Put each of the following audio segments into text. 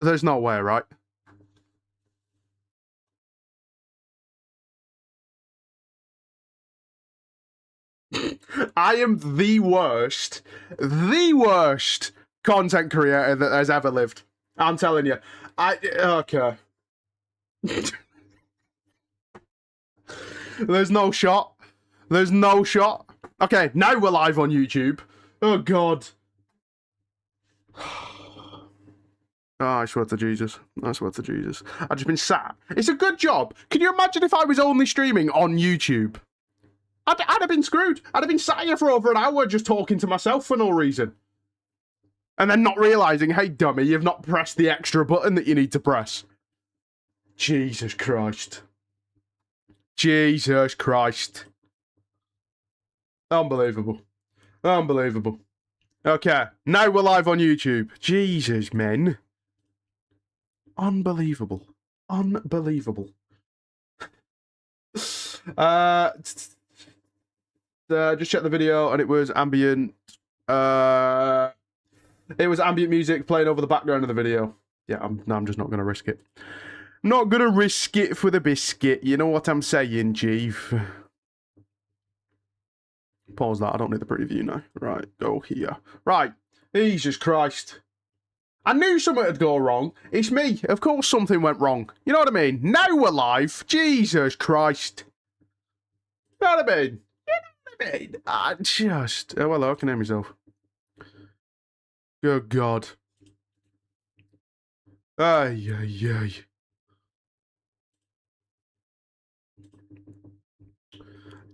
There's no way, right? I am the worst content creator that has ever lived. I'm telling you. Okay. There's no shot. There's no shot. Okay, now we're live on YouTube. Oh, God. Oh, I swear to Jesus. I swear to Jesus. I've just been sat. It's a good job. Can you imagine if I was only streaming on YouTube? I'd have been screwed. I'd have been sat here for over an hour just talking to myself for no reason. And then not realising, hey, dummy, you've not pressed the extra button that you need to press. Jesus Christ. Jesus Christ. Unbelievable. Unbelievable. Okay, now we're live on YouTube. Jesus, men. Unbelievable. Unbelievable. Just checked the video and it was ambient. It was ambient music playing over the background of the video. Yeah, I'm just not going to risk it. Not going to risk it for the biscuit. You know what I'm saying, Chief? Pause that. I don't need the preview now. Right, go here. Right. Jesus Christ. I knew something would go wrong. It's me. Of course something went wrong. You know what I mean? Now we're live. Jesus Christ. You know what I mean? You know what I mean? I just... Oh, hello. I can hear myself. Good God. Ay, ay, ay.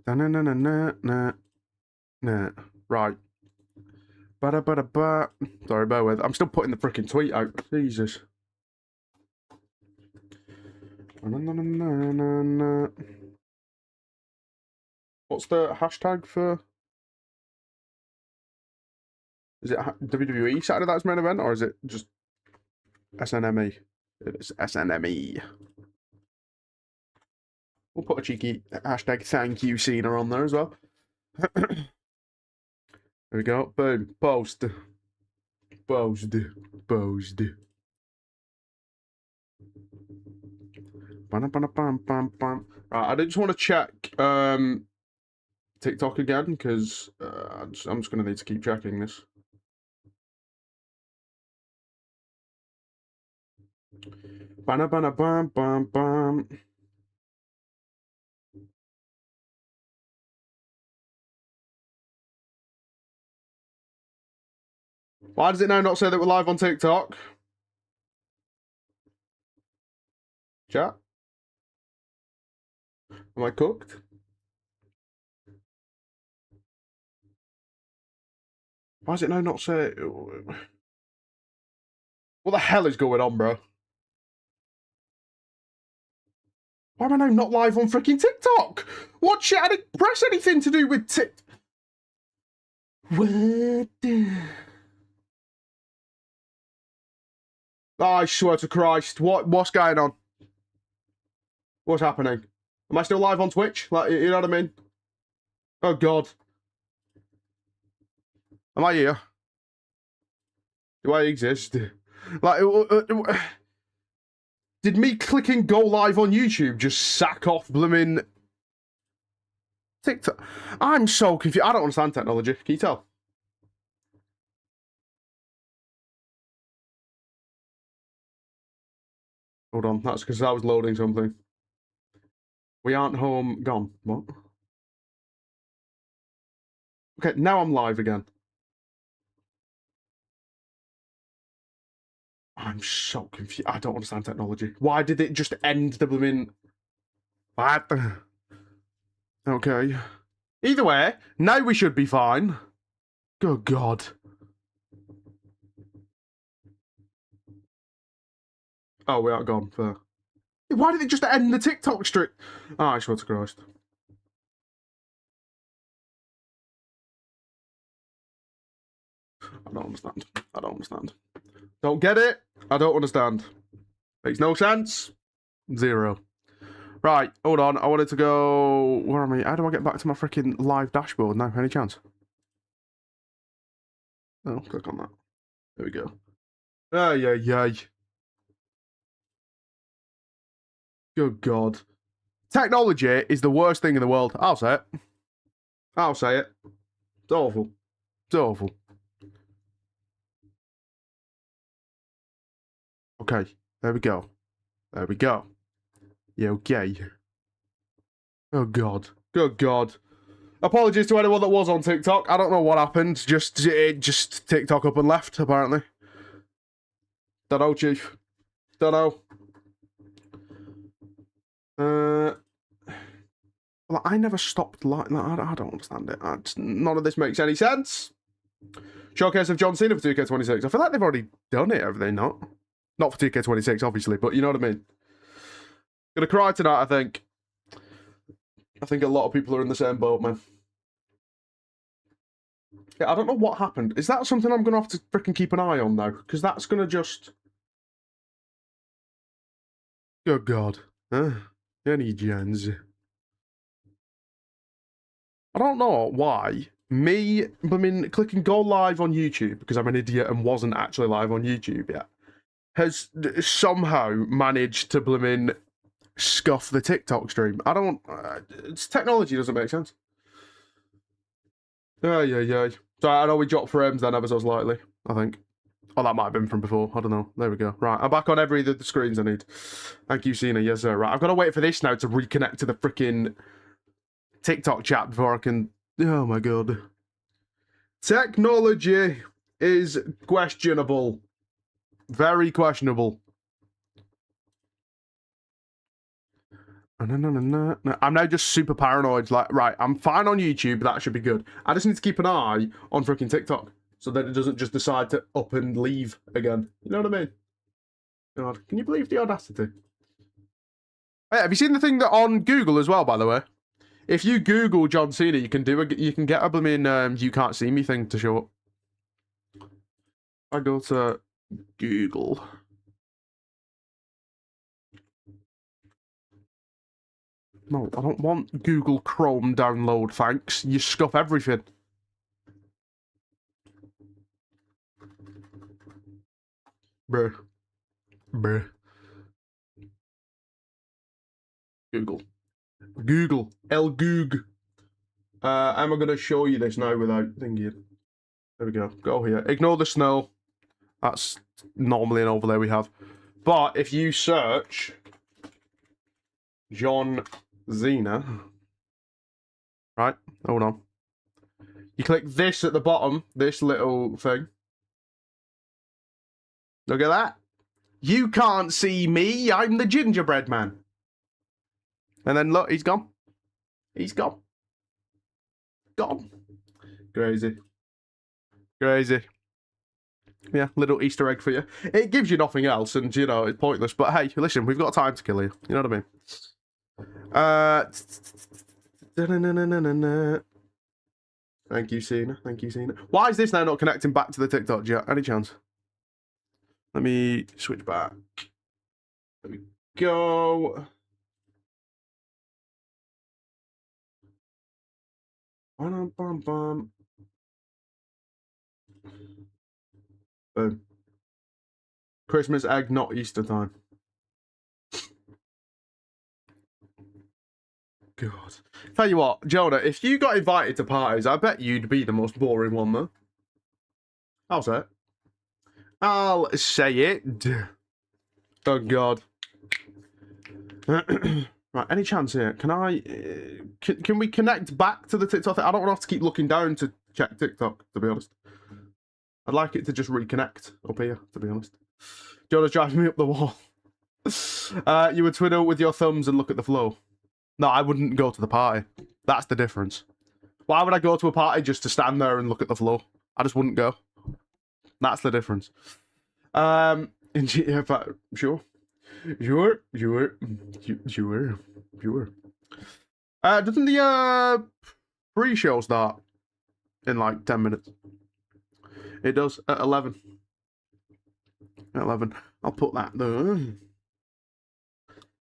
Na-na-na-na-na-na. Nah. Right. Ba-da-ba-da-ba. Sorry, bear with. I'm still putting the freaking tweet out. Jesus. Na-na-na-na-na-na. What's the hashtag for... Is it WWE Saturday Night's Main Event, or is it just SNME? It's SNME. We'll put a cheeky hashtag thank you Cena on there as well. There we go. Boom. Post. Post. Post. Right, I just want to check TikTok again, because I'm just going to need to keep checking this. Ba-na-ba-na-bam-bam-bam. Why does it now not say that we're live on TikTok? Chat? Am I cooked? Why does it now not say... What the hell is going on, bro? Why am I now not live on freaking TikTok? What shit? I didn't press anything to do with What? Oh, I swear to Christ. What's going on? What's happening? Am I still live on Twitch? Like, you know what I mean? Oh, God. Am I here? Do I exist? Like, did me clicking go live on YouTube just sack off blooming TikTok? I'm so confused. I don't understand technology. Can you tell? Hold on. That's because I was loading something. We aren't home. Gone. What? Okay, now I'm live again. I'm so confused. I don't understand technology. Why did it just end the blooming... What? Okay. Either way, now we should be fine. Good God. Oh, we are gone. Fair. Why did it just end the TikTok stream? Oh, I swear to Christ. I don't understand. I don't understand. Don't get it. I don't understand. Makes no sense. Zero. Right, hold on. I wanted to go... Where am I? How do I get back to my freaking live dashboard now? Any chance? Oh, click on that. There we go. Ay, ay, ay. Good God. Technology is the worst thing in the world. I'll say it. I'll say it. It's awful. It's awful. Okay, there we go. There we go. Yeah, okay. Oh, God. Good God. Apologies to anyone that was on TikTok. I don't know what happened. Just TikTok up and left, apparently. Don't know, Chief. Don't know. Well, I never stopped like that. I don't understand it. None of this makes any sense. Showcase of John Cena for 2K26. I feel like they've already done it, have they not? Not for 2K26, obviously, but you know what I mean. Gonna cry tonight, I think. I think a lot of people are in the same boat, man. Yeah, I don't know what happened. Is that something I'm gonna have to freaking keep an eye on now? Because that's gonna just... Good God. Any gens. I don't know why clicking go live on YouTube, because I'm an idiot and wasn't actually live on YouTube yet, has somehow managed to scuff the TikTok stream. I don't... technology doesn't make sense. Yeah. So I know we dropped frames then ever so slightly, I think. Oh, that might have been from before. I don't know. There we go. Right, I'm back on every of the screens I need. Thank you, Cena. Yes, sir. Right, I've got to wait for this now to reconnect to the freaking TikTok chat before I can... Oh, my God. Technology is questionable. Very questionable. I'm now just super paranoid. Like, right, I'm fine on YouTube. That should be good. I just need to keep an eye on freaking TikTok so that it doesn't just decide to up and leave again. You know what I mean? God, can you believe the audacity? Hey, have you seen the thing that on Google as well, by the way? If you Google John Cena, you can get a blooming you can't see me thing to show up. I go to Google. No, I don't want Google Chrome download, thanks. You scuff everything. Bruh. Google. El Goog. Am I going to show you this now without thinking? There we go. Go here. Ignore the snow. That's normally an overlay we have. But if you search John Cena, right? Hold on. You click this at the bottom, this little thing. Look at that. You can't see me. I'm the gingerbread man. And then look, he's gone. He's gone. Gone. Crazy. Crazy. Yeah, little Easter egg for you. It gives you nothing else, and, you know, it's pointless. But, hey, listen, we've got time to kill you. You know what I mean? Thank you, Cena. Thank you, Cena. Why is this now not connecting back to the TikTok yet? Any chance? Let me switch back. There we go. Boom. Christmas egg, not Easter time. God. Tell you what, Jonah, if you got invited to parties, I bet you'd be the most boring one, though. I'll say it. I'll say it. Oh, God. Right, any chance here? Can I... can we connect back to the TikTok thing? I don't want to have to keep looking down to check TikTok, to be honest. I'd like it to just reconnect up here, to be honest. Jonah's driving me up the wall. You would twiddle with your thumbs and look at the flow. No, I wouldn't go to the party. That's the difference. Why would I go to a party just to stand there and look at the flow? I just wouldn't go. That's the difference. Sure. Doesn't the pre-show start in like 10 minutes? It does at 11. At 11. I'll put that there.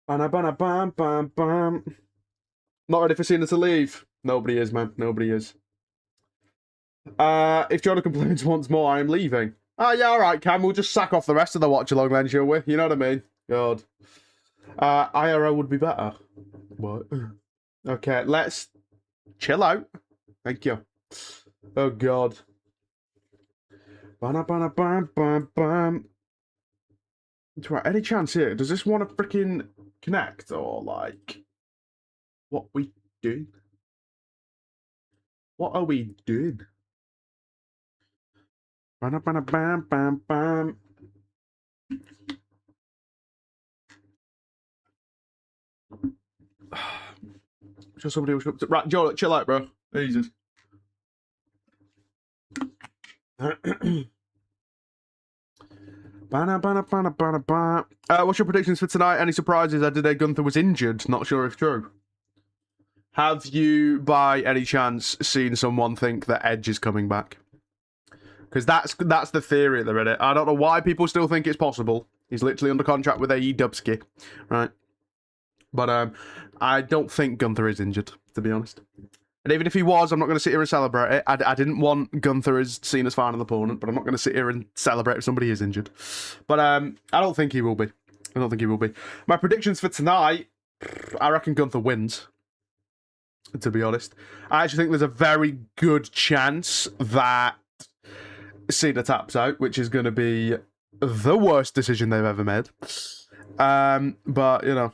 Bam. Not ready for Cena to leave. Nobody is, man. Nobody is. If Jonah complains once more, I am leaving. Oh, yeah, all right, Cam. We'll just sack off the rest of the watch along then, shall we? You know what I mean? God. IRL would be better. What? Okay, let's chill out. Thank you. Oh God. Ba-na-ba-na-bam-bam-bam. Right, any chance here? Does this want to freaking connect or like what we doing? What are we doing? Ba-na-ba-na-bam-bam-bam. Just somebody was up to... Right, Joe, chill out, bro. Jesus. What's your predictions for tonight? Any surprises? I did a Gunther was injured. Not sure if true. Have you, by any chance, seen someone think that Edge is coming back? Because that's the theory at the minute. I don't know why people still think it's possible. He's literally under contract with AEW, right? But I don't think Gunther is injured, to be honest. And even if he was, I'm not going to sit here and celebrate it. I didn't want Gunther as Cena's final opponent, but I'm not going to sit here and celebrate if somebody is injured. But I don't think he will be. I don't think he will be. My predictions for tonight, I reckon Gunther wins, to be honest. I actually think there's a very good chance that Cena taps out, which is going to be the worst decision they've ever made. But, you know.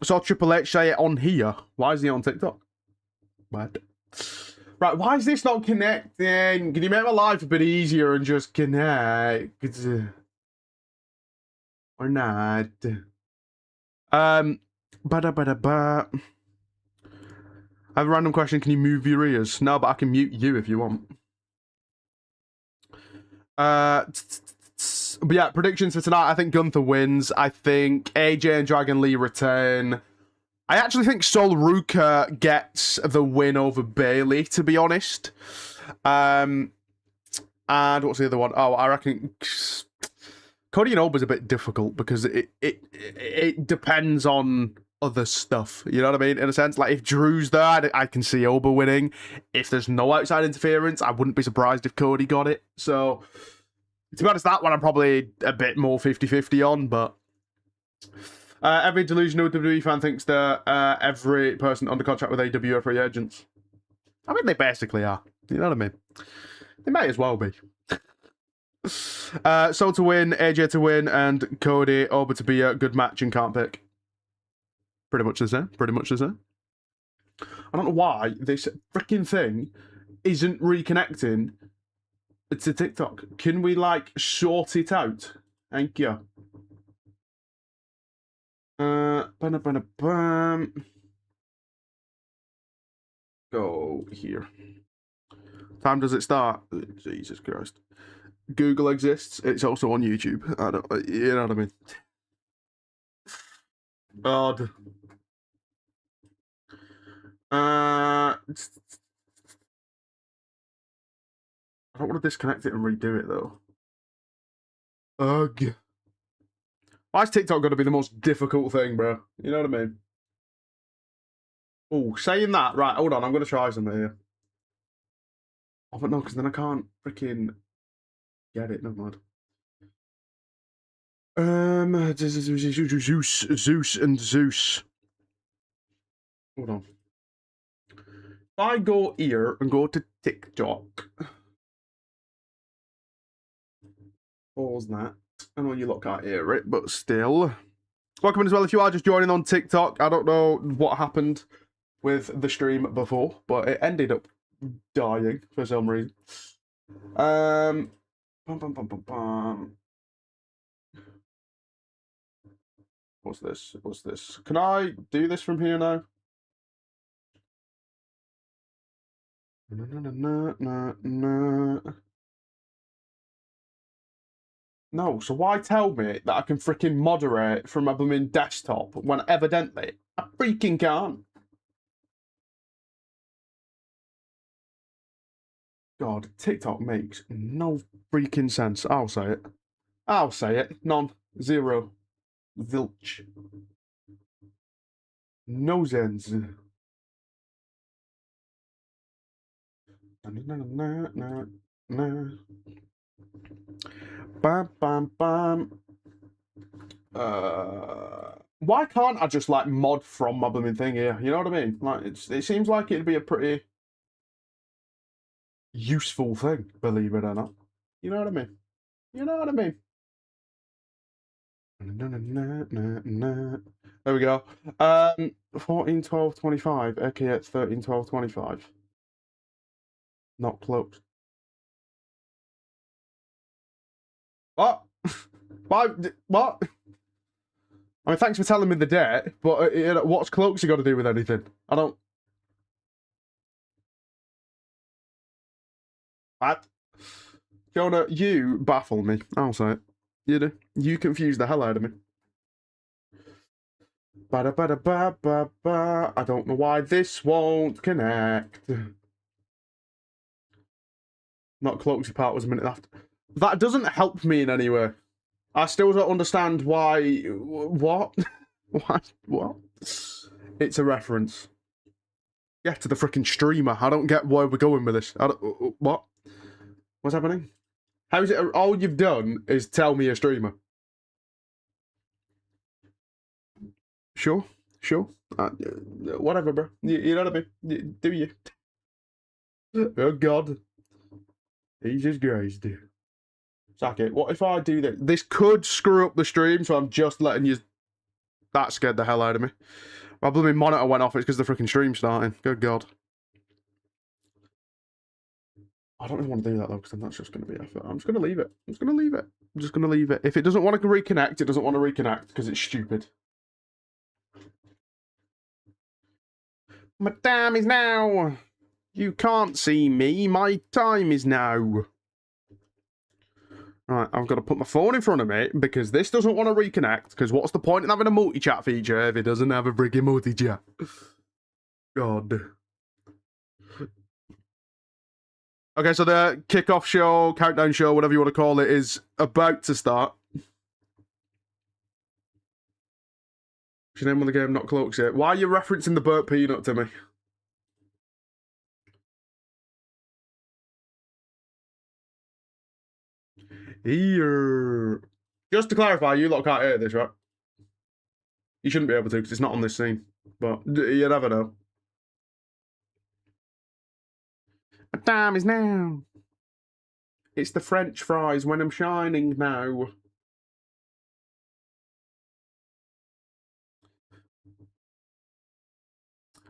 Saw Triple H say it on here. Why is he on TikTok? What? Right, why is this not connecting? Can you make my life a bit easier and just connect? Or not? Ba-da-ba-da-ba. I have a random question. Can you move your ears? No, but I can mute you if you want. But yeah, predictions for tonight. I think Gunther wins. I think AJ and Dragon Lee return. I actually think Sol Ruca gets the win over Bayley, to be honest. And what's the other one? Oh, I reckon Cody and Oba's a bit difficult because it depends on other stuff. You know what I mean? In a sense, like if Drew's there, I can see Oba winning. If there's no outside interference, I wouldn't be surprised if Cody got it. So, to be honest, that one I'm probably a bit more 50-50 on, but... every delusional WWE fan thinks that every person under contract with AEW are free agents. I mean, they basically are. You know what I mean? They might as well be. So to win, AJ to win, and Cody Oba to be a good match and can't pick. Pretty much the same. Pretty much the same. I don't know why this freaking thing isn't reconnecting to TikTok. Can we, like, sort it out? Thank you. Go here. Time does it start? Jesus Christ. Google exists. It's also on YouTube. I don't. You know what I mean? God. I don't want to disconnect it and redo it though. Ugh. Why is TikTok going to be the most difficult thing, bro? You know what I mean? Oh, saying that, right, hold on, I'm going to try something here. Oh, but no, because then I can't freaking get it, never mind. Zeus and Zeus. Hold on. If I go here and go to TikTok. Pause that. I know you lot can't hear it, but still. Welcome in as well if you are just joining on TikTok. I don't know what happened with the stream before, but it ended up dying for some reason. What's this? What's this? Can I do this from here now? No, so why tell me that I can freaking moderate from a blooming desktop when evidently I freaking can't? God, TikTok makes no freaking sense. I'll say it. I'll say it. None. Zero. Zilch. No sense. Bam, bam, bam. Why can't I just, like, mod from my blooming thing here? You know what I mean? Like, it seems like it'd be a pretty useful thing, believe it or not. You know what I mean? You know what I mean? There we go. 14, 12, 25. Okay, it's 13, 12, 25. Not close. What? Why? What? I mean, thanks for telling me the date, but you know, what's cloaks got to do with anything? I don't. What? Jonah, you baffle me. I'll say it. You do. You confuse the hell out of me. Ba-da-ba-da-ba-ba-ba. I don't know why this won't connect. Not cloaksy part was a minute after. That doesn't help me in any way. I still don't understand why. What? What? It's a reference. Yeah, to the freaking streamer. I don't get where we're going with this. What? What's happening? How is it? All you've done is tell me a streamer. Sure. Whatever, bro. You know what I mean? Do you? Oh, God. Jesus Christ. Sack it. What if I do this? This could screw up the stream, so I'm just letting you... That scared the hell out of me. My blooming monitor went off. It's because the freaking stream's starting. Good God. I don't really want to do that, though, because then that's just going to be effort. I'm just going to leave it. I'm just going to leave it. If it doesn't want to reconnect, it doesn't want to reconnect, because it's stupid. My time is now. You can't see me. My time is now. Right, I've got to put my phone in front of me because this doesn't want to reconnect. Because what's the point in having a multi-chat feature if it doesn't have a freaking multi-chat? God. Okay, so the kickoff show, countdown show, whatever you want to call it, is about to start. What's your name on the game? Not cloaks yet. Why are you referencing the burnt peanut to me? Here. Just to clarify, you lot can't hear this, right? You shouldn't be able to because it's not on this scene. But you never know. My time is now. It's the French fries when I'm shining now.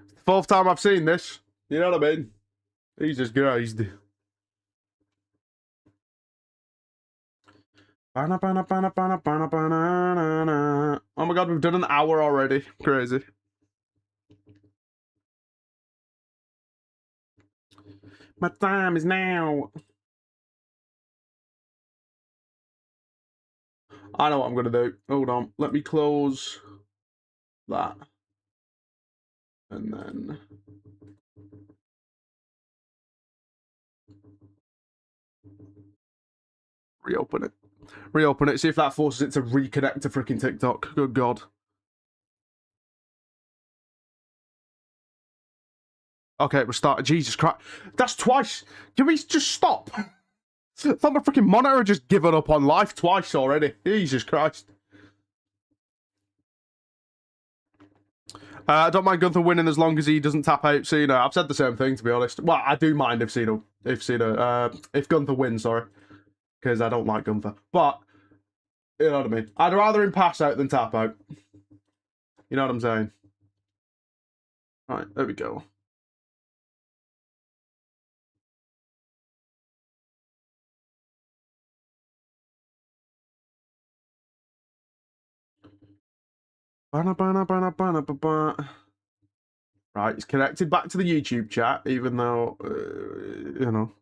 It's the fourth time I've seen this. You know what I mean? Jesus Christ. Oh my God, we've done an hour already. Crazy. My time is now. I know what I'm going to do. Hold on. Let me close that. And then... reopen it. Reopen it. See if that forces it to reconnect to freaking TikTok. Good God. Okay, we're starting. Jesus Christ. That's twice. Can we just stop? I thought my freaking monitor had just given up on life twice already. Jesus Christ. I don't mind Gunther winning as long as he doesn't tap out Cena. I've said the same thing, to be honest. Well, I do mind if Gunther wins, sorry. Because I don't like Gunther. But, you know what I mean. I'd rather him pass out than tap out. You know what I'm saying? Right, there we go. Right, it's connected back to the YouTube chat, even though, you know.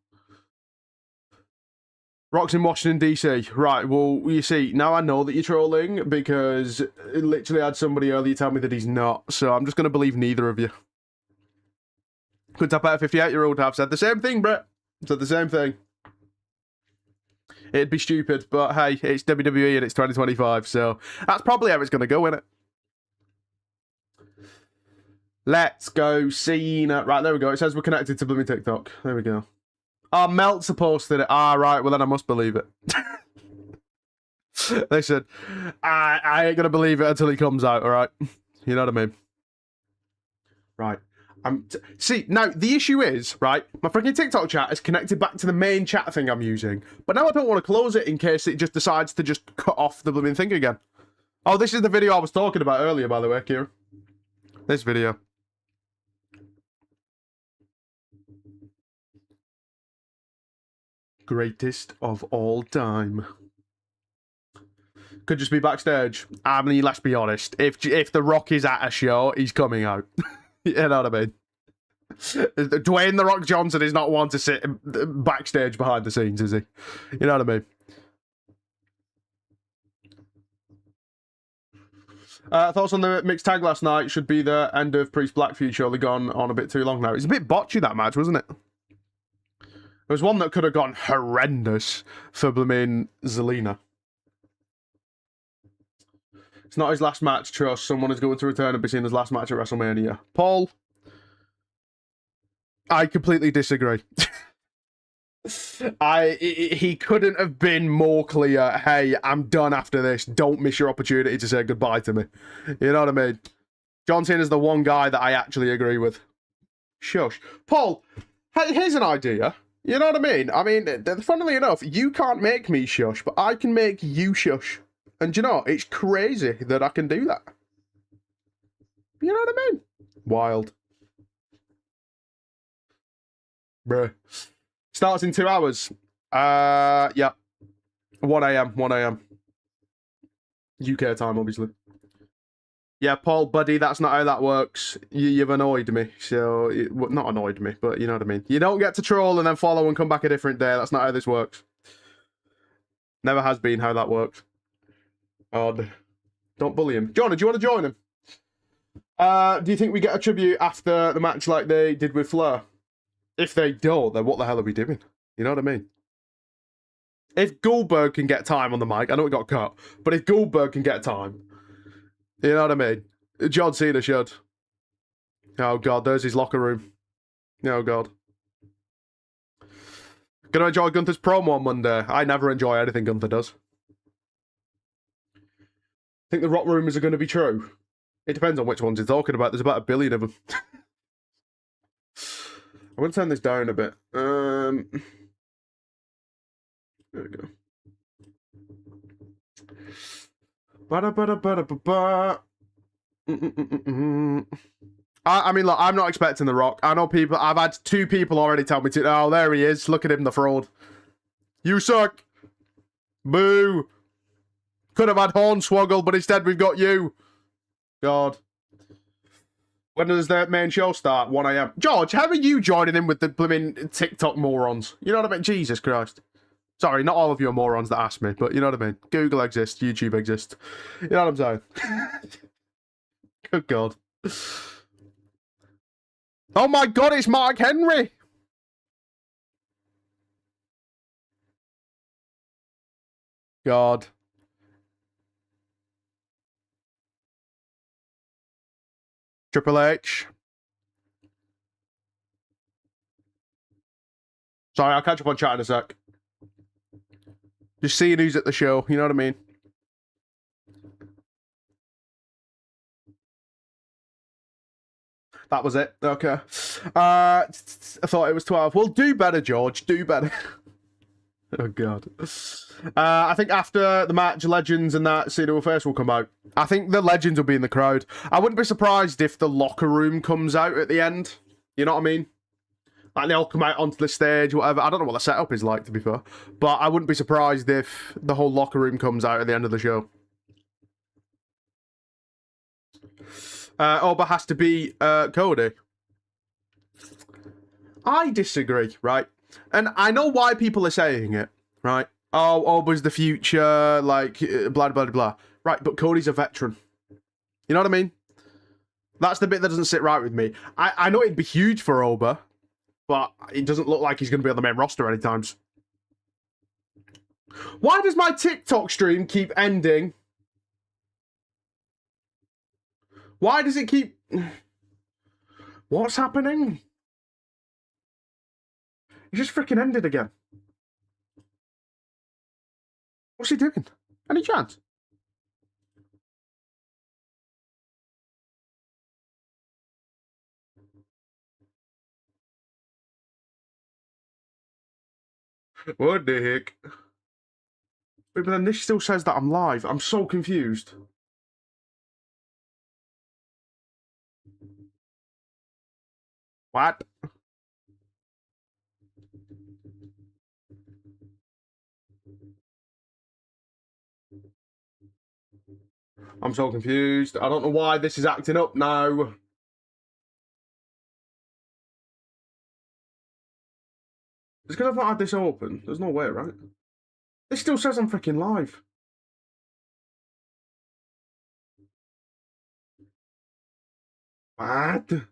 Rock's in Washington, D.C. Right, well, you see, now I know that you're trolling because I literally had somebody earlier tell me that he's not, so I'm just going to believe neither of you. Could tap out a 58-year-old have said the same thing, Brett. Said the same thing. It'd be stupid, but hey, it's WWE and it's 2025, so that's probably how it's going to go, innit? Let's go, Cena. Right, there we go. It says we're connected to blooming TikTok. There we go. Oh, Meltzer posted it. Ah, right. Well, then I must believe it. Listen, I ain't gonna believe it until he comes out, all right? You know what I mean? Right. See, now, the issue is, right, my freaking TikTok chat is connected back to the main chat thing I'm using. But now I don't want to close it in case it just decides to just cut off the blooming thing again. Oh, this is the video I was talking about earlier, by the way, Kieran. This video. Greatest of all time. Could just be backstage. I mean, let's be honest. If The Rock is at a show, he's coming out. You know what I mean? Dwayne The Rock Johnson is not one to sit backstage behind the scenes, is he? You know what I mean? Thoughts on the mixed tag last night? Should be the end of Priest Blackfeud show. They've gone on a bit too long now. It's a bit botchy, that match, wasn't it? There was one that could have gone horrendous for blooming Zelina. It's not his last match, trust. Someone is going to return and be seen as last match at WrestleMania. Paul, I completely disagree. He couldn't have been more clear. Hey, I'm done after this. Don't miss your opportunity to say goodbye to me. You know what I mean? John Cena is the one guy that I actually agree with. Shush. Paul, hey, here's an idea. You know what I mean? I mean, funnily enough, you can't make me shush, but I can make you shush. And you know, it's crazy that I can do that. You know what I mean? Wild. Bruh. Starts in 2 hours. Yeah. 1 a.m. 1 a.m. UK time, obviously. Yeah, Paul, buddy, that's not how that works. You've annoyed me. So, well, not annoyed me, but you know what I mean. You don't get to troll and then follow and come back a different day. That's not how this works. Never has been how that works. Odd. Don't bully him. Jonah, do you want to join him? Do you think we get a tribute after the match like they did with Flair? If they don't, then what the hell are we doing? You know what I mean? If Goldberg can get time on the mic, I know it got cut, but if Goldberg can get time, you know what I mean? John Cena should. Oh, God, there's his locker room. Oh, God. Gonna enjoy Gunther's promo on Monday. I never enjoy anything Gunther does. Think the Rock rumours are going to be true? It depends on which ones you're talking about. There's about 1 billion of them. I'm going to turn this down a bit. There we go. I mean, look, I'm not expecting The Rock. I know people, I've had 2 people already tell me to, oh, there he is. Look at him, the fraud. You suck. Boo. Could have had Hornswoggle, but instead we've got you. God. When does the main show start? 1 a.m. George, how are you joining in with the blooming TikTok morons? You know what I mean? Jesus Christ. Sorry, not all of you are morons that ask me, but you know what I mean? Google exists, YouTube exists. You know what I'm saying? Good God. Oh my God, it's Mark Henry! God. Triple H. Sorry, I'll catch up on chat in a sec. Just seeing who's at the show, you know what I mean? That was it. Okay. I thought it was 12. Well, do better, George. Do better. Oh, God. I think after the match, Legends and that Cena first will come out. I think the Legends will be in the crowd. I wouldn't be surprised if the locker room comes out at the end. You know what I mean? Like, they'll come out onto the stage, whatever. I don't know what the setup is like, to be fair. But I wouldn't be surprised if the whole locker room comes out at the end of the show. Oba has to be Cody. I disagree, right? And I know why people are saying it, right? Oh, Oba's the future, like, blah, blah, blah. Right, but Cody's a veteran. You know what I mean? That's the bit that doesn't sit right with me. I know it'd be huge for Oba, but it doesn't look like he's going to be on the main roster anytime. Why does my TikTok stream keep ending? Why does it keep... What's happening? It just freaking ended again. What's he doing? Any chance? What the heck? Wait, but then this still says that I'm live. I'm so confused. What? I'm so confused. I don't know why this is acting up now. It's because I've not had this open. There's no way, right? This still says I'm freaking live. What?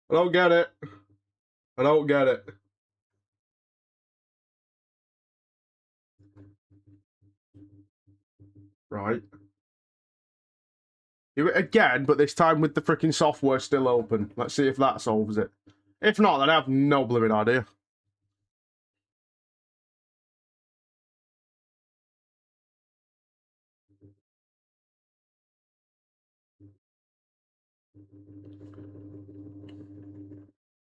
I don't get it. I don't get it. Right. Do it again, but this time with the freaking software still open. Let's see if that solves it. If not, then I have no blooming idea.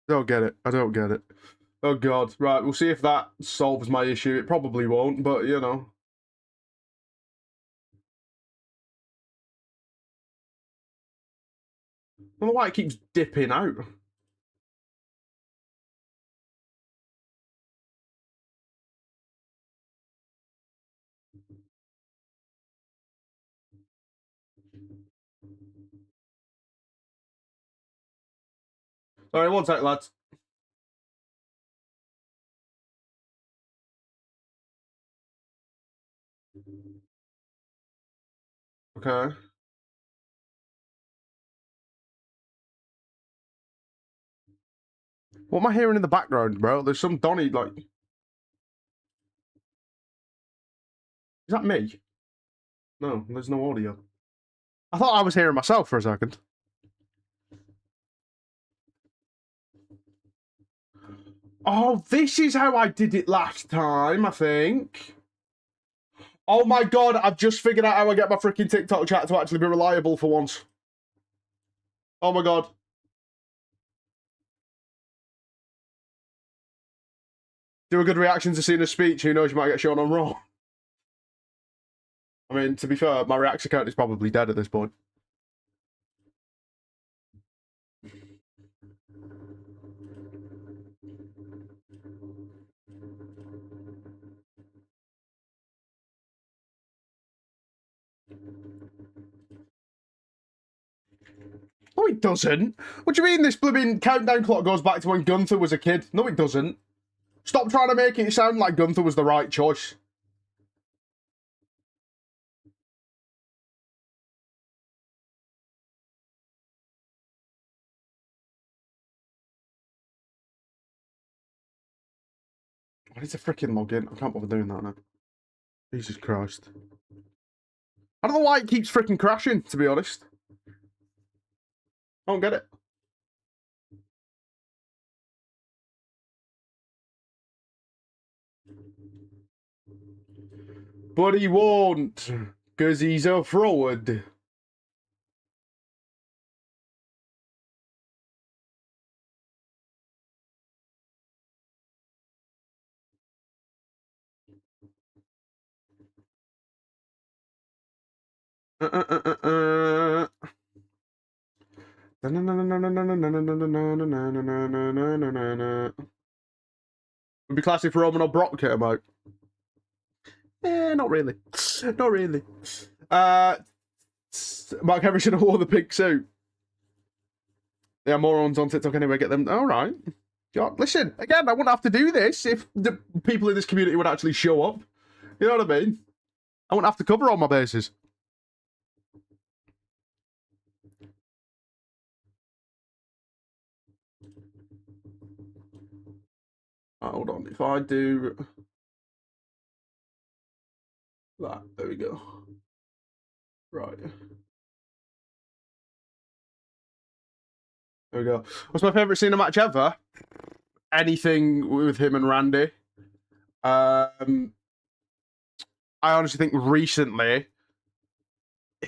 Don't get it. I don't get it. Oh god. Right, we'll see if that solves my issue. It probably won't, but you know. I don't know why it keeps dipping out. Sorry, one sec, lads. Okay. What am I hearing in the background, bro? There's some Donny, like... Is that me? No, there's no audio. I thought I was hearing myself for a second. Oh, this is how I did it last time, I think. Oh my god, I've just figured out how I get my freaking TikTok chat to actually be reliable for once. Oh my god. Do a good reaction to Cena's speech. Who knows, you might get shown on Raw. I mean, to be fair, my Reacts account is probably dead at this point. No, it doesn't. What do you mean this blooming countdown clock goes back to when Gunther was a kid? No, it doesn't. Stop trying to make it sound like Gunther was the right choice. I need to freaking log in. I can't bother doing that now. Jesus Christ. I don't know why it keeps freaking crashing, to be honest. I don't get it. But he won't, because he's a fraud. Would be classic for Roman or Brock came out. Not really. Not really. Mark Henry should have worn the pink suit. Yeah, morons on TikTok anyway, get them. All right. Listen, again, I wouldn't have to do this if the people in this community would actually show up. You know what I mean? I wouldn't have to cover all my bases. Hold on, if I do that, there we go. Right. There we go. What's my favourite Cena match ever? Anything with him and Randy. I honestly think recently,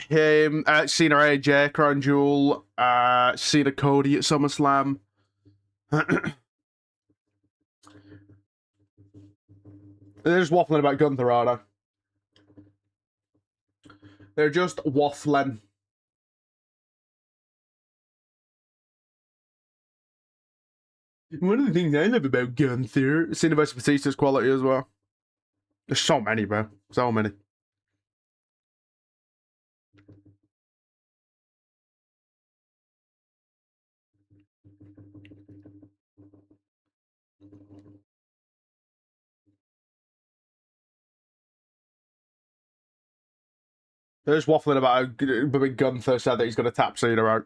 him, Cena AJ, Crown Jewel, Cena Cody at SummerSlam. They're just waffling about Gunther, aren't they? They're just waffling. One of the things I love about Gunther, Cena vs Batista's quality as well. There's so many, bro. So many. They're just waffling about how big Gunther said that he's going to tap Cena out.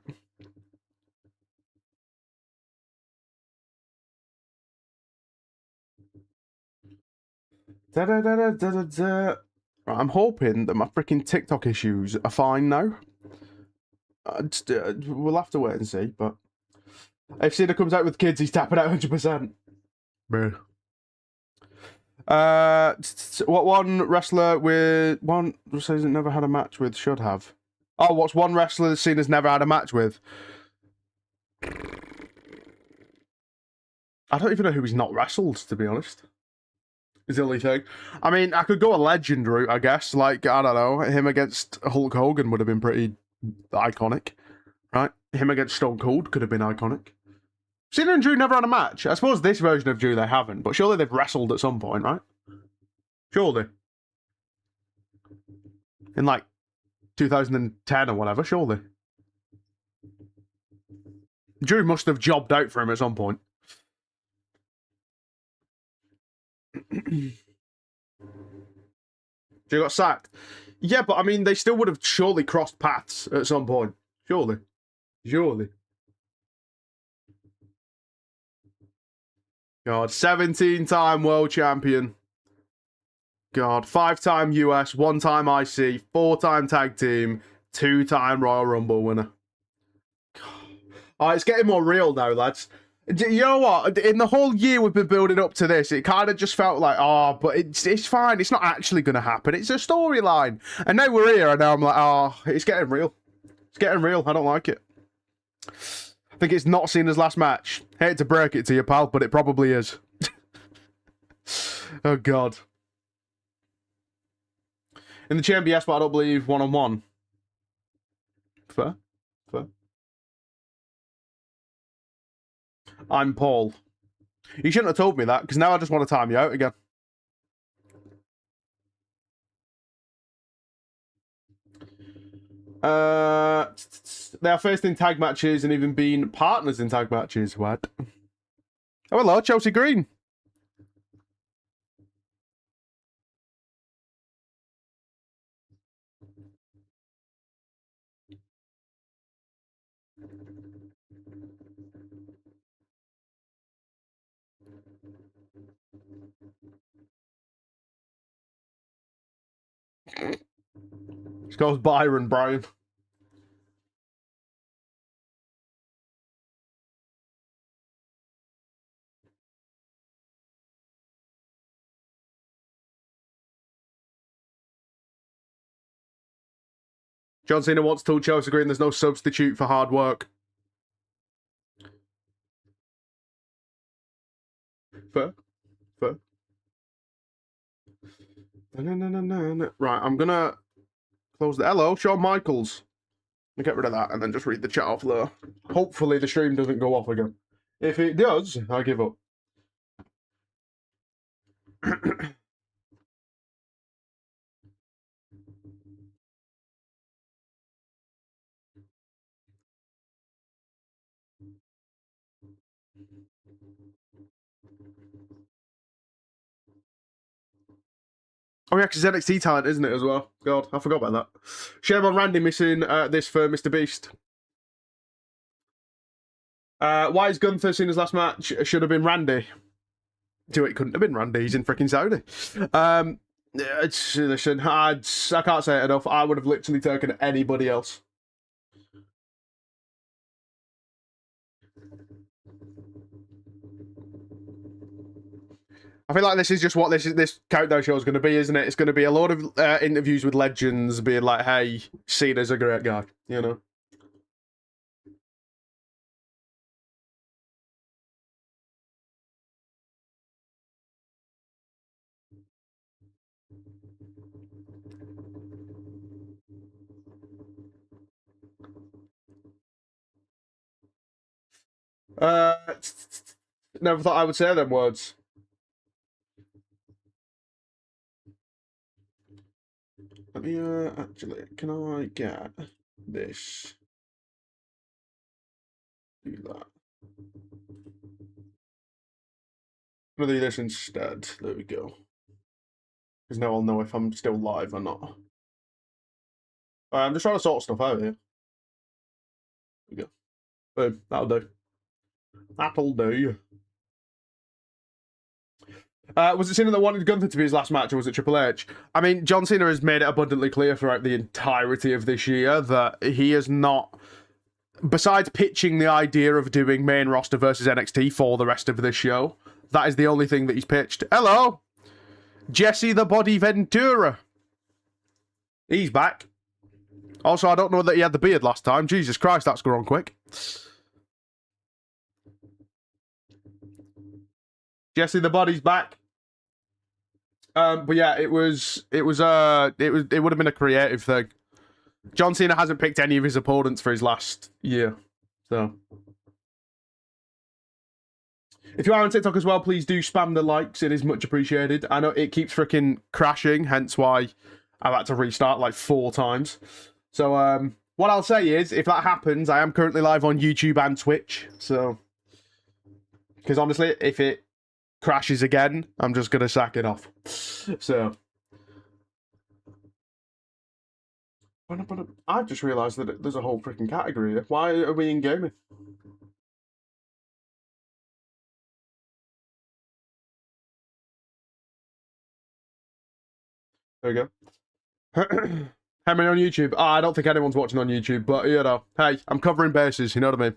Right, I'm hoping that my freaking TikTok issues are fine now. We'll have to wait and see, but if Cena comes out with kids, he's tapping out 100%. Bro. What one wrestler with one wrestler never had a match with should have? Oh, what's one wrestler that Cena's never had a match with? I don't even know who he's not wrestled, to be honest. Is the only thing. I mean, I could go a legend route, I guess. Like, I don't know, him against Hulk Hogan would have been pretty iconic, right? Him against Stone Cold could have been iconic. Cena and Drew never had a match. I suppose this version of Drew they haven't, but surely they've wrestled at some point, right? Surely. In like 2010 or whatever, surely. Drew must have jobbed out for him at some point. Drew got sacked. Yeah, but I mean, they still would have surely crossed paths at some point. Surely. Surely. God, 17-time world champion. God, 5-time US, 1-time IC, 4-time tag team, 2-time Royal Rumble winner. Oh, it's getting more real now, lads. You know what? In the whole year we've been building up to this, it kind of just felt like, oh, but it's fine. It's not actually going to happen. It's a storyline. And now we're here, and now I'm like, oh, it's getting real. It's getting real. I don't like it. I think it's not Cena's last match. Hate to break it to you, pal, but it probably is. Oh, God. In the chamber, yes, but I don't believe one-on-one. Fair. Fair. I'm Paul. You shouldn't have told me that, because now I just want to time you out again. They are faced in tag matches and even been partners in tag matches. What? Oh, hello, Chelsea Green. She goes Byron, Brian. John Cena once told Chelsea Green there's no substitute for hard work. Fair. Fair. Right, I'm gonna close the... Hello, Shawn Michaels. I'll get rid of that and then just read the chat off there. Hopefully the stream doesn't go off again. If it does, I give up. Oh yeah, because NXT talent, isn't it, as well? God, I forgot about that. Shame on Randy missing this for Mr. Beast. Why is Gunther seen his last match? Should have been Randy. It couldn't have been Randy. He's in freaking Saudi. Listen, I can't say it enough. I would have literally taken anybody else. I feel like this is just what this countdown show is going to be, isn't it? It's going to be a lot of interviews with legends being like, hey, Cena's a great guy, you know? Uh, Never thought I would say them words. Let me, actually, can I get this? Do that. I'm gonna do this instead. There we go. Because now I'll know if I'm still live or not. I'm just trying to sort stuff out here. There we go. Boom, that'll do. That'll do. Was it Cena that wanted Gunther to be his last match, or was it Triple H? I mean, John Cena has made it abundantly clear throughout the entirety of this year that he is not, besides pitching the idea of doing main roster versus NXT for the rest of this show, that is the only thing that he's pitched. Hello! Jesse the Body Ventura. He's back. Also, I don't know that he had the beard last time. Jesus Christ, that's gone quick. Jesse the Body's back. But yeah, it would have been a creative thing. John Cena hasn't picked any of his opponents for his last year, so. If you are on TikTok as well, please do spam the likes. It is much appreciated. I know it keeps freaking crashing, hence why I've had to restart like 4 times. So, what I'll say is, if that happens, I am currently live on YouTube and Twitch, so. Because honestly, if it crashes again, I'm just going to sack it off. So. I've just realised that there's a whole freaking category here. Why are we in gaming? There we go. How many on YouTube? Oh, I don't think anyone's watching on YouTube, but, you know, hey, I'm covering bases, you know what I mean?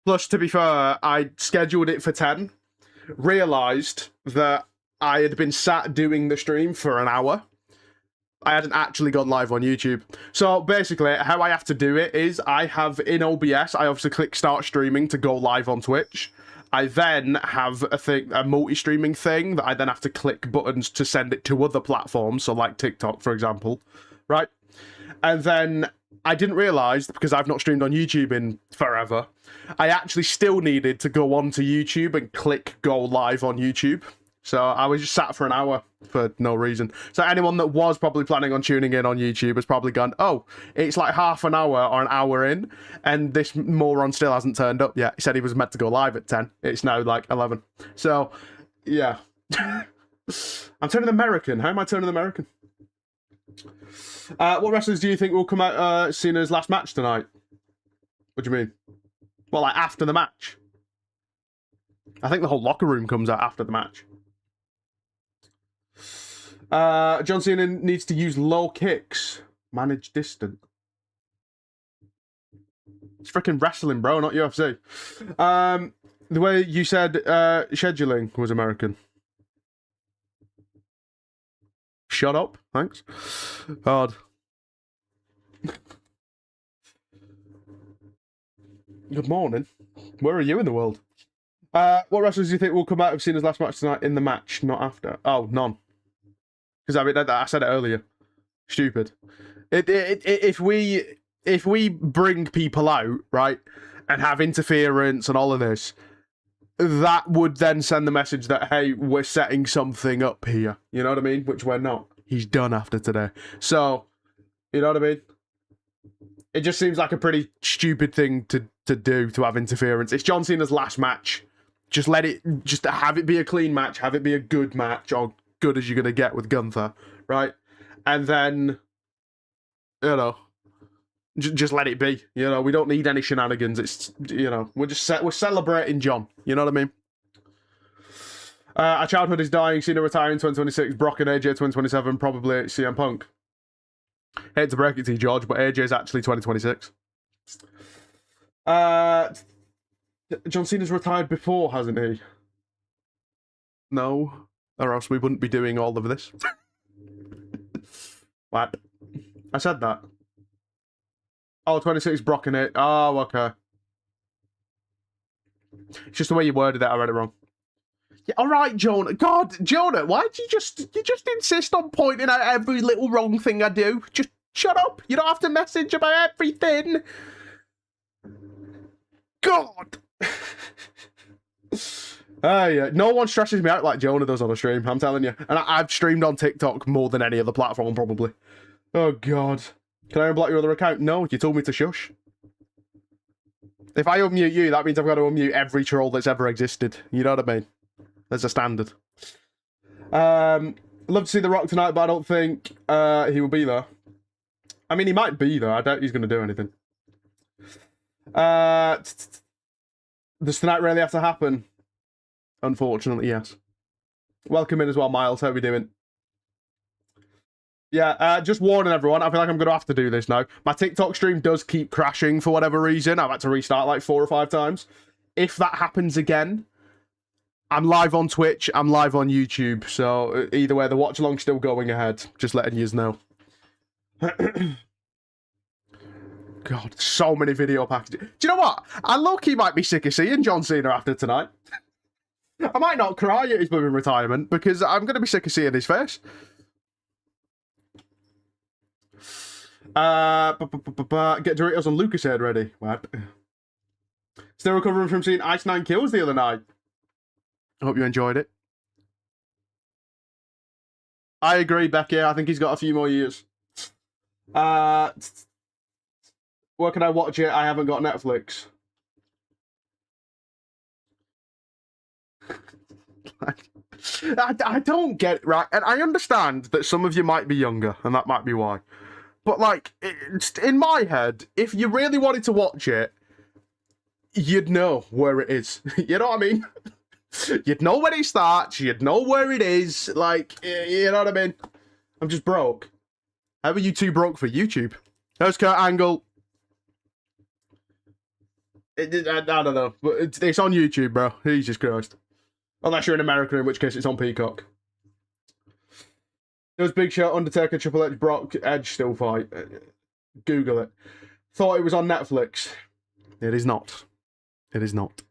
Plus, to be fair, I scheduled it for 10, realised that I had been sat doing the stream for an hour. I hadn't actually gone live on YouTube. So, basically, how I have to do it is, I have, in OBS, I obviously click start streaming to go live on Twitch. I then have a multi-streaming thing that I then have to click buttons to send it to other platforms, so like TikTok, for example, right? And then I didn't realise, because I've not streamed on YouTube in forever, I actually still needed to go onto YouTube and click go live on YouTube. So I was just sat for an hour for no reason. So anyone that was probably planning on tuning in on YouTube has probably gone, oh, it's like half an hour or an hour in, and this moron still hasn't turned up yet. He said he was meant to go live at 10. It's now like 11. So, yeah. I'm turning American. How am I turning American? What wrestlers do you think will come out Cena's last match tonight? What do you mean? Well, like after the match? I think the whole locker room comes out after the match. John Cena needs to use low kicks. Manage distant. It's freaking wrestling, bro, not UFC. The way you said scheduling was American. Shut up, thanks. God. Good morning. Where are you in the world? What wrestlers do you think will come out of Cena's last match tonight in the match, not after? Oh, none. Because I mean, I said it earlier. Stupid. If we bring people out, right, and have interference and all of this, that would then send the message that, hey, we're setting something up here. You know what I mean? Which we're not. He's done after today. So, you know what I mean? It just seems like a pretty stupid thing to do, to have interference. It's John Cena's last match. Just have it be a clean match, have it be a good match, or good as you're going to get with Gunther, right? And then, you know, just let it be. You know, we don't need any shenanigans. It's, you know, we're celebrating John. You know what I mean? Our childhood is dying. Cena retiring 2026. Brock and AJ 2027. Probably CM Punk. Hate to break it to you, George, but AJ is actually 2026. John Cena's retired before, hasn't he? No. Or else we wouldn't be doing all of this. What? I said that. Oh, 26 Brock in it. Oh, okay. It's just the way you worded it, I read it wrong. Yeah, all right, Jonah. God, Jonah, why do you just insist on pointing out every little wrong thing I do? Just shut up. You don't have to message about everything. God. No one stresses me out like Jonah does on a stream, I'm telling you. And I've streamed on TikTok more than any other platform, probably. Oh, God. Can I unblock your other account? No, you told me to shush. If I unmute you, that means I've got to unmute every troll that's ever existed. You know what I mean? There's a standard. Love to see The Rock tonight, but I don't think he will be there. I mean, he might be there. I doubt he's going to do anything. Does tonight really have to happen? Unfortunately, yes. Welcome in as well, Miles. How are we doing? Yeah, just warning everyone, I feel like I'm going to have to do this now. My TikTok stream does keep crashing for whatever reason. I've had to restart like 4 or 5 times. If that happens again, I'm live on Twitch, I'm live on YouTube. So either way, the watch along's still going ahead. Just letting you know. God, so many video packages. Do you know what? I low-key might be sick of seeing John Cena after tonight. I might not cry at his blooming retirement because I'm going to be sick of seeing his face. Get Doritos on Lucas head ready. What? Still recovering from seeing Ice 9 Kills the other night. I hope you enjoyed it. I agree, Becky. I think he's got a few more years. Where can I watch it? I haven't got Netflix. I don't get it, right? And I understand that some of you might be younger, and that might be why. But, like, in my head, if you really wanted to watch it, you'd know where it is. You know what I mean? You'd know when it starts, you'd know where it is. Like, you know what I mean? I'm just broke. How are you too broke for YouTube? There's Kurt Angle. I don't know, but it's on YouTube, bro. Jesus Christ. Unless you're in America, in which case it's on Peacock. Does Big Show, Undertaker, Triple H, Brock, Edge still fight? Google it. Thought it was on Netflix. It is not. It is not.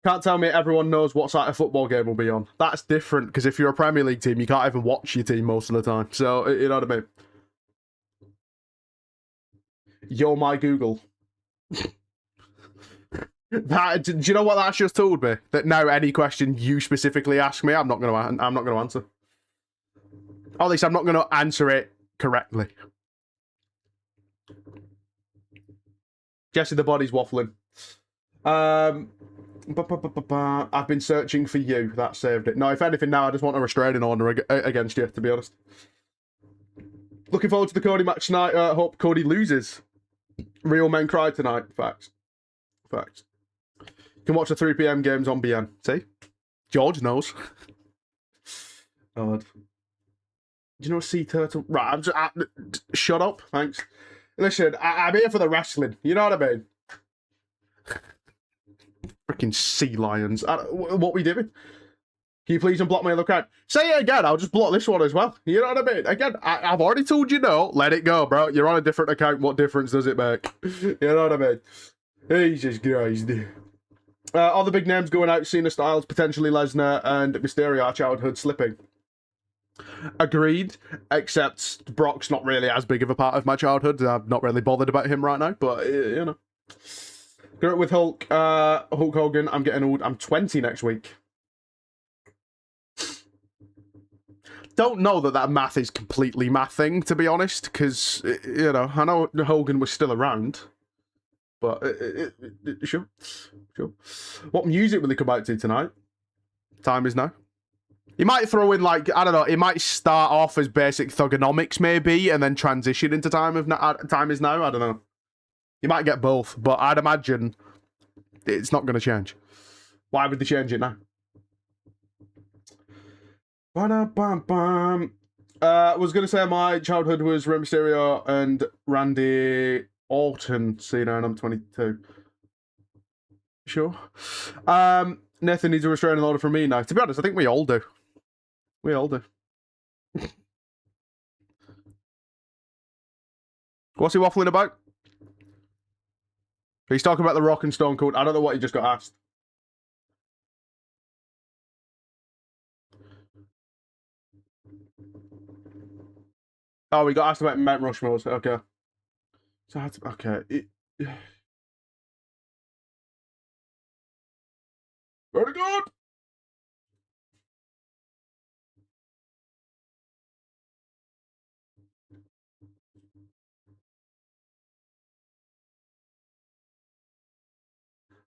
Can't tell me everyone knows what side a football game will be on. That's different, because if you're a Premier League team, you can't even watch your team most of the time. So, you know what I mean? You're my Google. Do you know what that's just told me? That now any question you specifically ask me, I'm not going to answer. Or at least I'm not going to answer it correctly. Jesse the Body's waffling. I've been searching for you. That saved it. No, if anything, now I just want a restraining order against you, to be honest. Looking forward to the Cody match tonight. Hope Cody loses. Real men cry tonight. Facts. Facts. You can watch the 3 PM games on BN. See? George knows. God. Do you know Sea Turtle? Right, shut up. Thanks. Listen, I'm here for the wrestling. You know what I mean? Freaking sea lions. What we doing? Can you please unblock my other account? Say it again, I'll just block this one as well. You know what I mean? Again, I've already told you no. Let it go, bro. You're on a different account. What difference does it make? You know what I mean? Jesus Christ. All the big names going out, Cena, Styles, potentially Lesnar, and Mysterio, our childhood slipping. Agreed, except Brock's not really as big of a part of my childhood. I'm not really bothered about him right now, but, you know. Grew up with Hulk Hogan. I'm getting old. I'm 20 next week. Don't know that math is completely mathing, to be honest, because, you know, I know Hogan was still around. But, sure. What music will they come out to tonight? Time is now. He might throw in, like, I don't know, it might start off as basic thugonomics, maybe, and then transition into Time is Now. I don't know. You might get both, but I'd imagine it's not going to change. Why would they change it now? I was going to say my childhood was Rey Mysterio and Randy Orton, Cena, and I'm 22. Sure. Nathan needs a restraining order from me now. To be honest, I think we all do. We all do. What's he waffling about? He's talking about the Rock and Stone Cold. I don't know what he just got asked. Oh, we got asked about Mount Rushmore. Okay. So that's okay. Very good.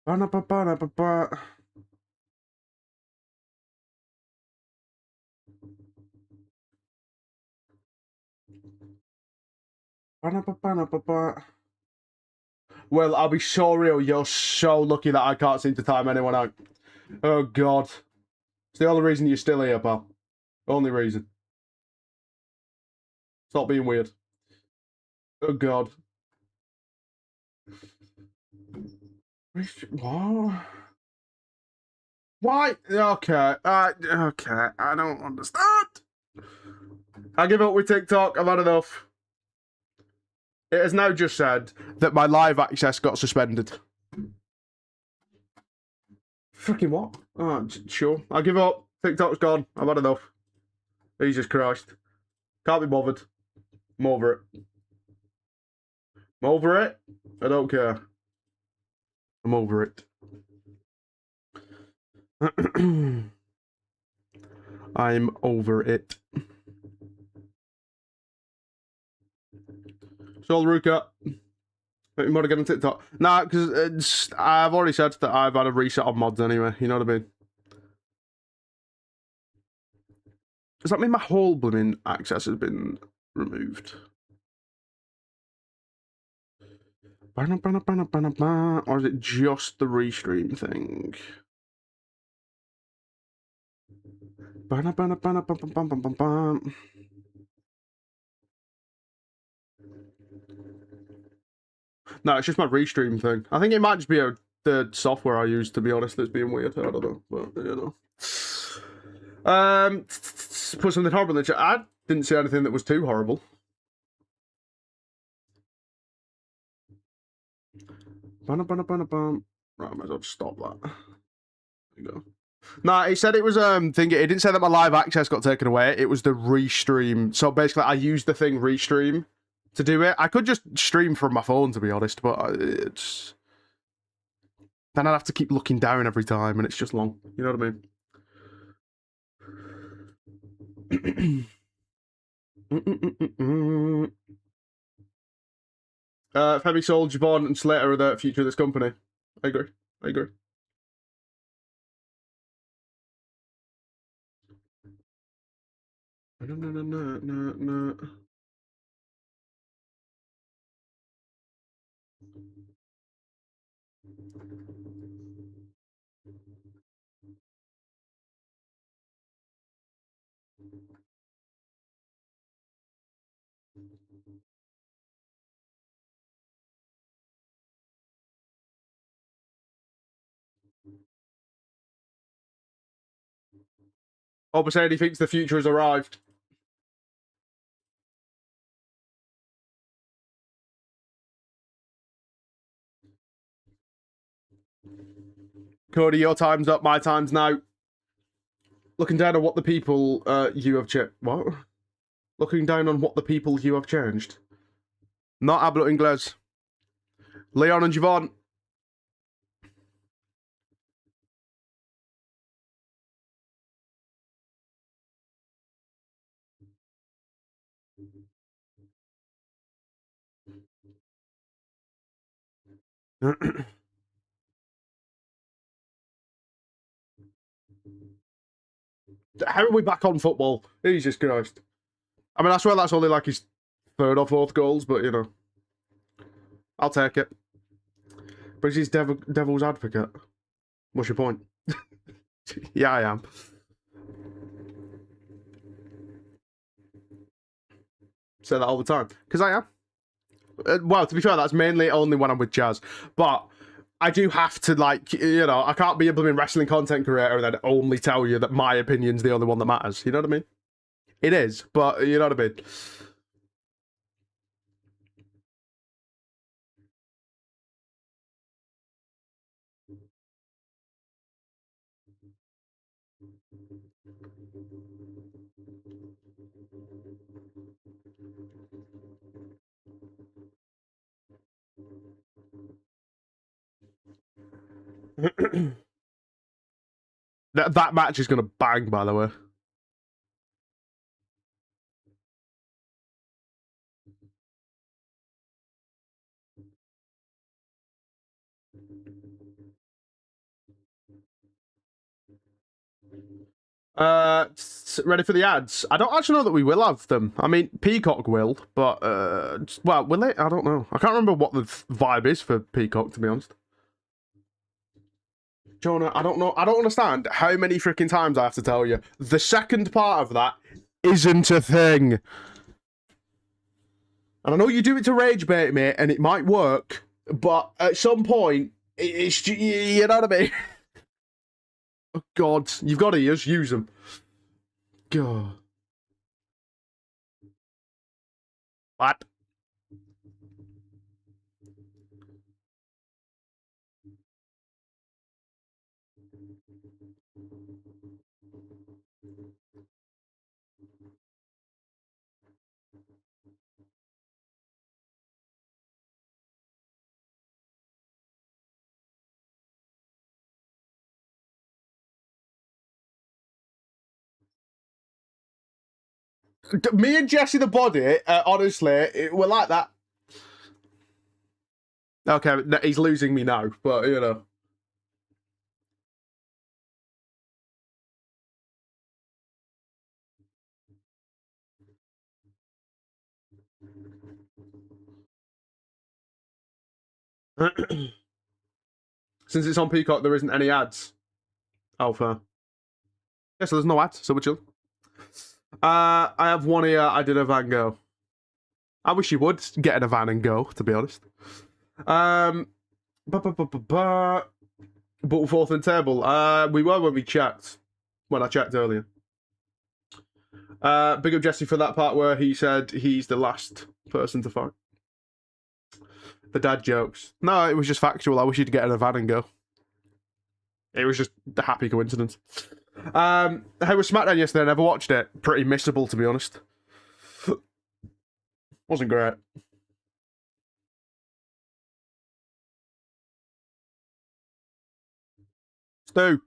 Ba-na-ba-ba-na-ba-ba. Ba-na-ba-ba-na-ba-ba. Well, I'll be so real. You're so lucky that I can't seem to time anyone out. Oh, God. It's the only reason you're still here, pal. Only reason. Stop being weird. Oh, God. What? Why? Okay. Okay. I don't understand. I give up with TikTok. I've had enough. It has now just said that my live access got suspended. Fucking what? Oh, sure. I give up. TikTok's gone. I've had enough. Jesus Christ. Can't be bothered. I'm over it. I'm over it. I don't care. I'm over it. I'm over it. So, Ruca, you want to get on TikTok? Nah, because I've already said that I've had a reset on mods anyway. You know what I mean? Does that mean my whole blooming access has been removed? Or is it just the restream thing? No, it's just my restream thing. I think it might just be the software I use, to be honest, that's being weird. I don't know, but you know. Put something horrible in the chat. I didn't see anything that was too horrible. Right, I might as well just stop that. There you go. Nah, he said it was thing. It didn't say that my live access got taken away. It was the restream. So basically, I used the thing restream to do it. I could just stream from my phone, to be honest, but it's then I'd have to keep looking down every time, and it's just long. You know what I mean? Femi, Soul, Javon, and Slater are the future of this company. I agree. I agree. No. Opa said he thinks the future has arrived. Cody, your time's up, my time's now. Looking down on what the people you have changed. What? Looking down on what the people you have changed. Not hablo inglés. Leon and Javon. How are we back on football? Jesus Christ. I mean, I swear that's only like his third or fourth goals, but you know. I'll take it. But he's devil's advocate. What's your point? Yeah, I am. Say that all the time. Because I am. Well, to be fair, that's mainly only when I'm with Jazz. But I do have to, like, you know, I can't be a blooming wrestling content creator and then only tell you that my opinion's the only one that matters. You know what I mean? It is, but you know what I mean? That match is going to bang, by the way. Ready for the ads? I don't actually know that we will have them. I mean, Peacock will, but well, will it? I don't know. I can't remember what the vibe is for Peacock, to be honest. Jonah, I don't know. I don't understand how many freaking times I have to tell you. The second part of that isn't a thing. And I know you do it to rage bait me, and it might work, but at some point, it's you know what I mean. Oh God, you've got ears. Use them. God. What? Me and Jesse the Body, honestly, we're like that. Okay, he's losing me now, but you know. Since it's on Peacock, there isn't any ads. Oh, fair. Yeah, so there's no ads, so we're chill. I have one here. I did a van go. I wish you would get in a van and go, to be honest. But fourth and table. We were when we checked. When I checked earlier. Big up Jesse for that part where he said he's the last person to fight. The dad jokes. No, it was just factual. I wish you'd get in a van and go. It was just a happy coincidence. How was SmackDown yesterday? I never watched it. Pretty missable, to be honest. Wasn't great. Stu.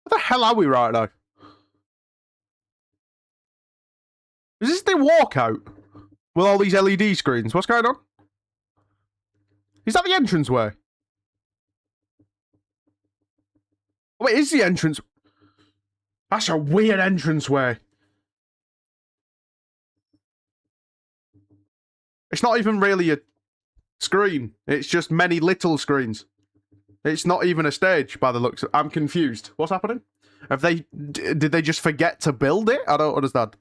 What the hell are we right now? Is this the walkout? With all these LED screens? What's going on? Is that the entranceway? Oh, it is the entrance. That's a weird entranceway. It's not even really a screen. It's just many little screens. It's not even a stage by the looks of it. I'm confused. What's happening? Did they just forget to build it? I don't understand.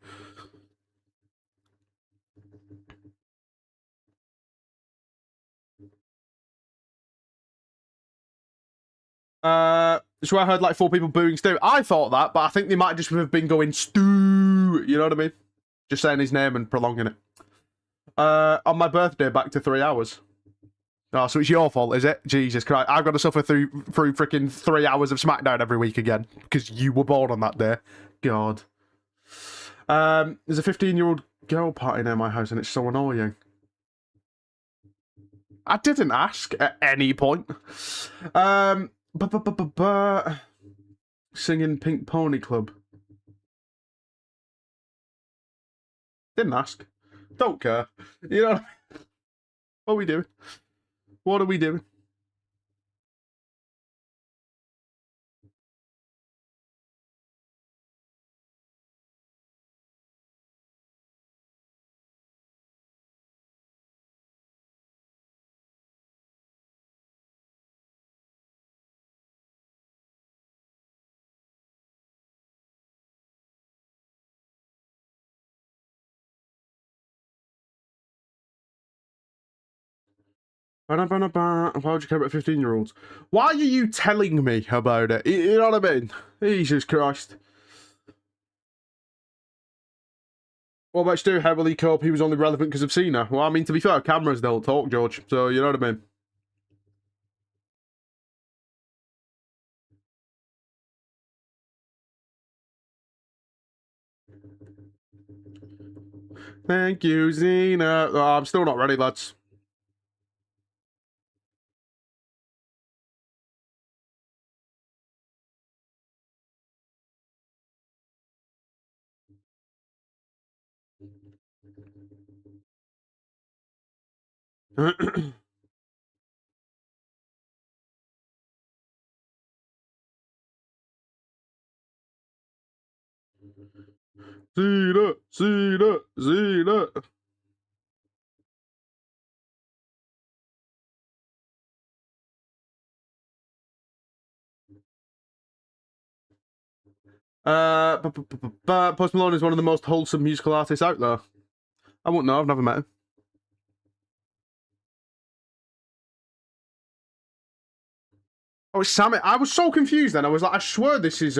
So I heard like 4 people booing Stu. I thought that, but I think they might just have been going Stu. You know what I mean? Just saying his name and prolonging it. On my birthday, back to 3 hours. Oh, so it's your fault, is it? Jesus Christ. I've got to suffer through freaking 3 hours of SmackDown every week again because you were born on that day. God. There's a 15-year-old girl party near my house and it's so annoying. I didn't ask at any point. Singing Pink Pony Club. Didn't ask. Don't care. You know, what are we doing? What are we doing? Why would you care about 15-year-olds? Why are you telling me about it? You know what I mean? Jesus Christ. What about Stu? Heavily Cope, he was only relevant because of Cena. Well, I mean, to be fair, cameras don't talk, George. So, you know what I mean? Thank you, Cena. Oh, I'm still not ready, lads. Cena, Cena, Cena. Post Malone is one of the most wholesome musical artists out there. I wouldn't know. I've never met him. Oh, it's Sammy. I was so confused then. I was like, I swear this is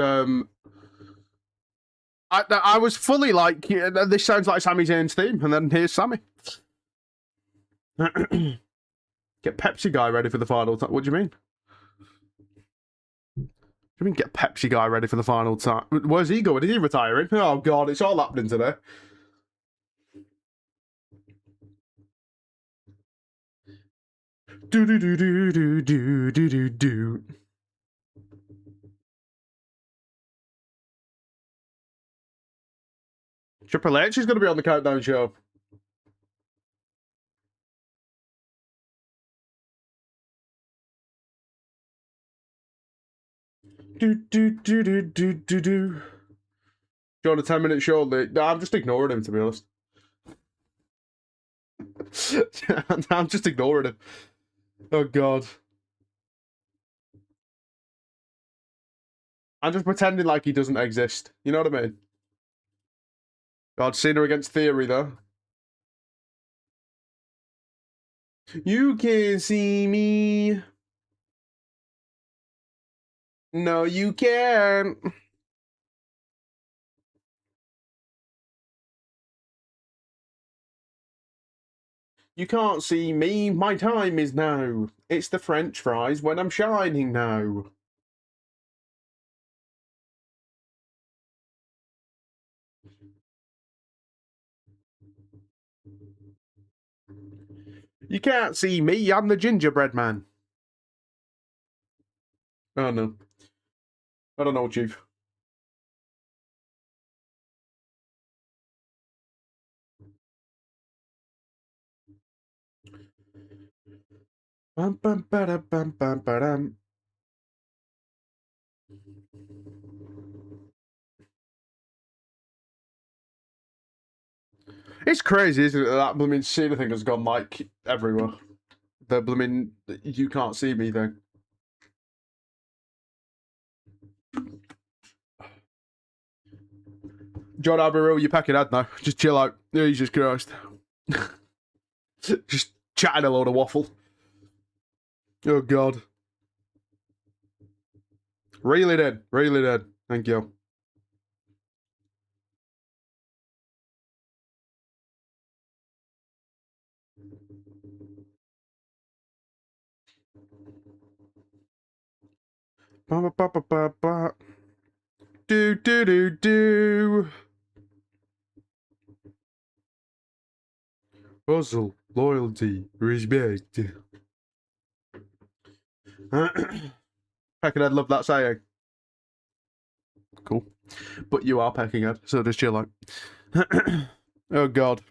I was fully like, yeah, this sounds like Sami Zayn's theme, and then here's Sammy. Get Pepsi Guy ready for the final time. What do you mean? What do you mean get Pepsi Guy ready for the final time? Where's he going? Is he retiring? Oh God, it's all happening today. Do do do do do do do do do. Triple H is going to be on the countdown show. Do do do do do do do. Do you want a 10-minute show? No, I'm just ignoring him, to be honest. I'm just ignoring him. Oh God. I'm just pretending like he doesn't exist. You know what I mean? God, Cena against Theory, though. You can't see me. No, you can't. You can't see me. My time is now. It's the French fries when I'm shining now. You can't see me. I'm the gingerbread man. Oh, no. I don't know, Chief. Bum, bum, ba-da, bum, bum, ba-dum. It's crazy, isn't it? That blooming Cena thing has gone like everywhere. The blooming you can't see me thing. John Alberto, you pack it out now. Just chill out. Jesus Christ. Just chatting a load of waffle. Oh God. Really did. Really did. Thank you. Ba, ba, ba, ba, ba. Do do do do. Hustle, loyalty, respect. Peckerhead love that saying. Cool. But you are Peckerhead, so just chill out. Oh God.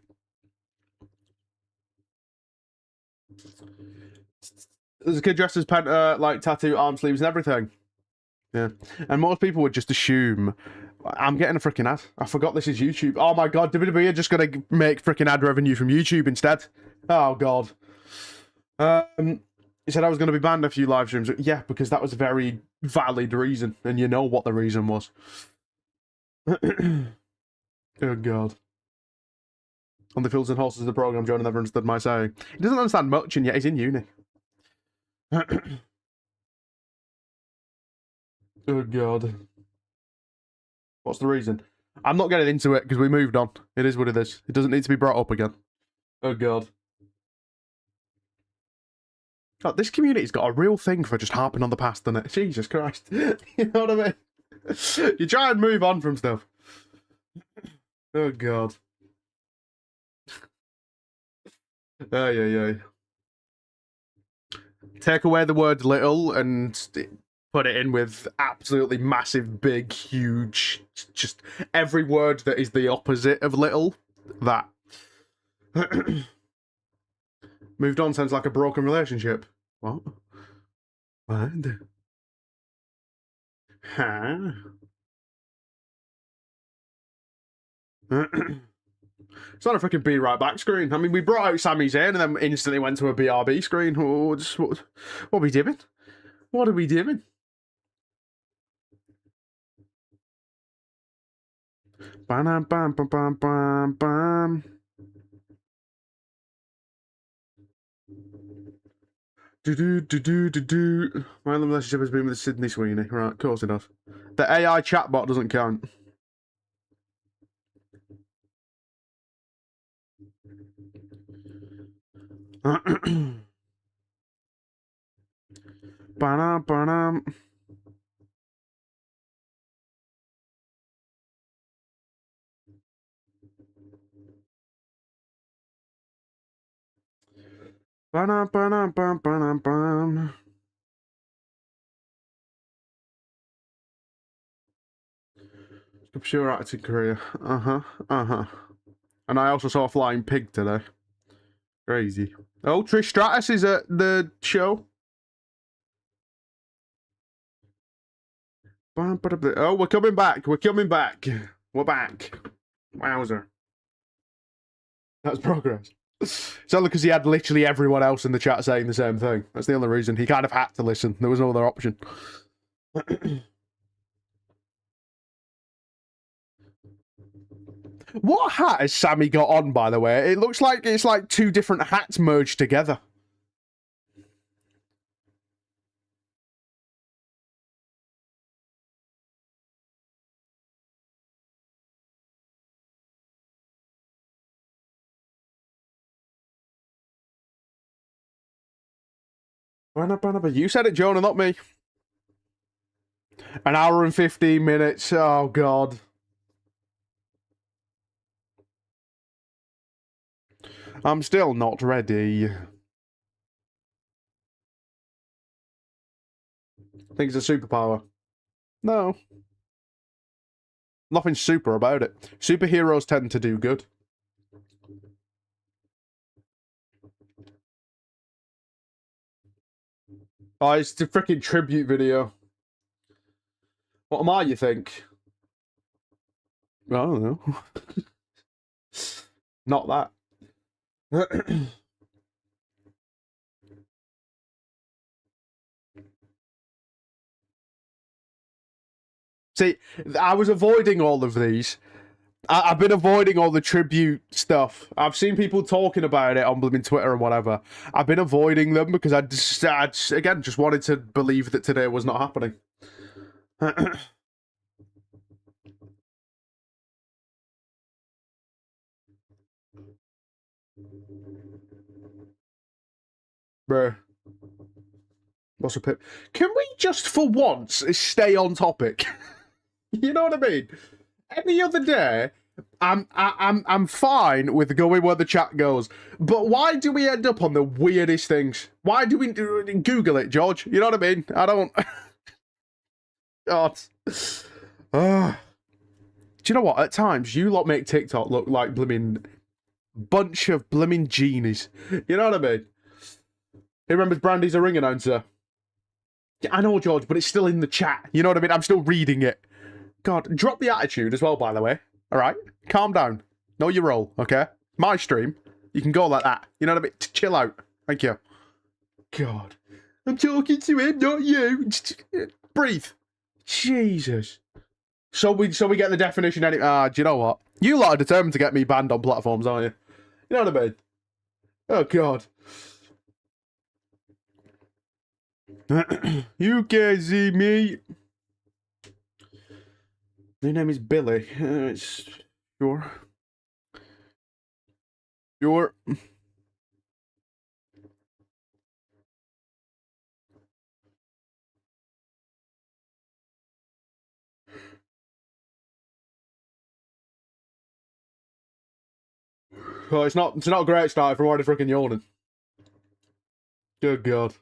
There's a kid dressed as Penta, like tattoo, arm sleeves, and everything. Yeah. And most people would just assume I'm getting a freaking ad. I forgot this is YouTube. Oh my God, WWE are just gonna make freaking ad revenue from YouTube instead. Oh God. He said I was going to be banned a few live streams. Yeah, because that was a very valid reason, and you know what the reason was. Oh God. On the Fields and Horses of the program, John never understood my saying. He doesn't understand much, and yet he's in uni. Oh, God. What's the reason? I'm not getting into it because we moved on. It is what it is. It doesn't need to be brought up again. Oh, God. God, this community's got a real thing for just harping on the past, doesn't it? Jesus Christ. You know what I mean? You try and move on from stuff. Oh, God. Ay, ay, ay. Take away the word little and put it in with absolutely massive, big, huge, just every word that is the opposite of little. That. Moved on sounds like a broken relationship. What? What? Huh? It's not a freaking Be Right Back screen. I mean, we brought out Sami Zayn and then instantly went to a BRB screen. Oh, what are we doing? What are we doing? Bam, bam, bam, bam, bam, bam. Do. My only relationship has been with Sydney Sweeney. Right, of course it does. The AI chatbot doesn't count. Ba-dum, ba-dum. Ba-dum, ba-dum, bum, ba-dum, bum. Pure acting career. Uh-huh. And I also saw a flying pig today. Crazy. Oh, Trish Stratus is at the show. Oh, we're coming back. We're coming back. We're back. Wowzer. That's progress. It's only because he had literally everyone else in the chat saying the same thing. That's the only reason. He kind of had to listen. There was no other option. What hat has Sammy got on, by the way? It looks like it's like two different hats merged together. You said it, Jonah, not me. An hour and 15 minutes. Oh, God. I'm still not ready. I think it's a superpower. No. Nothing super about it. Superheroes tend to do good. Oh, it's the freaking tribute video. What am I, you think? I don't know. Not that. See, I was avoiding all of these. I've been avoiding all the tribute stuff. I've seen people talking about it on blooming Twitter and whatever. I've been avoiding them because I just again, just wanted to believe that today was not happening. Bruh. What's a pip? Can we just for once stay on topic? You know what I mean? Any other day, I'm fine with going where the chat goes, but why do we end up on the weirdest things? Why do we Google it, George? You know what I mean? I don't. God. Do you know what? At times, you lot make TikTok look like blooming bunch of blooming genies. You know what I mean? Who remembers Brandy's a ring announcer? Yeah, I know, George, but it's still in the chat. You know what I mean? I'm still reading it. God, drop the attitude as well, by the way. All right? Calm down. Know your role, okay? My stream. You can go like that. You know what I mean? Chill out. Thank you. God. I'm talking to him, not you. Breathe. Jesus. So we get the definition anyway. Do you know what? You lot are determined to get me banned on platforms, aren't you? You know what I mean? Oh, God. You can't see me. Your name is Billy. It's sure. Sure. Oh, it's not a great start for already freaking yawning. Good God.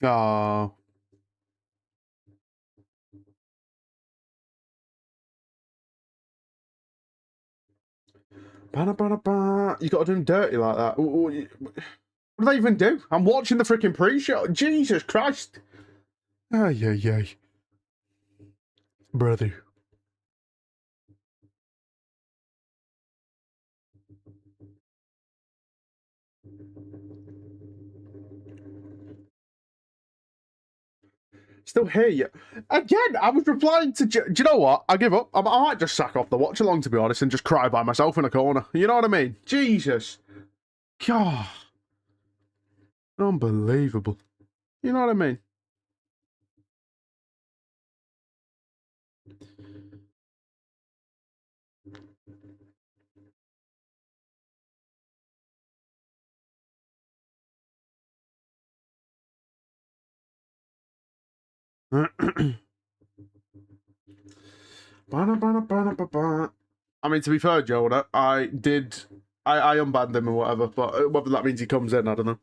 Oh. You gotta do him dirty like that. What do they even do? I'm watching the freaking pre-show. Jesus Christ. Ay, ay, ay. Brother. Still hear you. Again, I was replying to... Do you know what? I give up. I might just sack off the watch-along, to be honest, and just cry by myself in a corner. You know what I mean? Jesus. God. Unbelievable. You know what I mean? I mean, to be fair, Jonah, I unbanned him or whatever, but whether that means he comes in, I don't know.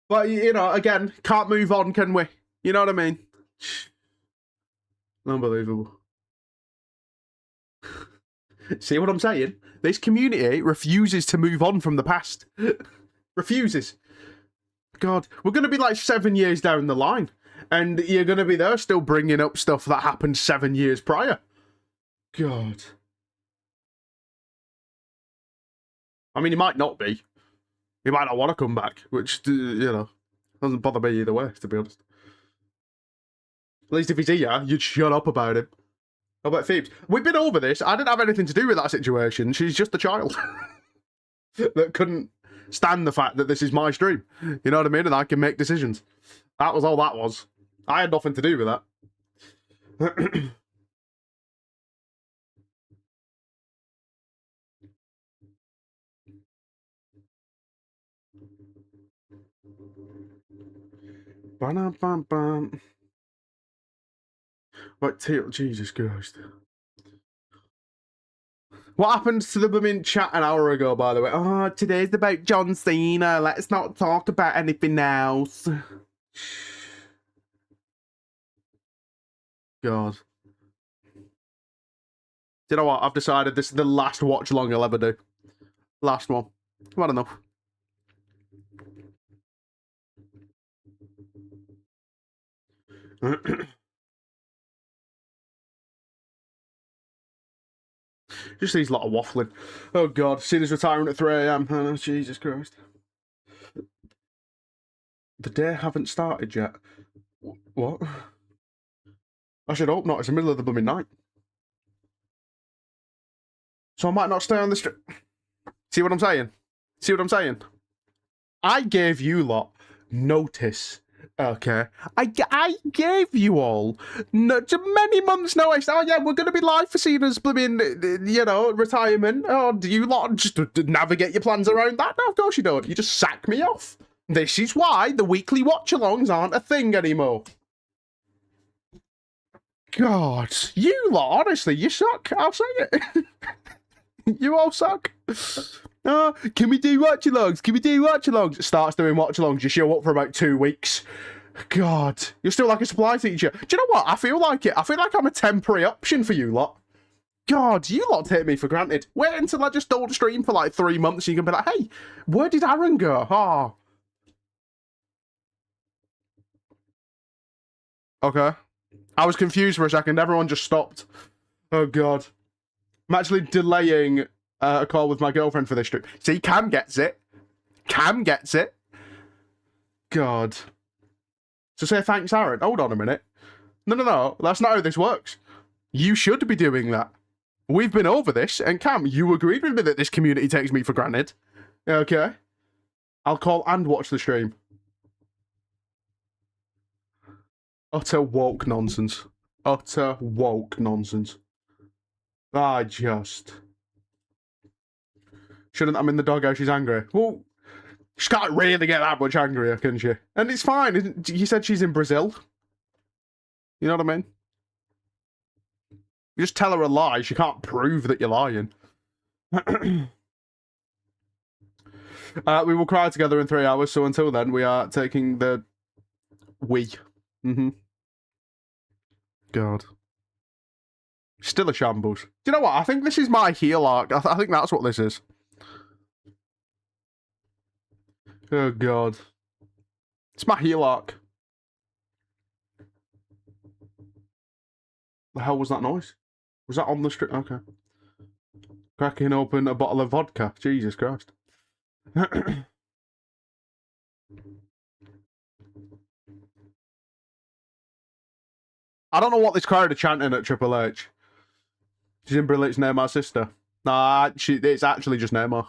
But, you know, again, can't move on, can we? You know what I mean? Unbelievable. See what I'm saying? This community refuses to move on from the past. Refuses. God, we're going to be like 7 years down the line, and you're going to be there still bringing up stuff that happened 7 years prior. God. I mean, he might not be. He might not want to come back, which, you know, doesn't bother me either way, to be honest. At least if he's here, you'd shut up about him. How about Phoebes? We've been over this. I didn't have anything to do with that situation. She's just a child that couldn't stand the fact that this is my stream. You know what I mean? And I can make decisions. That was all that was. I had nothing to do with that. What tail? Jesus Christ. What happened to the blooming chat an hour ago, by the way? Oh, today's about John Cena. Let's not talk about anything else. God. You know what? I've decided this is the last watch along I'll ever do. Last one. I've had enough. Just these lot of waffling. Oh God, Cena's retiring at 3 AM. Oh, Jesus Christ. The day haven't started yet. What? I should hope not. It's the middle of the blooming night. So I might not stay on the street. See what I'm saying? See what I'm saying? I gave you lot notice. Okay, I gave you all many months notice. Oh yeah, we're going to be live for Cena's blooming, you know, retirement. Oh, do you lot just navigate your plans around that? No, of course you don't. You just sack me off. This is why the weekly watch-alongs aren't a thing anymore. God, you lot, honestly, you suck. I'll say it. You all suck. Can we do watch-alongs? Can we do watch-alongs? Starts doing watch-alongs. You show up for about 2 weeks. God, you're still like a supply teacher. Do you know what? I feel like it. I feel like I'm a temporary option for you lot. God, you lot take me for granted. Wait until I just don't stream for like 3 months and you can be like, hey, where did Aaron go? Oh. Okay. I was confused for a second. Everyone just stopped. Oh, God. I'm actually delaying a call with my girlfriend for this trip. See, Cam gets it. Cam gets it. God. So say thanks, Aaron. Hold on a minute. No. That's not how this works. You should be doing that. We've been over this, and Cam, you agreed with me that this community takes me for granted. Okay. I'll call and watch the stream. Utter woke nonsense. Utter woke nonsense. I just... Shouldn't I'm in the doghouse, she's angry. Well, she can't really get that much angrier, can she? And it's fine. You said she's in Brazil. You know what I mean? You just tell her a lie. She can't prove that you're lying. We will cry together in 3 hours, so until then, we are taking the... God. Still a shambles. Do you know what? I think this is my heel arc. I think that's what this is. Oh, God. It's my heel arc. The hell was that noise? Was that on the street? Okay. Cracking open a bottle of vodka. Jesus Christ. I don't know what this crowd are chanting at Triple H. She's in Brilliant's Neymar's sister. Nah, it's actually just Neymar.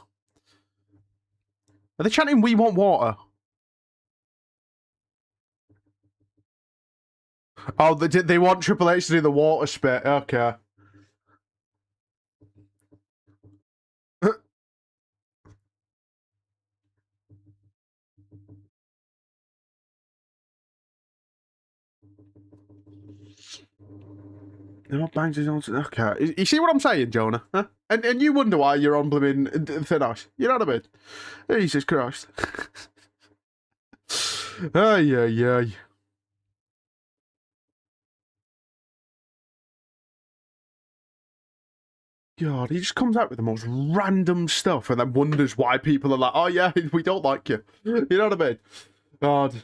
Are they chanting "We want water"? Oh, they want Triple H to do the water spit. Okay. No, bangs is on. Okay. You see what I'm saying, Jonah? Huh? And you wonder why you're on blooming thin ice. You know what I mean? Jesus Christ. Ay. God, he just comes out with the most random stuff and then wonders why people are like, oh yeah, we don't like you. You know what I mean? God.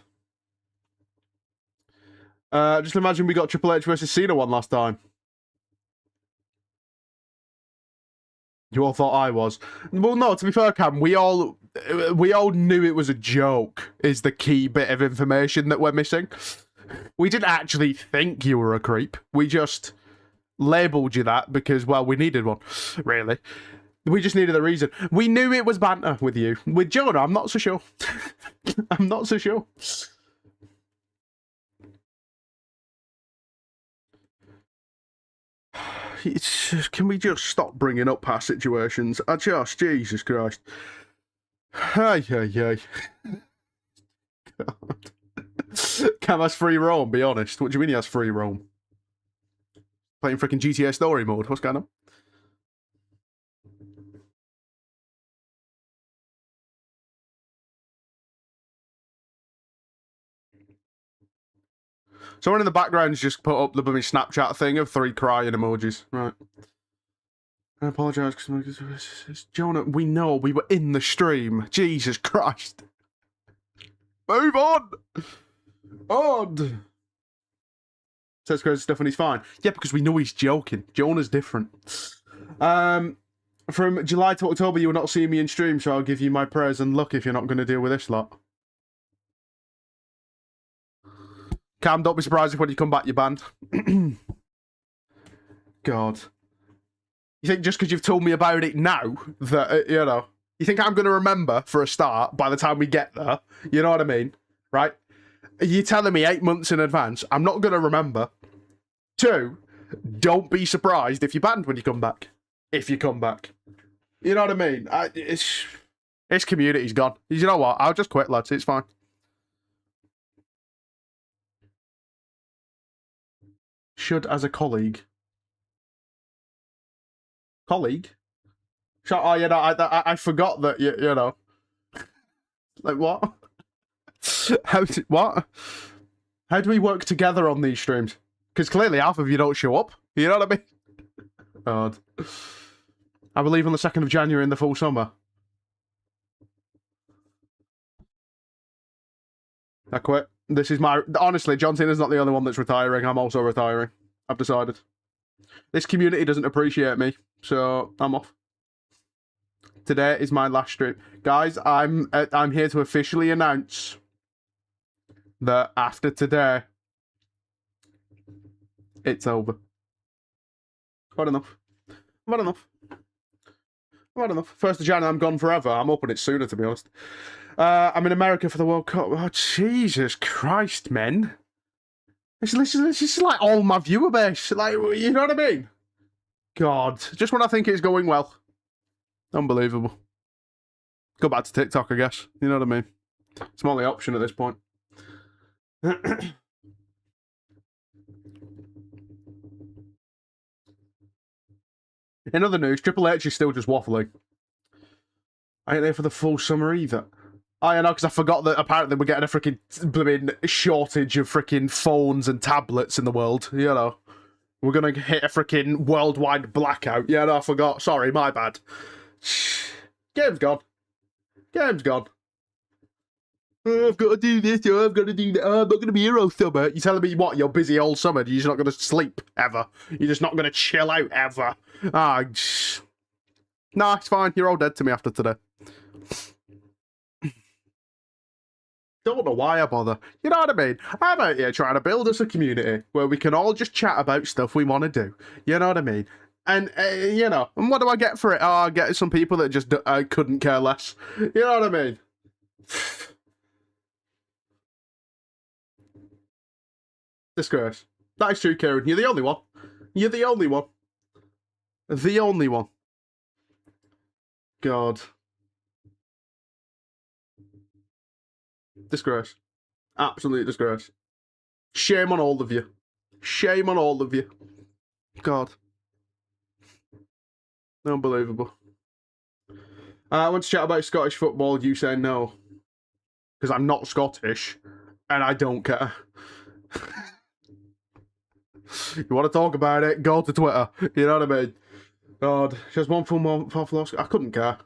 Just imagine we got Triple H versus Cena one last time. You all thought I was. Well, no, to be fair, Cam, we all knew it was a joke, is the key bit of information that we're missing. We didn't actually think you were a creep. We just labelled you that because, well, we needed one, really. We just needed a reason. We knew it was banter with you. With Jonah, I'm not so sure. I'm not so sure. It's just, can we just stop bringing up past situations? Jesus Christ. Ay. God. Cam has free roam, be honest. What do you mean he has free roam? Playing freaking GTA story mode. What's going on? Someone in the background's just put up the blooming Snapchat thing of 3 crying emojis. Right. I apologise because Jonah, we know we were in the stream. Jesus Christ. Move on. Odd. Says crazy stuff and he's fine. Yeah, because we know he's joking. Jonah's different. From July to October, you will not see me in stream, so I'll give you my prayers and luck if you're not going to deal with this lot. Cam, don't be surprised if when you come back you're banned. God. You think just because you've told me about it now, that, you know, you think I'm going to remember for a start by the time we get there? You know what I mean? Right? You're telling me 8 months in advance, I'm not going to remember. 2, don't be surprised if you're banned when you come back. If you come back. You know what I mean? This community's gone. You know what? I'll just quit, lads. It's fine. Should as a colleague. Colleague? Oh, yeah, no, I forgot that, you know. Like, what? What? How do we work together on these streams? Because clearly half of you don't show up. You know what I mean? God. I will leave on the 2nd of January in the full summer. I quit. This is my... Honestly, John Cena's not the only one that's retiring. I'm also retiring. I've decided. This community doesn't appreciate me, so I'm off. Today is my last stream. Guys, I'm here to officially announce that after today, It's over. I've had enough. I've had enough. I've had enough. 1st of January, I'm gone forever. I'm hoping it's sooner, to be honest. I'm in America for the World Cup. Oh, Jesus Christ, men. This is like all my viewer base. Like, you know what I mean? God. Just when I think it's going well. Unbelievable. Go back to TikTok, I guess. You know what I mean? It's my only option at this point. In other news, Triple H is still just waffling. I ain't there for the full summer either. I know, because I forgot that apparently we're getting a freaking blooming shortage of freaking phones and tablets in the world. You know, we're gonna hit a freaking worldwide blackout. Yeah, no, I forgot. Sorry, my bad. Game's gone. Game's gone. Oh, I've got to do this, or I've got to do that. Oh, I'm not going to be here all summer. You're telling me what? You're busy all summer? You're just not going to sleep ever? You're just not going to chill out ever? Ah, nah, it's fine. You're all dead to me after today. Don't know why I bother. You know what I mean? I'm out here trying to build us a community where we can all just chat about stuff we want to do. You know what I mean? And, you know, and what do I get for it? Oh, I get some people that just couldn't care less. You know what I mean? Disgrace. That is true, Kieran. You're the only one. You're the only one. The only one. God. Disgrace. Absolute disgrace. Shame on all of you. Shame on all of you. God. Unbelievable. I want to chat about Scottish football. You say no. Because I'm not Scottish. And I don't care. You want to talk about it? Go to Twitter. You know what I mean? God. Just one full month off loss. I couldn't care.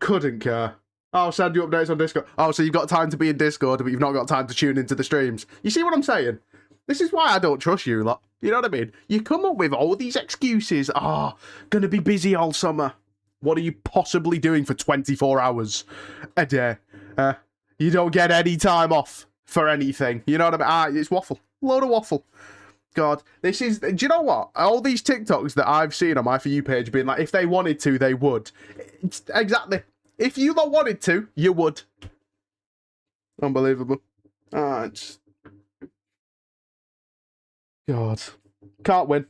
Couldn't care. I'll send you updates on Discord. Oh, so you've got time to be in Discord, but you've not got time to tune into the streams. You see what I'm saying? This is why I don't trust you lot. You know what I mean? You come up with all these excuses. Oh, gonna be busy all summer. What are you possibly doing for 24 hours a day? You don't get any time off for anything. You know what I mean? It's waffle. Load of waffle. God, this is... Do you know what? All these TikToks that I've seen on my For You page being like, if they wanted to, they would. Exactly. If you lot wanted to, you would. Unbelievable. It's... God. Can't win.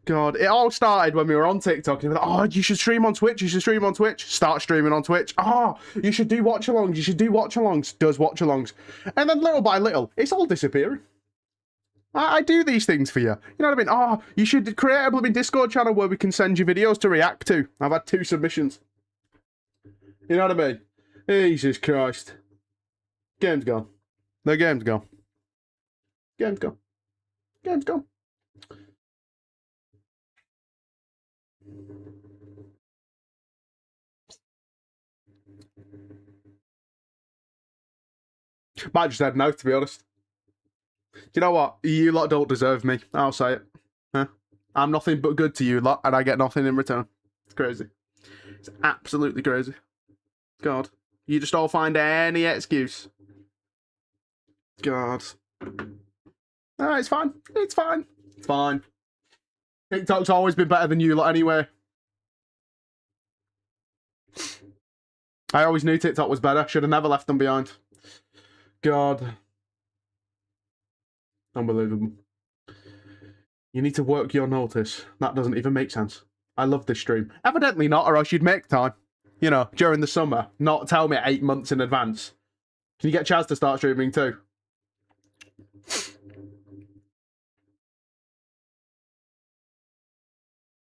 God. It all started when we were on TikTok. And we were like, oh, you should stream on Twitch. You should stream on Twitch. Start streaming on Twitch. Oh, you should do watch-alongs. You should do watch-alongs. Does watch-alongs. And then little by little, it's all disappearing. I do these things for you. You know what I mean? Oh, you should create a blooming Discord channel where we can send you videos to react to. I've had 2 submissions. You know what I mean? Jesus Christ. Game's gone. The game's gone. Game's gone. Game's gone. Might just head now, to be honest. Do you know what? You lot don't deserve me. I'll say it. Huh? I'm nothing but good to you lot, and I get nothing in return. It's crazy. It's absolutely crazy. God. You just all find any excuse. God. No, it's fine. It's fine. It's fine. TikTok's always been better than you lot anyway. I always knew TikTok was better. Should have never left them behind. God. Unbelievable. You need to work your notice. That doesn't even make sense. I love this stream. Evidently not, or else you'd make time. You know, during the summer. Not tell me 8 months in advance. Can you get Chaz to start streaming too?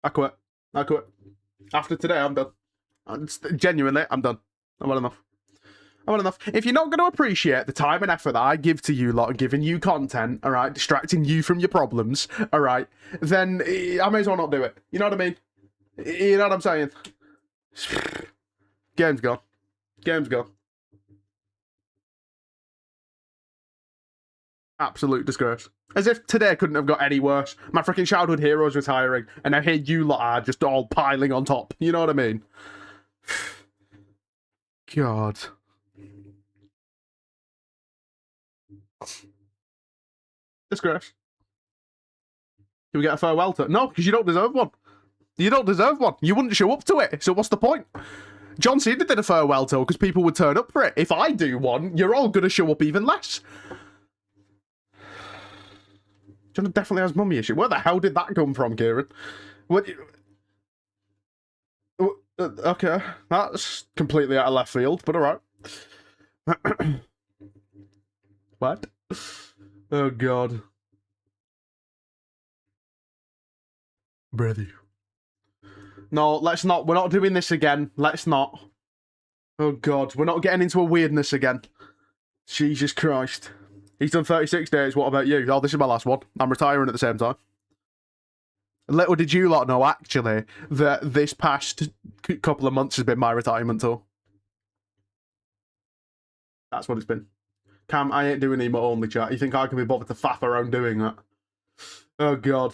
I quit. I quit. After today, I'm done. Genuinely, I'm done. I've had enough. I've had enough. If you're not going to appreciate the time and effort that I give to you lot, giving you content, all right, distracting you from your problems, all right, then I may as well not do it. You know what I mean? You know what I'm saying? Game's gone. Game's gone. Absolute disgrace. As if today couldn't have got any worse. My freaking childhood hero's retiring, and now here you lot are just all piling on top. You know what I mean? God. Disgrace. Can we get a farewell tour? No, because you don't deserve one. You don't deserve one. You wouldn't show up to it, so what's the point? John Cena did a farewell tour because people would turn up for it. If I do one, you're all going to show up even less. John definitely has mummy issue. Where the hell did that come from, Kieran? What? Okay, that's completely out of left field, but all right. What? Oh, God. Brother. No, let's not. We're not doing this again. Let's not. Oh, God. We're not getting into a weirdness again. Jesus Christ. He's done 36 days. What about you? Oh, this is my last one. I'm retiring at the same time. Little did you lot know, actually, that this past couple of months has been my retirement tour. That's what it's been. Cam, I ain't doing emo only chat. You think I can be bothered to faff around doing that? Oh, God.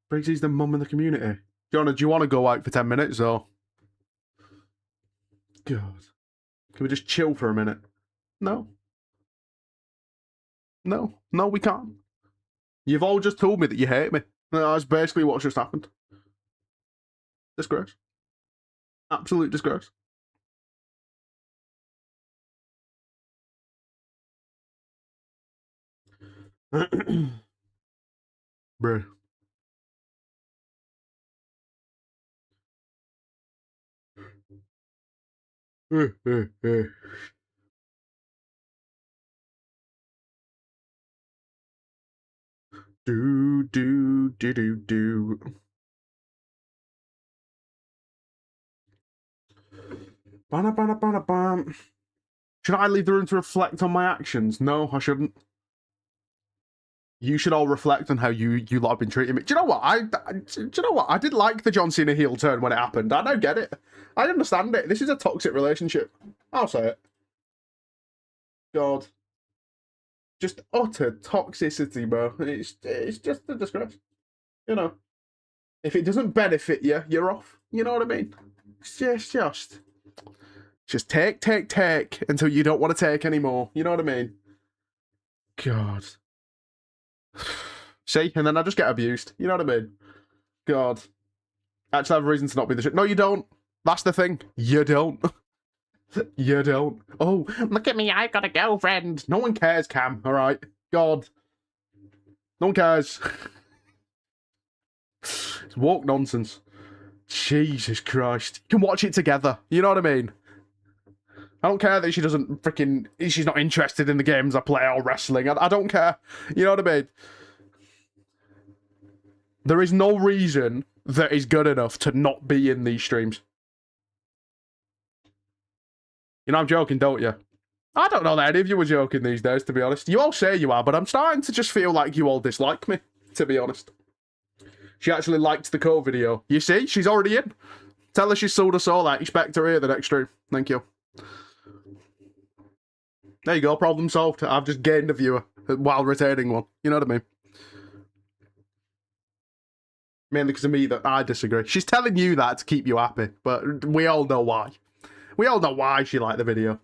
Breezy's the mum in the community. Jonah, do you want to go out for 10 minutes, or? God. Can we just chill for a minute? No. No. No, we can't. You've all just told me that you hate me. That's basically what's just happened. Disgrace. Absolute disgrace. Bruh. Do. Bana. Should I leave the room to reflect on my actions? No, I shouldn't. You should all reflect on how you lot have been treating me. Do you know what? Do you know what? I did like the John Cena heel turn when it happened. I don't get it. I understand it. This is a toxic relationship. I'll say it. God. Just utter toxicity, bro. It's just a disgrace. You know. If it doesn't benefit you, you're off. You know what I mean? It's just take until you don't want to take anymore. You know what I mean? God. See? And then I just get abused. You know what I mean? God. I actually have a reason to not be the shit. No, you don't. That's the thing. You don't. You don't. Oh, look at me. I got a girlfriend. No one cares, Cam. All right? God. No one cares. It's woke nonsense. Jesus Christ. You can watch it together. You know what I mean? I don't care that she doesn't freaking... She's not interested in the games I play or wrestling. I don't care. You know what I mean? There is no reason that is good enough to not be in these streams. You know I'm joking, don't you? I don't know that any of you were joking these days, to be honest. You all say you are, but I'm starting to just feel like you all dislike me, to be honest. She actually liked the Code video. You see? She's already in. Tell her she sold us all that. Expect her here the next stream. Thank you. There you go, problem solved. I've just gained a viewer while retaining one. You know what I mean? Mainly because of me that I disagree. She's telling you that to keep you happy, but we all know why. We all know why she liked the video.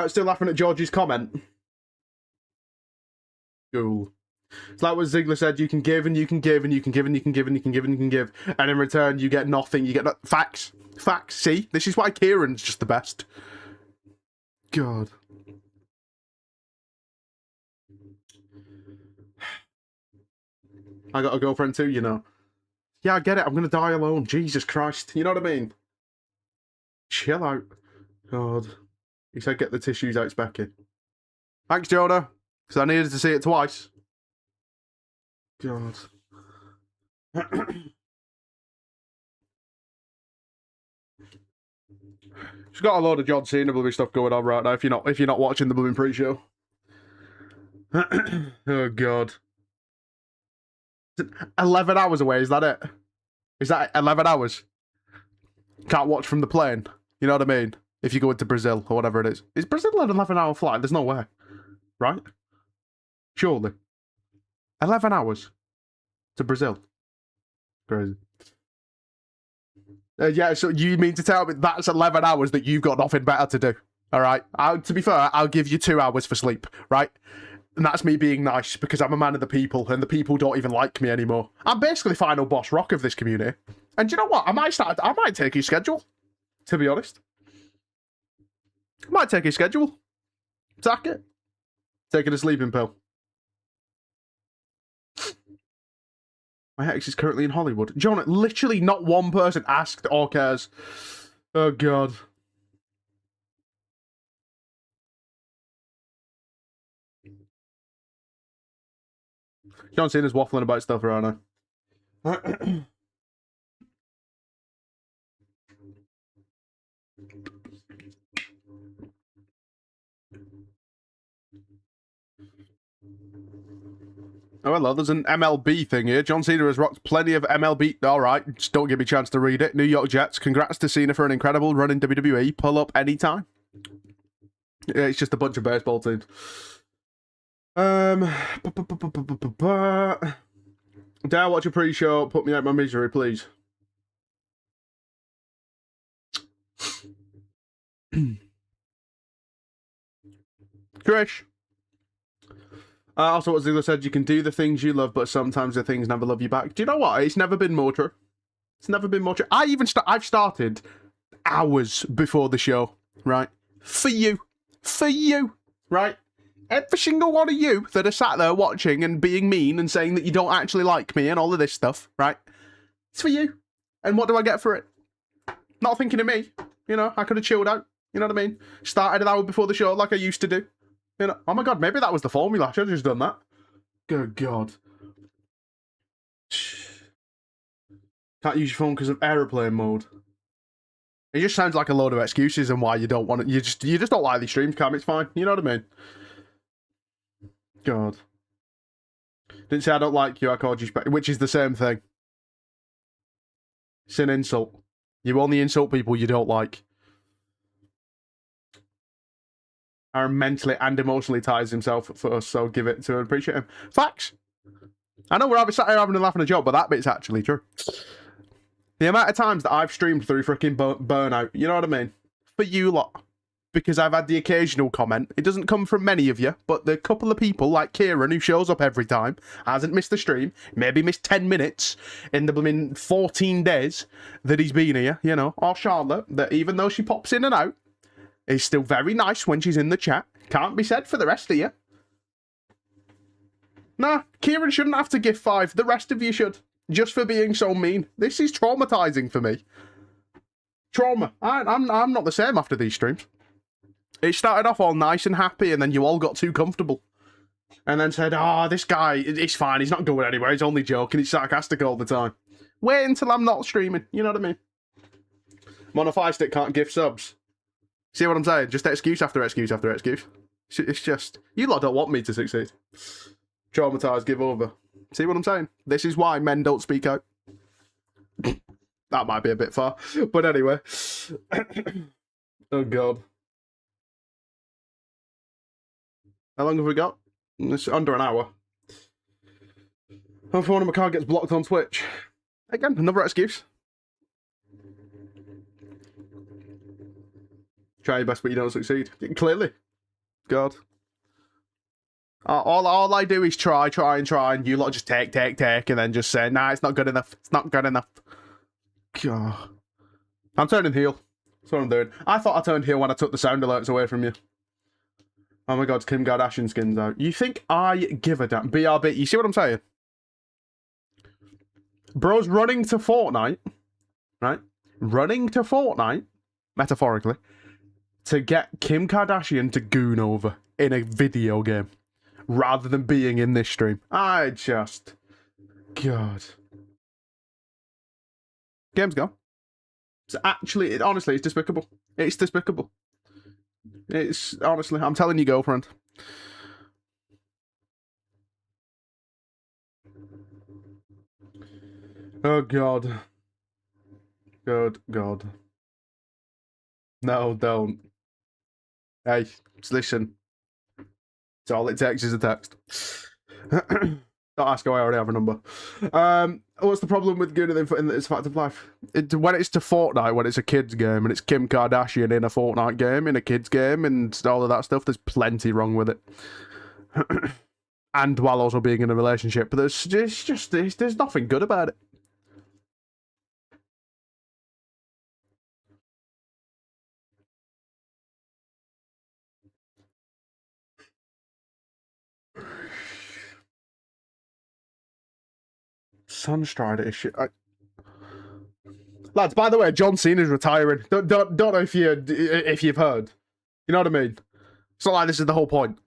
Still laughing at Georgie's comment. Cool. It's like what Ziggler said, you can give and you can give and you can give and you can give and you can give and you can give. And in return, you get nothing. You get no facts. Facts. See? This is why Kieran's just the best. God. I got a girlfriend too, you know. Yeah, I get it. I'm going to die alone. Jesus Christ. You know what I mean? Chill out. God. He said get the tissues out, Specky. Thanks, Jonah. Because I needed to see it twice. God. She's got a load of John Cena blooming stuff going on right now if you're not watching the blooming pre-show. Oh God. 11 hours away, is that it? Is that 11 hours? Can't watch from the plane. You know what I mean? If you go into Brazil or whatever it is. Is Brazil an 11-hour flight? There's no way. Right? Surely. 11 hours to Brazil. Crazy. Yeah, so you mean to tell me that's 11 hours that you've got nothing better to do? All right? To be fair, I'll give you 2 hours for sleep, right? And that's me being nice because I'm a man of the people and the people don't even like me anymore. I'm basically final boss rock of this community. And do you know what? I might take his schedule, to be honest. I might take his schedule. Sack it. Taking a sleeping pill. My ex is currently in Hollywood. John, literally not one person asked or cares. Oh, God. John Cena's waffling about stuff right now. Oh, hello, there's an MLB thing here. John Cena has rocked plenty of MLB. All right, just don't give me a chance to read it. New York Jets, congrats to Cena for an incredible run in WWE. Pull up anytime. Yeah, it's just a bunch of baseball teams. Dare I watch a pre-show? Put me out my misery, please. Trish. Also, what Ziggler said, you can do the things you love, but sometimes the things never love you back. Do you know what? It's never been more true. It's never been more true. I've started hours before the show, right? For you. For you, right? Every single one of you that are sat there watching and being mean and saying that you don't actually like me and all of this stuff, right? It's for you. And what do I get for it? Not thinking of me. You know, I could have chilled out. You know what I mean? Started an hour before the show like I used to do. You know, oh my God, maybe that was the formula. I should have just done that. Good God. Can't use your phone because of aeroplane mode. It just sounds like a load of excuses and why you don't want it. You just don't like these streams, Cam. It's fine. You know what I mean? God. Didn't say I don't like you, I called you which is the same thing. It's an insult. You only insult people you don't like. Aaron mentally and emotionally ties himself for us, so give it to him. Appreciate him. Facts. I know we're sat here having a laugh and a joke, but that bit's actually true. The amount of times that I've streamed through freaking burnout, you know what I mean? For you lot. Because I've had the occasional comment. It doesn't come from many of you, but the couple of people like Kieran, who shows up every time, hasn't missed the stream, maybe missed 10 minutes in the blooming 14 days that he's been here, you know, or Charlotte, that even though she pops in and out, is still very nice when she's in the chat. Can't be said for the rest of you. Nah, Kieran shouldn't have to give 5. The rest of you should. Just for being so mean. This is traumatizing for me. Trauma. I'm not the same after these streams. It started off all nice and happy, and then you all got too comfortable. And then said, oh, this guy, it's fine, he's not going anywhere, he's only joking, he's sarcastic all the time. Wait until I'm not streaming, you know what I mean? Monofy Stick can't give subs. See what I'm saying? Just excuse after excuse after excuse. It's just, you lot don't want me to succeed. Traumatized, give over. See what I'm saying? This is why men don't speak out. That might be a bit far. But anyway. Oh, God. How long have we got? It's under an hour. If one of my card gets blocked on Twitch. Again, another excuse. Try your best, but you don't succeed. Clearly. God. All I do is try, and you lot just take, and then just say, nah, it's not good enough. It's not good enough. God. I'm turning heel. That's what I'm doing. I thought I turned heel when I took the sound alerts away from you. Oh my God, Kim Kardashian skin's out. You think I give a damn? BRB, you see what I'm saying? Bro's running to Fortnite, right? Running to Fortnite, metaphorically, to get Kim Kardashian to goon over in a video game, rather than being in this stream. I just... God. Game's gone. It's actually, honestly, it's despicable. It's despicable. It's, honestly, I'm telling you, girlfriend. Oh, God. Good God. No, don't. Hey, just listen. It's all it takes is a text. Don't ask why I already have a number. What's the problem with good in this fact of life? When it's to Fortnite, when it's a kid's game, and it's Kim Kardashian in a Fortnite game, in a kid's game, and all of that stuff, there's plenty wrong with it. and while also being in a relationship. But there's nothing good about it. Sunstrider is shit. Lads, by the way, John Cena's retiring. Don't know if you've heard. You know what I mean? It's not like this is the whole point.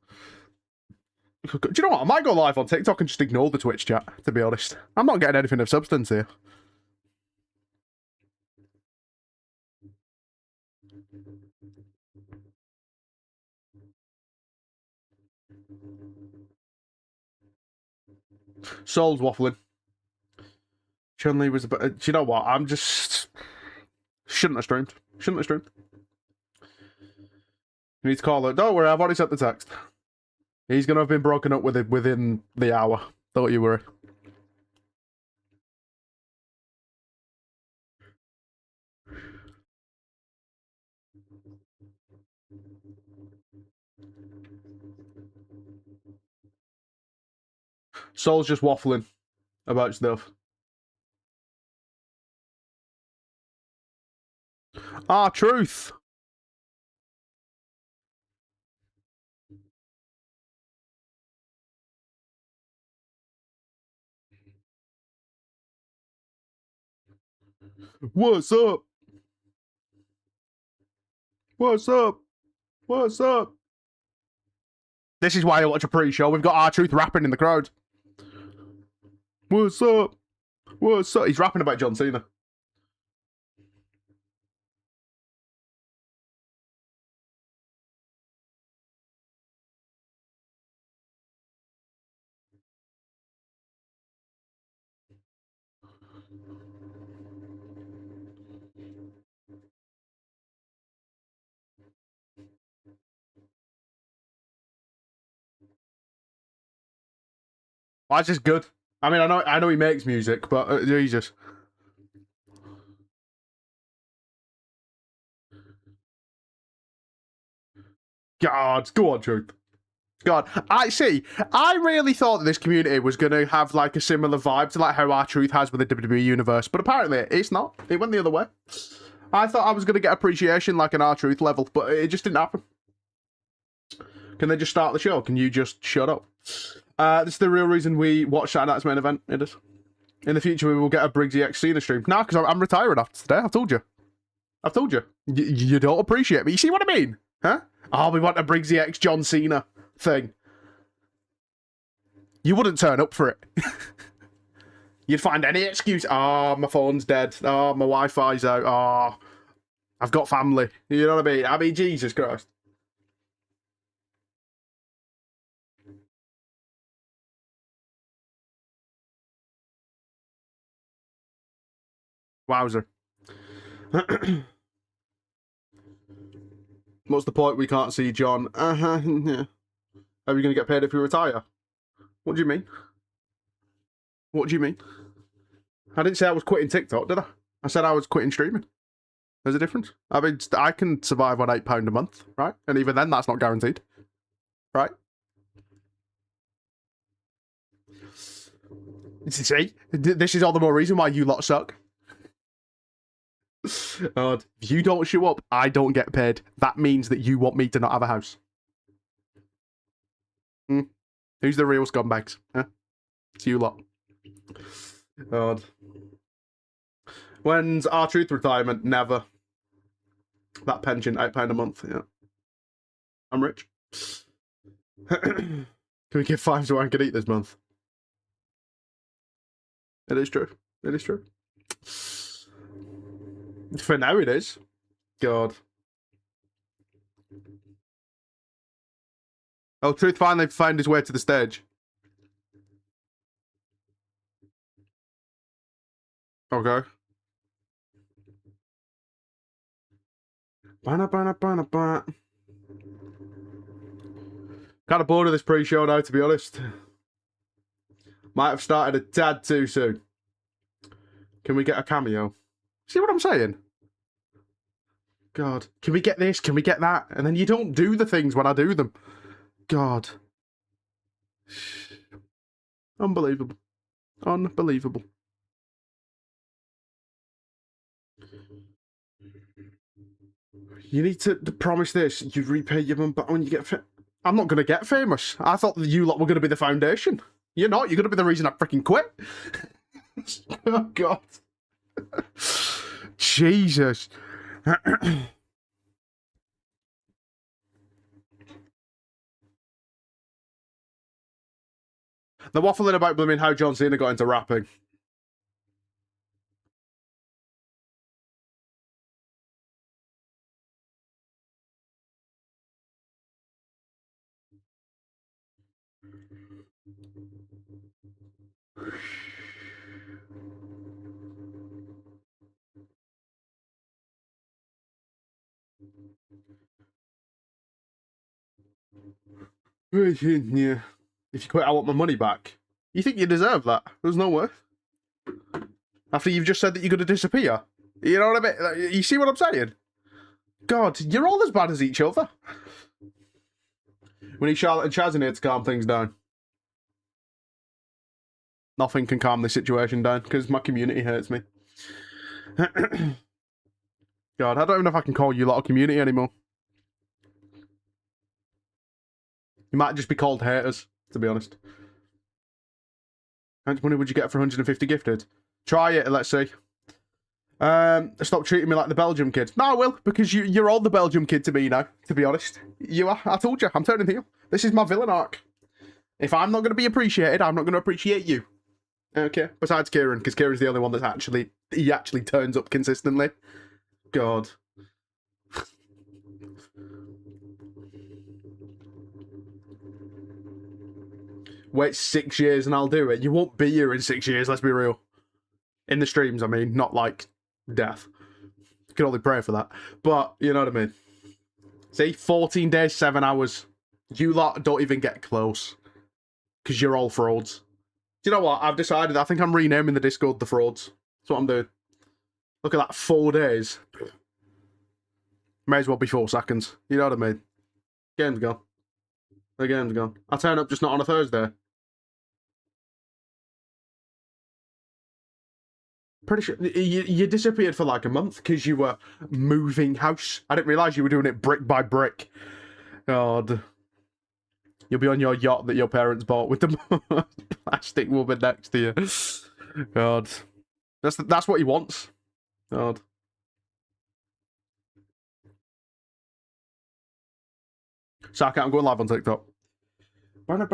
Do you know what? I might go live on TikTok and just ignore the Twitch chat, to be honest. I'm not getting anything of substance here. Soul's waffling. Chun-Li was about... do you know what? I'm just... Shouldn't have streamed. Shouldn't have streamed. You need to call it. Don't worry, I've already sent the text. He's going to have been broken up with it within the hour. Don't you worry. Soul's just waffling about stuff. Ah, truth. What's up? What's up? What's up? This is why I watch a pre-show. We've got R-Truth rapping in the crowd. What's up? What's up? He's rapping about John Cena. That's just good. I mean, I know he makes music, but Jesus. God, go on, Truth. God, I really thought that this community was going to have like a similar vibe to like how R-Truth has with the WWE universe, but apparently it's not. It went the other way. I thought I was going to get appreciation like an R-Truth level, but it just didn't happen. Can they just start the show? Can you just shut up? This is the real reason we watch Saturday Night's Main Event. It is. In the future, we will get a Briggsy X Cena stream. Nah, because I'm retiring after today. I've told you. I've told you. You don't appreciate me. You see what I mean? Huh? Oh, we want a Briggsy X John Cena thing. You wouldn't turn up for it. You'd find any excuse. Oh, my phone's dead. Oh, my Wi-Fi's out. Oh, I've got family. You know what I mean? I mean, Jesus Christ. Wowzer. What's the point? We can't see John. Yeah. Are we going to get paid if we retire? What do you mean? What do you mean? I didn't say I was quitting TikTok, did I? I said I was quitting streaming. There's a difference. I mean, I can survive on £8 a month, right? And even then, that's not guaranteed, right? See? This is all the more reason why you lot suck. God, if you don't show up, I don't get paid. That means that you want me to not have a house. Who's the real scumbags? Huh? It's you lot. God. When's R-Truth retirement? Never. That pension, £8 a month, yeah. I'm rich. Can we give 5 so I can eat this month? It is true. It is true. For now it is. God. Oh, Truth finally found his way to the stage. Okay. Kind of bored of this pre-show now, to be honest. Might have started a tad too soon. Can we get a cameo? See what I'm saying? God. Can we get this? Can we get that? And then you don't do the things when I do them. God. Unbelievable. Unbelievable. You need to promise this. You repay your mum back when you get I'm not going to get famous. I thought that you lot were going to be the foundation. You're not. You're going to be the reason I freaking quit. Oh, God. Jesus. They're waffling about blooming how John Cena got into rapping. Yeah. If you quit, I want my money back. You think you deserve that? There's no way. After you've just said that you're going to disappear. You know what I mean? You see what I'm saying? God, you're all as bad as each other. We need Charlotte and Chaz in here to calm things down. Nothing can calm this situation down because my community hurts me. God, I don't even know if I can call you lot a community anymore. You might just be called haters, to be honest. How much money would you get for 150 gifted? Try it, let's see. Stop treating me like the Belgium kid. No, I will, because you're all the Belgium kid to me now, to be honest. You are. I told you, I'm turning heel. This is my villain arc. If I'm not going to be appreciated, I'm not going to appreciate you. Okay, besides Kieran, because Kieran's the only one that's actually turns up consistently. God. Wait 6 years and I'll do it. You won't be here in 6 years, let's be real. In the streams, I mean, not like death. You can only pray for that. But, you know what I mean. See, 14 days, 7 hours. You lot don't even get close. Because you're all frauds. Do you know what? I've decided, I think I'm renaming the Discord the Frauds. That's what I'm doing. Look at that, 4 days. May as well be 4 seconds. You know what I mean? Game's gone. The game's gone. I turn up just not on a Thursday. Pretty sure you disappeared for like a month because you were moving house. I didn't realise you were doing it brick by brick. God. You'll be on your yacht that your parents bought with the plastic woman next to you. God. That's what he wants. God. Saka, I'm going live on TikTok. I don't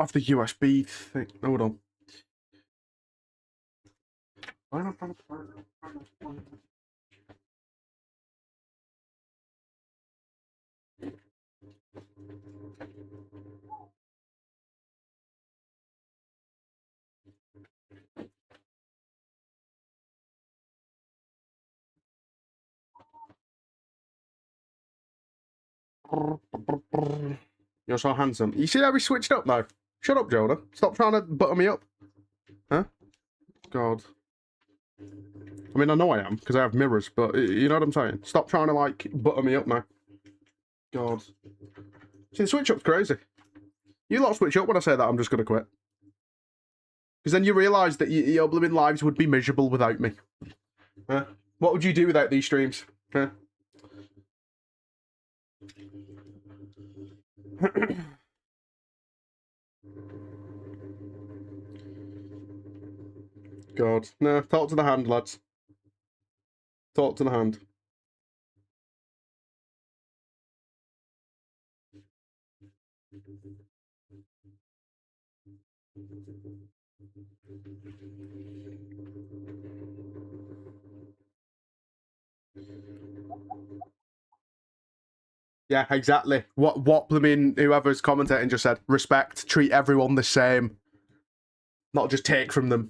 have the USB thing. Hold on. You're so handsome. You see how we switched up now? Shut up, Jonah. Stop trying to butter me up. Huh? God. I mean, I know I am, because I have mirrors, but you know what I'm saying? Stop trying to, like, butter me up now. God. See, the switch up's crazy. You lot switch up when I say that I'm just going to quit. Because then you realise that your blooming lives would be miserable without me. Huh? What would you do without these streams? Huh? God. No, talk to the hand, lads. Talk to the hand. Yeah, exactly. What blooming whoever's commentating just said. Respect, treat everyone the same. Not just take from them.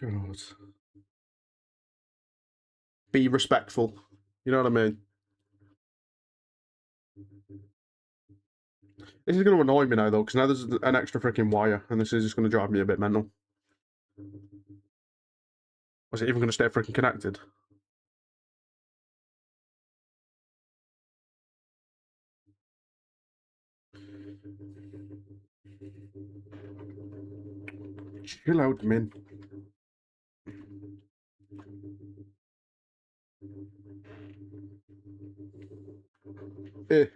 God. Be respectful. You know what I mean? This is going to annoy me now, though, because now there's an extra freaking wire, and this is just going to drive me a bit mental. Was it even going to stay freaking connected? Chill out, man. Eh.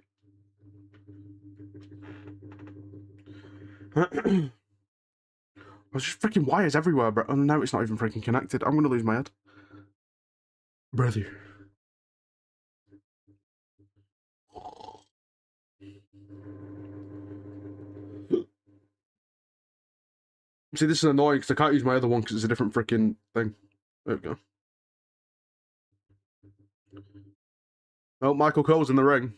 There's just freaking wires everywhere, bro. Oh, no, it's not even freaking connected. I'm gonna lose my head. Brother. See, this is annoying because I can't use my other one because it's a different freaking thing. There we go. Oh, Michael Cole's in the ring.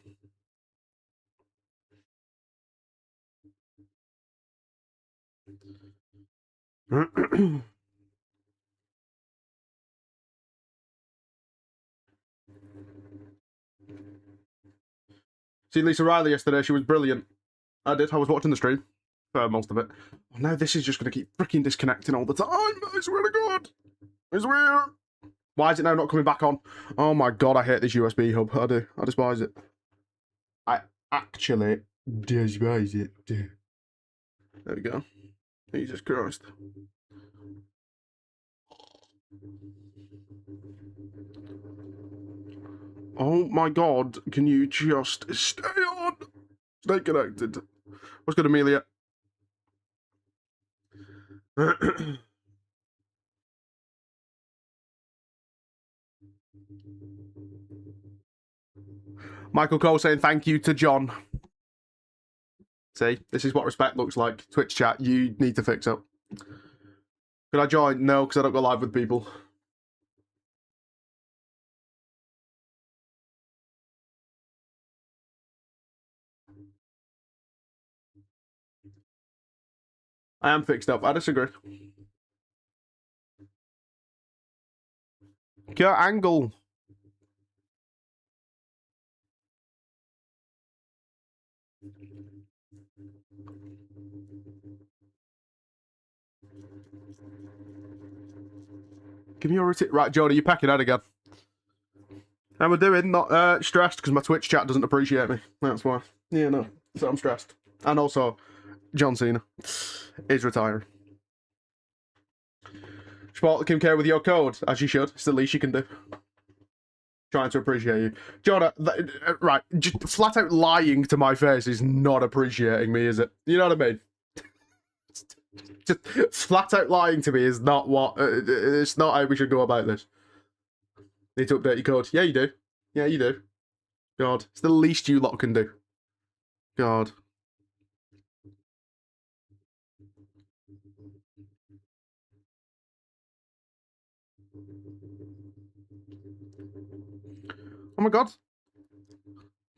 See Lisa Riley yesterday, she was brilliant. I did, I was watching the stream for most of it. Oh, now this is just going to keep freaking disconnecting all the time. I swear to God. I swear. Why is it now not coming back on? Oh my God, I hate this USB hub. I do. I despise it. I actually despise it. There we go. Jesus Christ. Oh my God, can you just stay on? Stay connected. What's good, Amelia? Michael Cole saying thank you to John. See, this is what respect looks like. Twitch chat, you need to fix up. Could I join? No, because I don't go live with people. I am fixed up. I disagree. Kurt Angle. Give me your receipt. Right, Jody, you're packing out again. How am I doing? Not stressed because my Twitch chat doesn't appreciate me. That's why. Yeah, no. So I'm stressed. And also, John Cena is retiring. Support Kim K with your code, as you should. It's the least you can do. Trying to appreciate you. Jonah, right, just flat out lying to my face is not appreciating me, is it? You know what I mean? Just flat out lying to me is not what, it's not how we should go about this. Need to update your code. Yeah, you do. Yeah, you do. God, it's the least you lot can do. God. Oh my God.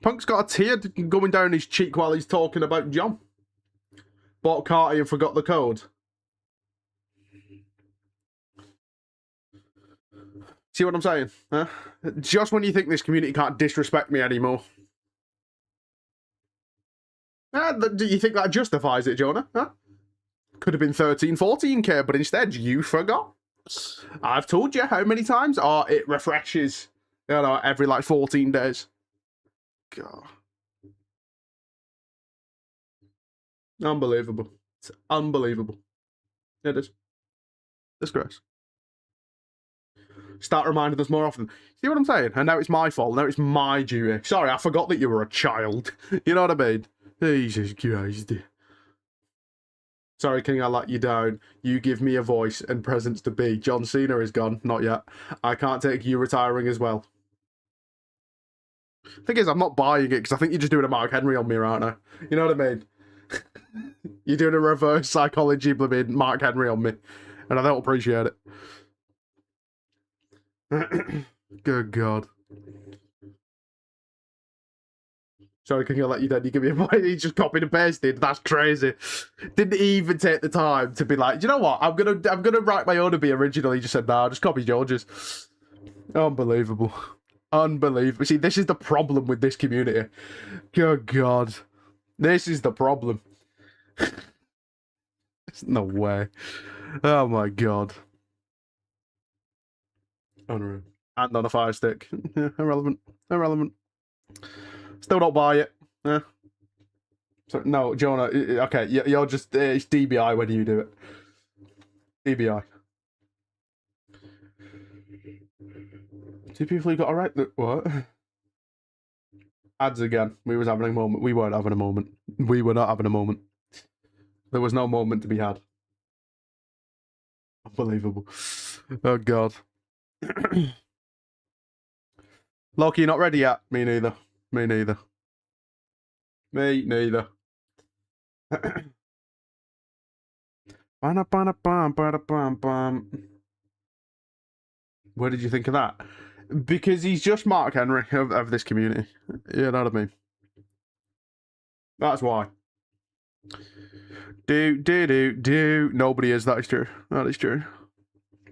Punk's got a tear going down his cheek while he's talking about John. Bought Carty and forgot the code. See what I'm saying? Huh? Just when you think this community can't disrespect me anymore. Do you think that justifies it, Jonah? Huh? Could have been 13, 14k, but instead you forgot. I've told you how many times? Oh, it refreshes, you know, every like 14 days. God. Unbelievable. It's unbelievable. It is. Disgrace. Start reminding us more often. See what I'm saying? And now it's my fault. Now it's my duty. Sorry, I forgot that you were a child. You know what I mean? Jesus Christ. Sorry, King, I let you down. You give me a voice and presence to be. John Cena is gone. Not yet. I can't take you retiring as well. Thing is, I'm not buying it because I think you're just doing a Mark Henry on me right now. You know what I mean? You're doing a reverse psychology blooming Mark Henry on me. And I don't appreciate it. Good God. Sorry, can you let you down? You give me a point. He just copied and pasted. That's crazy. Didn't even take the time to be like, you know what? I'm gonna write my own and be original. He just said, nah, just copy George's. Unbelievable. Unbelievable. See, this is the problem with this community. Good God. This is the problem. No way. Oh my God. Unreal. And on a fire stick. Irrelevant. Irrelevant. Still don't buy it. Yeah. So, no, Jonah, okay, you're just, it's DBI when you do it. TBI. Two people who got a right. What? Ads again. We was having a moment. We weren't having a moment. We were not having a moment. There was no moment to be had. Unbelievable. Oh, God. Loki, you not ready yet? Me neither. Me neither. Me neither. What did you think of that? Because he's just Mark Henry of this community. You know what I mean? That's why. Do. Nobody is. That is true. That is true.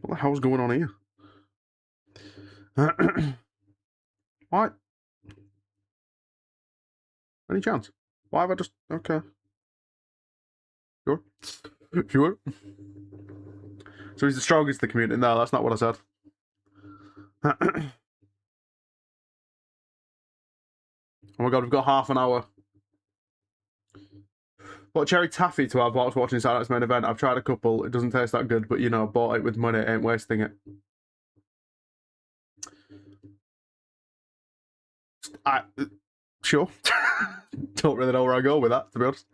What the hell's going on here? What? Any chance? Why have I just... Okay. Sure. Sure. So he's the strongest in the community. No, that's not what I said. Oh my God, we've got half an hour. What cherry taffy to have while I was watching Saturday's main event? I've tried a couple. It doesn't taste that good, but you know, bought it with money. Ain't wasting it. Sure. Don't really know where I go with that, to be honest.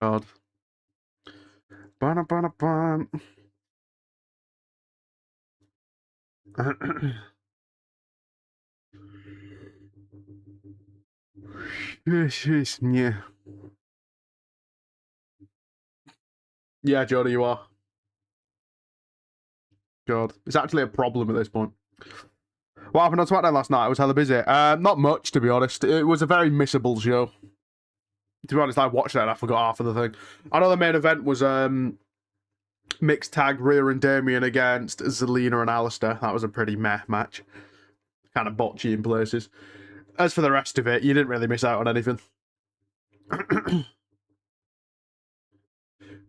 God. Yeah. Yeah, Jody, you are. God. It's actually a problem at this point. What happened on SmackDown last night? I was hella busy. Not much, to be honest. It was a very missable show. To be honest, I watched it and I forgot half of the thing. I know the main event was mixed tag Rhea and Damien against Zelina and Alistair. That was a pretty meh match. Kind of botchy in places. As for the rest of it, you didn't really miss out on anything.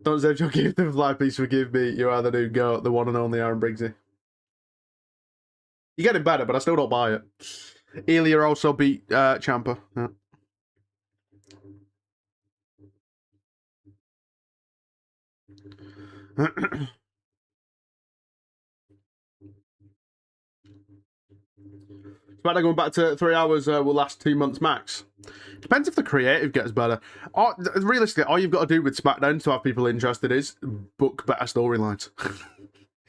Don't say you'll give them life, please forgive me. You are the new goat, the one and only Aaron Briggsy. You're getting better, but I still don't buy it. Elia also beat Ciampa. Yeah. SmackDown going back to 3 hours will last 2 months max. Depends if the creative gets better. Realistically, all you've got to do with SmackDown to have people interested is book better storylines.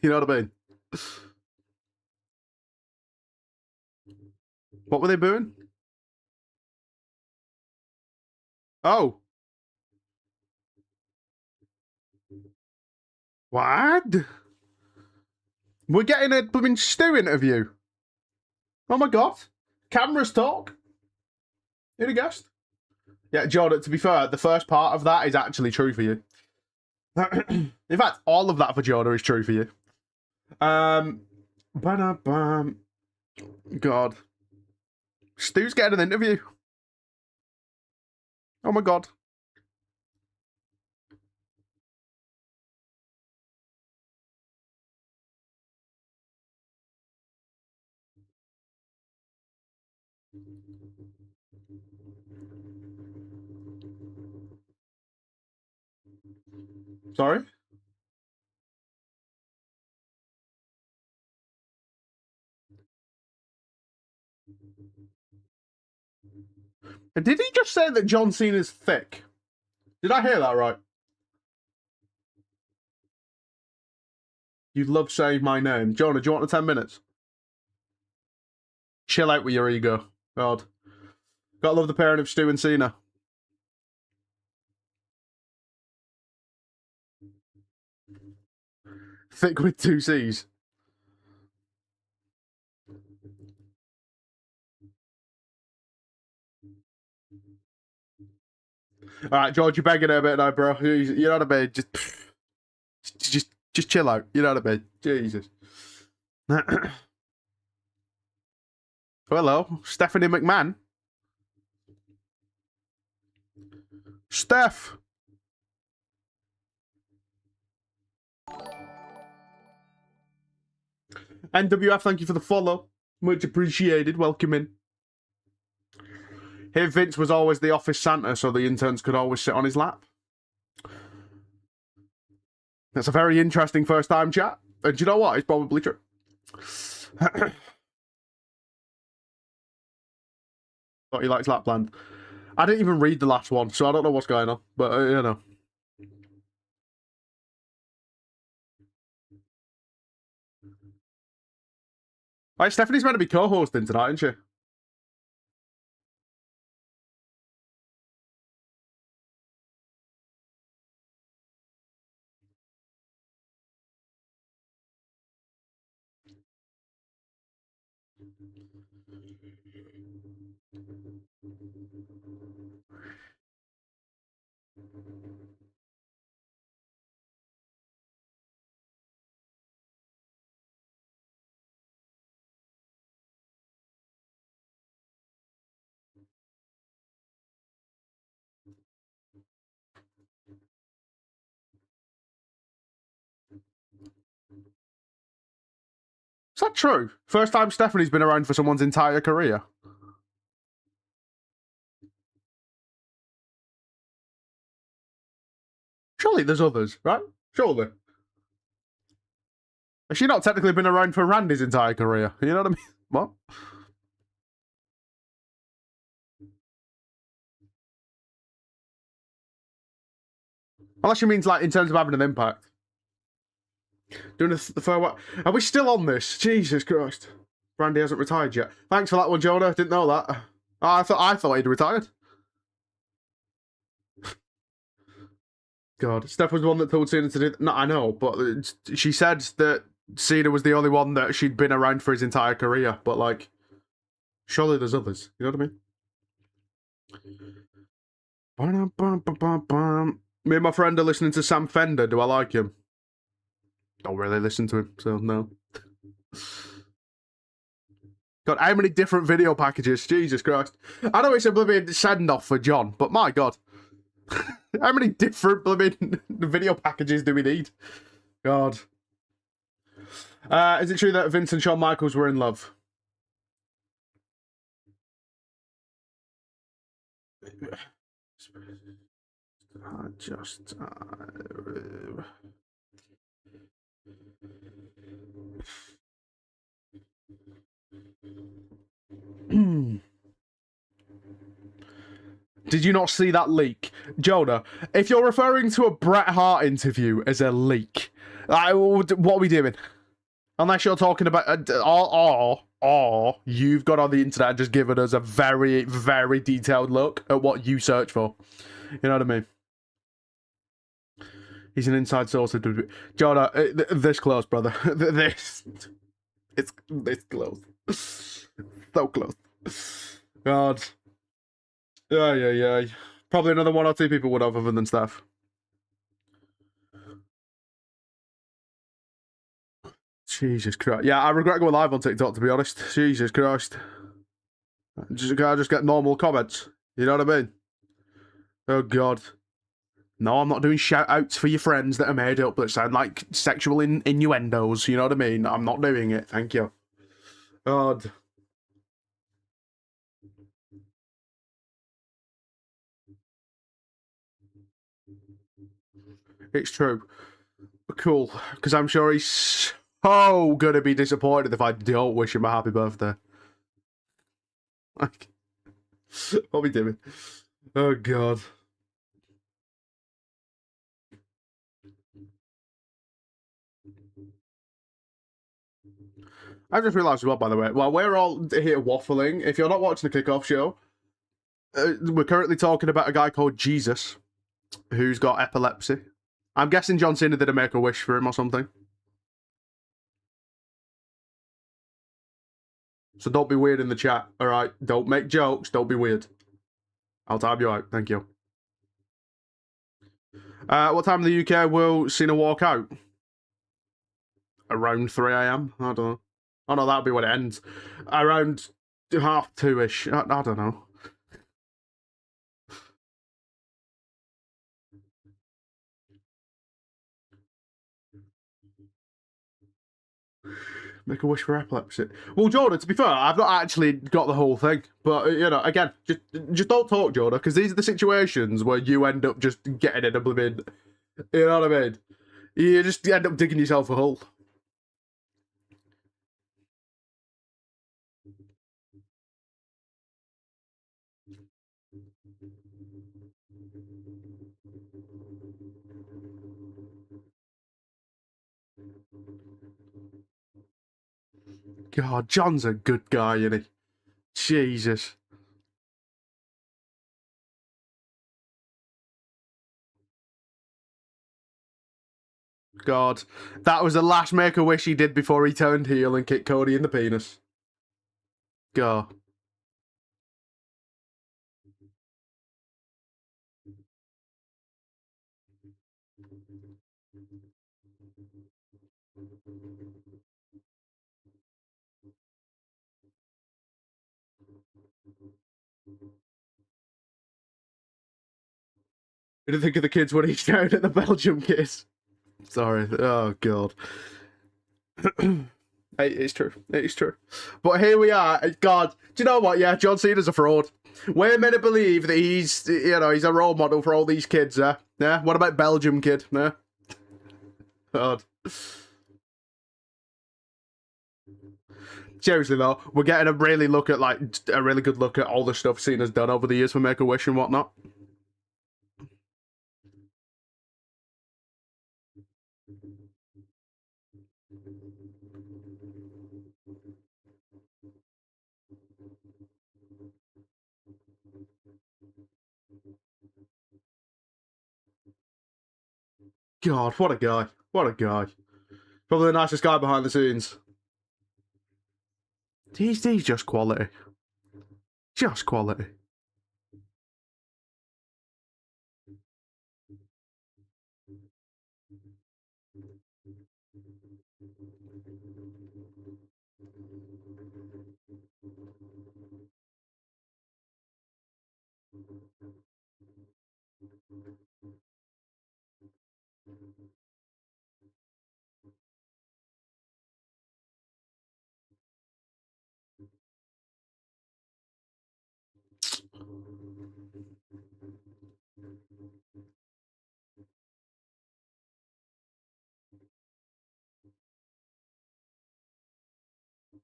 You know what I mean? What were they doing? Oh. What? We're getting a blooming Stu interview. Oh my God. Cameras talk. Who'd have guessed? Yeah, Jordan, to be fair, the first part of that is actually true for you. In fact, all of that for Jordan is true for you. God. Stu's getting an interview. Oh my God. Sorry? Did he just say that John Cena's thick? Did I hear that right? You'd love saying my name. Jonah, do you want the 10 minutes? Chill out with your ego. God. Gotta love the pairing of Stu and Cena. Thick with 2 C's. Alright, George, you're begging a bit now, bro. You know what I mean? Just chill out. You know what I mean? Jesus. Hello, Stephanie McMahon. Steph. NWF, thank you for the follow. Much appreciated. Welcome in. Here, Vince was always the office Santa, so the interns could always sit on his lap. That's a very interesting first time chat. And do you know what? It's probably true. Thought he likes Lapland. I didn't even read the last one, so I don't know what's going on. But, you know. Right, Stephanie's meant to be co-hosting tonight, isn't she? Is that true? First time Stephanie's been around for someone's entire career. Surely there's others, right? Surely. Has she not technically been around for Randy's entire career? You know what I mean? What? Unless she means, like, in terms of having an impact. Doing the farewell. Are we still on this? Jesus Christ. Randy hasn't retired yet. Thanks for that one, Jonah. Didn't know that. Oh, I thought he'd retired. God. Steph was the one that told Cena to do that. No, I know, but she said that Cena was the only one that she'd been around for his entire career. But, like, surely there's others. You know what I mean? Me and my friend are listening to Sam Fender. Do I like him? Don't really listen to him, so no. God, how many different video packages? Jesus Christ. I know it's a blooming send-off for John, but my God. How many different blooming video packages do we need? God. Is it true that Vince and Shawn Michaels were in love? Did you not see that leak? Jonah, if you're referring to a Bret Hart interview as a leak, what are we doing? Unless you're talking about, or you've got on the internet and just given us a very, very detailed look at what you search for. You know what I mean? He's an inside source of WWE. Jonah, this close, brother. It's this close. So close. God. Yeah. Probably another one or two people would have, other than Steph. Jesus Christ. Yeah, I regret going live on TikTok, to be honest. Jesus Christ. I just get normal comments. You know what I mean? Oh, God. No, I'm not doing shout-outs for your friends that are made up that sound like sexual innuendos. You know what I mean? I'm not doing it. Thank you. God. It's true. Cool. Because I'm sure he's so going to be disappointed if I don't wish him a happy birthday. Like, what are we doing? Oh, God. I just realised as well, by the way, while we're all here waffling, if you're not watching the kickoff show, we're currently talking about a guy called Jesus who's got epilepsy. I'm guessing John Cena did a Make-A-Wish for him or something. So don't be weird in the chat, alright? Don't make jokes, don't be weird. I'll time you out, thank you. What time in the UK will Cena walk out? Around 3 AM? I don't know. Oh no, that'll be when it ends. Around 2:30-ish. I don't know. Make a wish for epilepsy. Well, Jordan, to be fair, I've not actually got the whole thing. But, you know, again, just don't talk, Jordan, because these are the situations where you end up just getting in a blooming... You know what I mean? You just end up digging yourself a hole. God, John's a good guy, isn't he? Jesus. God. That was the last Make-A-Wish he did before he turned heel and kicked Cody in the penis. God. What do you think of the kids when he's down at the Belgium kiss? Sorry. Oh, God. It's true. It's true. But here we are. God, do you know what? Yeah, John Cena's a fraud. We're meant to believe that he's, you know, he's a role model for all these kids, yeah? What about Belgium kid, yeah? God. Seriously though, we're getting a really good look at all the stuff Cena's done over the years for Make-A-Wish and whatnot. God, what a guy. What a guy. Probably the nicest guy behind the scenes. He's just quality. Just quality.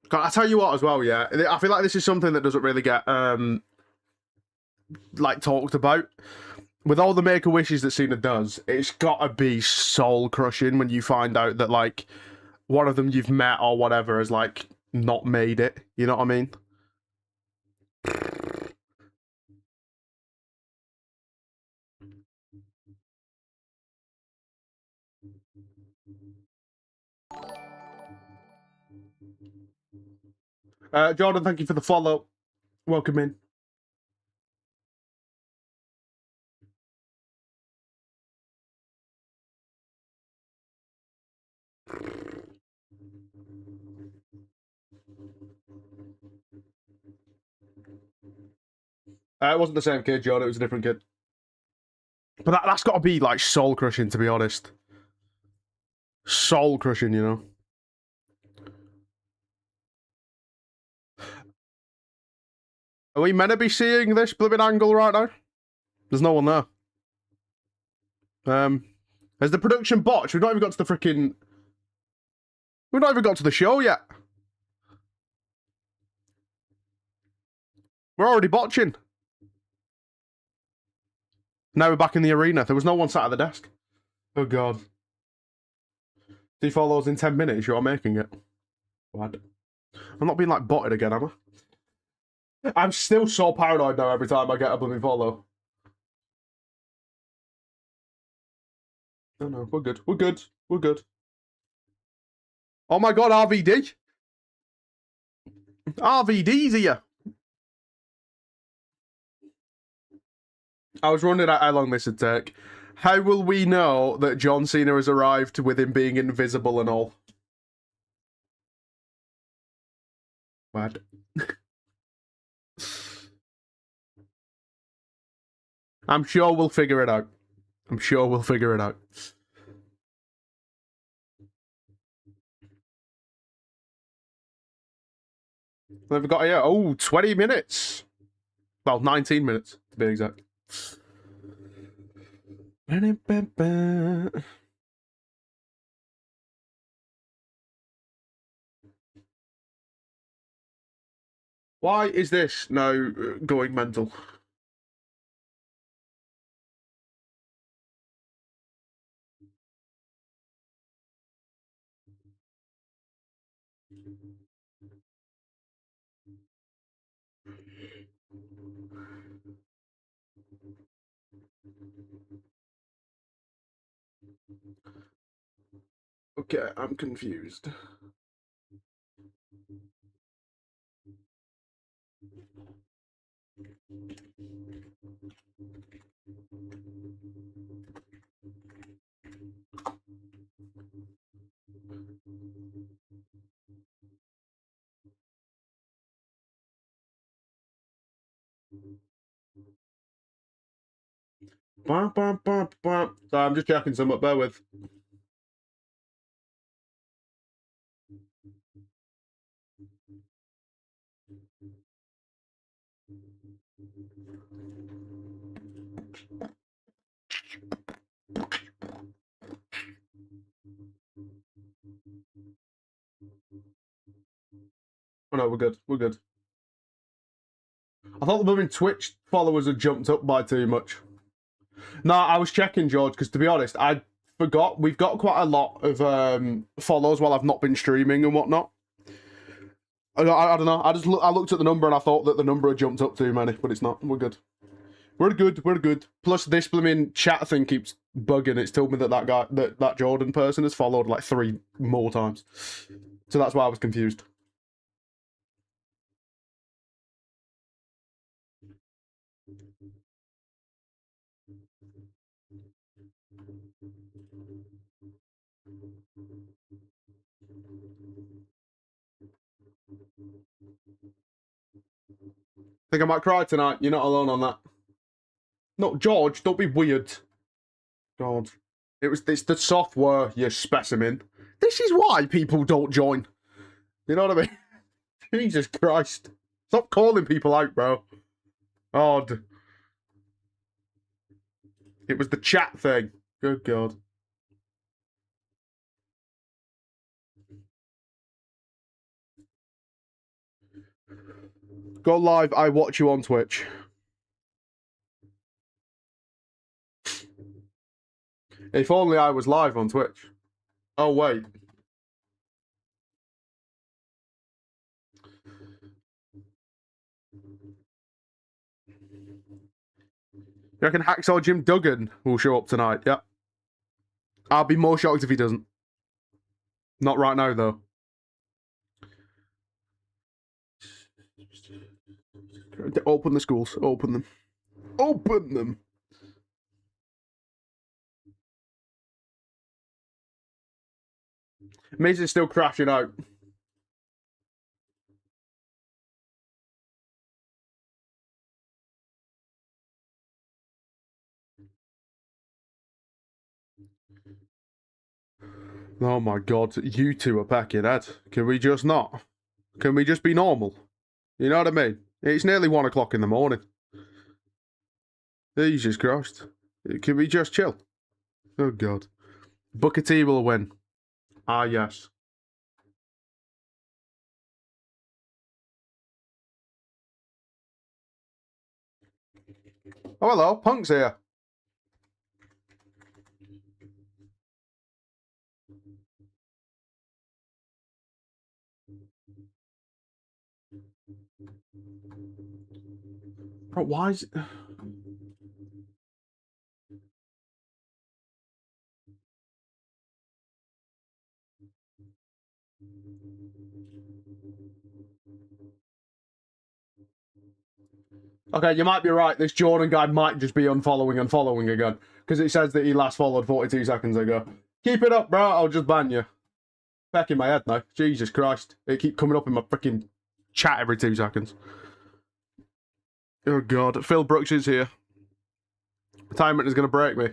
God, I tell you what as well, yeah. I feel like this is something that doesn't really get talked about. With all the Make-A-Wishes that Cena does, it's gotta be soul crushing when you find out that like one of them you've met or whatever has like not made it. You know what I mean? Jordan, thank you for the follow. Welcome in. It wasn't the same kid, Jordan. It was a different kid. But that's got to be like soul crushing, to be honest. Soul crushing, you know. Are we meant to be seeing this blipping angle right now? There's no one there. Has the production botched? We've not even got to the freaking. We've not even got to the show yet. We're already botching. Now we're back in the arena. There was no one sat at the desk. Oh god. He follows in 10 minutes. You're making it. What? I'm not being like botted again, am I? I'm still so paranoid now every time I get a blooming follow. No, we're good. We're good. We're good. Oh my god, RVD. RVD's here. I was wondering how long this would take. How will we know that John Cena has arrived with him being invisible and all? What? I'm sure we'll figure it out. I'm sure we'll figure it out. What have we got here? Oh, 20 minutes. Well, 19 minutes, to be exact. Why is this now going mental? Okay, I'm confused. Bum, bum, bum, bum. So I'm just checking some up, bear with. Oh no, we're good. We're good. I thought the moving Twitch followers had jumped up by too much. No, I was checking, George, because to be honest, I forgot we've got quite a lot of follows while I've not been streaming and whatnot. I don't know. I looked at the number and I thought that the number had jumped up too many, but it's not. We're good. We're good. We're good. Plus, this blooming chat thing keeps bugging. It's told me that that Jordan person has followed like 3 more times, so that's why I was confused. Think I might cry tonight. You're not alone on that. No, George, don't be weird. God. It's the software, you specimen. This is why people don't join. You know what I mean? Jesus Christ. Stop calling people out, bro. Odd. It was the chat thing. Good God. Go live, I watch you on Twitch. If only I was live on Twitch. Oh, wait. You reckon Hacksaw Jim Duggan will show up tonight? Yeah. I'll be more shocked if he doesn't. Not right now, though. Open the schools. Open them. Open them. Miz is still crashing out. Oh my God, you two are packing head. Can we just not? Can we just be normal? You know what I mean? It's nearly 1 o'clock in the morning. Jesus Christ. Can we just chill? Oh God. Booker T will win. Ah, yes. Oh, hello. Punk's here. Bro, why is it... Okay, you might be right. This Jordan guy might just be unfollowing and following again. Because it says that he last followed 42 seconds ago. Keep it up, bro. I'll just ban you. Back in my head now. Jesus Christ. It keep coming up in my freaking chat every 2 seconds. Oh, God. Phil Brooks is here. Retirement is going to break me.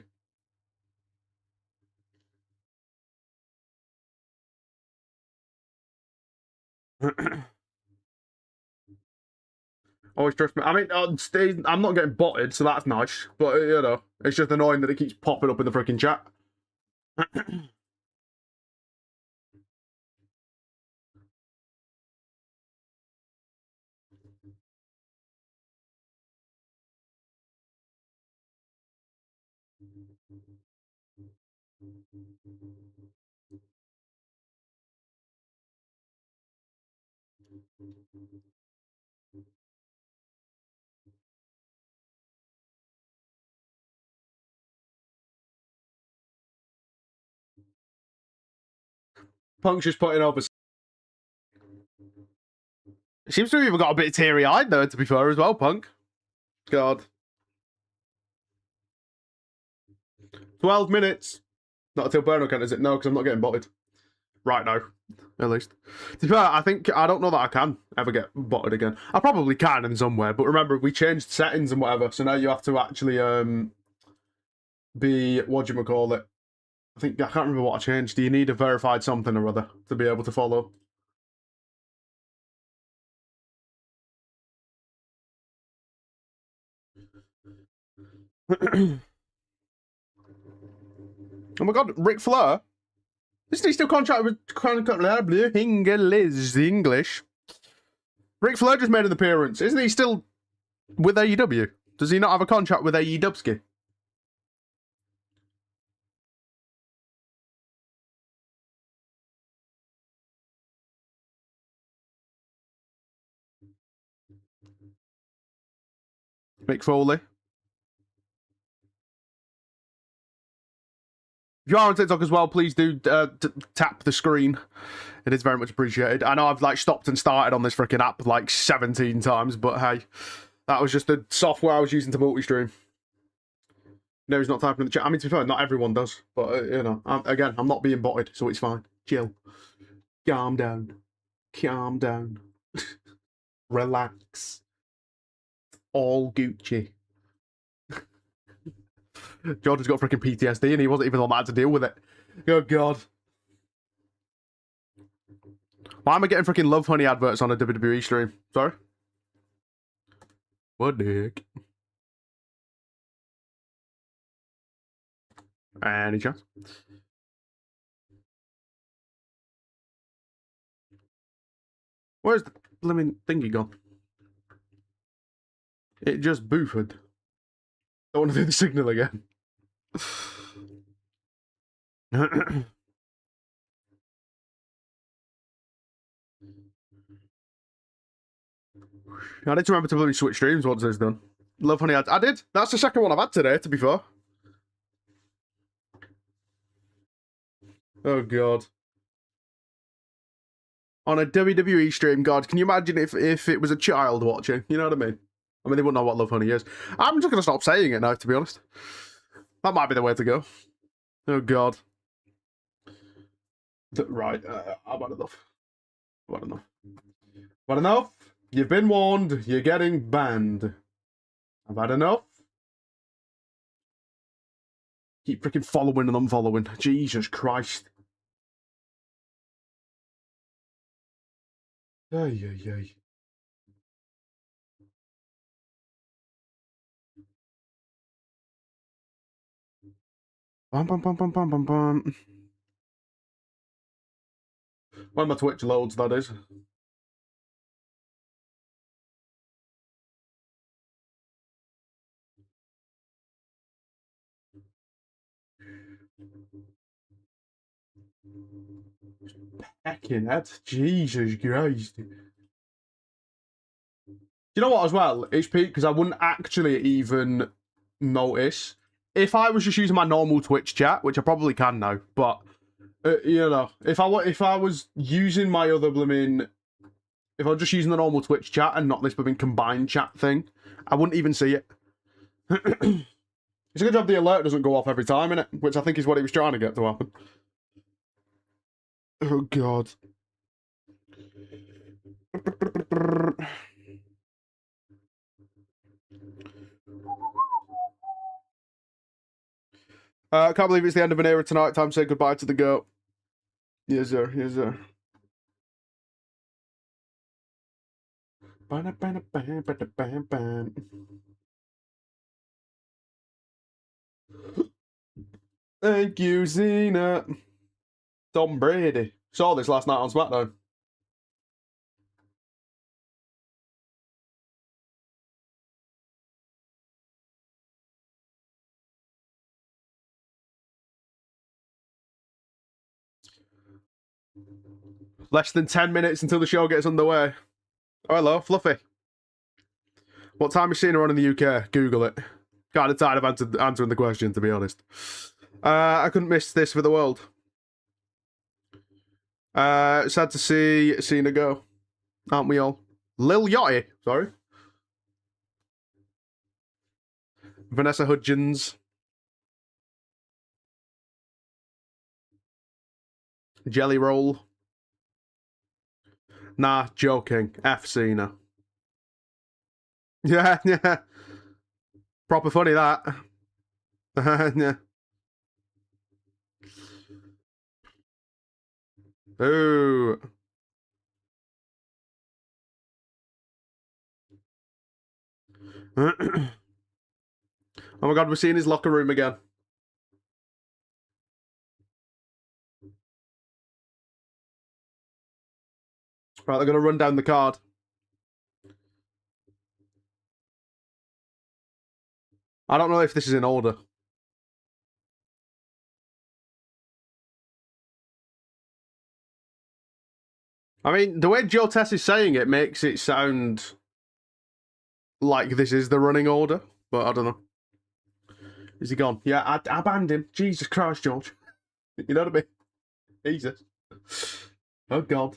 Always trust me. I mean, I'm not getting botted, so that's nice. But, you know, it's just annoying that it keeps popping up in the freaking chat. Punk's just putting over. Seems to have even got a bit teary-eyed though, to be fair, as well, Punk. God. 12 minutes. Not until Burno can, is it? No, because I'm not getting botted. Right now, at least. To be fair, I don't know that I can ever get botted again. I probably can in somewhere, but remember, we changed settings and whatever, so now you have to actually be, whatchamacallit? I can't remember what I changed. Do you need a verified something or other to be able to follow? Oh my god, Ric Flair? Isn't he still contracted with English? Ric Flair just made an appearance. Isn't he still with AEW? Does he not have a contract with AEW? Mick Foley. If you are on TikTok as well, please do tap the screen. It is very much appreciated. I know I've like stopped and started on this freaking app like 17 times, but hey, that was just the software I was using to multi-stream. No, he's not typing in the chat. I mean, to be fair, not everyone does, but you know, I'm not being botted, so it's fine. Chill. Calm down. Calm down. Relax. All Gucci. George has got freaking PTSD and he wasn't even on that to deal with it. Oh, God. Why am I getting freaking Love Honey adverts on a WWE stream? Sorry? What the heck? Any chance? Where's the blimmin' thingy gone? It just boofed. I want to do the signal again. I need to remember to bloody switch streams once it's done. Love Honey, I did. That's the second one I've had today, to be fair. Oh, God. On a WWE stream, God, can you imagine if it was a child watching? You know what I mean? I mean, they wouldn't know what Love Honey is. I'm just going to stop saying it now, to be honest. That might be the way to go. Oh, God. Right, I've had enough. I've had enough. I've had enough. You've been warned. You're getting banned. I've had enough. Keep freaking following and unfollowing. Jesus Christ. Ay, ay, ay. Bum, bum, bum, bum, bum, bum, bum. When my Twitch loads, that is. Heckin' head. Jesus Christ. You know what, as well? It's peak because I wouldn't actually even notice if I was just using my normal Twitch chat, which I probably can now. But you know, if I was using my other blooming, if I was just using the normal Twitch chat and not this blooming combined chat thing, I wouldn't even see it. It's a good job the alert doesn't go off every time, innit? Which I think is what he was trying to get to happen. Oh God. I can't believe it's the end of an era tonight. Time to say goodbye to the goat. Yes, sir. Yes, sir. Thank you, Cena. Tom Brady. Saw this last night on SmackDown. Less than 10 minutes until the show gets underway. Oh, hello, Fluffy. What time is Cena on in the UK? Google it. Kind of tired of answering the question, to be honest. I couldn't miss this for the world. Sad to see Cena go. Aren't we all? Lil Yachty, sorry. Vanessa Hudgens. Jelly Roll. Nah, joking. F Cena. Yeah, yeah. Proper funny, that. Yeah. Ooh. Oh my god, we're seeing his locker room again. Right, they're going to run down the card. I don't know if this is in order. I mean, the way Joe Tess is saying it makes it sound like this is the running order, but I don't know. Is he gone? Yeah, I banned him. Jesus Christ, George. You know what I mean? Jesus. Oh, God.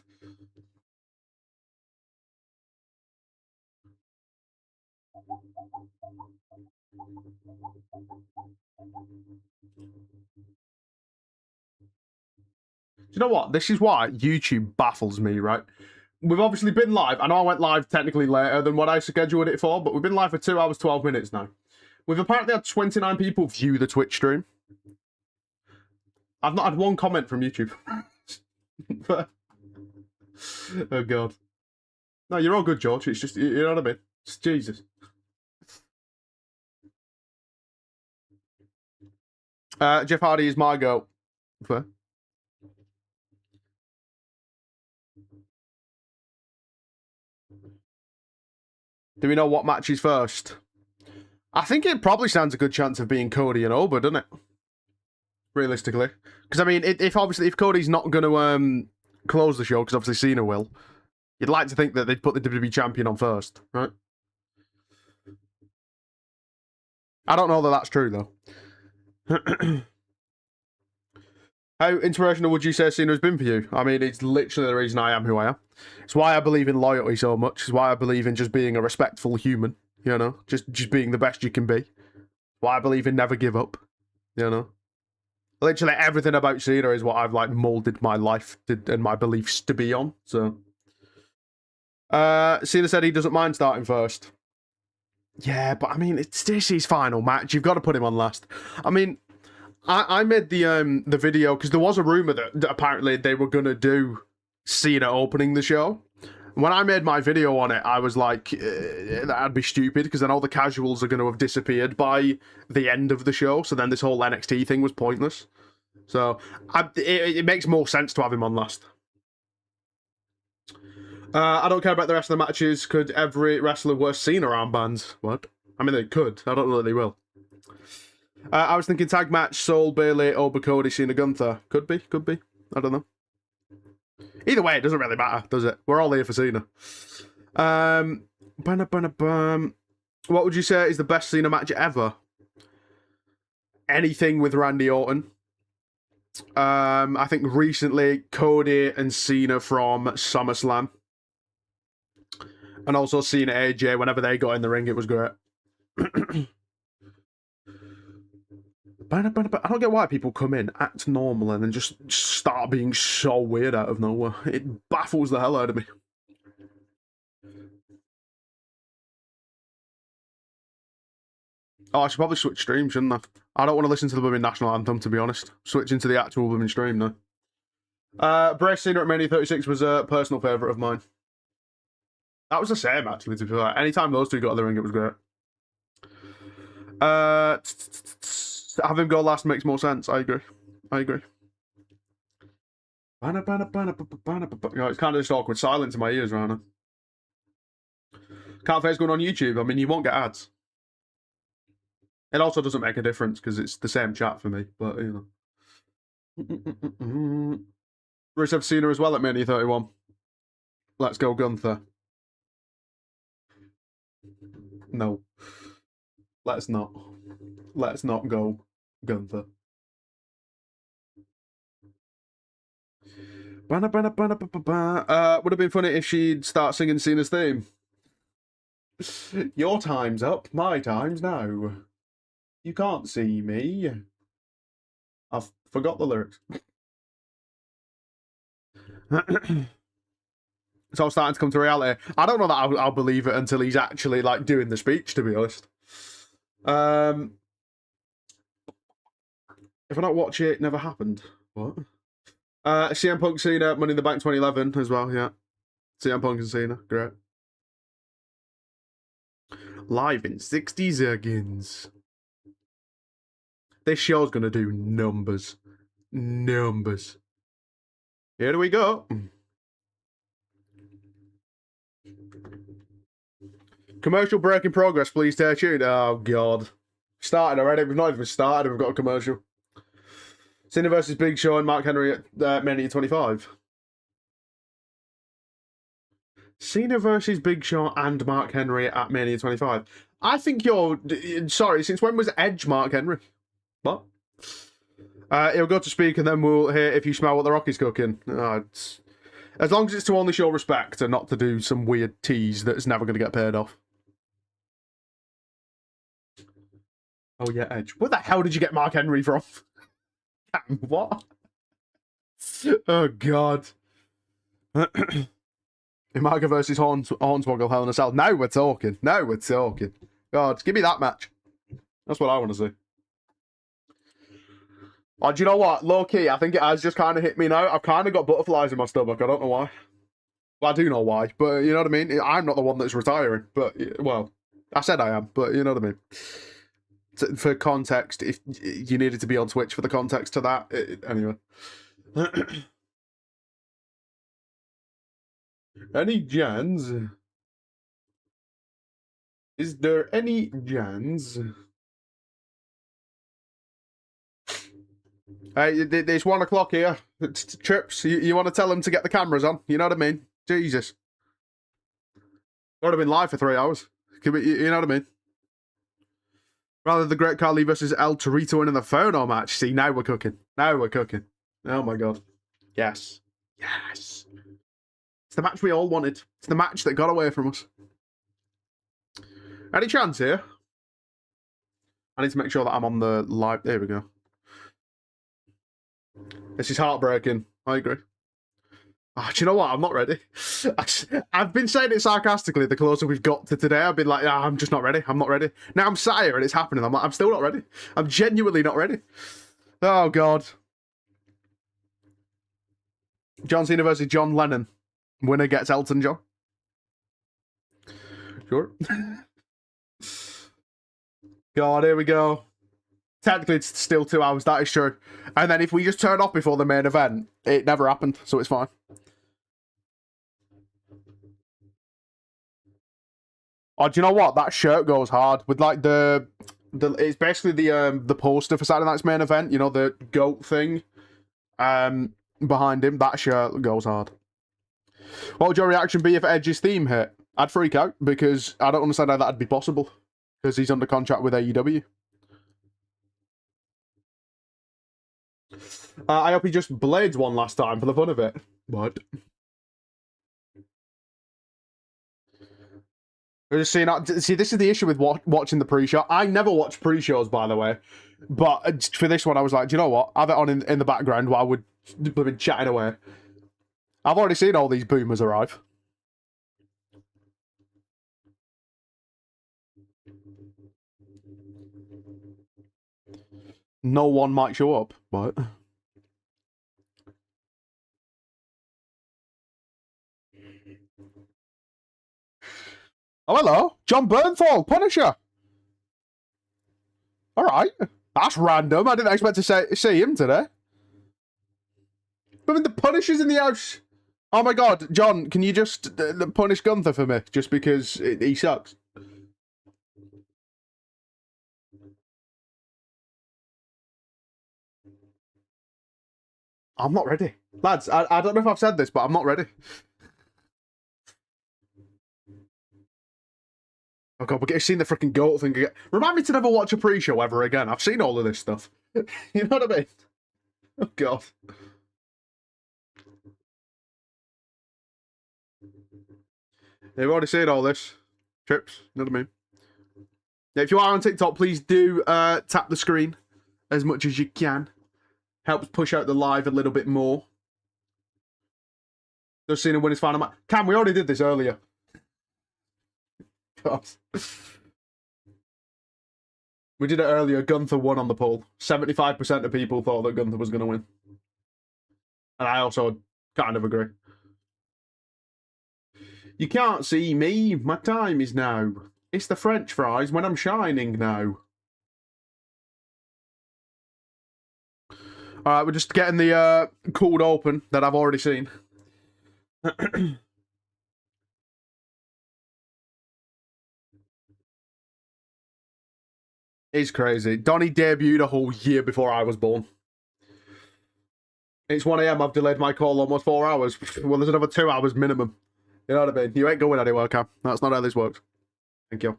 Do you know what? This is why YouTube baffles me, right? We've obviously been live. I know I went live technically later than what I scheduled it for, but we've been live for 2 hours, 12 minutes now. We've apparently had 29 people view the Twitch stream. I've not had one comment from YouTube. Oh, God. No, you're all good, George. It's just, you know what I mean? It's Jesus. Jeff Hardy is my goat. Fair. Do we know what match is first? I think it probably stands a good chance of being Cody and Oba, doesn't it? Realistically. Because, I mean, if Cody's not going to close the show, because obviously Cena will, you'd like to think that they'd put the WWE champion on first, right? I don't know that that's true, though. How inspirational would you say Cena has been for you? I mean, it's literally the reason I am who I am. It's why I believe in loyalty so much. It's why I believe in just being a respectful human, you know? Just being the best you can be. Why I believe in never give up, you know? Literally everything about Cena is what I've, like, molded my life and my beliefs to be on, so... Cena said he doesn't mind starting first. Yeah, but I mean, it's his final match. You've got to put him on last. I mean... I made the video because there was a rumor that apparently they were gonna do Cena opening the show. When I made my video on it, I was like, that'd be stupid because then all the casuals are going to have disappeared by the end of the show. So then this whole NXT thing was pointless. So it makes more sense to have him on last. I don't care about the rest of the matches. Could every wrestler wear Cena armbands? What? I mean, they could. I don't know that they will. I was thinking tag match, Soul, Bayley, Oba, Cody, Cena, Gunther. Could be. I don't know. Either way, it doesn't really matter, does it? We're all here for Cena. What would you say is the best Cena match ever? Anything with Randy Orton. I think recently, Cody and Cena from SummerSlam. And also Cena AJ, whenever they got in the ring, it was great. I don't get why people come in, act normal, and then just start being so weird out of nowhere. It baffles the hell out of me. Oh, I should probably switch stream, shouldn't I? I don't want to listen to the Women's National Anthem, to be honest. Switching to the actual Women's stream now. Bray Cena at Mania 36 was a personal favourite of mine. That was the same, actually, to be fair. Anytime those two got in the ring, it was great. Have him go last makes more sense. I agree. You know, it's kind of just awkward silence in my ears right now. Can't face going on YouTube. I mean, you won't get ads. It also doesn't make a difference because it's the same chat for me, but you know. Rusev Cena as well at Mania 31. Let's go, Gunther. No. Let's not. Let's not go, Gunther. Would have been funny if she'd start singing Cena's theme. Your time's up, my time's now. You can't see me. I've forgot the lyrics. It's all starting to come to reality. I don't know that I'll believe it until he's actually like doing the speech, to be honest. If I don't watch it, it never happened. What? CM Punk Cena, Money in the Bank 2011 as well, yeah. CM Punk and Cena, great. Live in 60 seconds. This show's going to do numbers. Numbers. Here we go. Commercial break in progress, please stay tuned. Oh, God. Started already. We've not even started. We've got a commercial. Cena versus Big Show and Mark Henry at Mania 25. Cena versus Big Show and Mark Henry at Mania 25. I think you're... Sorry, since when was Edge Mark Henry? What? He'll go to speak and then we'll hear if you smell what the Rocky's cooking. As long as it's to only show respect and not to do some weird tease that's never going to get paid off. Oh, yeah, Edge. Where the hell did you get Mark Henry from? What? Oh, God. Umaga versus Hornswoggle, Hell in a Cell. Now we're talking. Now we're talking. God, give me that match. That's what I want to see. Oh, do you know what? Low key, I think it has just kind of hit me now. I've kind of got butterflies in my stomach. I don't know why. Well, I do know why, but you know what I mean? I'm not the one that's retiring. But, well, I said I am, but you know what I mean? For context, if you needed to be on Twitch for the context to that, anyway. Any Jans? Is there any Jans? Hey, it's 1 o'clock here. It's Trips. You want to tell them to get the cameras on? You know what I mean? Jesus. Would have been live for 3 hours. You know what I mean? Rather the Great Khali versus El Torito in the Phono match. See, now we're cooking. Now we're cooking. Oh my God. Yes. Yes. It's the match we all wanted. It's the match that got away from us. Any chance here? I need to make sure that I'm on the live. There we go. This is heartbreaking. I agree. Oh, do you know what? I'm not ready. I've been saying it sarcastically the closer we've got to today. I've been like, I'm just not ready. I'm not ready. Now I'm sat here and it's happening. I'm like, I'm still not ready. I'm genuinely not ready. Oh, God. John Cena versus John Lennon. Winner gets Elton John. Sure. God, here we go. Technically, it's still 2 hours. That is true. And then if we just turn off before the main event, it never happened, so it's fine. Oh, do you know what? That shirt goes hard with like it's basically the poster for Saturday Night's main event. You know, the goat thing. Behind him, that shirt goes hard. What would your reaction be if Edge's theme hit? I'd freak out because I don't understand how that'd be possible because he's under contract with AEW. I hope he just blades one last time for the fun of it. What? See, this is the issue with watching the pre-show. I never watch pre-shows, by the way. But for this one, I was like, do you know what? Have it on in the background while we're chatting away. I've already seen all these boomers arrive. No one might show up. What? Oh, hello. John Bernthal, Punisher. All right. That's random. I didn't expect to see him today. But I mean, the Punisher's in the house. Oh my God. John, can you just punish Gunther for me? Just because he sucks. I'm not ready. Lads, I don't know if I've said this, but I'm not ready. Oh god, we're getting seen the freaking goat thing again. Remind me to never watch a pre-show ever again. I've seen all of this stuff. You know what I mean? Oh god. They've already seen all this. Trips, you know what I mean? Yeah, if you are on TikTok, please do tap the screen as much as you can. Helps push out the live a little bit more. Just Cena win his final match. Cam, we already did this earlier. God. We did it earlier. Gunther won on the poll. 75% of people thought that Gunther was going to win. And I also kind of agree. You can't see me. My time is now. It's the French fries when I'm shining now. All right, we're just getting the cold open that I've already seen. It's crazy. Donnie debuted a whole year before I was born. It's 1 a.m. I've delayed my call almost 4 hours. Well, there's another 2 hours minimum. You know what I mean? You ain't going anywhere, Cam. That's not how this works. Thank you.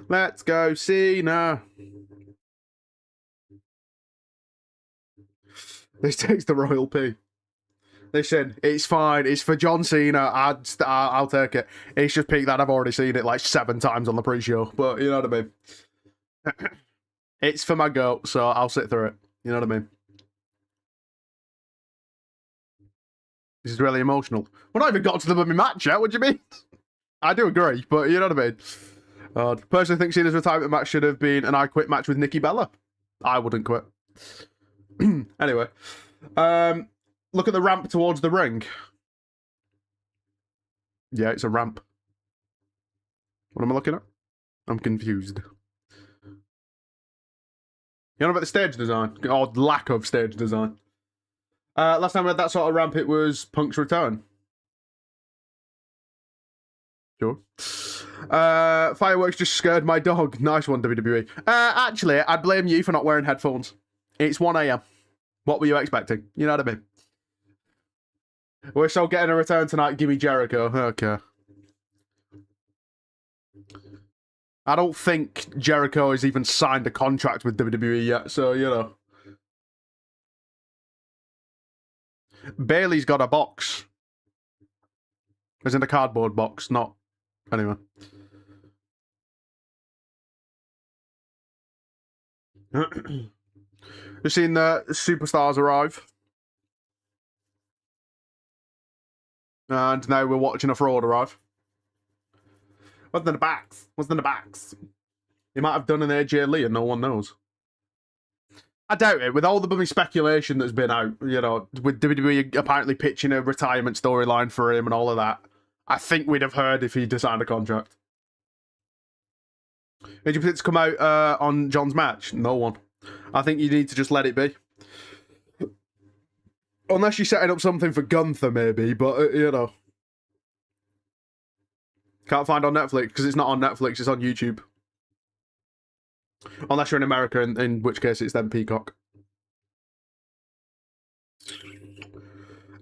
Let's go, Cena. This takes the Royal P. Listen, it's fine. It's for John Cena. I'll take it. It's just peak that I've already seen it like 7 times on the pre-show. But you know what I mean? It's for my goat, so I'll sit through it. You know what I mean? This is really emotional. We're not even got to the bloody match yet. What do you mean? I do agree, but you know what I mean? Personally think Cena's retirement match should have been an I Quit match with Nikki Bella. I wouldn't quit. Anyway. Look at the ramp towards the ring. Yeah, it's a ramp. What am I looking at? I'm confused. You know about the stage design? Or lack of stage design. Last time we had that sort of ramp, it was Punk's return. Sure. Fireworks just scared my dog. Nice one, WWE. Actually, I'd blame you for not wearing headphones. It's 1 a.m. What were you expecting? You know what I mean? We're still getting a return tonight. Give me Jericho. Okay. I don't think Jericho has even signed a contract with WWE yet, so, you know. Bayley's got a box. As in a cardboard box, not... Anyway. You've seen the superstars arrive. And now we're watching a fraud arrive. What's in the box? What's in the box? He might have done an AJ Lee and no one knows. I doubt it. With all the bloody speculation that's been out, you know, with WWE apparently pitching a retirement storyline for him and all of that, I think we'd have heard if he'd signed a contract. Did you think to come out on John's match? No one. I think you need to just let it be. Unless you're setting up something for Gunther, maybe, but, you know. Can't find on Netflix, because it's not on Netflix, it's on YouTube. Unless you're in America, in which case it's then Peacock.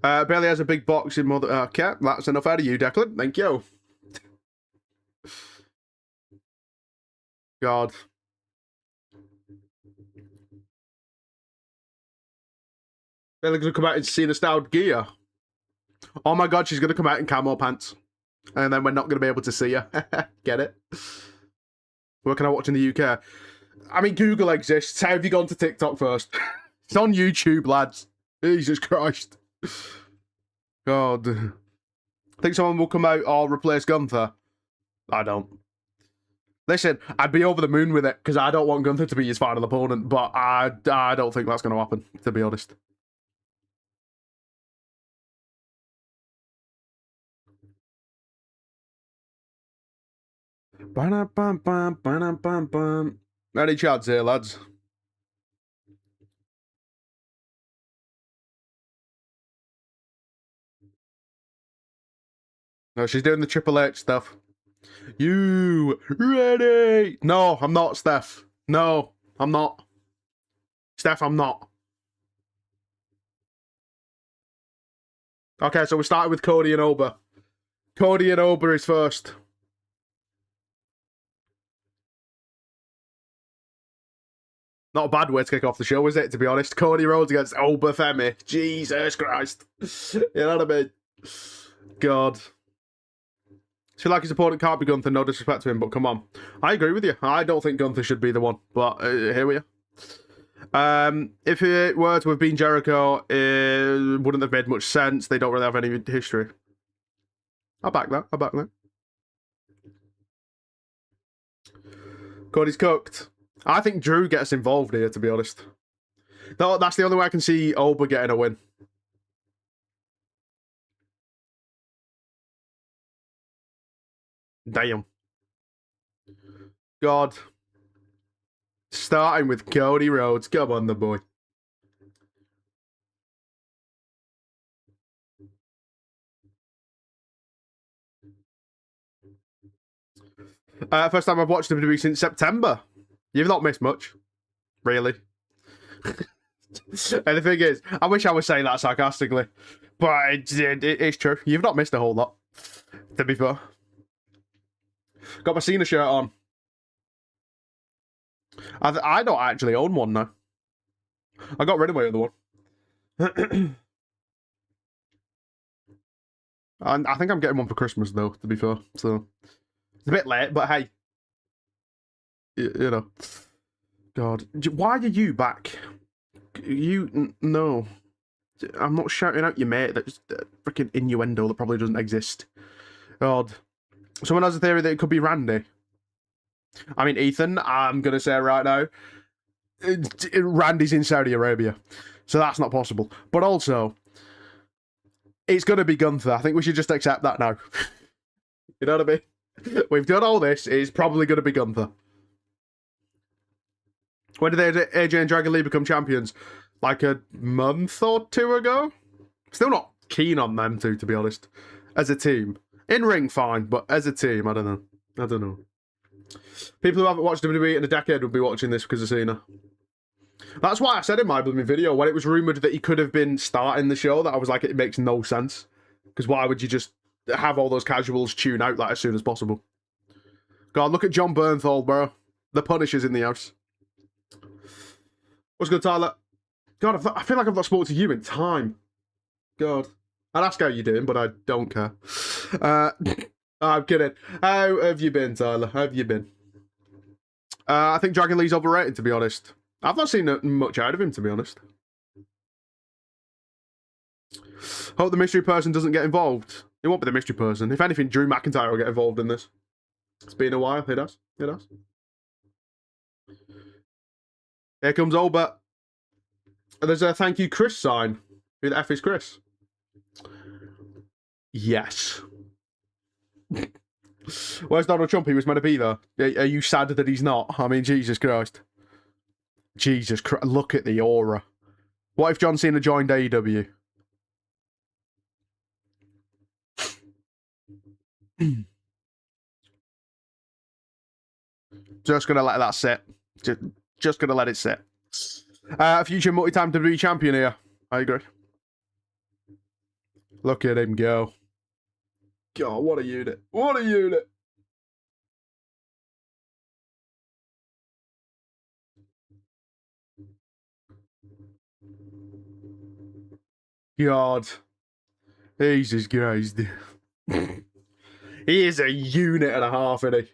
Bayley has a big boxing mother. Okay, that's enough out of you, Declan. Thank you. God. Bayley's gonna come out in Cena-style gear. Oh my god, she's gonna come out in camo pants. And then we're not gonna be able to see her. Get it? Where can I watch in the UK? I mean, Google exists. How have you gone to TikTok first? It's on YouTube, lads. Jesus Christ. God. Think someone will come out or replace Gunther? I don't. Listen, I'd be over the moon with it, because I don't want Gunther to be his final opponent, but I don't think that's going to happen, to be honest. Any chance here, lads? Oh, she's doing the Triple H stuff. You ready? No, I'm not, Steph. No, I'm not. Steph, I'm not. Okay, so we started with Cody and Oba. Cody and Oba is first. Not a bad way to kick off the show, is it, to be honest? Cody Rhodes against Oba Femi. Jesus Christ. You know what I mean? God. I feel like his opponent can't be Gunther, no disrespect to him, but come on. I agree with you. I don't think Gunther should be the one, but here we are. If it were to have been Jericho, it wouldn't have made much sense. They don't really have any history. I'll back that. Cody's cooked. I think Drew gets involved here, to be honest. That's the only way I can see Oba getting a win. Damn. God. Starting with Cody Rhodes. Come on, the boy. First time I've watched WWE since September. You've not missed much. Really. And the thing is, I wish I was saying that sarcastically. But it's true. You've not missed a whole lot. To be fair. Got my Cena shirt on. I don't actually own one now. I got rid of my other one. And I think I'm getting one for Christmas, though, to be fair. So, it's a bit late, but hey. You know. God. Why are you back? No. I'm not shouting out your mate. That's freaking innuendo that probably doesn't exist. God. Someone has a theory that it could be Randy. I mean, Ethan, I'm going to say right now, Randy's in Saudi Arabia. So that's not possible. But also, it's going to be Gunther. I think we should just accept that now. You know what I mean? We've done all this. It's probably going to be Gunther. When did AJ and Dragon Lee become champions? Like a month or two ago? Still not keen on them two, to be honest. As a team. In ring, fine, but as a team, I don't know. People who haven't watched WWE in a decade would be watching this because of Cena. That's why I said in my blooming video, when it was rumoured that he could have been starting the show, that I was like, it makes no sense. Because why would you just have all those casuals tune out like as soon as possible? God, look at John Bernthal, bro. The Punisher's in the house. What's good, Tyler? God, I feel like I've not spoken to you in time. God. I'd ask how you're doing, but I don't care. I'm kidding. How have you been, Tyler? How have you been? I think Dragon Lee's overrated, to be honest. I've not seen much out of him, to be honest. Hope the mystery person doesn't get involved. It won't be the mystery person. If anything, Drew McIntyre will get involved in this. It's been a while. It has. Here comes Oba. There's a thank you, Chris sign. Who the F is Chris? Yes. Where's Donald Trump? He was meant to be there. Are you sad that he's not? I mean, Jesus Christ. Jesus Christ. Look at the aura. What if John Cena joined AEW? Just gonna let that sit. Just gonna let it sit. Future multi-time WWE champion here. I agree. Look at him go. God, what a unit. What a unit. God. Jesus Christ. He is a unit and a half, isn't he?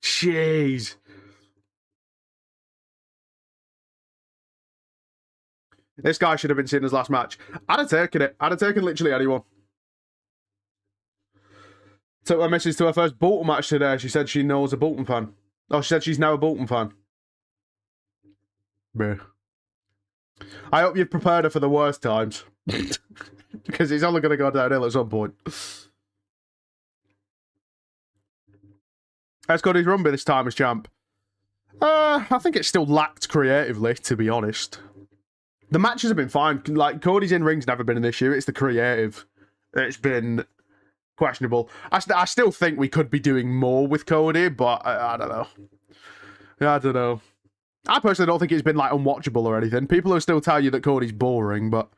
Jeez. This guy should have been Cena's last match. I'd have taken it. I'd have taken literally anyone. Took my missus to her first Bolton match today. She said she knows a Bolton fan. Oh, she said she's now a Bolton fan. Bruh. I hope you've prepared her for the worst times. Because it's only going to go downhill at some point. How's Cody's run be this time as champ? I think it still lacked creatively, to be honest. The matches have been fine. Like, Cody's in-ring's never been an issue. It's the creative. It's been questionable. I still think we could be doing more with Cody, but I don't know. I don't know. I personally don't think it's been like unwatchable or anything. People will still tell you that Cody's boring, but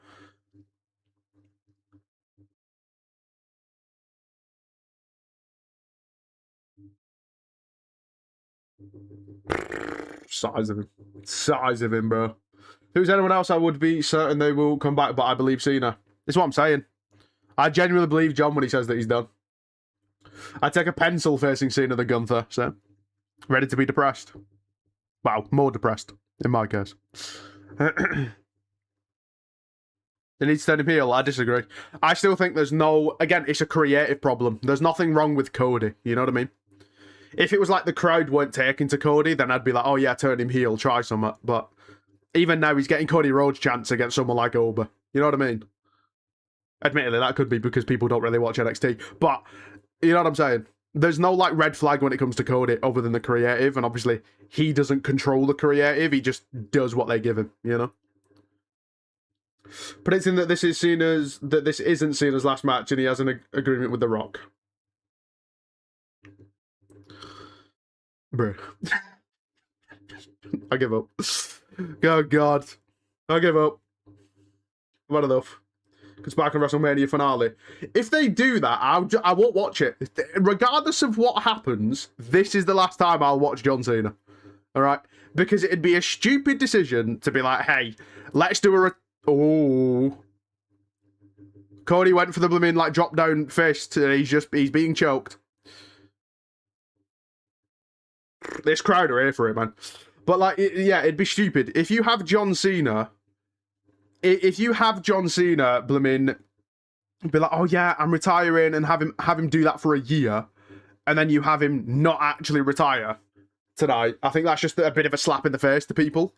size of him, bro. If it was anyone else, I would be certain they will come back, but I believe Cena. That's what I'm saying. I genuinely believe John when he says that he's done. I take a pencil facing Cena than Gunther, so ready to be depressed. Wow, more depressed in my case. They need to turn him heel. I disagree. I still think there's no... Again, it's a creative problem. There's nothing wrong with Cody. You know what I mean? If it was like the crowd weren't taking to Cody, then I'd be like, oh yeah, turn him heel, try something. But even now, he's getting Cody Rhodes' chance against someone like Oba. You know what I mean? Admittedly, that could be because people don't really watch NXT. But, you know what I'm saying? There's no like red flag when it comes to Cody other than the creative. And obviously, he doesn't control the creative. He just does what they give him, you know? Predicting that this isn't Cena's last match and he has an agreement with The Rock. Bro. I give up. Oh, God. I give up. I've had enough. Because back on WrestleMania finale. If they do that, I won't watch it. Regardless of what happens, this is the last time I'll watch John Cena. Alright? Because it'd be a stupid decision to be like, hey, let's do a... Oh. Cody went for the blooming, like, drop-down fist, and he's being choked. This crowd are here for it, man. But, like, yeah, it'd be stupid. If you have John Cena... If you have John Cena, blooming... Be like, oh, yeah, I'm retiring, and have him do that for a year, and then you have him not actually retire tonight, I think that's just a bit of a slap in the face to people.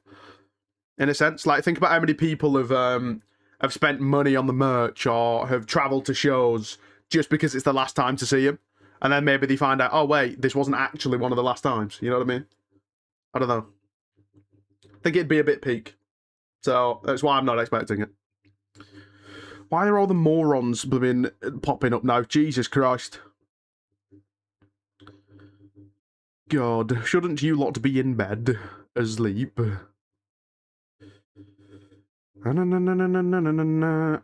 In a sense, like, think about how many people have spent money on the merch or have travelled to shows just because it's the last time to see him. And then maybe they find out, oh, wait, this wasn't actually one of the last times. You know what I mean? I don't know. I think it'd be a bit peak. So that's why I'm not expecting it. Why are all the morons blooming popping up now? Jesus Christ. God, shouldn't you lot be in bed asleep? Oh,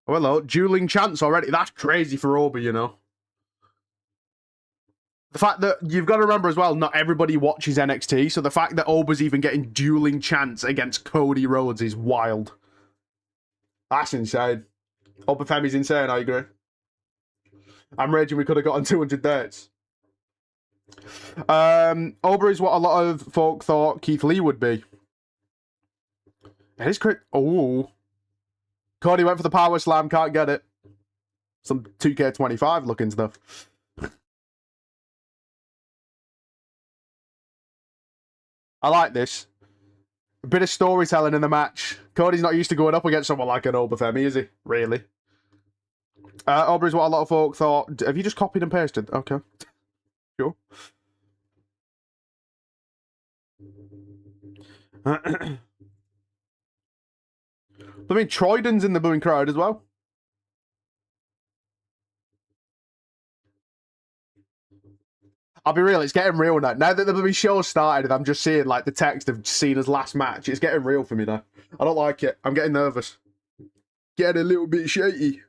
hello, dueling chants already. That's crazy for Obi, you know. The fact that you've got to remember as well, not everybody watches NXT, so the fact that Oba's even getting dueling chants against Cody Rhodes is wild. That's insane. Oba Femi's insane, I agree. I'm raging we could have gotten 200 dates. Oba is what a lot of folk thought Keith Lee would be. It is crit. Oh. Cody went for the power slam, can't get it. Some 2K25 looking stuff. I like this. A bit of storytelling in the match. Cody's not used to going up against someone like an Oba Femi, is he? Really? Oba is what a lot of folk thought. Have you just copied and pasted? Okay. Sure. I mean, Troyden's in the booing crowd as well. I'll be real, it's getting real now. Now that the blooming show started and I'm just seeing like the text of Cena's last match, it's getting real for me now. I don't like it. I'm getting nervous. Getting a little bit shaky.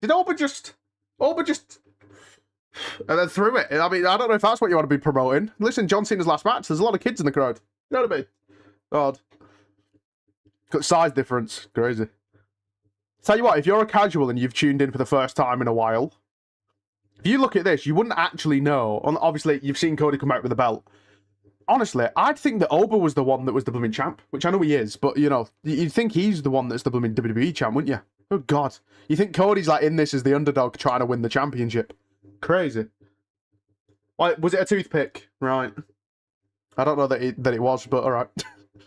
Did Oba just... And then threw it. I mean, I don't know if that's what you want to be promoting. Listen, John Cena's last match, there's a lot of kids in the crowd. You know what I mean? God. Got size difference. Crazy. Tell you what, if you're a casual and you've tuned in for the first time in a while, if you look at this, you wouldn't actually know. Obviously, you've seen Cody come out with a belt. Honestly, I'd think that Oba was the one that was the blooming champ, which I know he is, but, you know, you'd think he's the one that's the blooming WWE champ, wouldn't you? Oh, God. You think Cody's, like, in this as the underdog trying to win the championship. Crazy. Like, was it a toothpick? Right. I don't know that it was, but all right.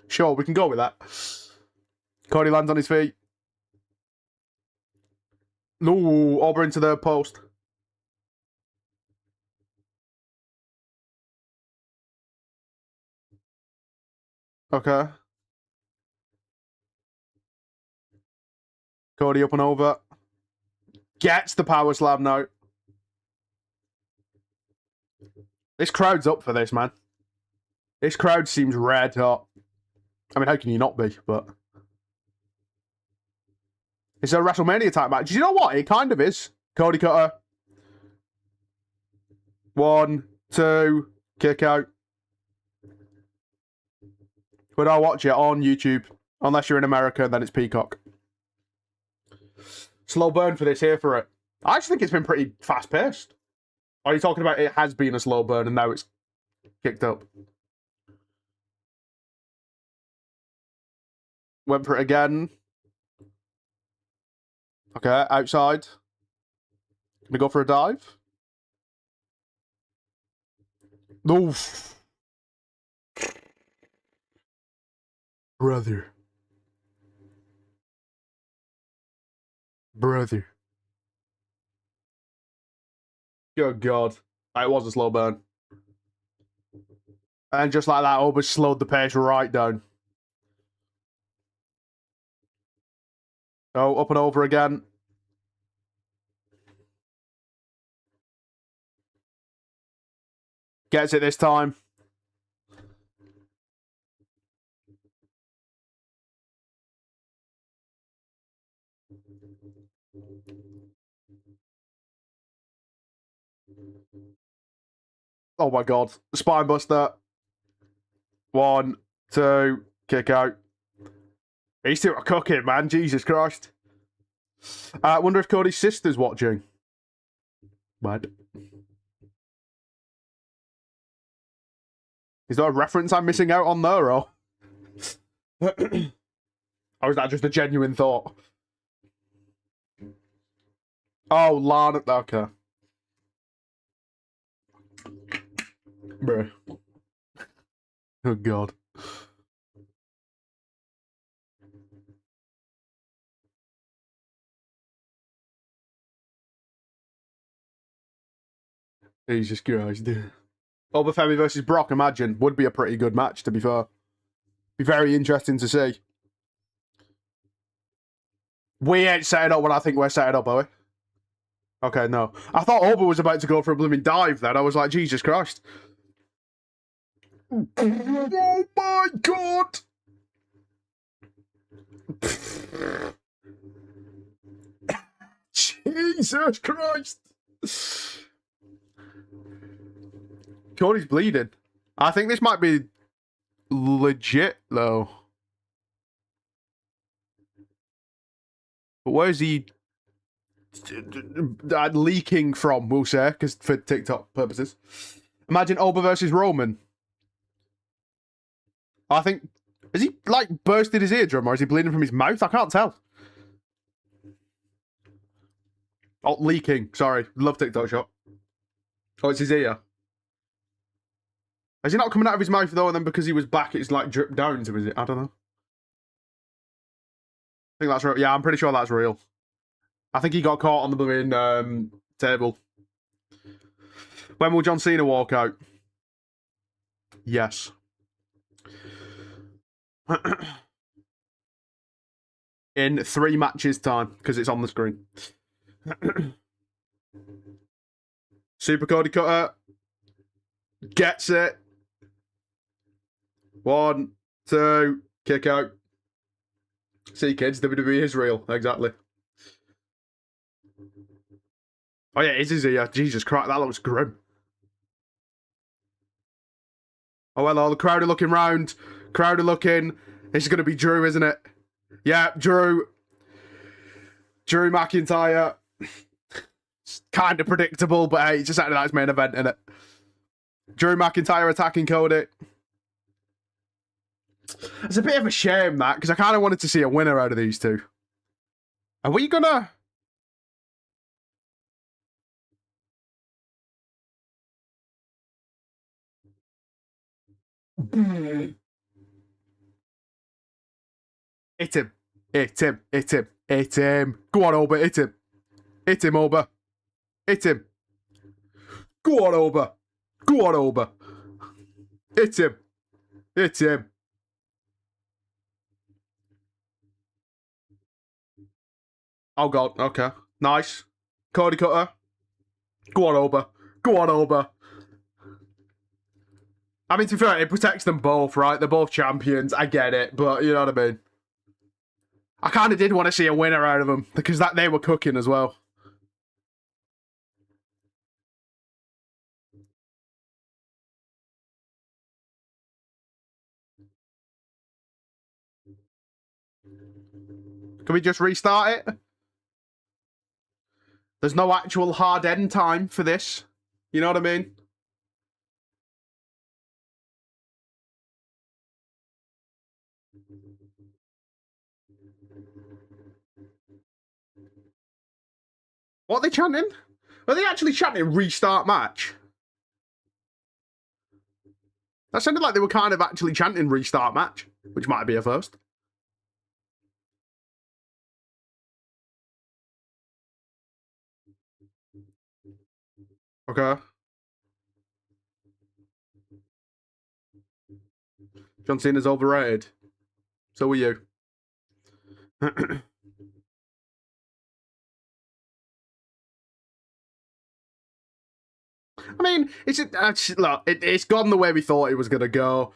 Sure, we can go with that. Cody lands on his feet. No, Oba into the post. Okay. Cody up and over. Gets the power slam now. This crowd's up for this, man. This crowd seems red hot. I mean, how can you not be? But it's a WrestleMania type match. You know what? It kind of is. Cody cutter. 1, 2, kick out. But I'll watch it on YouTube. Unless you're in America, then it's Peacock. Slow burn for this here for it. I actually think it's been pretty fast-paced. Are you talking about it has been a slow burn and now it's kicked up? Went for it again. Okay, outside. Gonna go for a dive. Oof. Brother. Good God. It was a slow burn. And just like that, Oba slowed the pace right down. Oh, up and over again. Gets it this time. Oh my God. Spine buster. 1, 2, kick out. He's still cooking, man. Jesus Christ. I wonder if Cody's sister's watching. Mad. Is there a reference I'm missing out on there, or? Or is that just a genuine thought? Oh, Lana. Okay. Bruh. Oh, God. Jesus Christ. Oba Femi versus Brock, imagine. Would be a pretty good match, to be fair. Be very interesting to see. We ain't setting up what I think we're setting up, are we? Okay, no. I thought Oba was about to go for a blooming dive then. I was like, Jesus Christ. Oh my God! Jesus Christ! Cody's bleeding. I think this might be legit, though. But where's he leaking from, we'll say, because for TikTok purposes. Imagine Oba versus Roman. I think... Has he, like, bursted his eardrum, or is he bleeding from his mouth? I can't tell. Oh, leaking. Sorry. Love TikTok shot. Oh, it's his ear. Is he not coming out of his mouth, though, and then because he was back, it's, like, dripped down to his ear? I don't know. I think that's real. Yeah, I'm pretty sure that's real. I think he got caught on the blooming table. When will John Cena walk out? Yes. In 3 matches' time, because it's on the screen. Super Cody cutter. Gets it. 1, 2, kick out. See, kids, WWE is real. Exactly. Oh, yeah, it is his ear. Jesus Christ, that looks grim. Oh, hello, the crowd are looking round. Crowd are looking. This is going to be Drew, isn't it? Yeah, Drew. Drew McIntyre. It's kind of predictable, but hey, it's just Saturday night's main event, isn't it? Drew McIntyre attacking Cody. It's a bit of a shame, that, because I kind of wanted to see a winner out of these two. Are we gonna... Hit him. Hit him. Hit him. Hit him. Go on, Oba. Hit him. Hit him, Oba. Hit him. Go on, Oba. Go on, Oba. Hit him. Hit him. Oh, God. Okay. Nice. Cody cutter. Go on, Oba. Go on, Oba. I mean, to be fair, it protects them both, right? They're both champions. I get it, but you know what I mean? I kind of did want to see a winner out of them because that they were cooking as well. Can we just restart it? There's no actual hard end time for this. You know what I mean? What are they chanting? Are they actually chanting restart match? That sounded like they were kind of actually chanting restart match, which might be a first. Okay. John Cena's overrated. So are you. I mean, it's gone the way we thought it was going to go.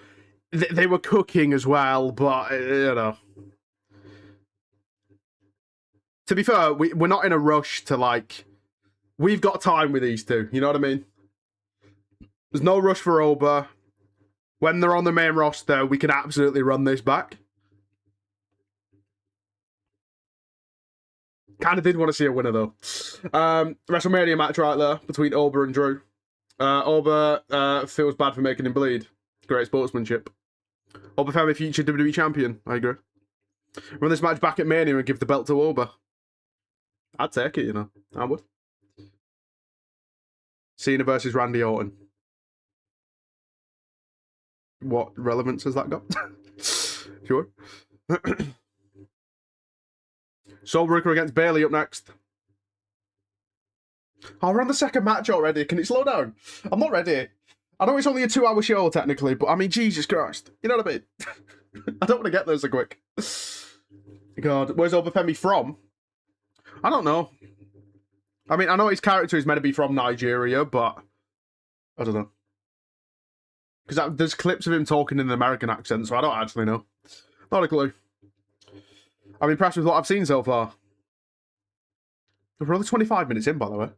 They were cooking as well, but, you know. To be fair, we're not in a rush to, like... We've got time with these two, you know what I mean? There's no rush for Oba. When they're on the main roster, we can absolutely run this back. Kind of did want to see a winner, though. WrestleMania match right there between Oba and Drew. Oba feels bad for making him bleed. Great sportsmanship. Oba Femi, future WWE champion. I agree. Run this match back at Mania and give the belt to Oba. I'd take it, you know. I would. Cena versus Randy Orton. What relevance has that got? Sure. So Ruca against Bayley up next. Oh, we're on the second match already. Can it slow down? I'm not ready. I know it's only a 2-hour show technically, but I mean, Jesus Christ. You know what I mean? I don't want to get there so quick. God, where's Oba Femi from? I don't know. I mean, I know his character is meant to be from Nigeria, but I don't know. Because there's clips of him talking in an American accent, so I don't actually know. Not a clue. I'm impressed with what I've seen so far. We're only 25 minutes in, by the way.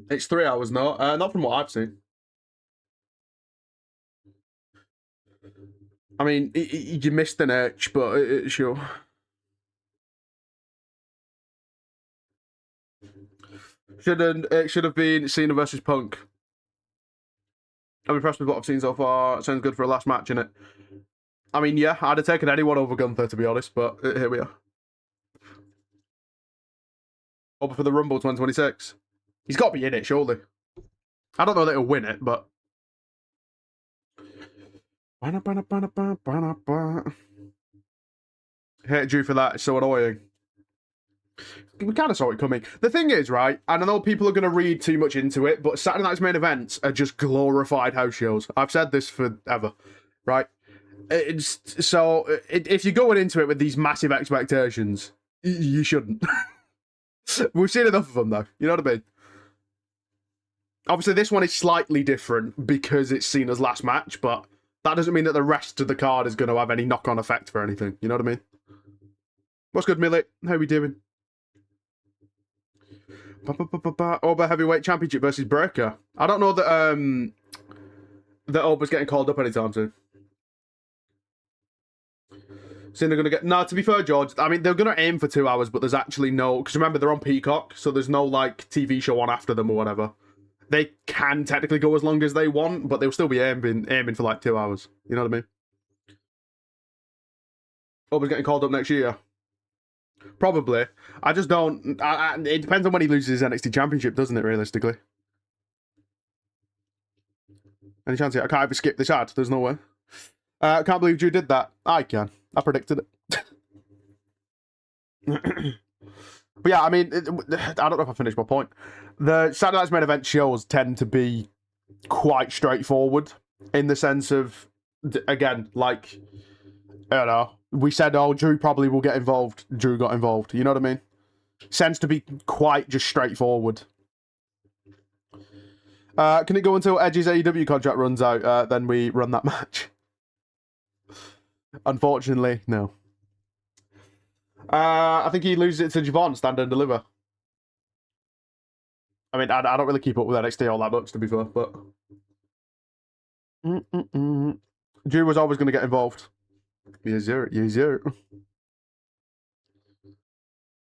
It's 3 hours, no? Not from what I've seen. I mean, you missed an H, but sure. It should have been Cena versus Punk. I'm impressed with what I've seen so far. It sounds good for a last match, innit? I mean, yeah, I'd have taken anyone over Gunther, to be honest, but here we are. Over for the Rumble 2026. He's got to be in it, surely. I don't know that he'll win it, but... Hate Drew for that, it's so annoying. We kind of saw it coming. The thing is, right, and I know people are going to read too much into it, but Saturday night's main events are just glorified house shows. I've said this forever, right? If you're going into it with these massive expectations, you shouldn't. We've seen enough of them, though. You know what I mean? Obviously, this one is slightly different because it's Cena's last match, but that doesn't mean that the rest of the card is going to have any knock-on effect for anything. You know what I mean? What's good, Millie? How we doing? Oba Heavyweight Championship versus Breaker. I don't know that that Oba's getting called up anytime soon. So they're going to get... No, to be fair, George, I mean, they're going to aim for 2 hours, but there's actually no... Because remember, they're on Peacock, so there's no, like, TV show on after them or whatever. They can technically go as long as they want, but they'll still be aiming for, like, 2 hours. You know what I mean? Oba's getting called up next year. Probably. I just don't... it depends on when he loses his NXT Championship, doesn't it, realistically? Any chance here? I can't even skip this ad. There's no way. I can't believe Drew did that. I can. I predicted it. But yeah, I mean, I don't know if I finished my point. The Saturday Night's main event shows tend to be quite straightforward in the sense of, again, like, I don't know, we said, oh, Drew probably will get involved. Drew got involved. You know what I mean? Tends to be quite just straightforward. Can it go until Edge's AEW contract runs out? Then we run that match. Unfortunately, no. I think he loses it to Javon, stand and deliver. I mean, I don't really keep up with NXT all that much, to be fair, but... Drew was always going to get involved. Yes, sir. Yes, sir.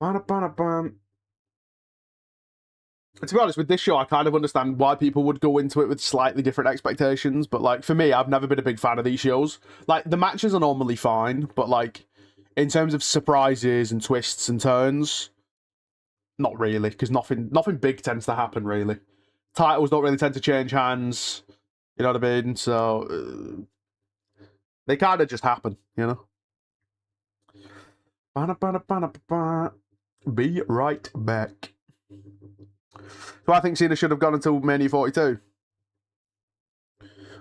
To be honest, with this show, I kind of understand why people would go into it with slightly different expectations, but, like, for me, I've never been a big fan of these shows. Like, the matches are normally fine, but, like, in terms of surprises and twists and turns, not really, because nothing big tends to happen, really. Titles don't really tend to change hands, you know what I mean? So, they kind of just happen, you know? Be right back. So I think Cena should have gone until Mania 42.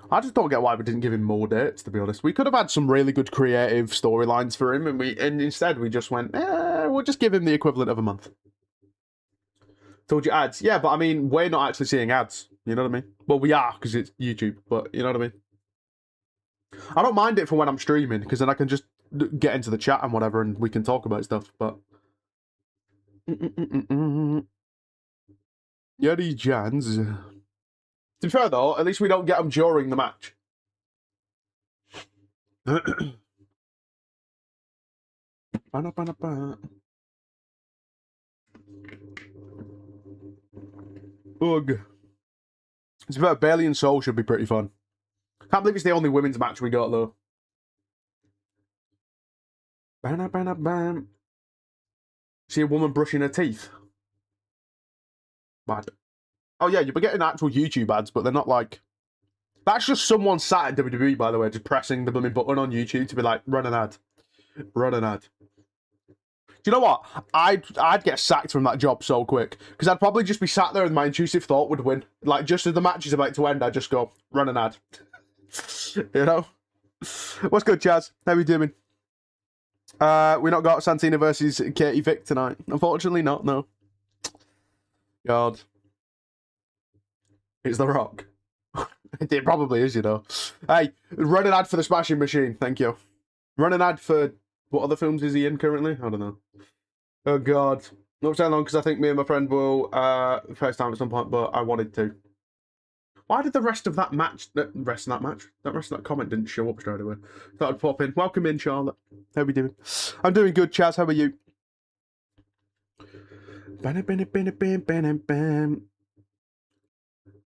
I just don't get why we didn't give him more dates, to be honest. We could have had some really good creative storylines for him, and instead we just went, we'll just give him the equivalent of a month. Told you ads. Yeah, but I mean, we're not actually seeing ads. You know what I mean? Well, we are, because it's YouTube, but you know what I mean? I don't mind it for when I'm streaming, because then I can just get into the chat and whatever, and we can talk about stuff, but... Yeti Jans. To be fair, though, at least we don't get them during the match. Ugh. It's about Bayley and Soul should be pretty fun. Can't believe it's the only women's match we got, though. See a woman brushing her teeth? Bad. Oh, yeah, you'll be getting actual YouTube ads, but they're not like... That's just someone sat at WWE, by the way, just pressing the blooming button on YouTube to be like, run an ad. Run an ad. Do you know what? I'd get sacked from that job so quick. Because I'd probably just be sat there and my intrusive thought would win. Like, just as the match is about to end, I'd just go, run an ad. You know? What's good, Chaz? How are we doing? We not got Santina versus Katie Vick tonight. Unfortunately not, no. God. It's The Rock. It probably is, you know. Hey, run an ad for the Smashing Machine. Thank you. Run an ad for... What other films is he in currently? I don't know. Oh, God. Not so long, because I think me and my friend will FaceTime at some point, but I wanted to. Why did the rest of that match... That rest of that comment didn't show up straight away. Thought I'd pop in. Welcome in, Charlotte. How are we doing? I'm doing good, Chaz. How are you?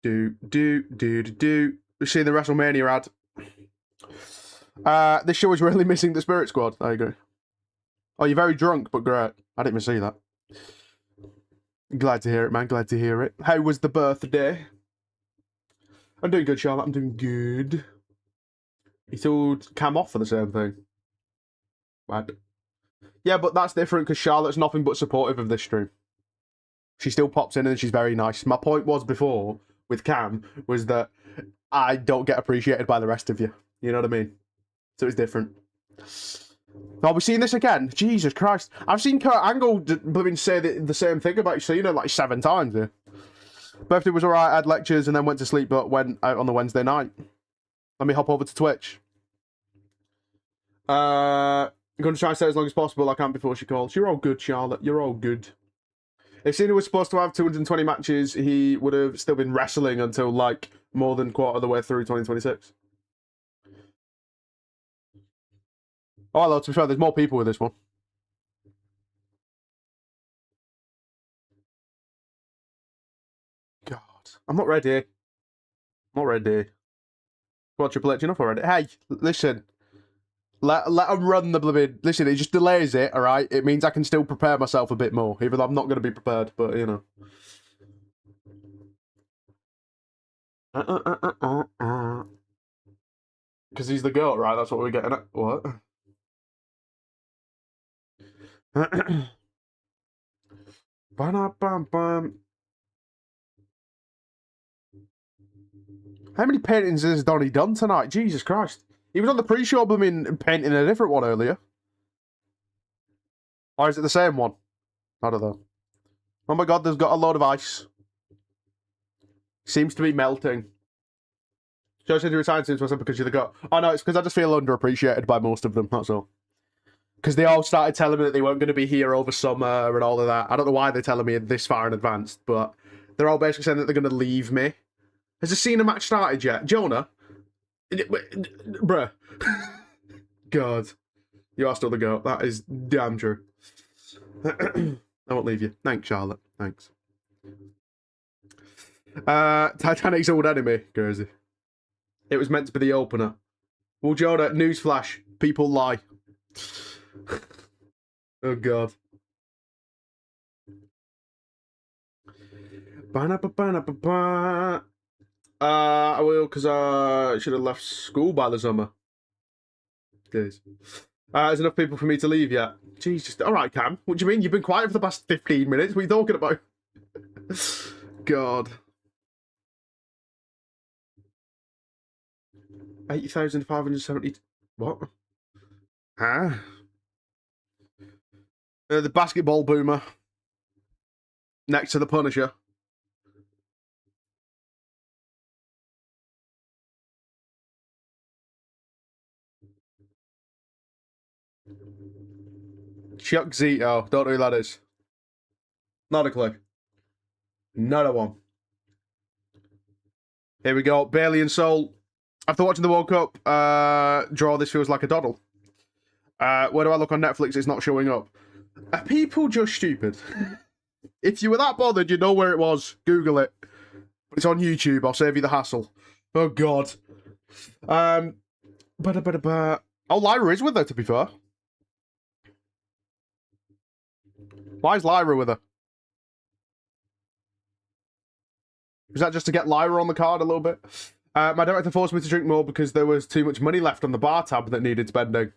Do. We've seen the WrestleMania ad. This show is really missing the Spirit Squad. I agree. Oh, you're very drunk, but great. I didn't even see that. Glad to hear it, man. Glad to hear it. How was the birthday? I'm doing good, Charlotte. I'm doing good. He told Cam off for the same thing. Bad. Yeah, but that's different because Charlotte's nothing but supportive of this stream. She still pops in and she's very nice. My point was before with Cam was that I don't get appreciated by the rest of you. You know what I mean? So it's different. Are we seeing this again? Jesus Christ. I've seen Kurt Angle say the same thing about Cena like 7 times here. Birthday was alright, I had lectures and then went to sleep, but went out on the Wednesday night. Let me hop over to Twitch. I'm going to try and stay as long as possible. I can't before she calls. You're all good, Charlotte. You're all good. If Cena was supposed to have 220 matches, he would have still been wrestling until, like, more than quarter of the way through 2026. Oh, hello, to be fair, there's more people with this one. God, I'm not ready. I'm not ready. Come on, Triple H, you're not ready. Hey, listen. Let them run the blooming... Listen, it just delays it, alright? It means I can still prepare myself a bit more, even though I'm not going to be prepared, but, you know. Because he's the GOAT, right? That's what we're getting at. What? Bam. How many paintings has Donny done tonight? Jesus Christ. He was on the pre-show blooming painting a different one earlier. Or is it the same one? I don't know. Oh my god, there's got a load of ice. Seems to be melting. So I said you were signing to myself because you're the goat. Oh no, it's because I just feel underappreciated by most of them, that's all. Because they all started telling me that they weren't going to be here over summer and all of that. I don't know why they're telling me this far in advance, but they're all basically saying that they're going to leave me. Has the Cena match started yet? Jonah? Bruh. God. You are still the goat. That is damn true. I won't leave you. Thanks, Charlotte. Thanks. Titanic's old enemy. Crazy. It was meant to be the opener. Well, Jonah, newsflash. People lie. Oh, God. I will, because I should have left school by the summer. There's enough people for me to leave yet. Jesus. All right, Cam. What do you mean? You've been quiet for the past 15 minutes. What are you talking about? God. 8,570. What? Huh? The basketball boomer. Next to the Punisher. Chuck Zito. Don't know who that is. Not a clue. Not a one. Here we go. Bayley and Soul. After watching the World Cup draw, this feels like a doddle. Where do I look on Netflix? It's not showing up. Are people just stupid? If you were that bothered, you know where it was. Google it. It's on YouTube. I'll save you the hassle. Oh, God. Oh, Lyra is with her, to be fair. Why is Lyra with her? Is that just to get Lyra on the card a little bit? My director forced me to drink more because there was too much money left on the bar tab that needed spending.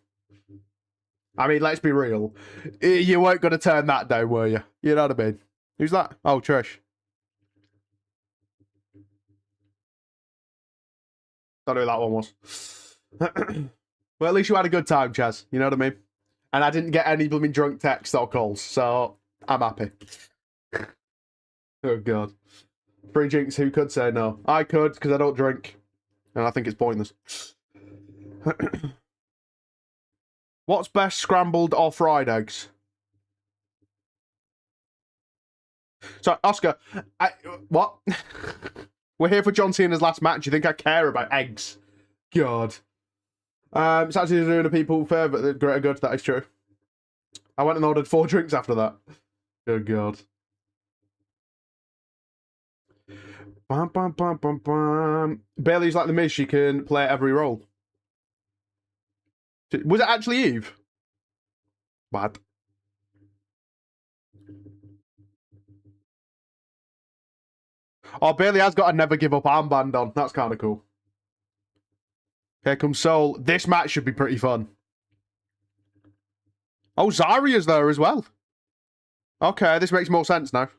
I mean, let's be real. You weren't going to turn that down, were you? You know what I mean? Who's that? Oh, Trish. Don't know who that one was. Well, at least you had a good time, Chaz. You know what I mean? And I didn't get any blooming drunk texts or calls, so I'm happy. Oh, God. Free drinks, who could say no? I could, because I don't drink. And I think it's pointless. What's best, scrambled or fried eggs? So, Oscar, what? We're here for John Cena's last match. You think I care about eggs? God. It's actually doing the people a favour. The greater good, that is true. I went and ordered 4 drinks after that. Oh, God. Bam, bam, bam, bam, bam. Bayley's like the Miz. She can play every role. Was it actually Eve? Bad. Oh, Bayley has got a never give up armband on. That's kind of cool. Here comes Soul. This match should be pretty fun. Oh, Zaria's there as well. Okay, this makes more sense now.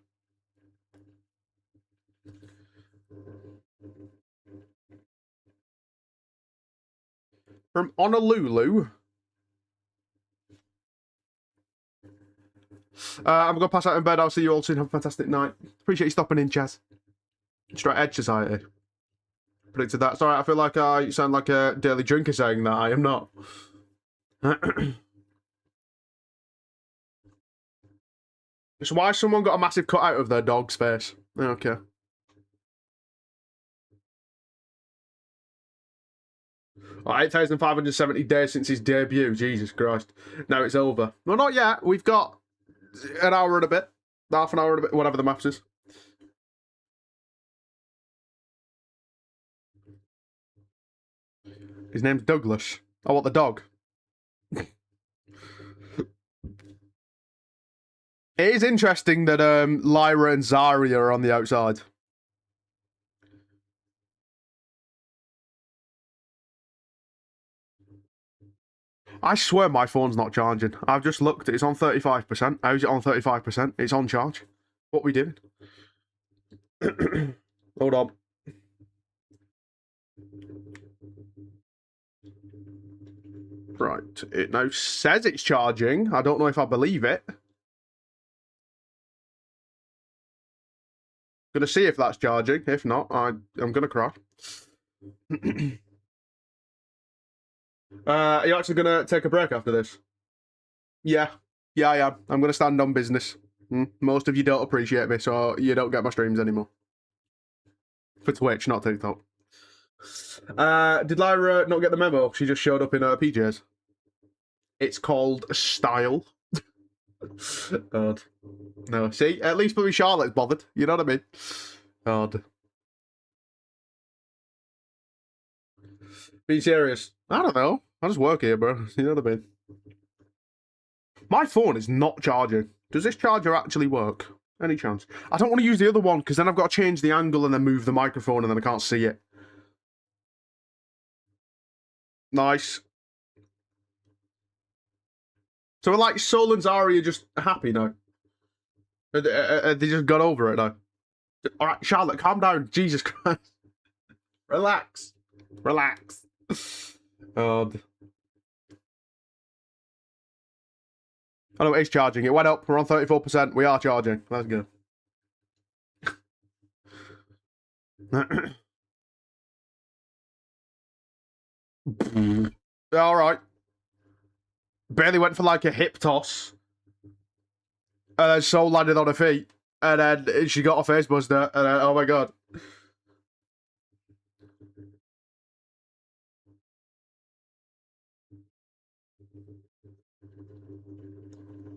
From Honolulu. I'm going to pass out in bed. I'll see you all soon. Have a fantastic night. Appreciate you stopping in, Chaz. Straight Edge Society. Predicted that. Sorry, I feel like I sound like a daily drinker saying that. I am not. It's why someone got a massive cut out of their dog's face. Okay. Oh, 8,570 days since his debut. Jesus Christ. Now it's over. Well, not yet. We've got an hour and a bit. Half an hour and a bit. Whatever the maths is. His name's Douglas. I want the dog. It is interesting that Lyra and Zarya are on the outside. I swear my phone's not charging. I've just looked. It's on 35%. How's it on 35%? It's on charge. What are we doing? Hold on. Right, it now says it's charging. I don't know if I believe it. Gonna see if that's charging. If not, I'm gonna cry. Are you actually gonna take a break after this? Yeah, I am. I'm gonna stand on business. Most of you don't appreciate me, so you don't get my streams anymore. For Twitch, not TikTok. Did Lyra not get the memo? She just showed up in her PJs. It's called style. God. No, see? At least Louis Charlotte's bothered. You know what I mean? God. Being serious. I don't know. I just work here, bro. You know what I mean? My phone is not charging. Does this charger actually work? Any chance? I don't want to use the other one, because then I've got to change the angle and then move the microphone, and then I can't see it. Nice. So are like Sol and Zarya just happy now? They just got over it now? Alright, Charlotte, calm down. Jesus Christ. Relax. Relax. God. Oh no, it's charging. It went up. We're on 34%. We are charging. Let's go. Alright. Bayley went for like a hip toss. And then Sol landed on her feet. And then she got a face buster. And then, oh my god.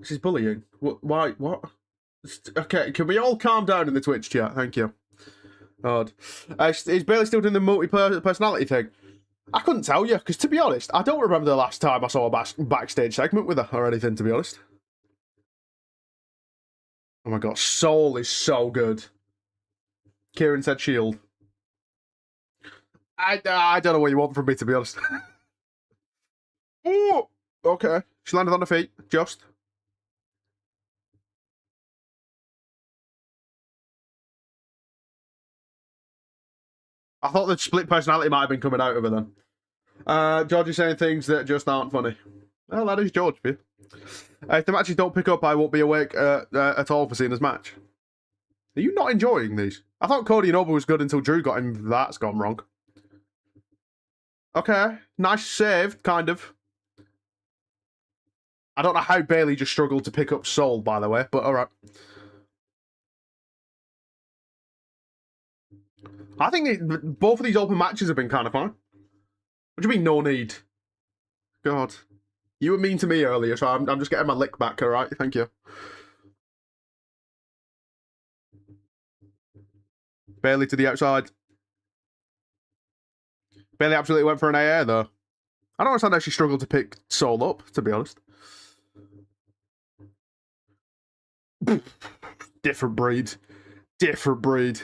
She's bullying. Why? What? Okay, can we all calm down in the Twitch chat? Thank you. God. Is Bayley still doing the multi-personality thing? I couldn't tell you, because to be honest, I don't remember the last time I saw a backstage segment with her or anything, to be honest. Oh my god, Sol is so good. Kieran said shield. I don't know what you want from me, to be honest. Oh, okay. She landed on her feet, just. I thought the split personality might have been coming out of her then. George is saying things that just aren't funny. Well, that is George for you. If the matches don't pick up, I won't be awake at all for seeing this match. Are you not enjoying these? I thought Cody and Oba was good until Drew got him. That's gone wrong. Okay, nice save, kind of. I don't know how Bayley just struggled to pick up Sol, by the way, but alright. I think both of these open matches have been kind of fun. What do you mean, no need? God. You were mean to me earlier, so I'm just getting my lick back, alright? Thank you. Bayley to the outside. Bayley absolutely went for an AA, though. I don't understand how she struggled to pick Sol up, to be honest. Different breed. Different breed.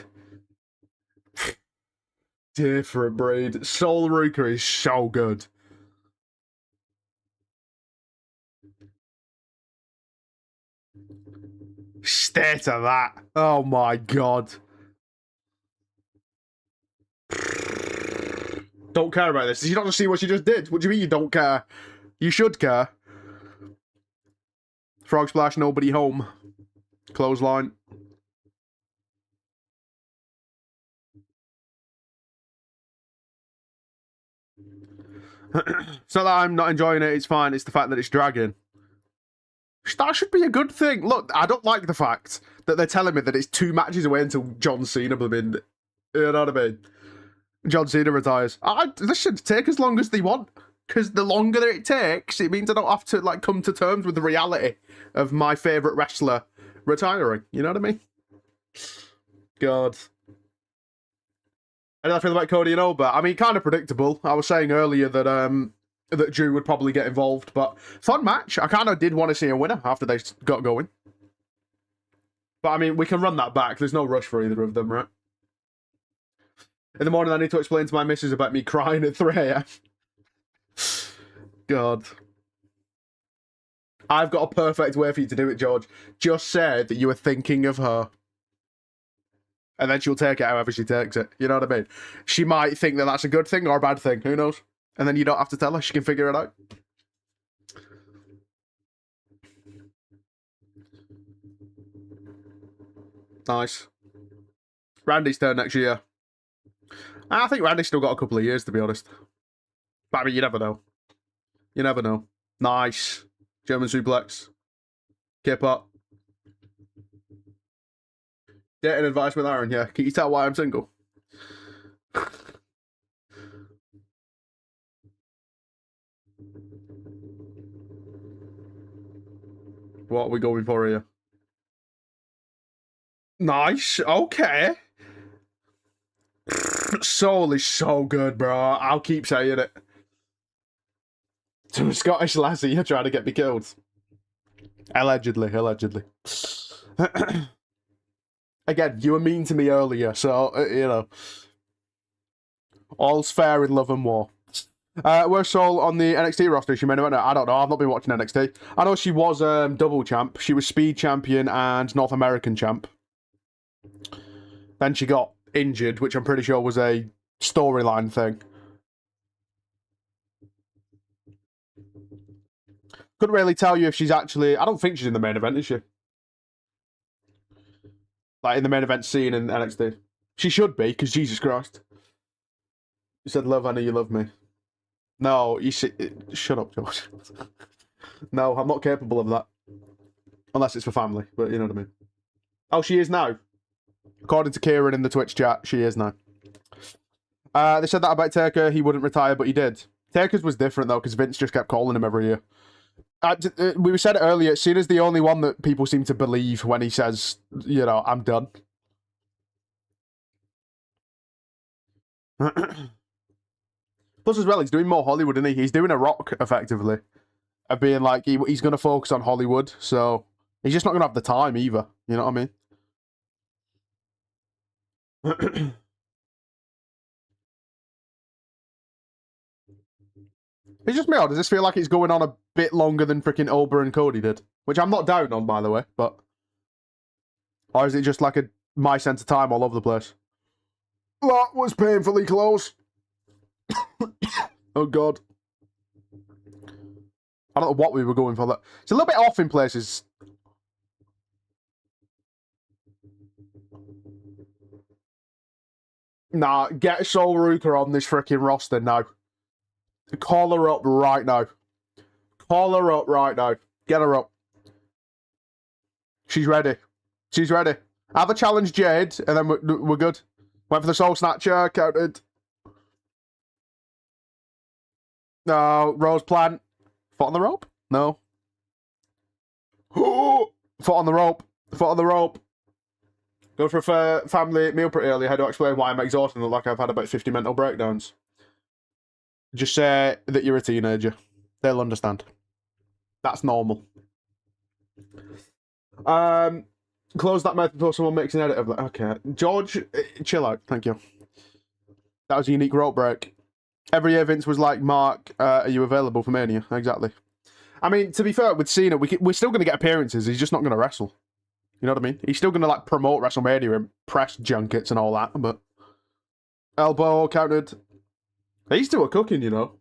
Different breed. Sol Ruca is so good. State of that. Oh my god. Don't care about this. Did you not just see what she just did? What do you mean you don't care? You should care. Frog splash, nobody home. Clothesline. It's not that I'm not enjoying it, it's fine, it's the fact that it's dragging. That should be a good thing. Look, I don't like the fact that they're telling me that it's 2 matches away until John Cena, you know what I mean? John Cena retires. This should take as long as they want, because the longer that it takes, it means I don't have to like come to terms with the reality of my favourite wrestler retiring. You know what I mean? God. How did I feel about Cody and Oba? I mean, kind of predictable. I was saying earlier that that Drew would probably get involved, but fun match. I kind of did want to see a winner after they got going. But I mean, we can run that back. There's no rush for either of them, right? In the morning, I need to explain to my missus about me crying at 3 a.m. God. I've got a perfect way for you to do it, George. Just say that you were thinking of her. And then she'll take it however she takes it. You know what I mean? She might think that that's a good thing or a bad thing. Who knows? And then you don't have to tell her. She can figure it out. Nice. Randy's turn next year. I think Randy's still got a couple of years, to be honest. But I mean, you never know. You never know. Nice. German suplex. Kip up. Dating advice with Aaron, yeah. Can you tell why I'm single? What are we going for here? Nice. Okay. Soul is so good, bro. I'll keep saying it. To a Scottish lassie, you're trying to get me killed. Allegedly. Again, you were mean to me earlier, so, you know. All's fair in love and war. Where's Soul on the NXT roster? She main event? I don't know. I've not been watching NXT. I know she was double champ. She was Speed champion and North American champ. Then she got injured, which I'm pretty sure was a storyline thing. Couldn't really tell you if she's actually... I don't think she's in the main event, is she? Like, in the main event scene in NXT. She should be, because Jesus Christ. You said, love, I know you love me. No, you see... Shut up, George. No, I'm not capable of that. Unless it's for family, but you know what I mean. Oh, she is now. According to Kieran in the Twitch chat, she is now. They said that about Taker, he wouldn't retire, but he did. Taker's was different, though, because Vince just kept calling him every year. We said it earlier, Cena's the only one that people seem to believe when he says, you know, I'm done. Plus, as well, he's doing more Hollywood, isn't he? He's doing a Rock, effectively. Of being like, he's going to focus on Hollywood, so he's just not going to have the time either. You know what I mean? It's just me, or does this feel like it's going on a bit longer than freaking Ober and Cody did? Which I'm not down on, by the way, but... Or is it just like my sense of time all over the place? That was painfully close. Oh, God. I don't know what we were going for. That it's a little bit off in places. Nah, get Soul Ruca on this freaking roster now. Call her up right now. Call her up right now. Get her up. She's ready. She's ready. Have a challenge Jade, and then we're good. Went for the Soul Snatcher, counted. No, Rose Plant. Foot on the rope? No. Foot on the rope. Foot on the rope. Go for a family meal pretty early. How do I explain why I'm exhausted and look like I've had about 50 mental breakdowns? Just say that you're a teenager. They'll understand. That's normal. Close that mouth until someone makes an edit of that. Okay. George, chill out. Thank you. That was a unique rope break. Every year Vince was like, Mark, are you available for Mania? Exactly. I mean, to be fair, with Cena, we're still going to get appearances. He's just not going to wrestle. You know what I mean? He's still going to like promote WrestleMania and press junkets and all that, but... Elbow counted. These two are cooking, you know.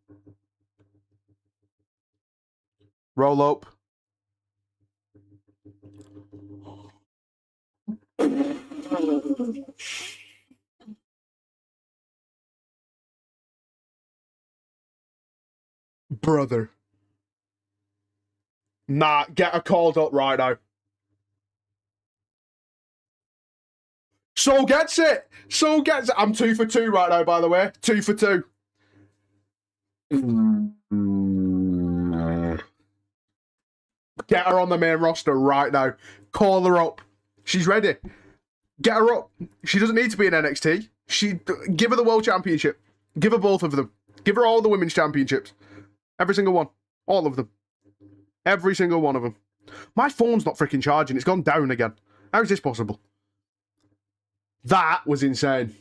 Roll up. Brother. Nah, get her called up right now. Soul gets it! Soul gets it! I'm 2 for 2 right now, by the way. 2 for 2. Get her on the main roster right now. Call her up. She's ready. Get her up. She doesn't need to be in NXT. Give her the World Championship. Give her both of them. Give her all the Women's Championships. Every single one. All of them. Every single one of them. My phone's not freaking charging. It's gone down again. How is this possible? That was insane.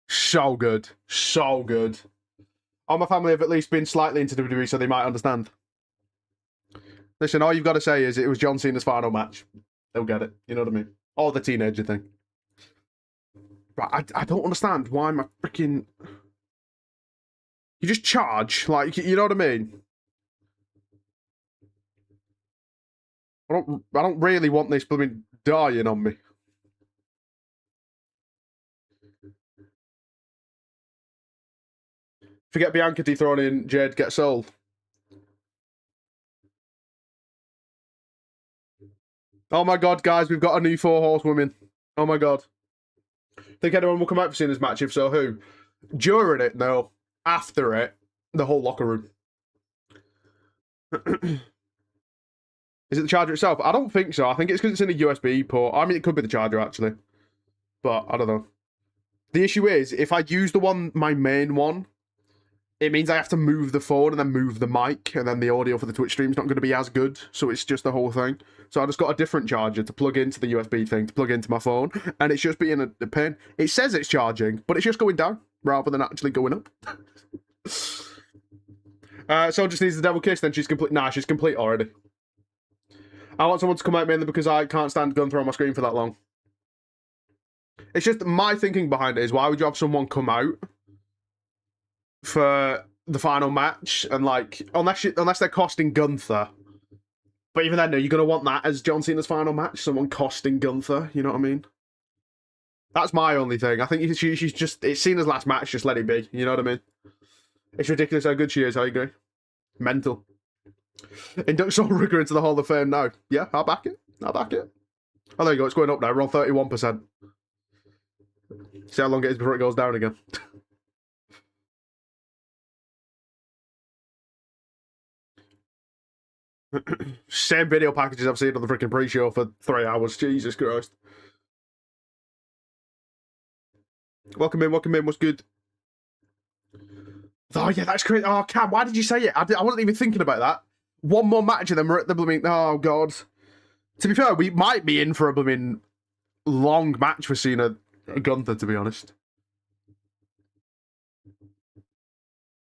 So good. So good. All my family have at least been slightly into WWE, so they might understand. Listen, all you've got to say is it was John Cena's final match. They'll get it. You know what I mean? Or the teenager thing. Right, I don't understand why my freaking... You just charge, like, you know what I mean? I don't really want this blooming dying on me. Forget Bianca dethroning Jade, get sold. Oh my god, guys, we've got a new 4 horsewomen. Oh my god. Think anyone will come out for seeing this match? If so, who? During it, no. After it, the whole locker room. Is it the charger itself? I don't think so. I think it's because it's in a USB port. I mean, it could be the charger, actually. But, I don't know. The issue is, if I use the one, my main one, it means I have to move the phone and then move the mic, and then the audio for the Twitch stream's not going to be as good, so it's just the whole thing. So I just got a different charger to plug into the USB thing, to plug into my phone, and it's just being a pain. It says it's charging, but it's just going down, rather than actually going up. So just needs the devil kiss, then she's complete. Nah, she's complete already. I want someone to come out mainly because I can't stand Gunther on my screen for that long. It's just my thinking behind it is, why would you have someone come out for the final match, and like, unless they're costing Gunther, but even then, no, you're gonna want that as John Cena's final match, someone costing Gunther. You know what I mean? That's my only thing. I think she's just, it's Cena's last match. Just let it be. You know what I mean? It's ridiculous how good she is. I agree. Mental. Induct Soul Ruca into the Hall of Fame now. Yeah, I'll back it. I'll back it. Oh, there you go. It's going up now. We're on 31%. See how long it is before it goes down again. Same video packages I've seen on the freaking pre-show for 3 hours. Jesus Christ. Welcome in, what's good? Oh, yeah, that's crazy. Oh, Cam, why did you say it? I wasn't even thinking about that. One more match of them, we're at the blooming... Oh, God. To be fair, we might be in for a blooming long match for Cena Gunther, to be honest.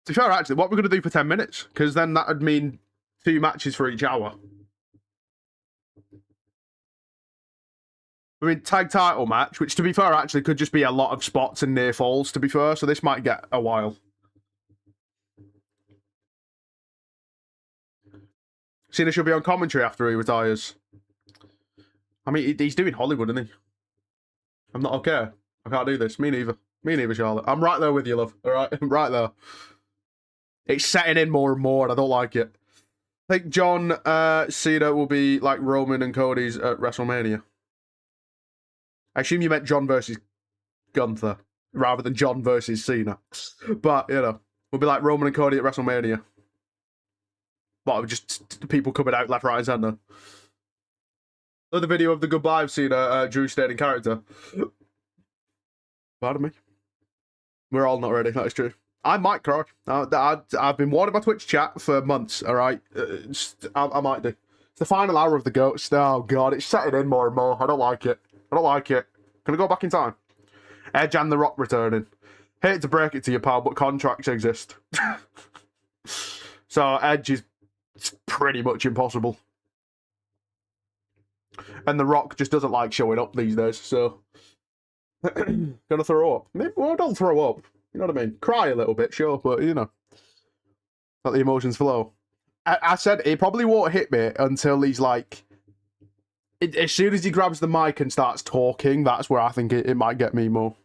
To be fair, actually, what we're going to do for 10 minutes? Because then that would mean 2 matches for each hour. I mean, tag title match, which, to be fair, actually could just be a lot of spots and near falls, to be fair, so this might get a while. Cena should be on commentary after he retires. I mean, he's doing Hollywood, isn't he? I'm not okay. I can't do this. Me neither. Me neither, Charlotte. I'm right there with you, love. All right? I'm right there. It's setting in more and more, and I don't like it. I think John Cena will be like Roman and Cody's at WrestleMania. I assume you meant John versus Gunther, rather than John versus Cena. But, you know, we'll be like Roman and Cody at WrestleMania. What, just people coming out left, right, and centre? Another video of the goodbye of Cena, Drew stayed in character. Pardon me. We're all not ready, that is true. I might cry. I've been warning my Twitch chat for months, alright? I might do. It's the final hour of the Ghost. Oh, God, it's setting in more and more. I don't like it. I don't like it. Can I go back in time? Edge and The Rock returning. Hate to break it to you, pal, but contracts exist. So Edge is pretty much impossible. And The Rock just doesn't like showing up these days, so... Gonna throw up. Maybe, well, don't throw up. You know what I mean? Cry a little bit, sure, but, you know. Let the emotions flow. I said he probably won't hit me until he's like... as soon as he grabs the mic and starts talking, that's where I think it might get me more.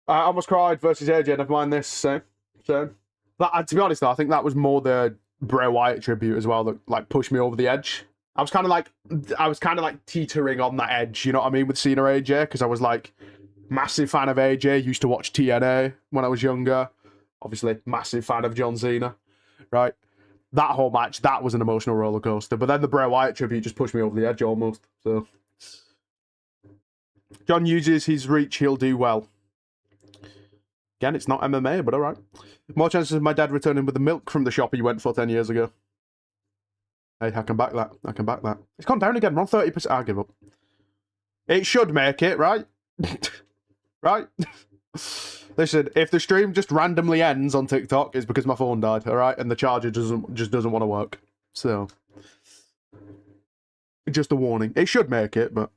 I almost cried versus AJ. Never mind this. Same. That, to be honest, though, I think that was more the Bray Wyatt tribute as well that like pushed me over the edge. I was kind of like teetering on that edge. You know what I mean with Cena AJ, because I was like massive fan of AJ. Used to watch TNA when I was younger. Obviously, massive fan of John Cena. Right. That whole match, that was an emotional roller coaster. But then the Bray Wyatt tribute just pushed me over the edge almost. So, John uses his reach, he'll do well. Again, it's not MMA, but all right. More chances of my dad returning with the milk from the shop he went for 10 years ago. Hey, I can back that. I can back that. It's gone down again. We're on 30%. I'll give up. It should make it, right? Right? Listen, if the stream just randomly ends on TikTok, it's because my phone died, all right? And the charger just doesn't want to work. So, just a warning. It should make it, but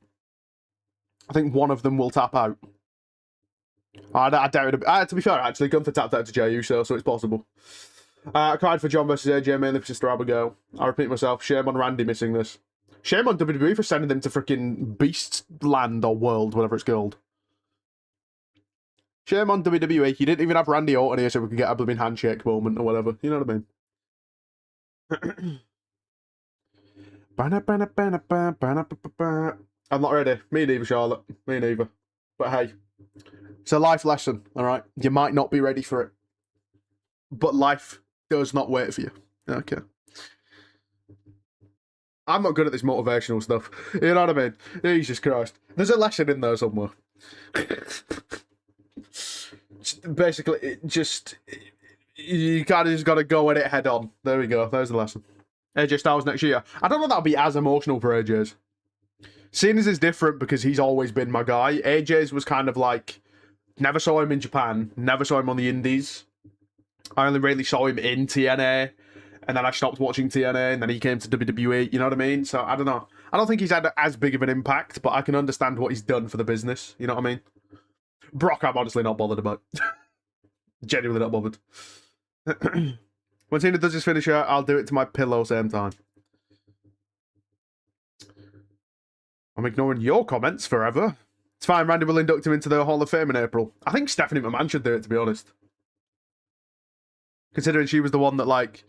I think one of them will tap out. I doubt it. To be fair, actually, Gunther tapped out to Jey Uso, so it's possible. I cried for John versus AJ, mainly for Sister Abigail. I repeat myself, shame on Randy missing this. Shame on WWE for sending them to freaking Beast Land or World, whatever it's called. Shame on WWE. You didn't even have Randy Orton here so we could get a blooming handshake moment or whatever. You know what I mean? I'm not ready. Me neither, Charlotte. Me neither. But hey, it's a life lesson, all right? You might not be ready for it. But life does not wait for you. Okay. I'm not good at this motivational stuff. You know what I mean? Jesus Christ. There's a lesson in there somewhere. Basically, you kind of just got to go at it head on. There we go. There's the lesson. AJ Styles next year. I don't know that'll be as emotional for AJ's. Cena's is different because he's always been my guy. AJ's was kind of like, never saw him in Japan, never saw him on the Indies. I only really saw him in TNA, and then I stopped watching TNA, and then he came to WWE, you know what I mean? So, I don't know. I don't think he's had as big of an impact, but I can understand what he's done for the business, you know what I mean? Brock, I'm honestly not bothered about. Genuinely not bothered. When Cena does his finisher, I'll do it to my pillow same time. I'm ignoring your comments forever. It's fine, Randy will induct him into the Hall of Fame in April. I think Stephanie McMahon should do it, to be honest. Considering she was the one that, like,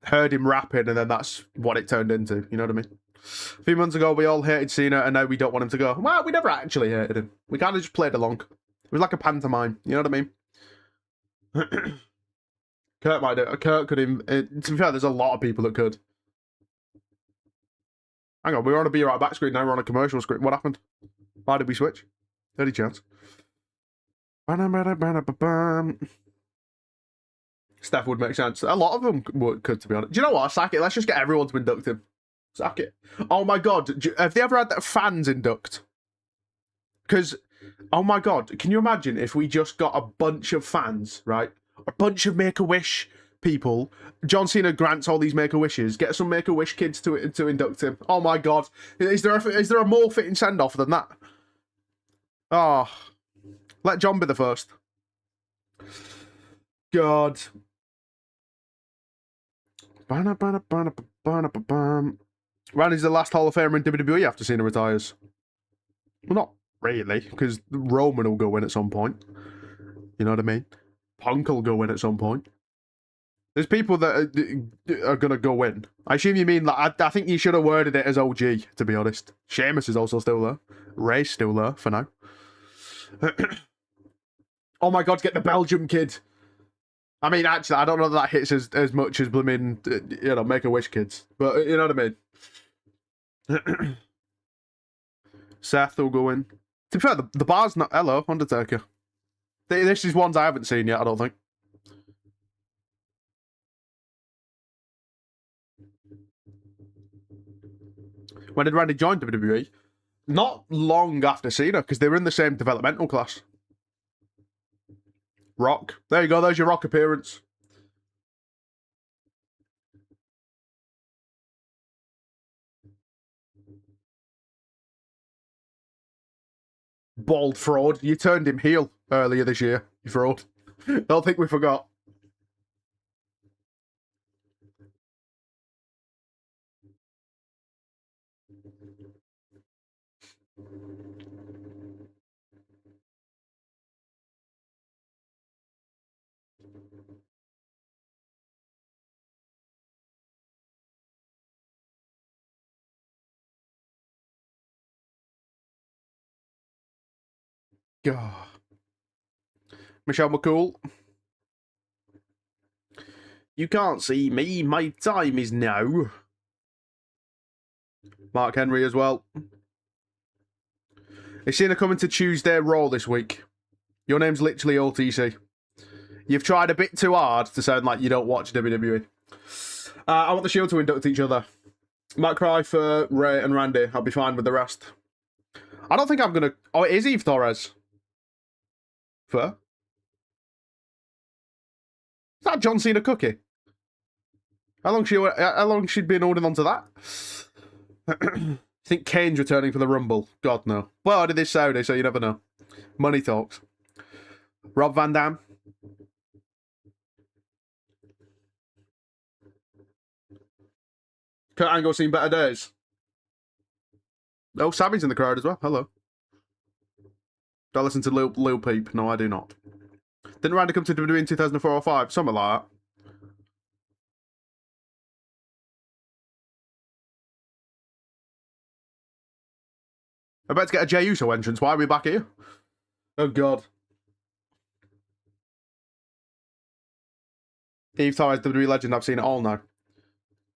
heard him rapping and then that's what it turned into. You know what I mean? A few months ago, we all hated Cena and now we don't want him to go. Well, we never actually hated him. We kind of just played along. It was like a pantomime. You know what I mean? Kurt might do it. Kurt could... to be fair, there's a lot of people that could. Hang on, we were on a Be Right Back screen, now we're on a commercial screen. What happened? Why did we switch? Any chance? Steph would make sense. A lot of them could, to be honest. Do you know what? Sack it. Let's just get everyone to induct him. Sack it. Oh my god. Have they ever had that fans induct? Because, oh my god, can you imagine if we just got a bunch of fans, right? A bunch of Make-A-Wish people. John Cena grants all these Make-A-Wishes. Get some Make-A-Wish kids to induct him. Oh my god. Is there a more fitting send-off than that? Oh. Let John be the first. God. Randy's the last Hall of Famer in WWE after Cena retires. Well, not really, because Roman will go in at some point. You know what I mean? Punk will go in at some point. There's people that are going to go in. I assume you mean, like, I think you should have worded it as OG, to be honest. Sheamus is also still there. Ray's still there for now. Oh my god, get the Belgium kid. I mean, actually, I don't know that hits as much as blooming, you know, Make-A-Wish kids. But, you know what I mean? Seth will go in. To be fair, the bar's not... Hello, Undertaker. This is ones I haven't seen yet, I don't think. When did Randy join WWE? Not long after Cena, because they were in the same developmental class. Rock. There you go, there's your Rock appearance. Bald fraud. You turned him heel earlier this year, you fraud. Don't think we forgot. God. Michelle McCool. You can't see me. My time is now. Mark Henry as well. Is Cena coming to Tuesday Raw this week? Your name's literally OTC. You've tried a bit too hard to sound like you don't watch WWE. I want the Shield to induct each other. Matt Cry for Ray and Randy. I'll be fine with the rest. I don't think I'm going to... Oh, it is Eve Torres. Fair. Is that John Cena cookie? How long she'd been holding on to that? Think Kane's returning for the Rumble? God, no. Well, it is Saudi, so you never know. Money talks. Rob Van Dam. Kurt Angle seen better days. Oh, Sammy's in the crowd as well. Hello. Do I listen to Lil Peep? No, I do not. Didn't Randy come to WWE in 2004 or 5? Something like that. I bet to get a Jey Uso entrance. Why are we back here? Oh, God. Eve Torres, WWE legend. I've seen it all now.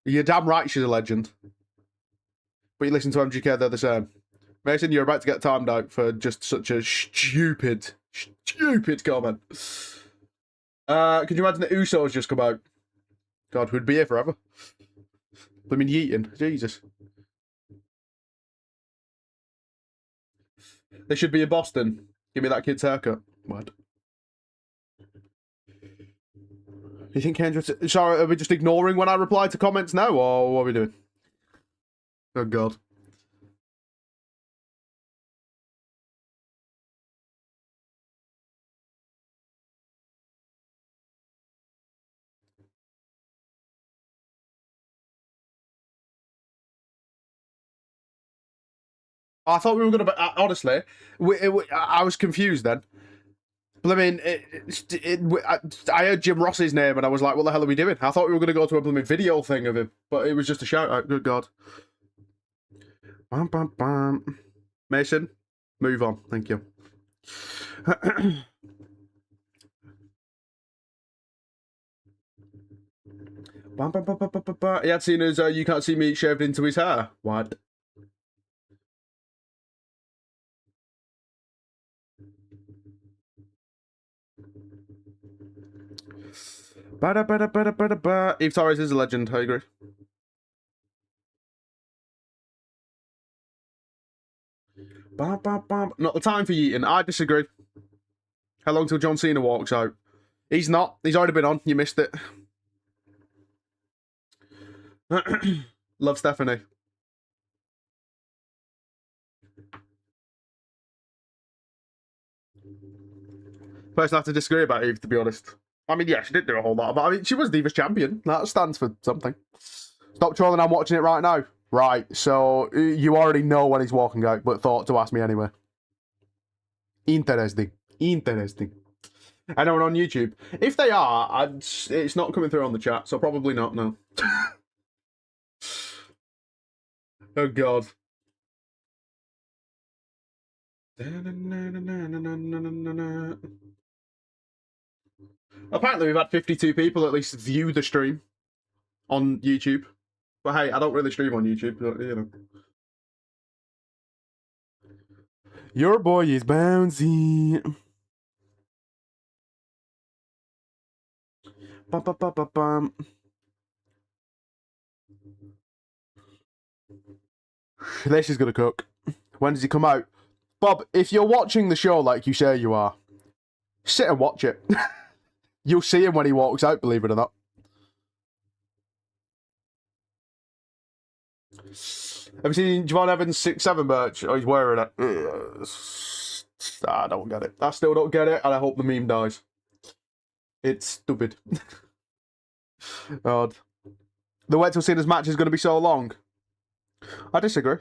You're damn right she's a legend. But you listen to MGK, they're the same. Mason, you're about to get timed out for just such a stupid comment. Could you imagine the Usos just come out? God, we'd be here forever. I mean, yeeting. Jesus. They should be in Boston. Give me that kid's haircut. What? You think Kendrick's... Sorry, are we just ignoring when I reply to comments now, or what are we doing? Oh, God. I thought we were going to... honestly, I was confused then. But I mean, I heard Jim Ross's name and I was like, what the hell are we doing? I thought we were going to go to a blooming video thing of him, but it was just a shout out. Good God. Bam, bam, bam. Mason, move on. Thank you. Bam, bam, bam, bam, bam, bam. He had seen his You Can't See Me shaved into his hair. What? Eve Torres is a legend, I agree. Not the time for yeeting. I disagree. How long till John Cena walks out? He's not. He's already been on. You missed it. Love Stephanie. Person I have to disagree about Eve, to be honest. I mean, yeah, she didn't do a whole lot, but I mean, she was Divas champion. That stands for something. Stop trolling, I'm watching it right now. Right, so you already know when he's walking out, but thought to ask me anyway. Interesting. I know we're on YouTube. If they are, it's not coming through on the chat, so probably not, no. Oh, God. Apparently, we've had 52 people at least view the stream on YouTube. But hey, I don't really stream on YouTube, but, you know. Your boy is bouncy. Bum, bum, bum, bum, bum. This is gonna cook. When does he come out? Bob, if you're watching the show like you say you are, sit and watch it. You'll see him when he walks out, believe it or not. Have you seen Javon Evans' 6'7" merch? Oh, he's wearing it. I don't get it. I still don't get it, and I hope the meme dies. It's stupid. God. The wait till Cena's match is going to be so long. I disagree.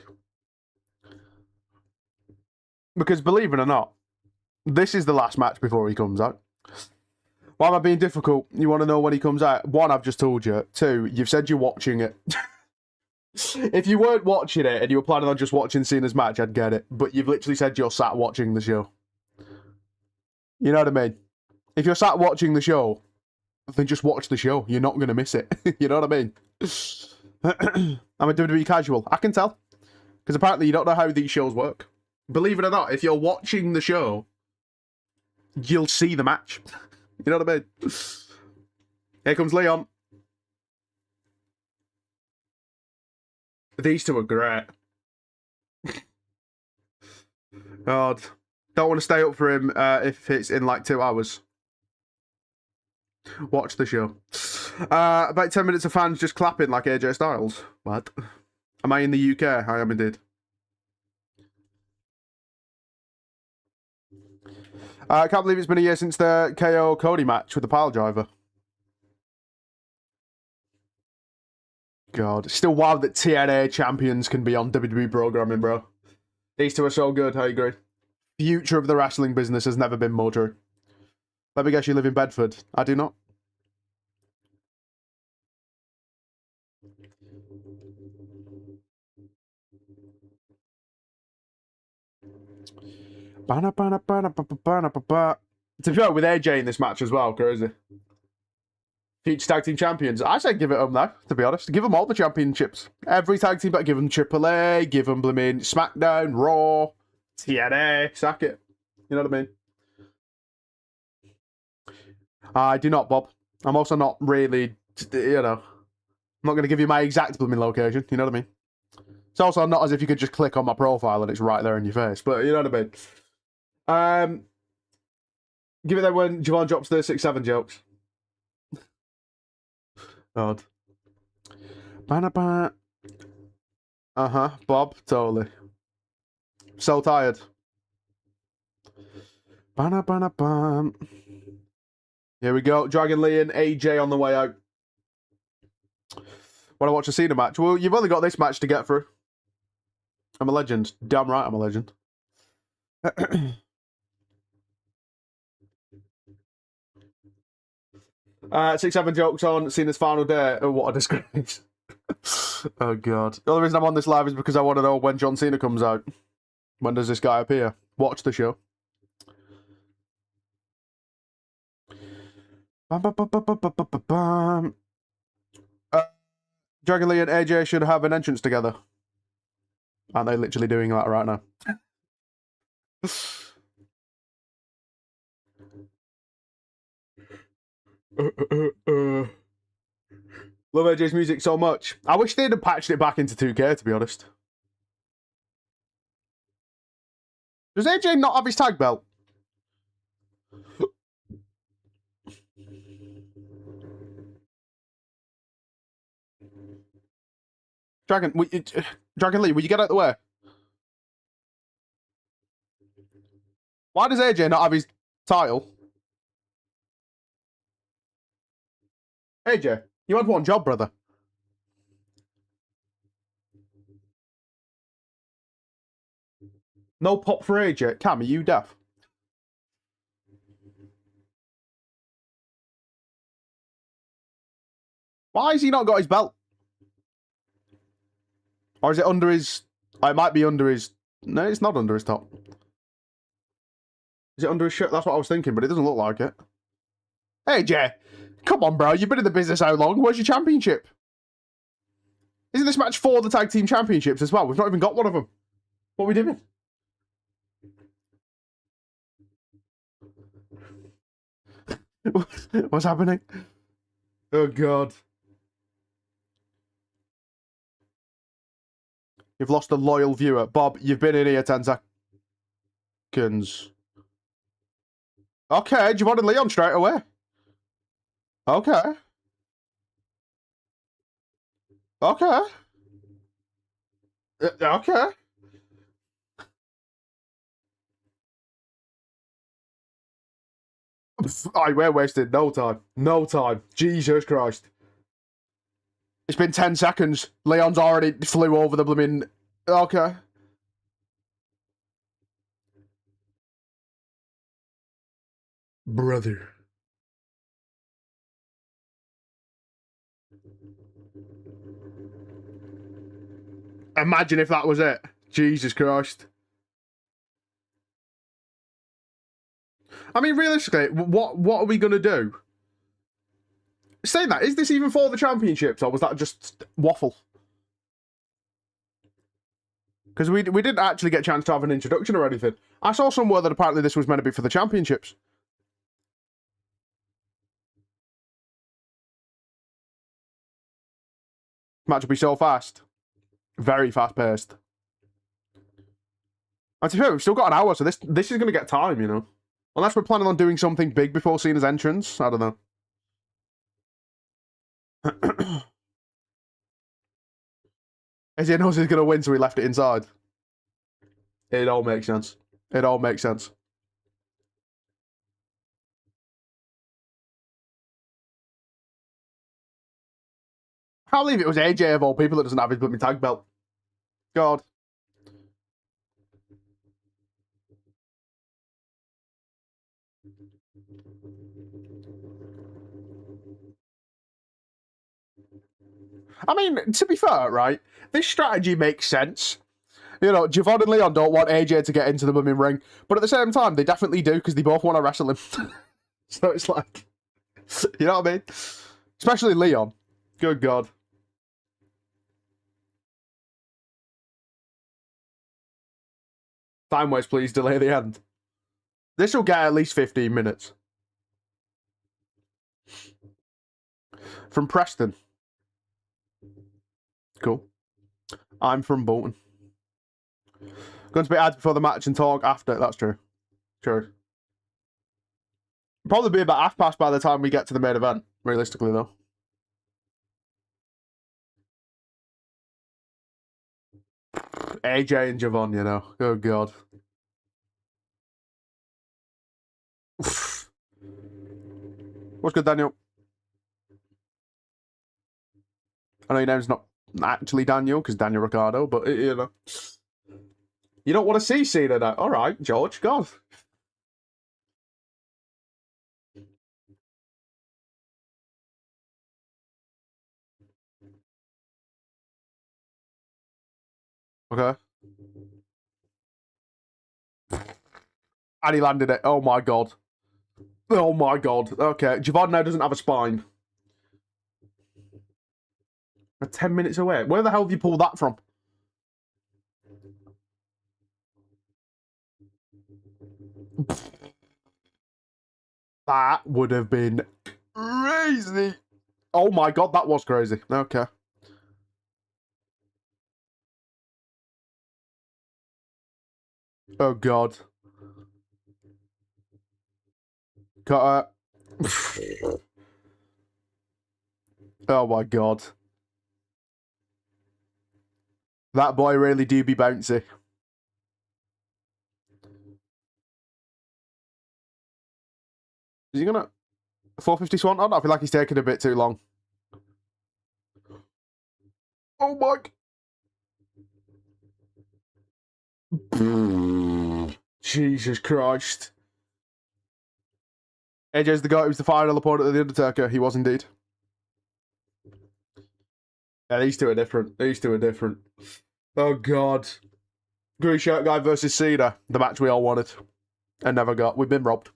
Because believe it or not, this is the last match before he comes out. Why am I being difficult? You want to know when he comes out? One, I've just told you. Two, you've said you're watching it. If you weren't watching it and you were planning on just watching Cena's match, I'd get it. But you've literally said you're sat watching the show. You know what I mean? If you're sat watching the show, then just watch the show. You're not going to miss it. You know what I mean? I'm a WWE casual. I can tell. Because apparently you don't know how these shows work. Believe it or not, if you're watching the show, you'll see the match. You know what I mean? Here comes Leon. These two are great. God. Don't want to stay up for him if it's in like 2 hours. Watch the show. About 10 minutes of fans just clapping like AJ Styles. What? Am I in the UK? I am indeed. I can't believe it's been a year since the KO Cody match with the pile driver. God, it's still wild that TNA champions can be on WWE programming, bro. These two are so good, I agree. Future of the wrestling business has never been more true. Let me guess you live in Bedford. I do not. To be fair, with AJ in this match as well, crazy. Future tag team champions. I say give it them now, to be honest. Give them all the championships. Every tag team, but give them AAA, give them blooming SmackDown, Raw, TNA, sack it. You know what I mean? I do not, Bob. I'm also not really, you know, I'm not going to give you my exact blooming location. You know what I mean? It's also not as if you could just click on my profile and it's right there in your face, but you know what I mean? Give it there when Javon drops the 6-7 jokes. God. Bob, totally. So tired. Here we go. Dragon Lee and AJ on the way out. Want to watch a Cena match? Well, you've only got this match to get through. I'm a legend. Damn right I'm a legend. 6-7 jokes on Cena's final day. Oh, what a disgrace. Oh, God. The only reason I'm on this live is because I want to know when John Cena comes out. When does this guy appear? Watch the show. Dragon Lee and AJ should have an entrance together. Aren't they literally doing that right now? Love AJ's music so much. I wish they'd have patched it back into 2K, to be honest. Does AJ not have his tag belt? Dragon Lee, will you get out of the way? Why does AJ not have his title? AJ, you had one job, brother. No pop for AJ. Cam, are you deaf? Why has he not got his belt? Or is it under his... It might be under his... No, it's not under his top. Is it under his shirt? That's what I was thinking, but it doesn't look like it. AJ, come on, bro. You've been in the business how long? Where's your championship? Isn't this match for the tag team championships as well? We've not even got one of them. What are we doing? What's happening? Oh, God. You've lost a loyal viewer. Bob, you've been in here 10 seconds. Okay, Javon and Leon straight away. Okay. Okay. Okay. We're wasting no time. No time. Jesus Christ. It's been 10 seconds. Leon's already flew over the blooming... Okay. Brother. Imagine if that was it. Jesus Christ. I mean, realistically, what are we going to do? Saying that, is this even for the championships, or was that just waffle? Because we didn't actually get a chance to have an introduction or anything. I saw somewhere that apparently this was meant to be for the championships. Match will be so fast. Very fast-paced. And to be fair, we've still got an hour, so this is going to get time, you know? Unless we're planning on doing something big before Cena's entrance. I don't know. As he knows he's going to win, so he left it inside. It all makes sense. It all makes sense. Can't believe it was AJ of all people that doesn't have his blooming tag belt. God. I mean, to be fair, right, this strategy makes sense. You know, Javon and Leon don't want AJ to get into the blooming ring, but at the same time, they definitely do because they both want to wrestle him. So it's like, you know what I mean? Especially Leon. Good God. Time waste, please. Delay the end. This will get at least 15 minutes. From Preston. Cool. I'm from Bolton. Going to be ads before the match and talk after. That's true. True. Probably be about 1/2 past by the time we get to the main event, realistically, though. AJ and Javon, you know. Oh, God. What's good, Daniel? I know your name's not actually Daniel, because Daniel Ricciardo, but, you know. You don't want to see Cena now. All right, George, God. Okay. And he landed it. Oh, my God. Oh, my God. Okay. Javon now doesn't have a spine. We're 10 minutes away. Where the hell have you pulled that from? That would have been crazy. Oh, my God. That was crazy. Okay. Oh, God. Cut her. Oh, my God. That boy really do be bouncy. Is he gonna 450 Swanton? I feel like he's taking a bit too long. Oh my! Jesus Christ! AJ's the guy who's the final opponent of the Undertaker. He was indeed. Yeah, these two are different. These two are different. Oh God! Green shirt guy versus Cena, the match we all wanted and never got. We've been robbed.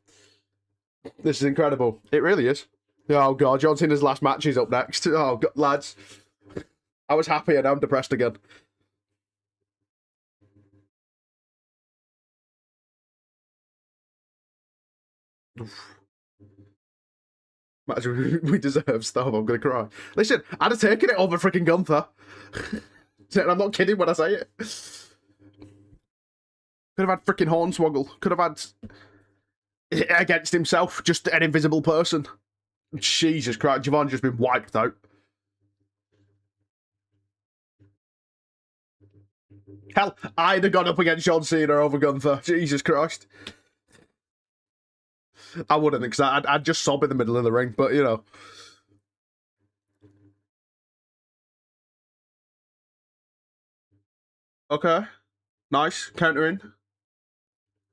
This is incredible. It really is. Oh God, John Cena's last match is up next. Oh God, lads. I was happy and now I'm depressed again. Match we deserve. Stop, I'm gonna cry. Listen, I'd have taken it over freaking Gunther. I'm not kidding when I say it. Could have had freaking Hornswoggle. Could have had against himself, just an invisible person. Jesus Christ, Javon's just been wiped out. Hell, I'd have gone up against John Cena over Gunther. Jesus Christ. I wouldn't, because I'd just sob in the middle of the ring, but you know. Okay. Nice. Countering.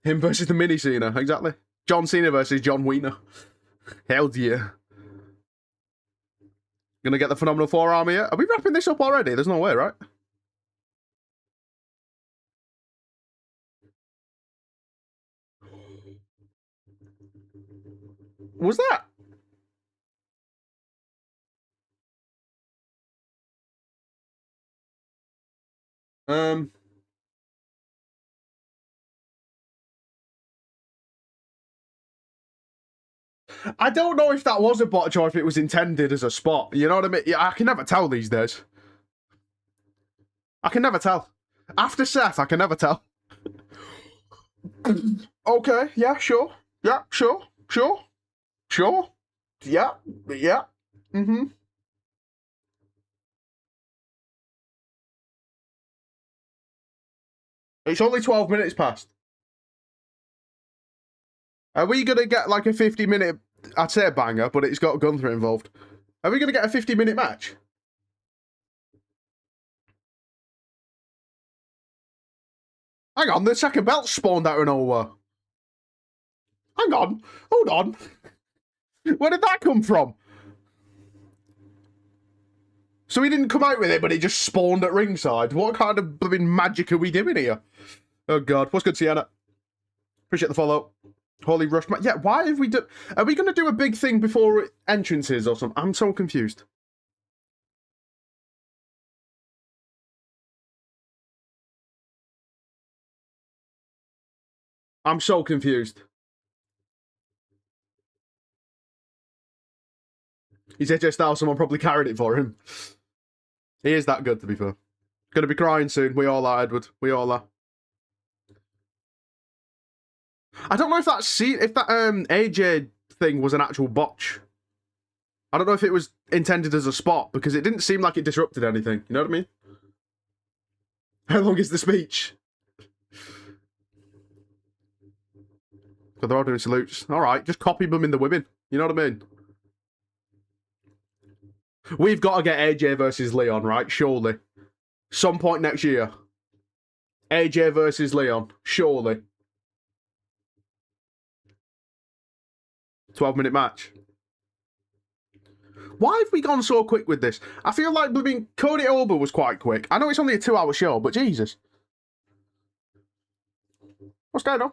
Him versus the mini Cena, exactly. John Cena versus John Wiener. Hell yeah. Gonna get the phenomenal forearm here. Are we wrapping this up already? There's no way, right? Was that? I don't know if that was a botch or if it was intended as a spot. You know what I mean? Yeah, I can never tell these days. I can never tell. After Seth, I can never tell. Okay, yeah, sure. Yeah, sure. Sure. Sure. Yeah. Yeah. Mm-hmm. It's only 12 minutes past. Are we going to get like a 50-minute, I'd say a banger, but it's got Gunther involved. Are we going to get a 50-minute match? Hang on, the second belt spawned out of nowhere. Hang on, hold on. Where did that come from? So he didn't come out with it, but he just spawned at ringside. What kind of blooming magic are we doing here? Oh God, what's good, Sienna? Appreciate the follow. Holy rush, yeah. Why have we done? Are we going to do a big thing before entrances or something? I'm so confused. I'm so confused. He's AJ Styles, someone probably carried it for him. He is that good, to be fair. Gonna be crying soon. We all are, Edward. We all are. I don't know if that AJ thing was an actual botch. I don't know if it was intended as a spot, because it didn't seem like it disrupted anything. You know what I mean? How long is the speech? So they're all doing salutes. Alright, just copy them in the women. You know what I mean? We've got to get AJ versus Leon, right? Surely. Some point next year. AJ versus Leon. Surely. 12-minute match. Why have we gone so quick with this? I feel like Cody Ober was quite quick. I know it's only a 2-hour show, but Jesus. What's going on?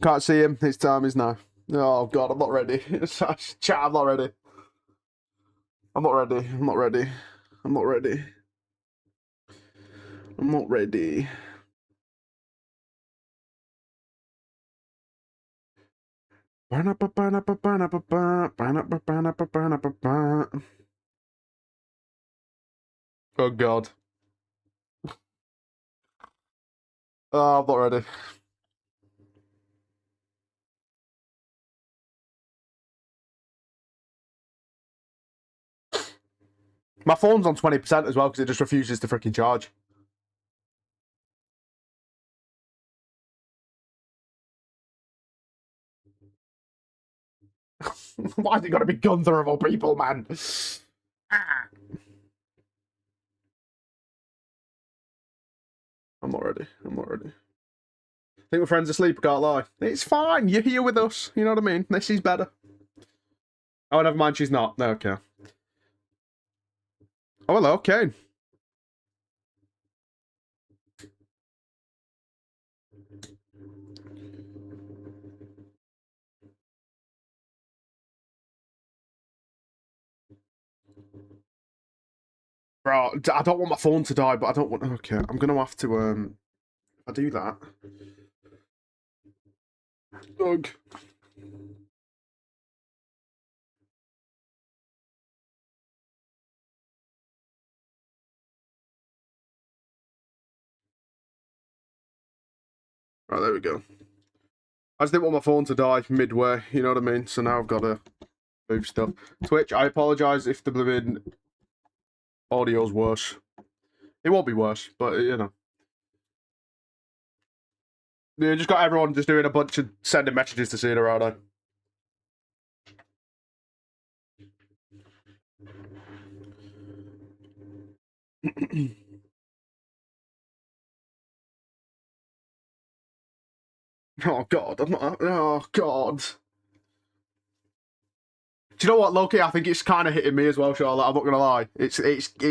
Can't see him. His time is now. Oh God, I'm not ready. Chat, I'm not ready. I'm not ready. I'm not ready. I'm not ready. I'm not ready. Oh God. Oh, I'm not ready. My phone's on 20% as well because it just refuses to freaking charge. Why's it got to be Gunther of all people, man? I'm not ready. I'm not ready. I think my friend's asleep, I can't lie. It's fine. You're here with us. You know what I mean? This is better. Oh, never mind. She's not. No, okay. Oh, hello, Kane. Bro, I don't want my phone to die, but I don't want... Okay, I'm going to have to... I do that. Ugh. Right, there we go. I just didn't want my phone to die midway, you know what I mean? So now I've got to move stuff. Twitch, I apologise if the blooming audio's worse. It won't be worse, but, you know. Yeah, just got everyone just doing a bunch of sending messages to Cena, aren't I? Oh God, I'm not. Oh God. Do you know what, Loki? I think it's kind of hitting me as well, Charlotte. I'm not gonna lie. It's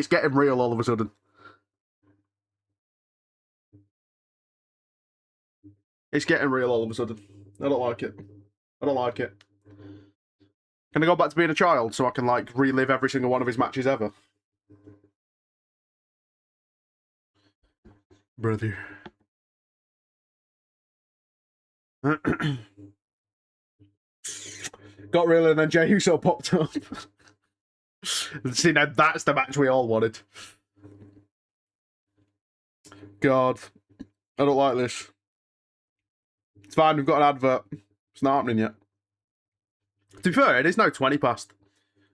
getting real all of a sudden. It's getting real all of a sudden. I don't like it. I don't like it. Can I go back to being a child so I can like relive every single one of his matches ever? Brother. Got real and then Jey Uso popped up. See, now that's the match we all wanted. God. I don't like this. It's fine, we've got an advert. It's not happening yet. To be fair, it is now 20 past.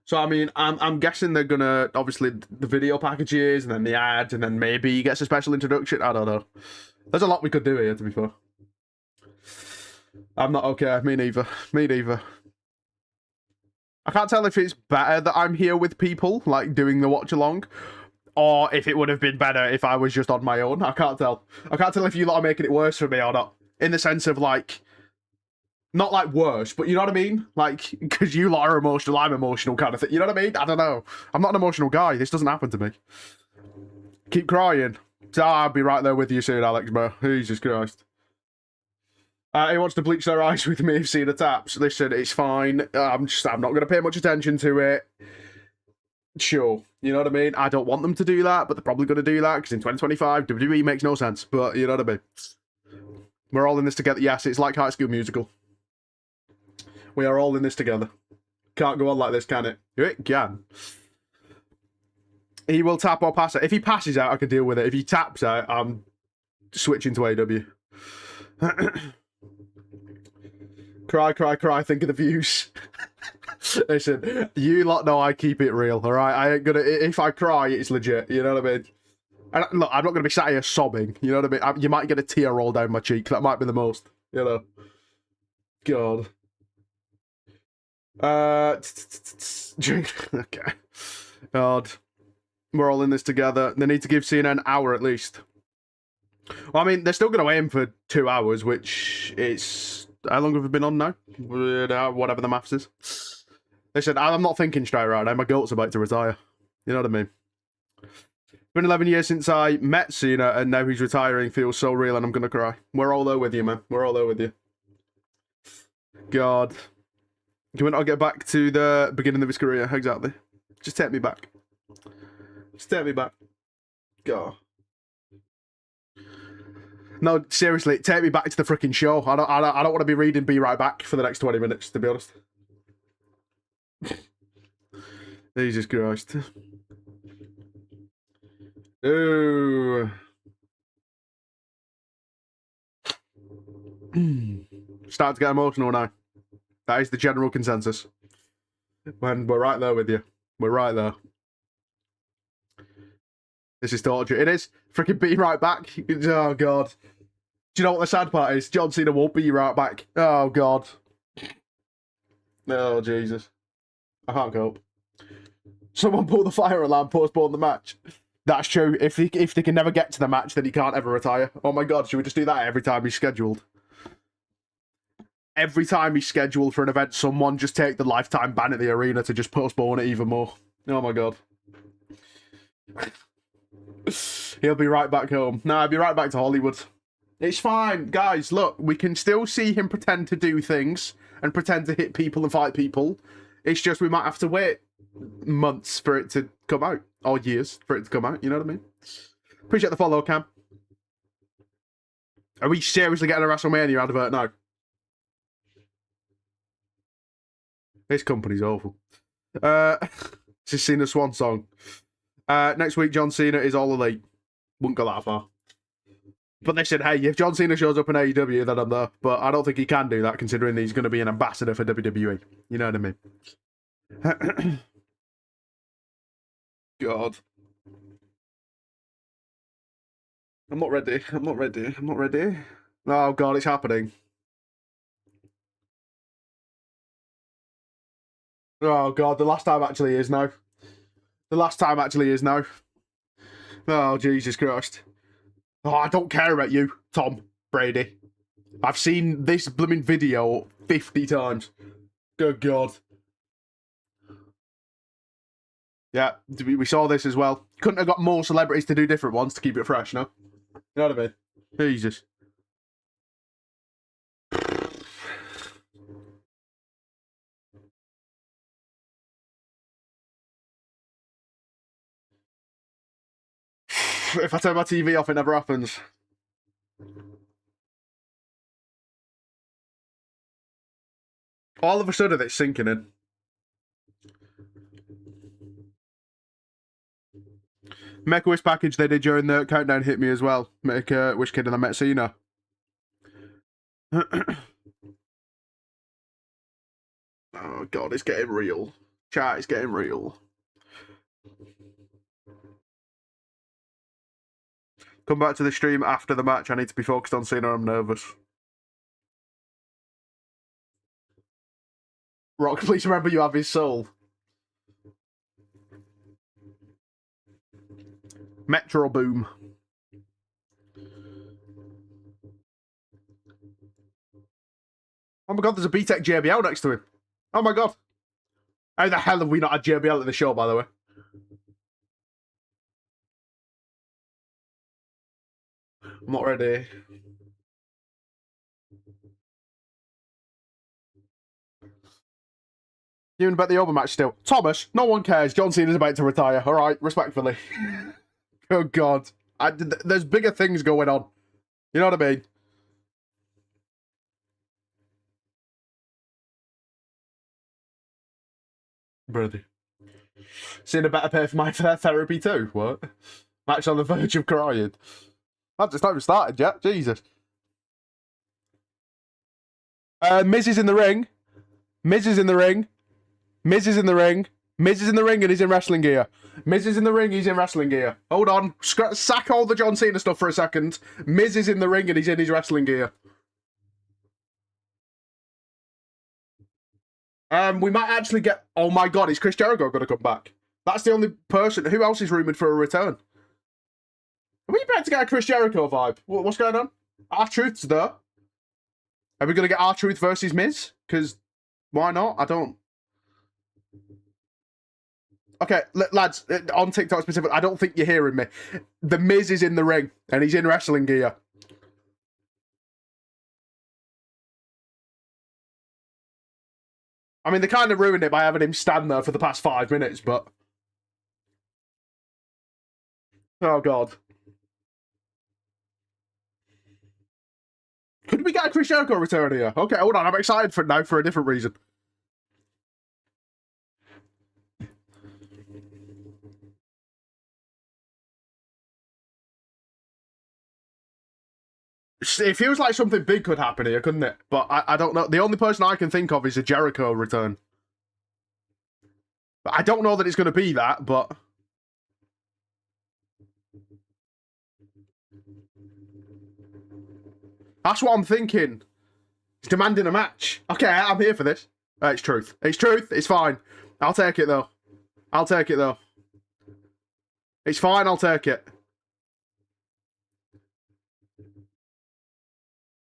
So, I mean, I'm guessing they're gonna, obviously, the video packages, and then the ad, and then maybe he gets a special introduction. I don't know. There's a lot we could do here, to be fair. I'm not okay. Me neither. Me neither. I can't tell if it's better that I'm here with people, like doing the watch along, or if it would have been better if I was just on my own. I can't tell. I can't tell if you lot are making it worse for me or not. In the sense of like, not like worse, but you know what I mean? Like, because you lot are emotional, I'm emotional kind of thing. You know what I mean? I don't know. I'm not an emotional guy. This doesn't happen to me. Keep crying. I'll be right there with you soon, Alex, bro. Jesus Christ. He wants to bleach their eyes with me if Cena taps. Listen, it's fine. I'm not going to pay much attention to it. Sure. You know what I mean? I don't want them to do that, but they're probably going to do that because in 2025, WWE makes no sense. But you know what I mean? We're all in this together. Yes, it's like High School Musical. We are all in this together. Can't go on like this, can it? It can. He will tap or pass it. If he passes out, I can deal with it. If he taps out, I'm switching to AW. Cry, cry, cry, think of the views. Listen, you lot know I keep it real, alright? I ain't gonna... If I cry, it's legit, you know what I mean? And look, I'm not gonna be sat here sobbing, you know what I mean? You might get a tear roll down my cheek. That might be the most, you know? God. Okay. God. We're all in this together. They need to give Cena an hour at least. Well, I mean, they're still going to aim for 2 hours, which is... How long have we been on now? Whatever the maths is. Listen, I'm not thinking straight right now. My goat's about to retire. You know what I mean? It's been 11 years since I met Cena, and now he's retiring. Feels so real, and I'm going to cry. We're all there with you, man. We're all there with you. God. Can we not get back to the beginning of his career? Exactly. Just take me back. Just take me back. God. No, seriously, take me back to the freaking show. I don't want to be reading Be Right Back for the next 20 minutes, to be honest. Jesus Christ. Ooh. Starting to get emotional now. That is the general consensus. When we're right there with you. We're right there. This is torture. It is. Freaking Be Right Back. Oh, God. Do you know what the sad part is? John Cena won't be right back. Oh, God. Oh, Jesus. I can't cope. Someone pull the fire alarm, postpone the match. That's true. If they can never get to the match, then he can't ever retire. Oh, my God. Should we just do that every time he's scheduled? Every time he's scheduled for an event, someone just take the lifetime ban at the arena to just postpone it even more. Oh, my God. He'll be right back home. Nah, he'll be right back to Hollywood. It's fine, guys. Look, we can still see him pretend to do things and pretend to hit people and fight people. It's just we might have to wait months for it to come out, or years for it to come out. You know what I mean? Appreciate the follow, Cam. Are we seriously getting a WrestleMania advert now? This company's awful. This is Cena's swan song. Next week, John Cena is All Elite. Wouldn't go that far. But they said, hey, if John Cena shows up in AEW, then I'm there. But I don't think he can do that, considering he's going to be an ambassador for WWE. You know what I mean? God. I'm not ready. I'm not ready. I'm not ready. Oh, God, it's happening. Oh, God, the last time actually is now. The last time actually is now. Oh, Jesus Christ. Oh, I don't care about you, Tom Brady. I've seen this blooming video 50 times. Good God. Yeah, we saw this as well. Couldn't have got more celebrities to do different ones to keep it fresh, no? You know what I mean? Jesus. If I turn my TV off, it never happens. All of a sudden, it's sinking in. Make a Wish package they did during the countdown hit me as well. Make a Wish kid and I met Cena. Oh, God, it's getting real. Chat, it's getting real. Come back to the stream after the match. I need to be focused on Cena. I'm nervous. Rock, please remember you have his soul. Metro Boom. Oh my god, there's a BTEC JBL next to him. Oh my god. How the hell have we not had JBL at the show, by the way? I'm not ready. You about the overmatch still. Thomas, no one cares. John Cena's about to retire. All right, respectfully. Oh, God. There's bigger things going on. You know what I mean? Brother. Cena better pay for my therapy too. What? Match on the verge of crying. That's not even started yet. Jesus. Miz is in the ring. Miz is in the ring. Miz is in the ring. Miz is in the ring and he's in wrestling gear. Miz is in the ring, he's in wrestling gear. Hold on. Sack all the John Cena stuff for a second. Miz is in the ring and he's in his wrestling gear. We might actually get... Oh my god, is Chris Jericho going to come back? That's the only person... Who else is rumoured for a return? Are we about to get a Chris Jericho vibe? What's going on? R-Truth's there. Are we going to get R-Truth versus Miz? Because why not? I don't... Okay, lads, on TikTok specifically, I don't think you're hearing me. The Miz is in the ring, and he's in wrestling gear. I mean, they kind of ruined it by having him stand there for the past 5 minutes, but... Oh, God. Could we get a Chris Jericho return here? Okay, hold on, I'm excited for now for a different reason. It feels like something big could happen here, couldn't it? But I don't know. The only person I can think of is a Jericho return. I don't know that it's going to be that, but... That's what I'm thinking. He's demanding a match. Okay, I'm here for this. It's truth. It's truth. It's fine. I'll take it, though. I'll take it, though. It's fine. I'll take it.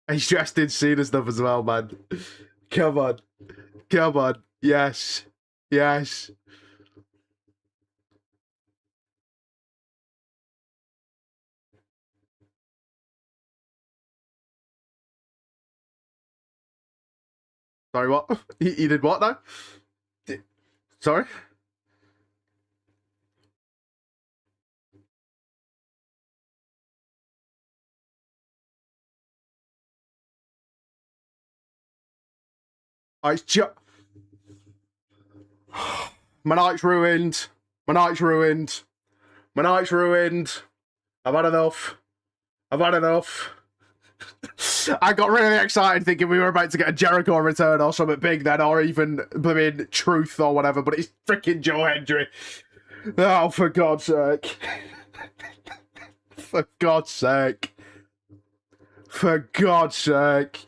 He's dressed in Cena stuff as well, man. Come on. Come on. Yes. Yes. Sorry, what? He did what now? Sorry? It's just... My night's ruined. My night's ruined. My night's ruined. I've had enough. I've had enough. I got really excited thinking we were about to get a Jericho return or something big then, or even blooming Truth or whatever, but it's freaking Joe Hendry. Oh, for God's sake. For God's sake. For God's sake.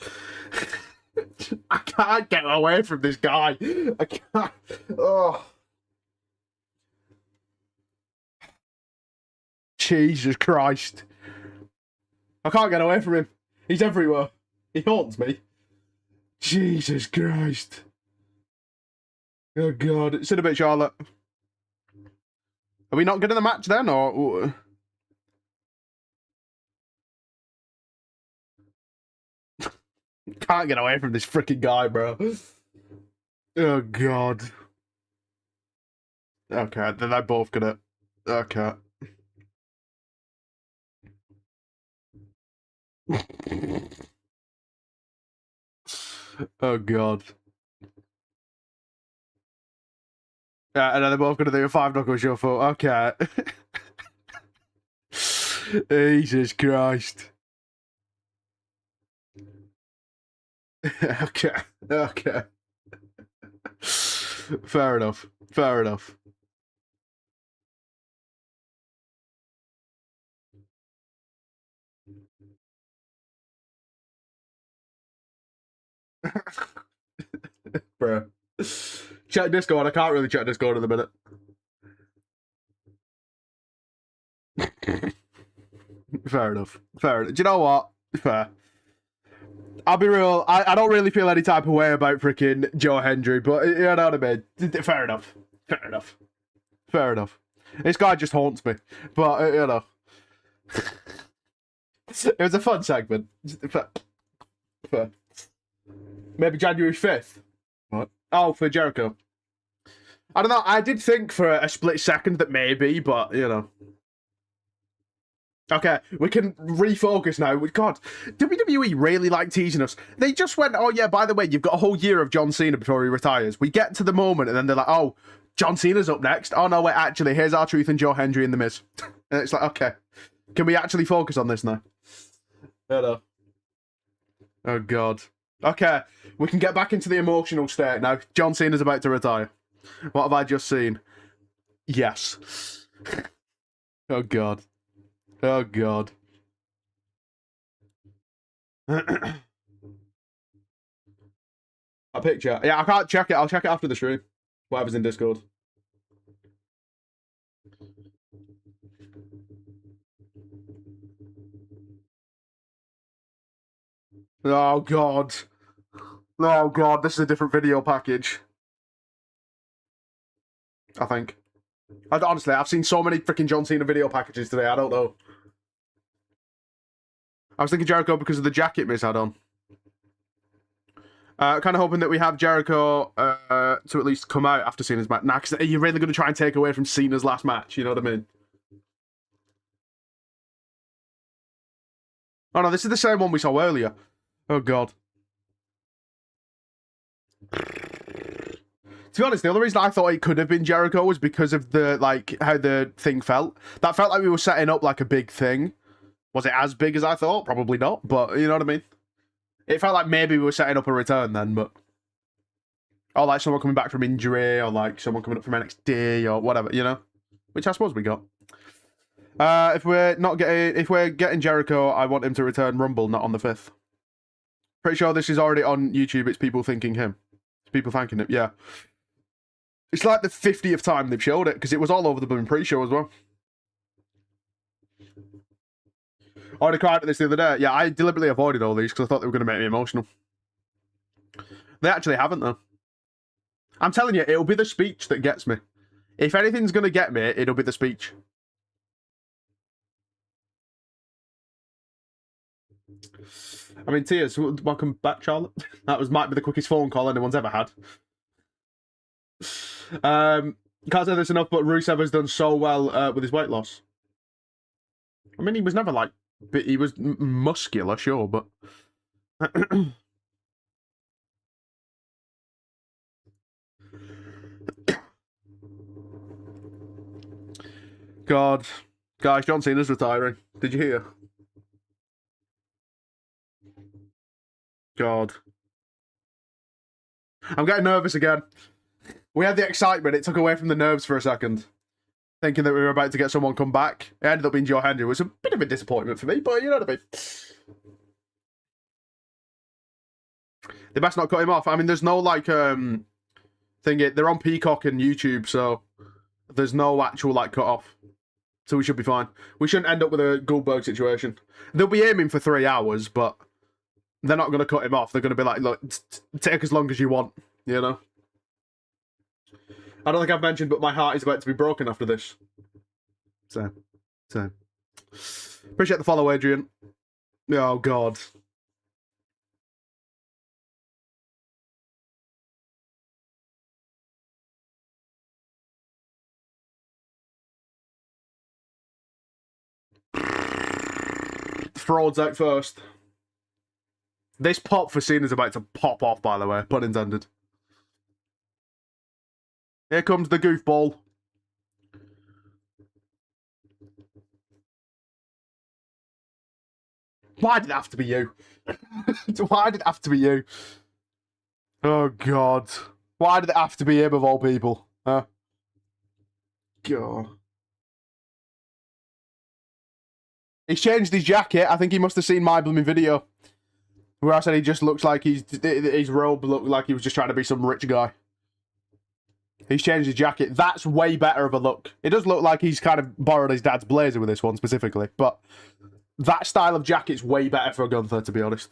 I can't get away from this guy. I can't. Oh. Jesus Christ. I can't get away from him. He's everywhere. He haunts me. Jesus Christ. Oh, God. It's in a bit, Charlotte. Are we not getting the match then, or... Can't get away from this freaking guy, bro. Oh, God. Okay, then they're both gonna... Okay. Oh, God. Yeah, and then they're both gonna do a 5-knuckle shuffle. Okay. Jesus Christ. Okay. Okay. Fair enough. Fair enough. Bro. check Discord. I can't really check Discord in a minute. Fair enough. Fair enough. Do you know what? Fair. I'll be real. I don't really feel any type of way about freaking Joe Hendry, but you know what I mean? Fair enough. Fair enough. Fair enough. This guy just haunts me. But, you know. It was a fun segment. Fair. Maybe January 5th. What? Oh, for Jericho. I don't know. I did think for a split second that maybe, but, you know. Okay, we can refocus now. God, WWE really like teasing us. They just went, oh yeah, by the way, you've got a whole year of John Cena before he retires. We get to the moment and then they're like, oh, John Cena's up next. Oh no, wait, actually, here's R-Truth and Joe Hendry in The Miz. And it's like, okay, can we actually focus on this now? Hello. Oh God. Okay, we can get back into the emotional state now. John Cena's about to retire. What have I just seen? Yes. Oh God. Oh God. A picture. Yeah, I can't check it. I'll check it after the stream. Whatever's in Discord. Oh God. Oh God, this is a different video package. I think. Honestly, I've seen so many freaking John Cena video packages today, I don't know. I was thinking Jericho because of the jacket Miz had on. Kind of hoping that we have Jericho to at least come out after Cena's match. Nah, because you're really going to try and take away from Cena's last match, you know what I mean? Oh no, this is the same one we saw earlier. Oh God. To be honest, the only reason I thought it could have been Jericho was because of the, like, how the thing felt. That felt like we were setting up, like, a big thing. Was it as big as I thought? Probably not, but you know what I mean? It felt like maybe we were setting up a return then, but... Or, like, someone coming back from injury, or, like, someone coming up from NXT, or whatever, you know? Which I suppose we got. If we're getting Jericho, I want him to return Rumble, not on the 5th. Pretty sure this is already on YouTube, it's people thanking him. It's people thanking him, yeah. It's like the 50th time they've showed it, because it was all over the blooming pre-show as well. I already cried at this the other day. Yeah, I deliberately avoided all these because I thought they were going to make me emotional. They actually haven't, though. I'm telling you, it'll be the speech that gets me. If anything's going to get me, it'll be the speech. I mean, Tears, welcome back, Charlotte. That might be the quickest phone call anyone's ever had. Can't say this enough, but Rusev has done so well with his weight loss. I mean, he was never like, he was muscular, sure, but God, guys, John Cena's retiring. Did you hear? God, I'm getting nervous again. We had the excitement, it took away from the nerves for a second. Thinking that we were about to get someone come back. It ended up being Joe Hendry. It was a bit of a disappointment for me, but you know what I mean. They best not cut him off. I mean, there's no, like, thing. They're on Peacock and YouTube, so there's no actual, like, cut off. So we should be fine. We shouldn't end up with a Goldberg situation. They'll be aiming for 3 hours, but they're not going to cut him off. They're going to be like, look, take as long as you want, you know? I don't think I've mentioned, but my heart is about to be broken after this. So. Appreciate the follow, Adrian. Oh, God. Frauds out first. This pop for Cena's about to pop off, by the way. Pun intended. Here comes the goofball. Why did it have to be you? Why did it have to be you? Oh, God. Why did it have to be him of all people? Huh? God. He's changed his jacket. I think he must have seen my blooming video. Where I said he just looks like his robe looked like he was just trying to be some rich guy. He's changed his jacket. That's way better of a look. It does look like he's kind of borrowed his dad's blazer with this one specifically, but that style of jacket's way better for a Gunther, to be honest.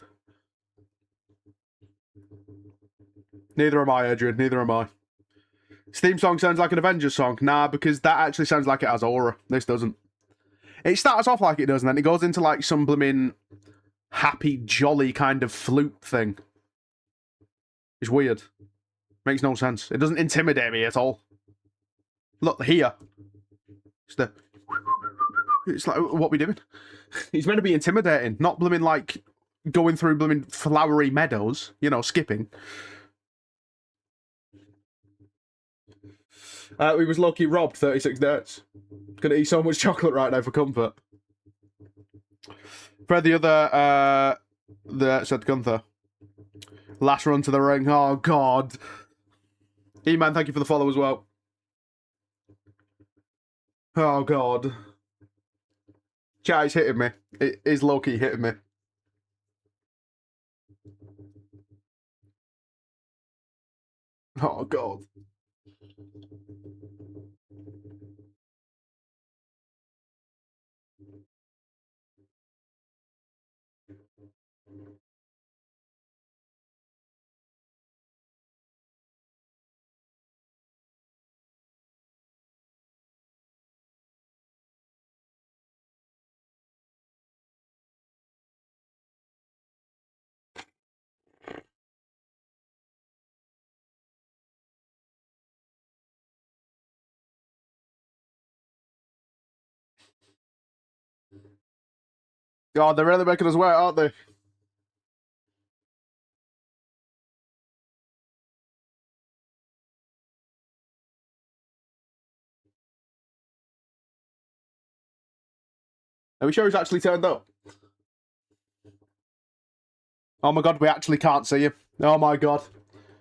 Neither am I, Adrian. Neither am I. His theme song sounds like an Avengers song. Nah, because that actually sounds like it has aura. This doesn't. It starts off like it does, and then it goes into like some blooming happy, jolly kind of flute thing. It's weird. Makes no sense. It doesn't intimidate me at all. Look, here. It's like, what are we doing? He's meant to be intimidating, not blooming like going through blooming flowery meadows, you know, skipping. We was lucky robbed 36 dates. Gonna eat so much chocolate right now for comfort. For the other, said Gunther. Last run to the ring. Oh, God. E-Man, thank you for the follow as well. Oh, God. Chat, he's hitting me. It is low-key hitting me. Oh, God. God, they're really making us wait, aren't they? Are we sure he's actually turned up? Oh my God, we actually can't see him. Oh my God.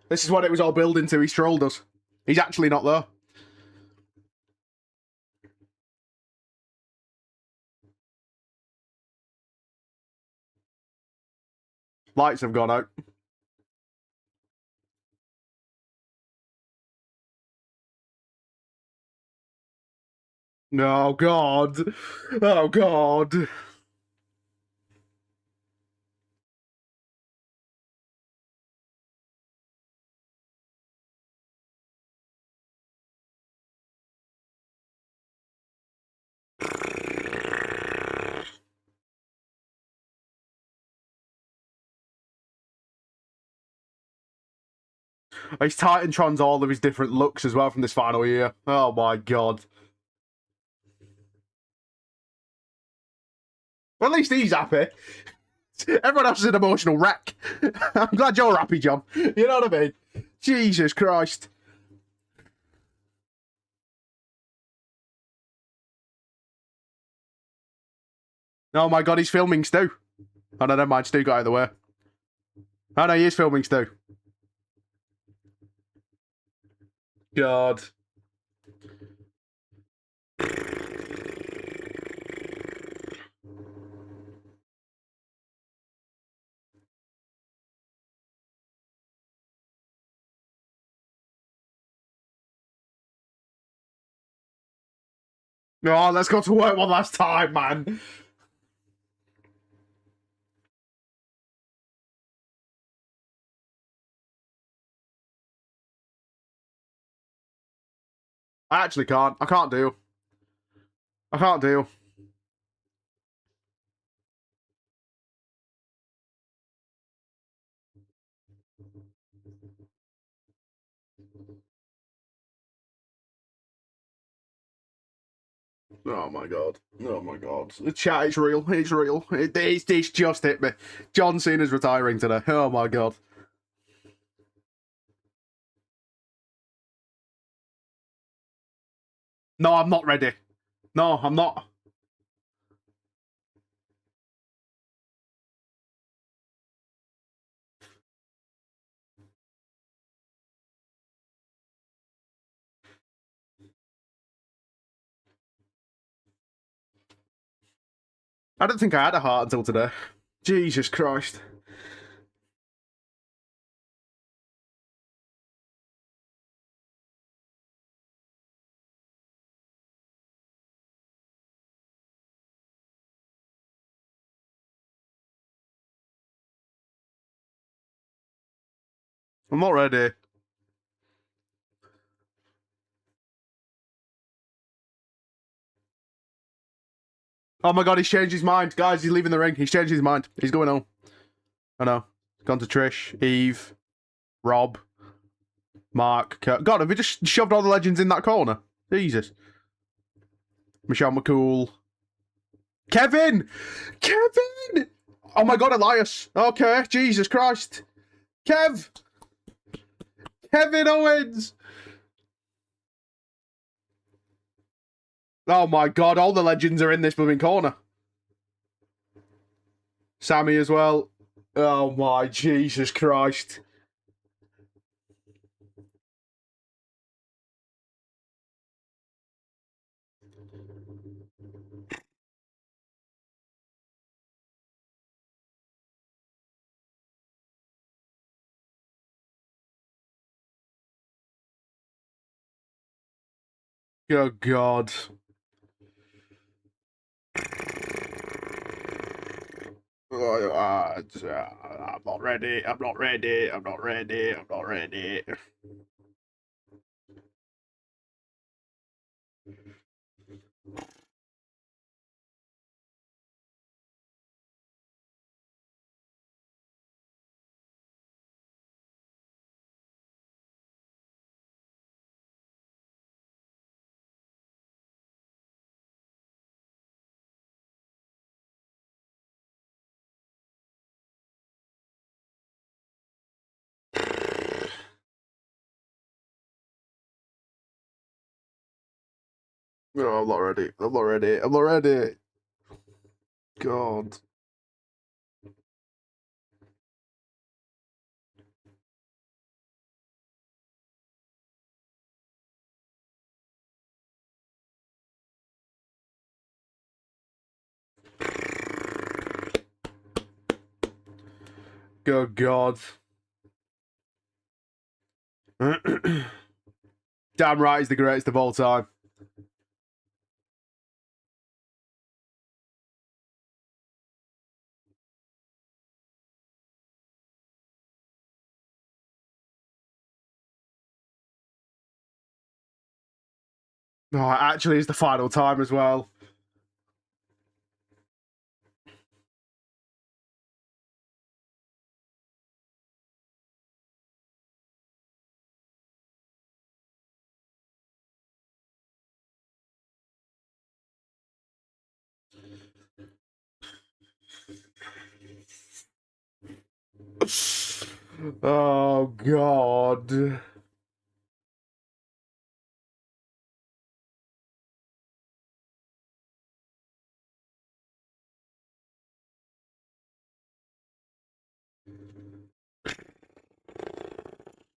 This is what it was all building to. He strolled us. He's actually not there. Lights have gone out. Oh, God. Oh, God. He's Titantrons all of his different looks as well from this final year. Oh, my God. Well, at least he's happy. Everyone else is an emotional wreck. I'm glad you're happy, John. You know what I mean? Jesus Christ. Oh my God, he's filming Stu. Oh no, never mind, Stu got out of the way. Oh no, he is filming Stu. God. Oh, let's go to work one last time, man. I actually can't. I can't deal. I can't deal. Oh my God. Oh my God. The chat is real. It's real. It's just hit me. John Cena's retiring today. Oh my God. No, I'm not ready. No, I'm not. I don't think I had a heart until today. Jesus Christ. I'm not ready. Oh my god, he's changed his mind. Guys, he's leaving the ring. He's changed his mind. He's going home. I know. Gone to Trish, Eve, Rob, Mark, Kurt. God, have we just shoved all the legends in that corner? Jesus. Michelle McCool. Kevin! Kevin! Oh my god, Elias. Okay, Jesus Christ. Kevin Owens! Oh my god, all the legends are in this blooming corner. Sammy as well. Oh my Jesus Christ. Oh god. I'm not ready. I'm not ready. I'm not ready. I'm not ready. No, I'm not ready. I'm not ready. I'm not ready. God. Good God. Damn right he's the greatest of all time. Oh, actually, it's the final time as well. Oh, God.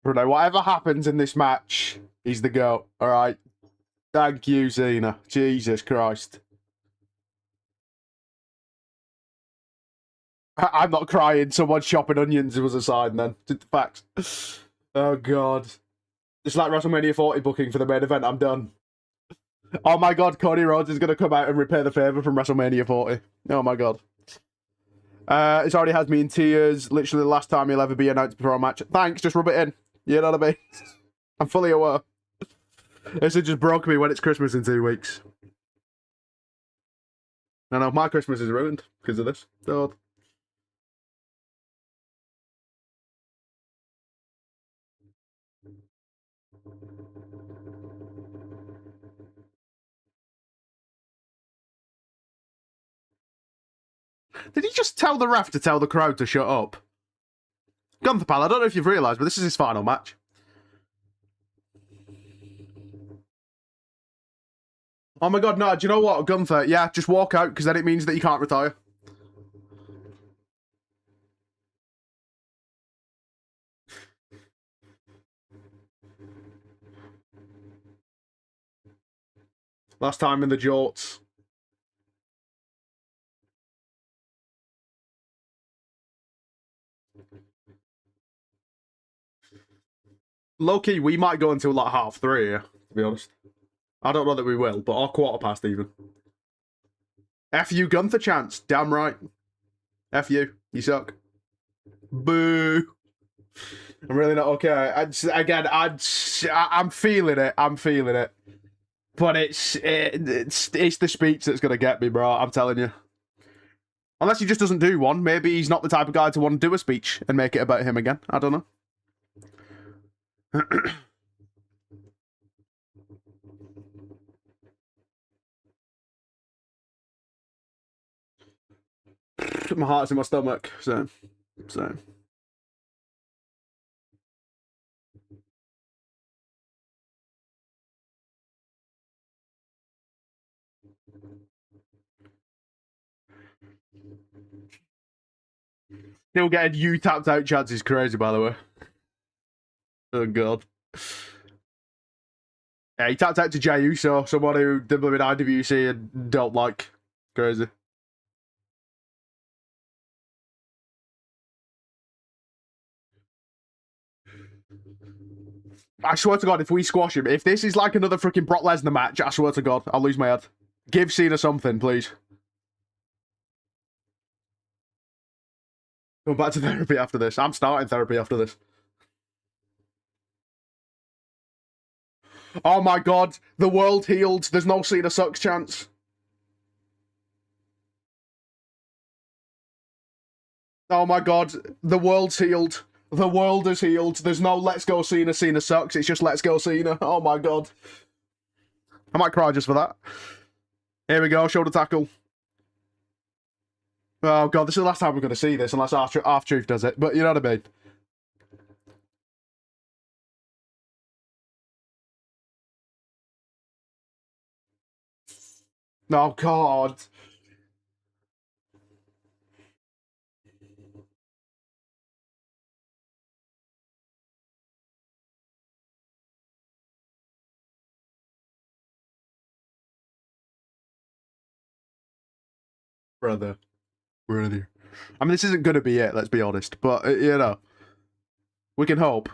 Bruno, whatever happens in this match, he's the GOAT. All right. Thank you, Cena. Jesus Christ. I'm not crying. Someone chopping onions was a sign then. Facts. Oh, God. Just like WrestleMania 40 booking for the main event, I'm done. Oh my God, Cody Rhodes is going to come out and repay the favour from WrestleMania 40. Oh my God. It already has me in tears. Literally the last time he'll ever be announced before a match. Thanks, just rub it in. You know what I mean? I'm fully aware. This just broke me when it's Christmas in 2 weeks. I know, my Christmas is ruined because of this. God. Did he just tell the ref to tell the crowd to shut up? Gunther, pal, I don't know if you've realised, but this is his final match. Oh my God, no, do you know what, Gunther? Yeah, just walk out, because then it means that you can't retire. Last time in the jorts. Low-key, we might go until like 3:30 here, to be honest. I don't know that we will, but or 1:15 even. F you, Gunther chance. Damn right. F you. You suck. Boo. I'm really not okay. I'm feeling it. I'm feeling it. But it's the speech that's gonna get me, bro. I'm telling you. Unless he just doesn't do one. Maybe he's not the type of guy to want to do a speech and make it about him again. I don't know. My heart's in my stomach. So. Still getting you tapped out chance is crazy, by the way. Oh, God. Yeah, he tapped out to Jey Uso, someone who WWEIWC don't like. Crazy. I swear to God, if we squash him, if this is like another freaking Brock Lesnar match, I swear to God, I'll lose my head. Give Cena something, please. Go back to therapy after this. I'm starting therapy after this. Oh my God, the world healed. There's no Cena sucks chance. Oh my God, the world's healed. The world is healed. There's no let's go Cena, Cena sucks. It's just let's go Cena. Oh my God. I might cry just for that. Here we go, shoulder tackle. Oh God, this is the last time we're going to see this, unless R-Truth does it. But you know what I mean. Oh God. Brother. I mean, this isn't going to be it, let's be honest. But, you know, we can hope.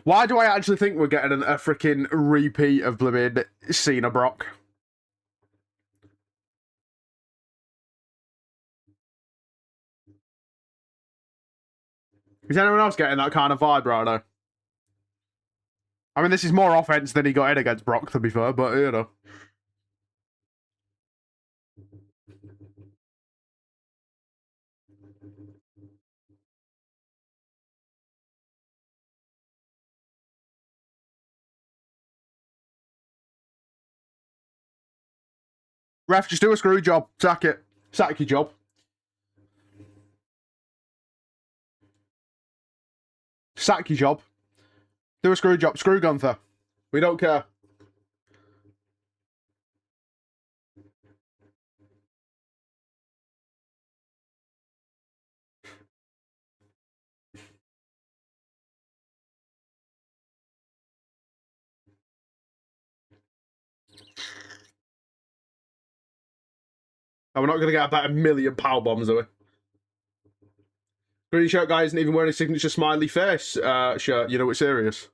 Why do I actually think we're getting a freaking repeat of blooming Cena Brock? Is anyone else getting that kind of vibe right now? I mean, this is more offense than he got in against Brock, to be fair, but, you know. Ref, just do a screw job. Sack it. Sack your job. Sack your job. Do a screw job. Screw Gunther. We don't care. Oh, we're not going to get about 1 million power bombs, are we? Green shirt guy isn't even wearing a signature smiley face shirt. You know it's serious.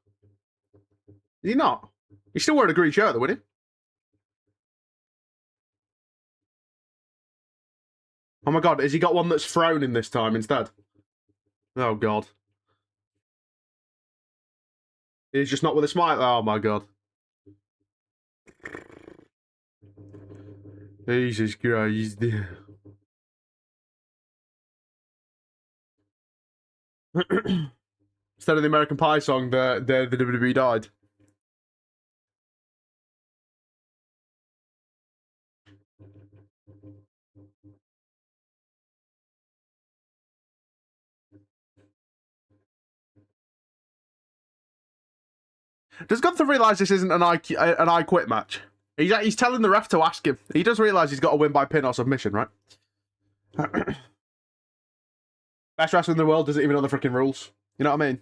Is he not? He's still wearing a green shirt, though, isn't he? Oh my God, has he got one that's frowning this time instead? Oh God. He's just not with a smile. Oh my God. Jesus Christ. Instead of the American Pie song, the WWE died. Does Gunther realise this isn't an I quit match? He's telling the ref to ask him. He does realise he's got to win by pin or submission, right? Best wrestler in the world doesn't even know the freaking rules. You know what I mean?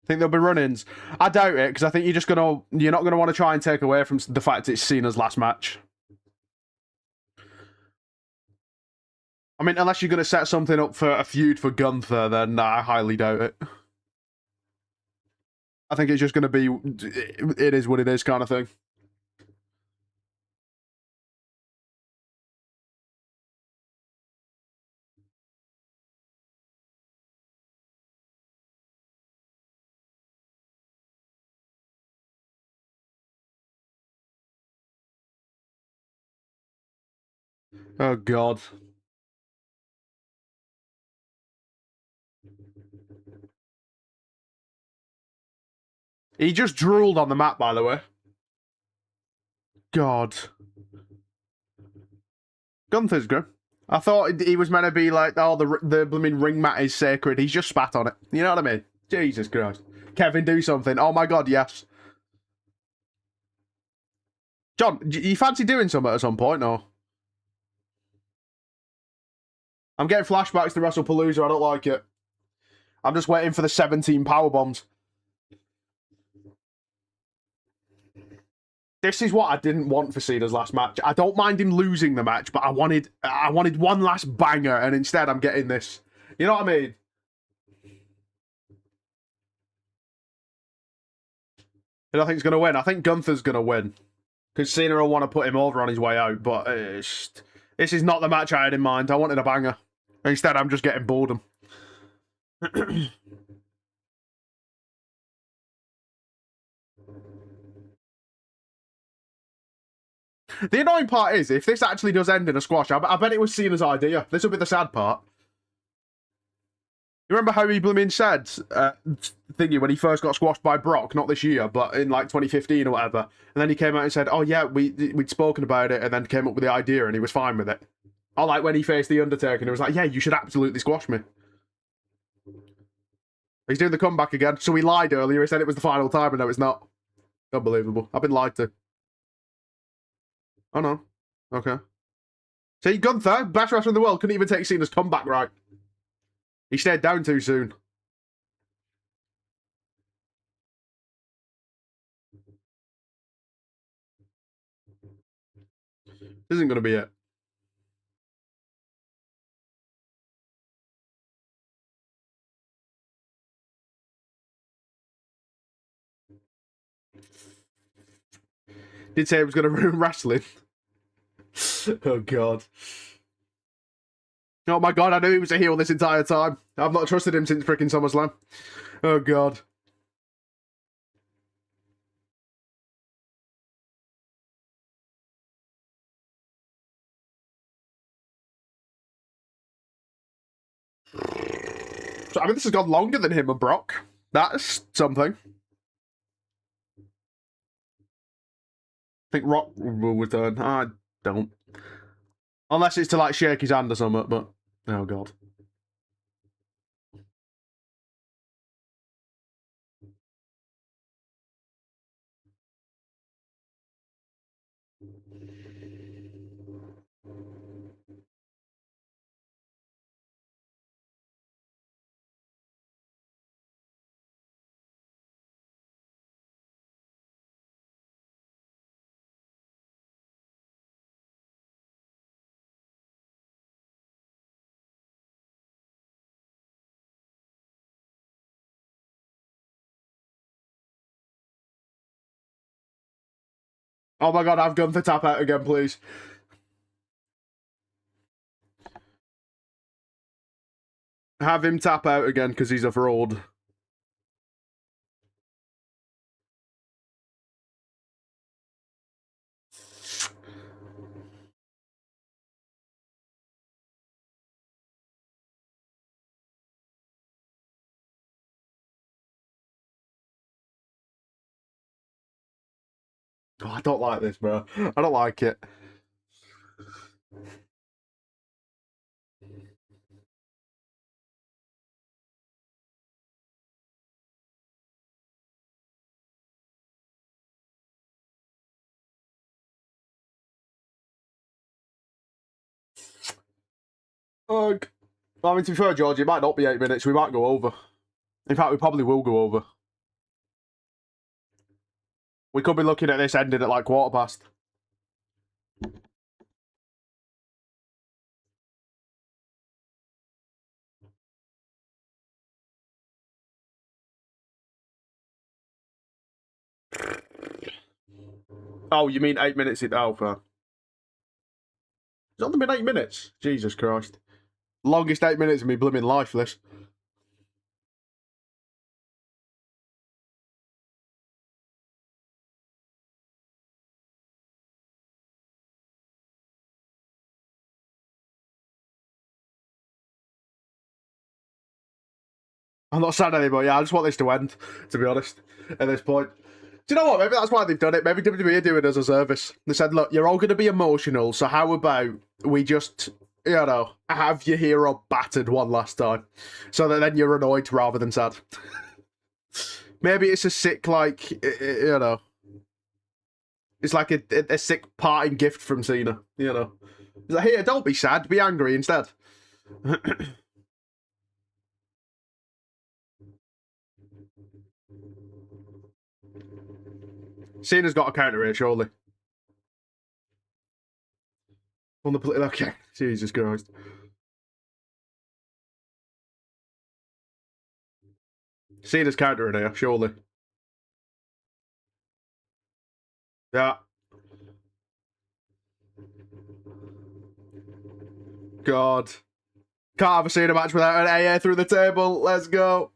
Think there'll be run-ins? I doubt it, because I think you're not gonna want to try and take away from the fact it's Cena's last match. I mean, unless you're going to set something up for a feud for Gunther, then I highly doubt it. I think it's just going to be, it is what it is kind of thing. Oh, God. He just drooled on the mat, by the way. God. Gunther's good. I thought he was meant to be like, oh, the blooming ring mat is sacred. He's just spat on it. You know what I mean? Jesus Christ. Kevin, do something. Oh my God, yes. John, you fancy doing something at some point, or? I'm getting flashbacks to WrestlePalooza. I don't like it. I'm just waiting for the 17 power bombs. This is what I didn't want for Cena's last match. I don't mind him losing the match, but I wanted one last banger, and instead I'm getting this. You know what I mean? And I think he's going to win. I think Gunther's going to win. Because Cena will want to put him over on his way out, but this is not the match I had in mind. I wanted a banger. Instead, I'm just getting boredom. The annoying part is, if this actually does end in a squash, I bet it was Cena's idea. This will be the sad part. You remember how he blooming said, thingy, when he first got squashed by Brock, not this year, but in like 2015 or whatever, and then he came out and said, oh yeah, we'd spoken about it, and then came up with the idea, and he was fine with it. Or like when he faced The Undertaker, and he was like, yeah, you should absolutely squash me. He's doing the comeback again. So he lied earlier, he said it was the final time, and no, it's not. Unbelievable. I've been lied to. Oh no. Okay. See, Gunther, best wrestler in the world, couldn't even take Cena's comeback right. He stayed down too soon. This isn't going to be it. Did say it was going to ruin wrestling. Oh, God. Oh, my God, I knew he was a heel this entire time. I've not trusted him since freaking SummerSlam. Oh, God. So, I mean, this has gone longer than him and Brock. That's something. I think Rock will return. I don't. Unless it's to, like, shake his hand or something, but... Oh, God. Oh, my God, I've Gunther tap out again, please. Have him tap out again, because he's a fraud. Oh, I don't like this, bro. I don't like it. I mean, to be fair, George, it might not be 8 minutes. We might go over. In fact, we probably will go over. We could be looking at this ending at like 1:15. Oh, you mean 8 minutes? Oh, fair. It's only been 8 minutes. Jesus Christ. Longest 8 minutes of me blooming lifeless. I'm not sad anymore. Yeah, I just want this to end, to be honest, at this point. Do you know what? Maybe that's why they've done it. Maybe WWE are doing it as a service. They said, look, you're all going to be emotional, so how about we just, you know, have your hero battered one last time, so that then you're annoyed rather than sad. Maybe it's a sick, like, you know, it's like a sick parting gift from Cena, you know. He's like, here, don't be sad, be angry instead. Cena's got a counter here, surely. On the okay, Jesus Christ. Cena's countering here, surely. Yeah. God. Can't have a Cena match without an AA through the table. Let's go.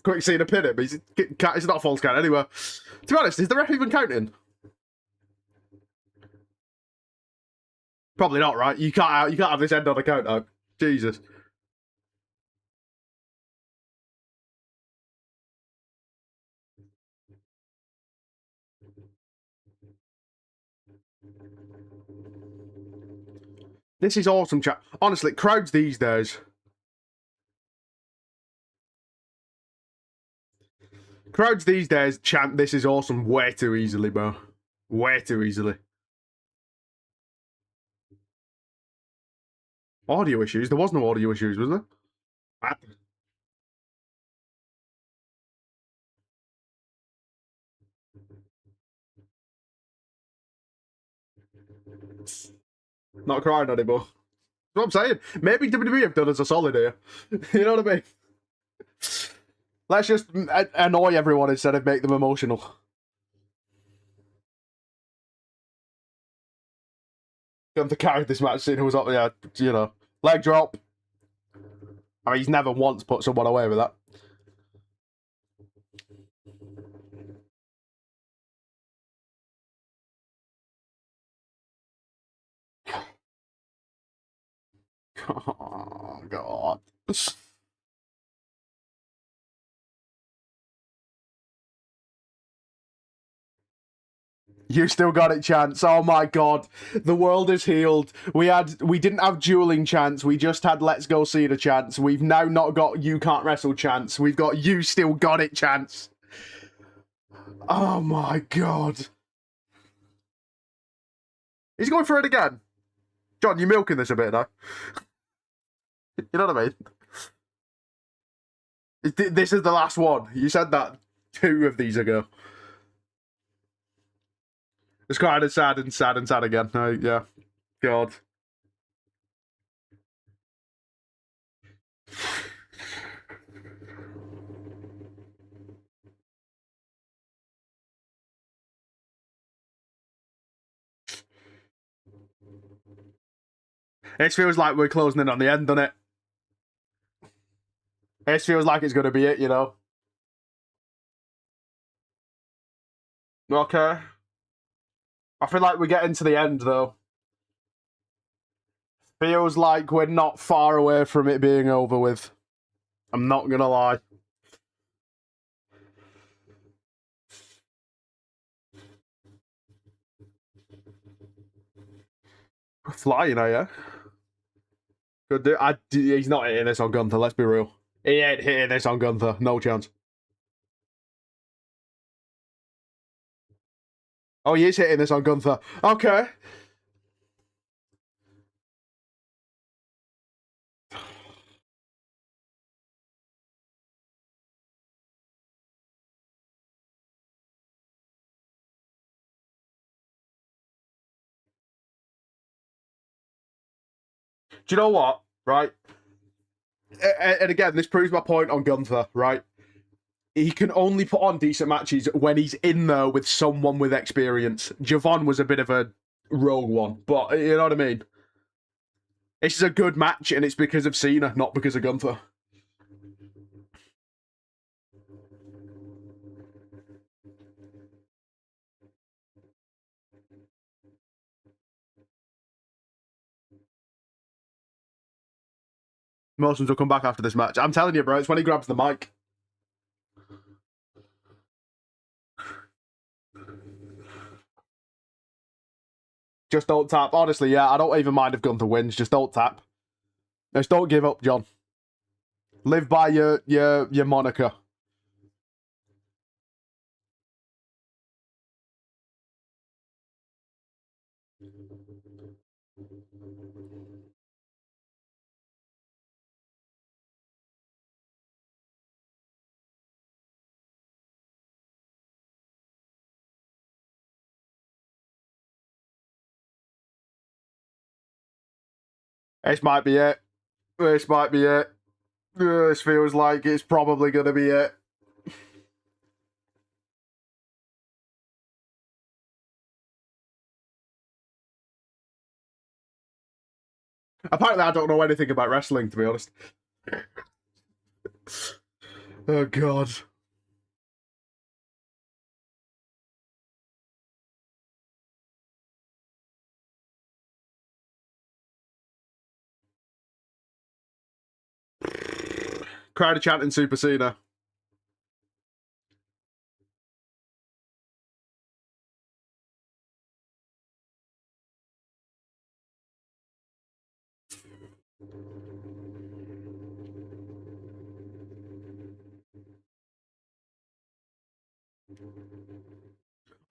Quick Cena pin him. It's not a false count anyway. To be honest, is the ref even counting? Probably not, right? You can't have this end on a count out. Jesus. This is awesome, chat. Honestly, crowds these days. Crowds these days chant "This is awesome" way too easily, bro. Way too easily. Audio issues? There was no audio issues, was there? Not crying anymore. That's what I'm saying. Maybe WWE have done us a solid here. You know what I mean? Let's just annoy everyone instead of make them emotional. Gunther carried this match in who was up, yeah, you know. Leg drop. I mean, he's never once put someone away with that. Oh, God. You still got it, chance. Oh my God, the world is healed. We didn't have dueling chance. We just had let's go Cena chance. We've now not got you can't wrestle chance. We've got you still got it chance. Oh my God. He's going for it again. John, you're milking this a bit now. You know what I mean? This is the last one. You said that 2 of these ago. It's kind of sad and sad and sad again. Yeah. God. This feels like we're closing in on the end, doesn't it? This feels like it's going to be it, you know? Okay. I feel like we're getting to the end, though. Feels like we're not far away from it being over with. I'm not going to lie. We're flying, are you? He's not hitting this on Gunther, let's be real. He ain't hitting this on Gunther, no chance. Oh, he is hitting this on Gunther. Okay. Do you know what? Right. And again, this proves my point on Gunther. Right. He can only put on decent matches when he's in there with someone with experience. Javon was a bit of a rogue one, but you know what I mean? This is a good match, and it's because of Cena, not because of Gunther. Emotions will come back after this match. I'm telling you, bro, it's when he grabs the mic. Just don't tap. Honestly, yeah, I don't even mind if Gunther wins. Just don't tap. Just don't give up, John. Live by your moniker. This might be it. This might be it. This feels like it's probably going to be it. Apparently, I don't know anything about wrestling, to be honest. Oh, God. Crowd are chanting Super Cena.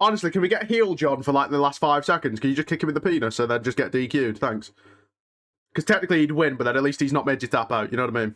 Honestly, can we get heel John for like the last 5 seconds? Can you just kick him in the penis and then just get DQ'd? Thanks. Because technically he'd win, but then at least he's not made you tap out. You know what I mean?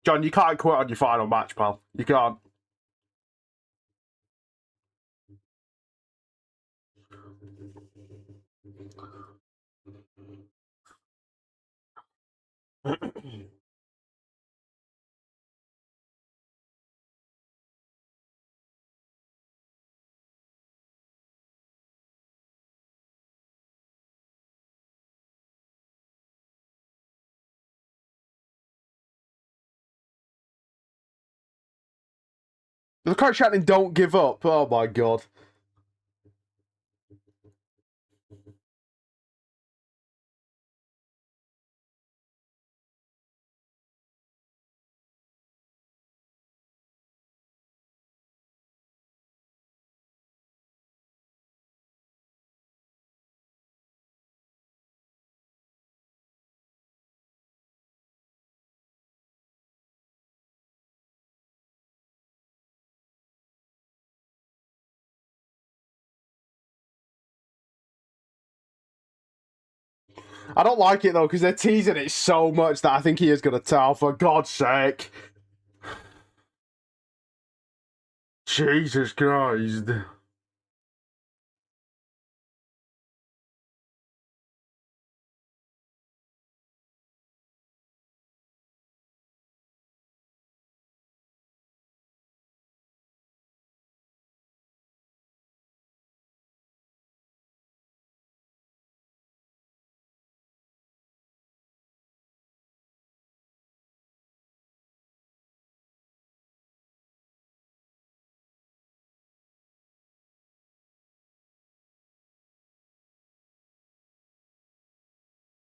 John, you can't quit on your final match, pal. You can't. The crowd chanting "Don't give up." Oh my god. I don't like it though because they're teasing it so much that I think he is gonna tell. For God's sake. Jesus Christ.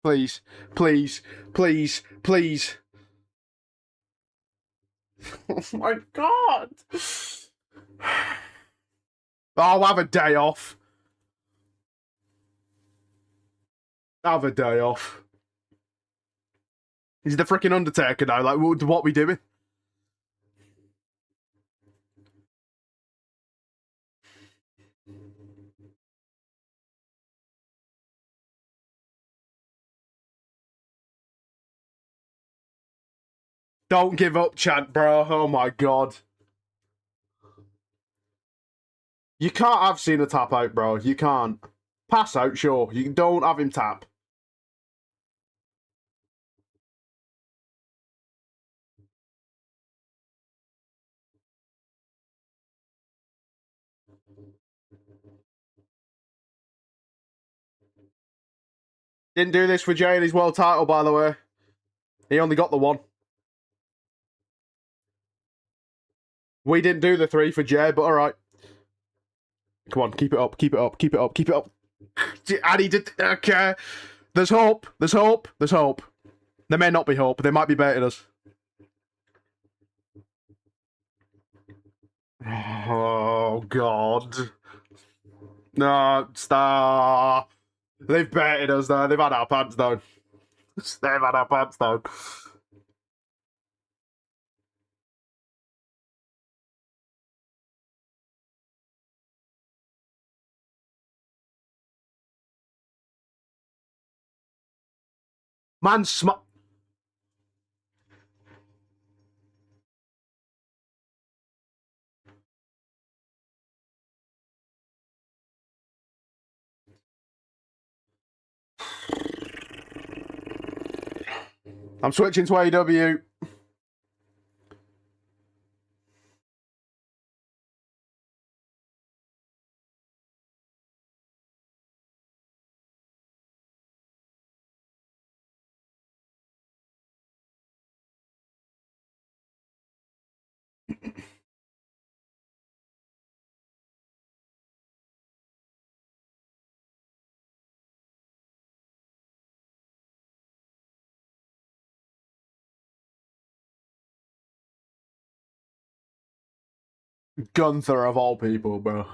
Please, please, please, please. Oh my God. I'll have a day off. Have a day off. He's the freaking Undertaker now. Like, what we doing? Don't give up, chant, bro. Oh my God. You can't have Cena tap out, bro. You can't. Pass out, sure. You don't have him tap. Didn't do this for Jay in his world title, by the way. He only got the one. We didn't do the 3 for Jay, but all right. Come on, keep it up, keep it up, keep it up, keep it up. And he did. Okay. There's hope. There's hope. There's hope. There may not be hope. They might be baiting us. Oh, God. No, stop. They've baited us, though. They've had our pants down. They've had our pants down. Man, I'm switching to AEW. Gunther of all people, bro.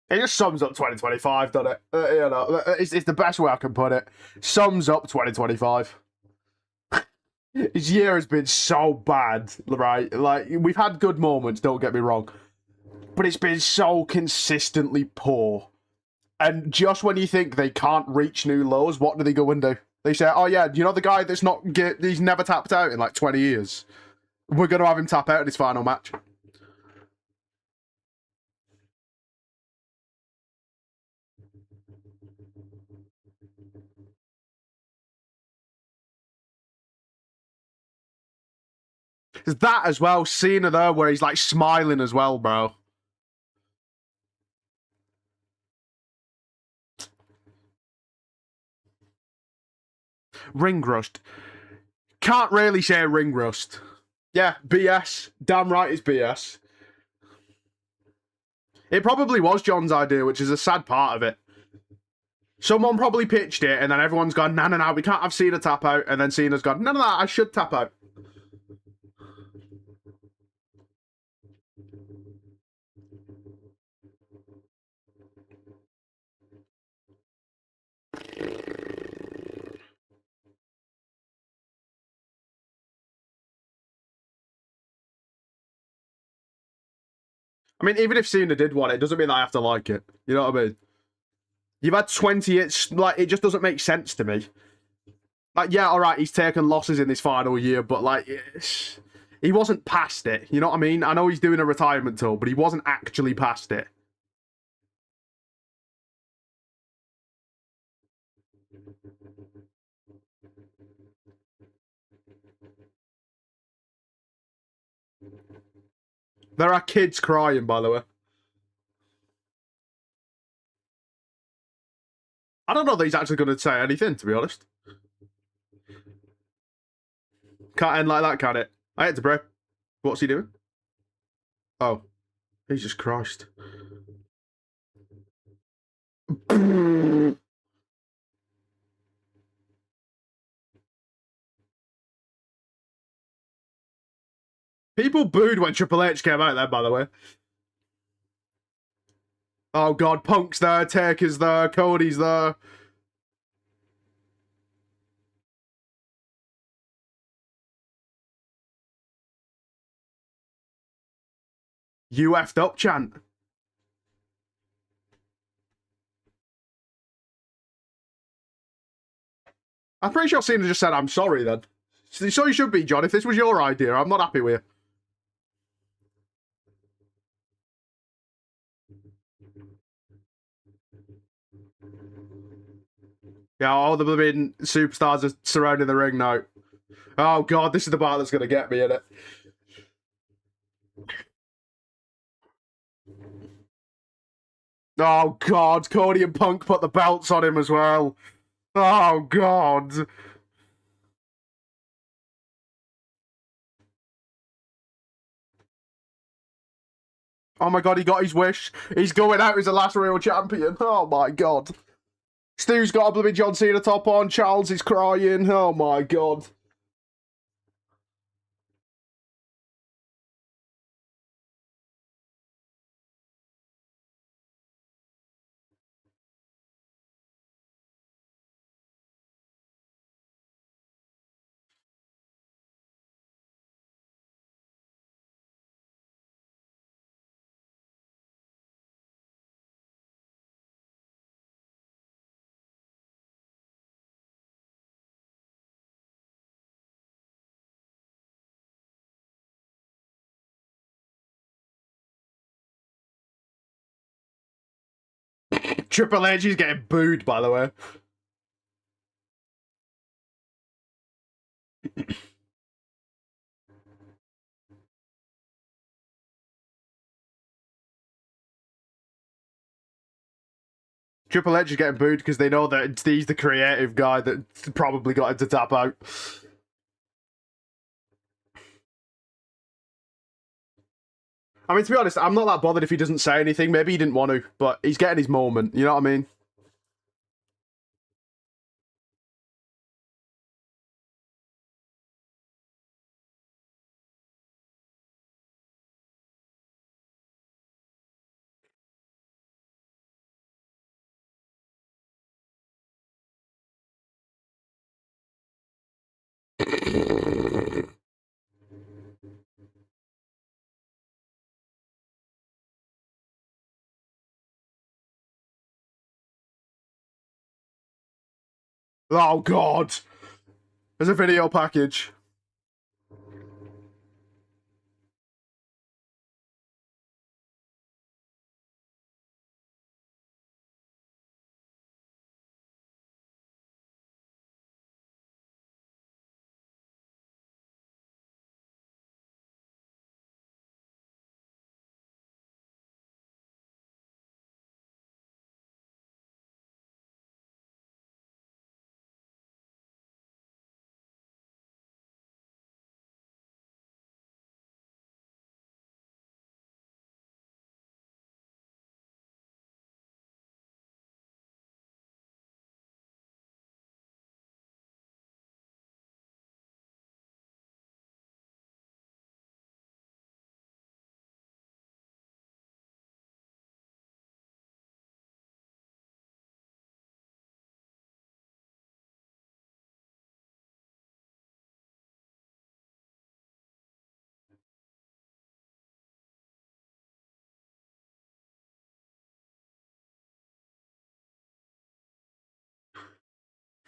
It just sums up 2025, doesn't it? You know, it's the best way I can put it. Sums up 2025. His year has been so bad, right? Like, we've had good moments, don't get me wrong. But it's been so consistently poor. And just when you think they can't reach new lows, what do they go and do? They say, oh yeah, you know the guy that's he's never tapped out in like 20 years? We're going to have him tap out in his final match. There's that as well, Cena there where he's like smiling as well, bro. Ring rust. Can't really say ring rust. Yeah, BS. Damn right it's BS. It probably was John's idea, which is a sad part of it. Someone probably pitched it, and then everyone's gone, no, we can't have Cena tap out. And then Cena's gone, no, I should tap out. I mean, even if Cena did want it, doesn't mean I have to like it. You know what I mean? You've had 20, it's like, it just doesn't make sense to me. Like, yeah, all right, he's taken losses in this final year, but like, he wasn't past it. You know what I mean? I know he's doing a retirement tour, but he wasn't actually past it. There are kids crying, by the way. I don't know that he's actually going to say anything, to be honest. Can't end like that, can it? I had to break. What's he doing? Oh, Jesus Christ. People booed when Triple H came out there, by the way. Oh, God. Punk's there. Taker's there. Cody's there. You effed up, chant. I'm pretty sure Cena just said, I'm sorry, then. So you should be, John. If this was your idea, I'm not happy with you. Yeah, all the blooming superstars are surrounding the ring now. Oh, God, this is the part that's going to get me, innit? Oh, God, Cody and Punk put the belts on him as well. Oh, God. Oh, my God, he got his wish. He's going out as the last real champion. Oh, my God. Stu's got a blooming John Cena top on. Charles is crying. Oh, my God. Triple H is getting booed, by the way. Triple H is getting booed because they know that he's the creative guy that probably got him to tap out. I mean, to be honest, I'm not that bothered if he doesn't say anything. Maybe he didn't want to, but he's getting his moment. You know what I mean? Oh, God. There's a video package.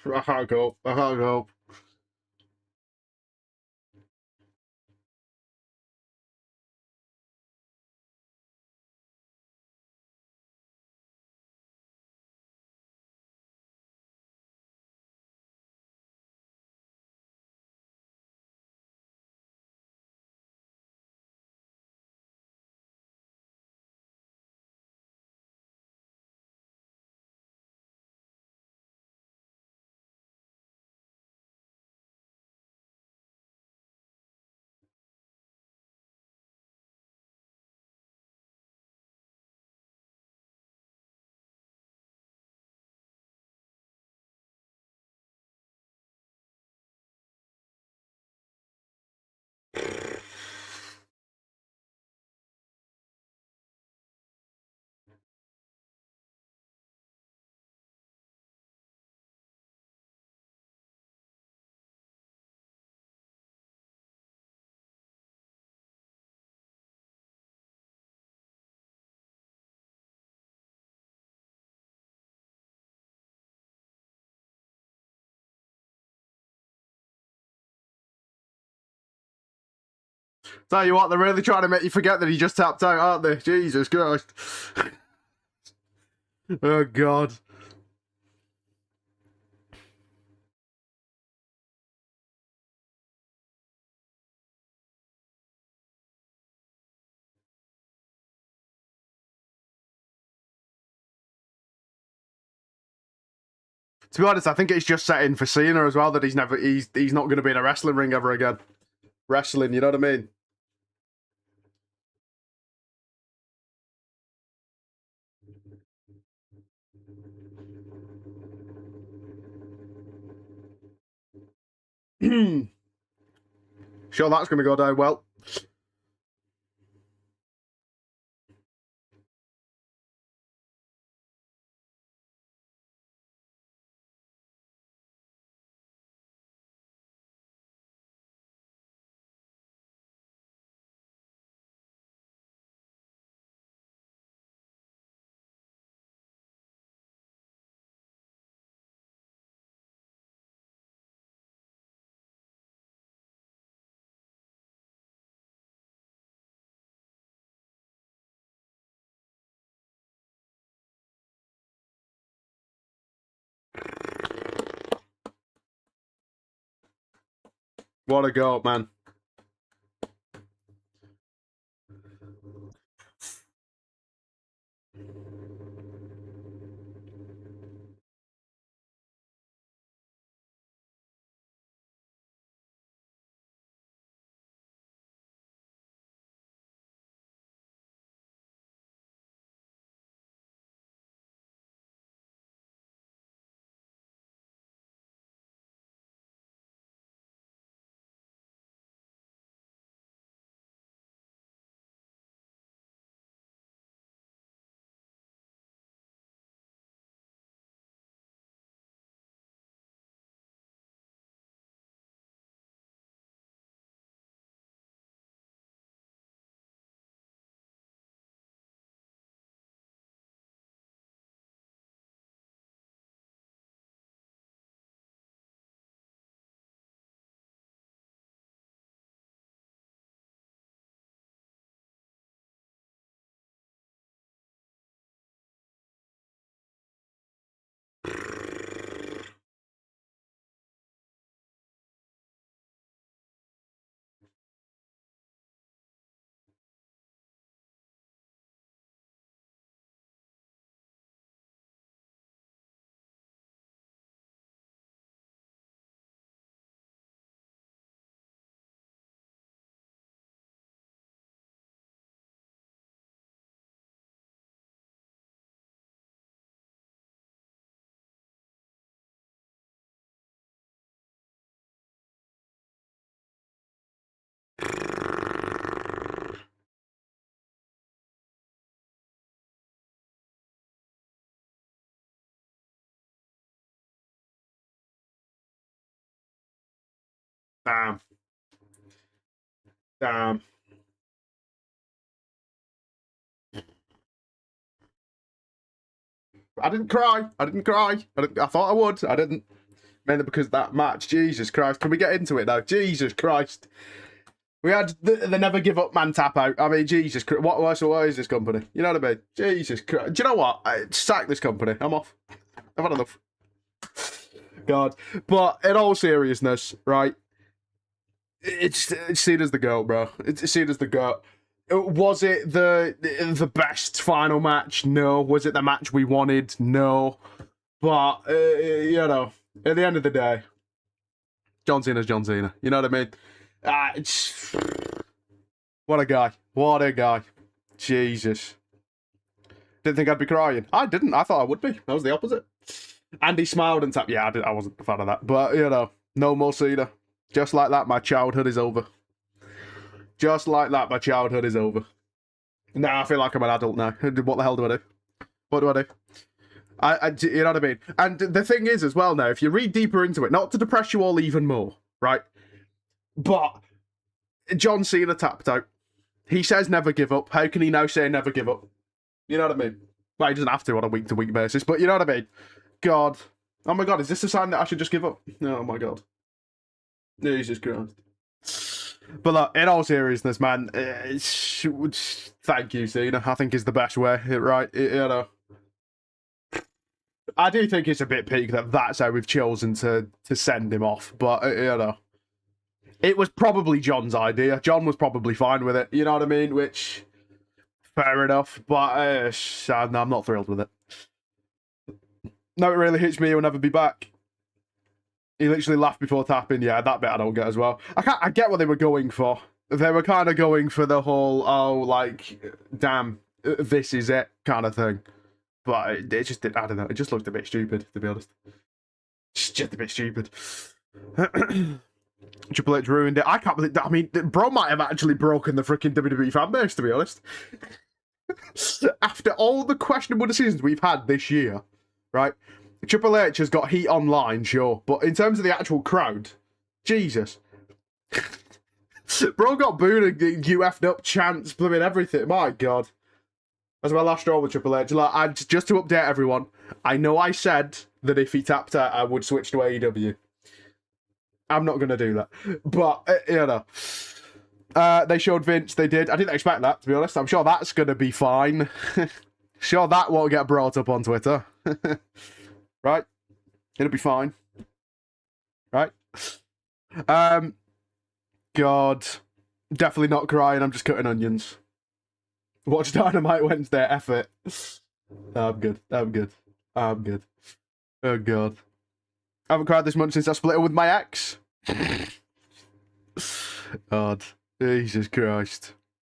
I can't go. I can't go. Tell you what, they're really trying to make you forget that he just tapped out, aren't they? Jesus Christ. Oh, God. To be honest, I think it's just setting for Cena as well that he's not going to be in a wrestling ring ever again. Wrestling, you know what I mean? Sure, that's going to go down well. What a go, man. Damn. Damn. I didn't cry. I didn't cry. I thought I would. I didn't. Mainly because of that match. Jesus Christ. Can we get into it now? Jesus Christ. We had the never give up man tap out. I mean, Jesus Christ. What is this company? You know what I mean? Jesus Christ. Do you know what? Sack this company. I'm off. I've had enough. God. But in all seriousness, right? It's seen as the GOAT, bro. It's seen as the GOAT. Was it the best final match? No. Was it the match we wanted? No. But, you know, at the end of the day, John Cena's John Cena. You know what I mean? What a guy. What a guy. Jesus. Didn't think I'd be crying. I didn't. I thought I would be. That was the opposite. And he smiled and tapped. Yeah, I wasn't a fan of that. But, you know, no more Cena. Just like that, my childhood is over. Just like that, my childhood is over. Now I feel like I'm an adult now. What the hell do I do? What do I do? You know what I mean? And the thing is, as well, now, if you read deeper into it, not to depress you all even more, right? But John Cena tapped out. He says never give up. How can he now say never give up? You know what I mean? Well, he doesn't have to on a week-to-week basis, but you know what I mean? God. Oh my God, is this a sign that I should just give up? Oh my God. Jesus Christ. But look, in all seriousness, man, thank you, Cena. I think is the best way, right? You know, I do think it's a bit peak that that's how we've chosen to send him off. But you know, it was probably John's idea. John was probably fine with it. You know what I mean? Which fair enough. But I'm not thrilled with it. No, it really hits me. He'll never be back. He literally laughed before tapping. Yeah, that bit I don't get as well. I get what they were going for. They were kind of going for the whole, oh, like, damn, this is it kind of thing. But it just did. I don't know. It just looked a bit stupid, to be honest. It's just a bit stupid. Triple H ruined it. I can't believe that. I mean, bro might have actually broken the freaking WWE fan base, to be honest. After all the questionable decisions we've had this year, right? Triple H has got heat online, sure, but in terms of the actual crowd, Jesus. Bro got booed and you effed up chants, blooming everything. My God. That's my last straw with Triple H. Like, just to update everyone, I know I said that if he tapped out, I would switch to AEW. I'm not going to do that. But, you know. They showed Vince, they did. I didn't expect that, to be honest. I'm sure that's going to be fine. Sure that won't get brought up on Twitter. Right? It'll be fine. Right? God. Definitely not crying, I'm just cutting onions. Watch Dynamite Wednesday, F it. I'm good. Oh, God. I haven't cried this much since I split up with my ex. God. Jesus Christ.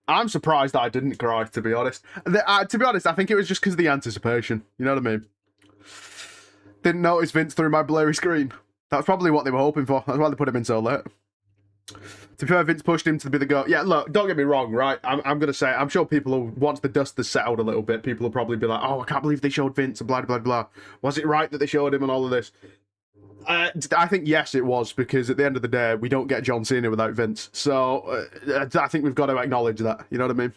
I'm surprised I didn't cry, to be honest. To be honest, I think it was just because of the anticipation. You know what I mean? Didn't notice Vince through my blurry screen. That's probably what they were hoping for. That's why they put him in so late. To be fair, Vince pushed him to be the GOAT. Yeah, look, don't get me wrong, right? I'm going to say, I'm sure people will, once the dust has settled a little bit, people will probably be like, oh, I can't believe they showed Vince and blah, blah, blah. Was it right that they showed him and all of this? I think yes, it was, because at the end of the day, we don't get John Cena without Vince. So I think we've got to acknowledge that. You know what I mean?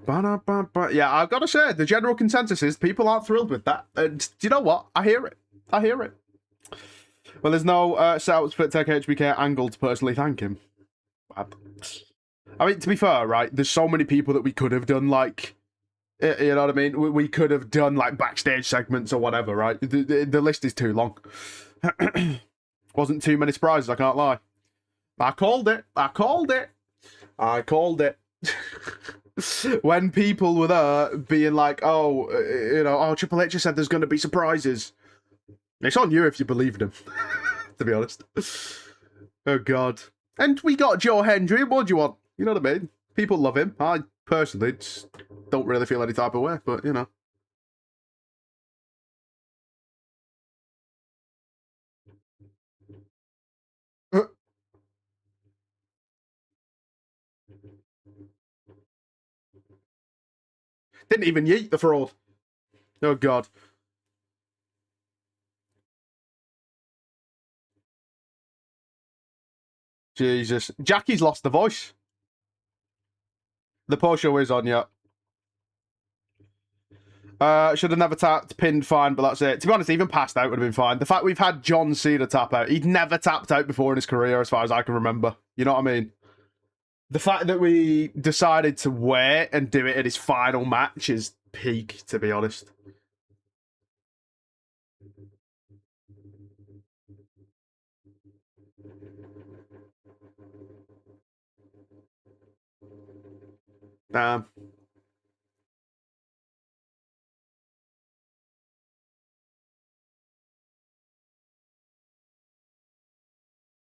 Yeah, I've got to say, the general consensus is people aren't thrilled with that. And do you know what? I hear it. Well, there's no setup split tech HBK angle to personally thank him. I mean, to be fair, right, there's so many people that we could have done, like, you know what I mean? We could have done, like, backstage segments or whatever, right? The list is too long. Wasn't too many surprises, I can't lie. I called it. When people were there being like, oh, you know, oh, Triple H said there's going to be surprises. It's on you if you believed him, to be honest. Oh, God. And we got Joe Hendry. What do you want? You know what I mean? People love him. I personally just don't really feel any type of way, but, you know. Didn't even yeet the fraud. Oh, God. Jesus. Jackie's lost the voice. The post show is on yet. Should have never tapped, pinned, fine, but that's it. To be honest, even passed out would have been fine. The fact we've had John Cena tap out, he'd never tapped out before in his career, as far as I can remember. You know what I mean? The fact that we decided to wait and do it at his final match is peak, to be honest. Damn.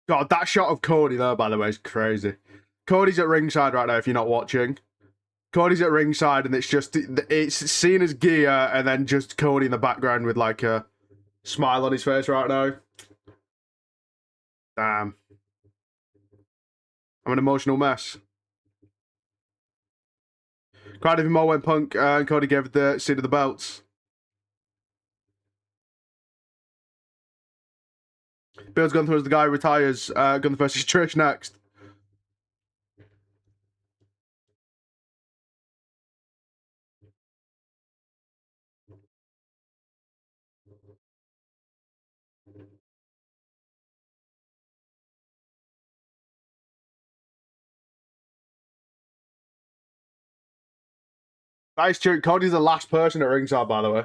God, that shot of Cody there, by the way, is crazy. Cody's at ringside right now, if you're not watching. Cody's at ringside, and it's Cena's gear, and then just Cody in the background with, like, a smile on his face right now. Damn. I'm an emotional mess. Cried even more when Punk and Cody gave the Cena the belts. Bill's Gunther as the guy who retires. Gunther versus Trish next. That is true. Cody's the last person at ringside, by the way.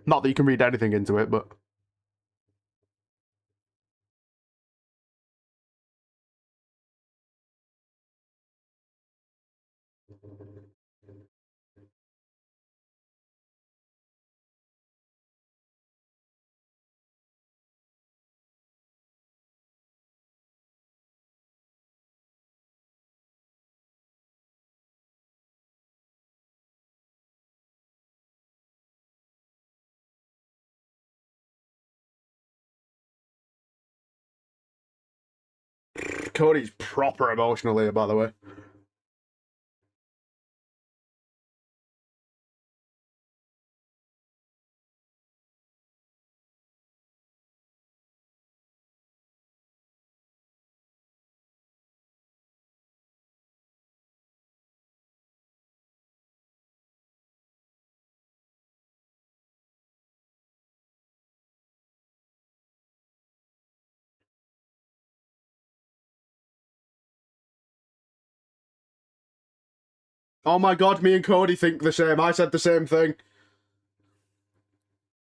Not that you can read anything into it, but... Cody's proper emotional here, by the way. Oh my god, me and Cody think the same. I said the same thing.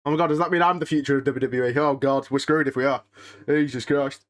Oh my god, does that mean I'm the future of WWE? Oh god, we're screwed if we are. Jesus Christ.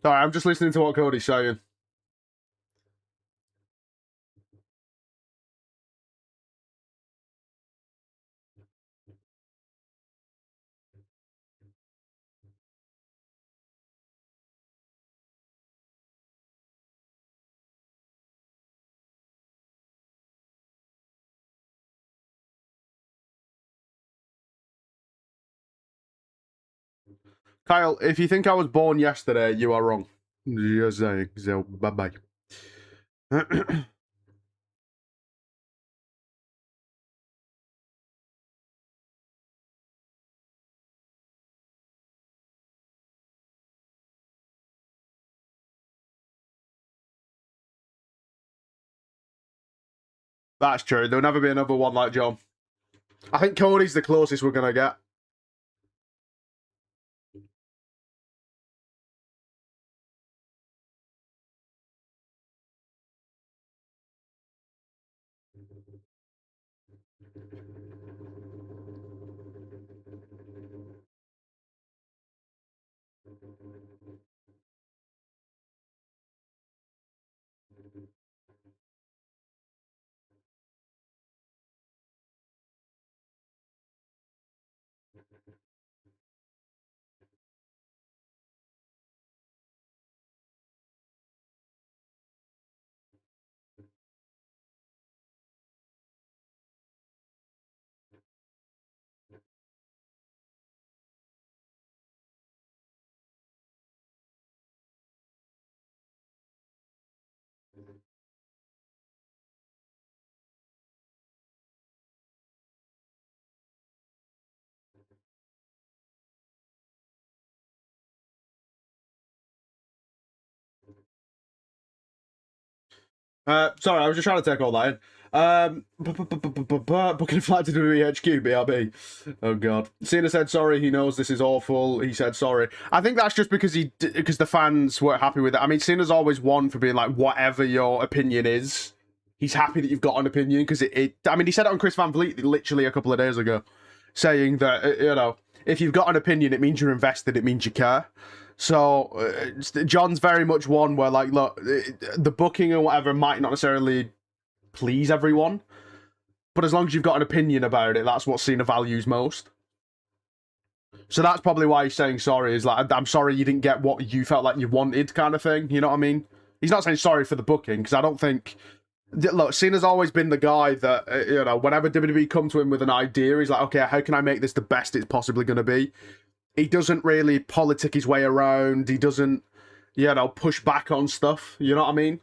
Sorry, I'm just listening to what Cody's saying. Kyle, if you think I was born yesterday, you are wrong. Just saying. So, bye-bye. That's true. There'll never be another one like John. I think Cody's the closest we're going to get. Sorry, I was just trying to take all that in. Booking a flight to WHQ, BRB. Oh god. Cena said sorry. He knows this is awful. He said sorry. I think that's just because because the fans weren't happy with it. I mean, Cena's always one for being like, whatever your opinion is, he's happy that you've got an opinion because I mean, he said it on Chris Van Vliet literally a couple of days ago, saying that you know, if you've got an opinion, it means you're invested. It means you care. So John's very much one where like, look, the booking or whatever might not necessarily please everyone, But as long as you've got an opinion about it, that's what Cena values most. So that's probably why he's saying sorry, is like, I'm sorry you didn't get what you felt like you wanted, kind of thing. You know what I mean? He's not saying sorry for the booking, because I don't think... Look, Cena's always been the guy that, you know, whenever WWE come to him with an idea, he's like, okay, how can I make this the best it's possibly going to be? He doesn't really politic his way around. He doesn't, you know, push back on stuff. You know what I mean?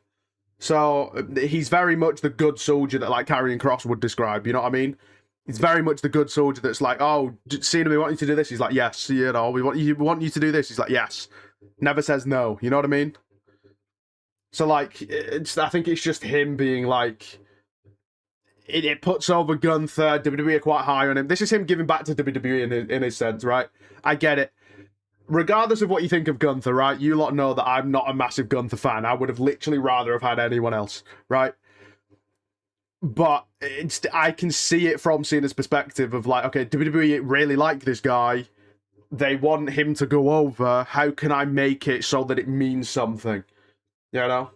So he's very much the good soldier that, like, Karrion Kross would describe. You know what I mean? He's very much the good soldier that's like, oh, Cena, we want you to do this. He's like, yes. You know, we want you to do this. He's like, yes. Never says no. You know what I mean? So, like, I think it's just him being like, it puts over Gunther. WWE are quite high on him. This is him giving back to WWE in his sense, right? I get it. Regardless of what you think of Gunther, right? You lot know that I'm not a massive Gunther fan. I would have literally rather have had anyone else, right? But I can see it from Cena's perspective of like, okay, WWE really like this guy. They want him to go over. How can I make it so that it means something? You know?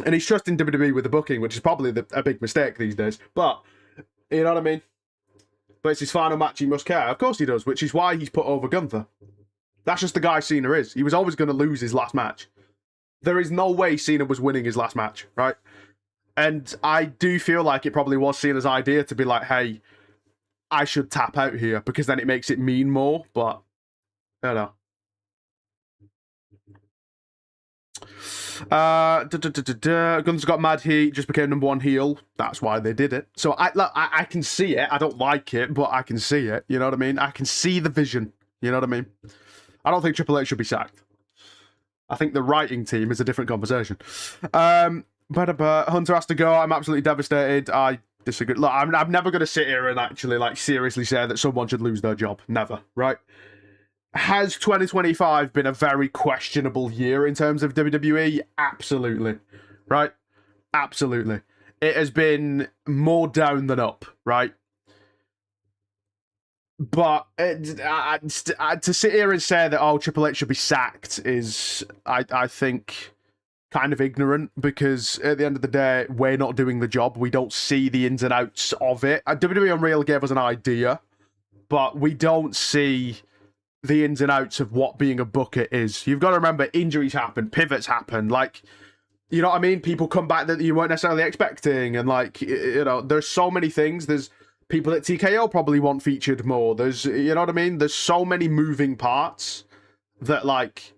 And he's trusting WWE with the booking, which is probably a big mistake these days. But, you know what I mean? But it's his final match, he must care. Of course he does, which is why he's put over Gunther. That's just the guy Cena is. He was always going to lose his last match. There is no way Cena was winning his last match, right? And I do feel like it probably was Cena's idea to be like, hey, I should tap out here, because then it makes it mean more, but, I don't know. Gunther's got mad heat, just became #1 heel. That's why they did it. So I can see it. I don't like it, but I can see it. You know what I mean? I can see the vision. You know what I mean? I don't think Triple H should be sacked. I think the writing team is a different conversation. But Hunter has to go. I'm absolutely devastated. I disagree. Look, I'm never going to sit here and actually like seriously say that someone should lose their job. Never, right? Has 2025 been a very questionable year in terms of WWE? Absolutely. Right? Absolutely. It has been more down than up, right? But to sit here and say that, oh, Triple H should be sacked is, I think, kind of ignorant, because at the end of the day, we're not doing the job. We don't see the ins and outs of it. WWE Unreal gave us an idea, but we don't see the ins and outs of what being a booker is. You've got to remember, injuries happen, pivots happen, like, you know what I mean? People come back that you weren't necessarily expecting, and like, you know, there's so many things. There's people at TKO probably want featured more. There's, you know what I mean? There's so many moving parts that, like,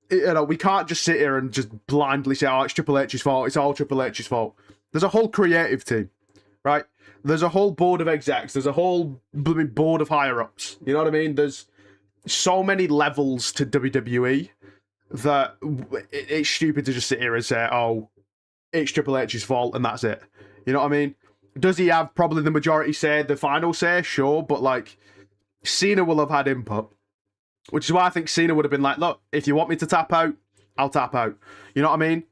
you know, we can't just sit here and just blindly say, oh, it's Triple H's fault. It's all Triple H's fault. There's a whole creative team, right? There's a whole board of execs. There's a whole board of higher-ups. You know what I mean? There's so many levels to WWE that it's stupid to just sit here and say, oh, it's Triple H's fault and that's it. You know what I mean? Does he have probably the majority say, the final say? Sure, but like, Cena will have had input, which is why I think Cena would have been like, look, if you want me to tap out, I'll tap out. You know what I mean?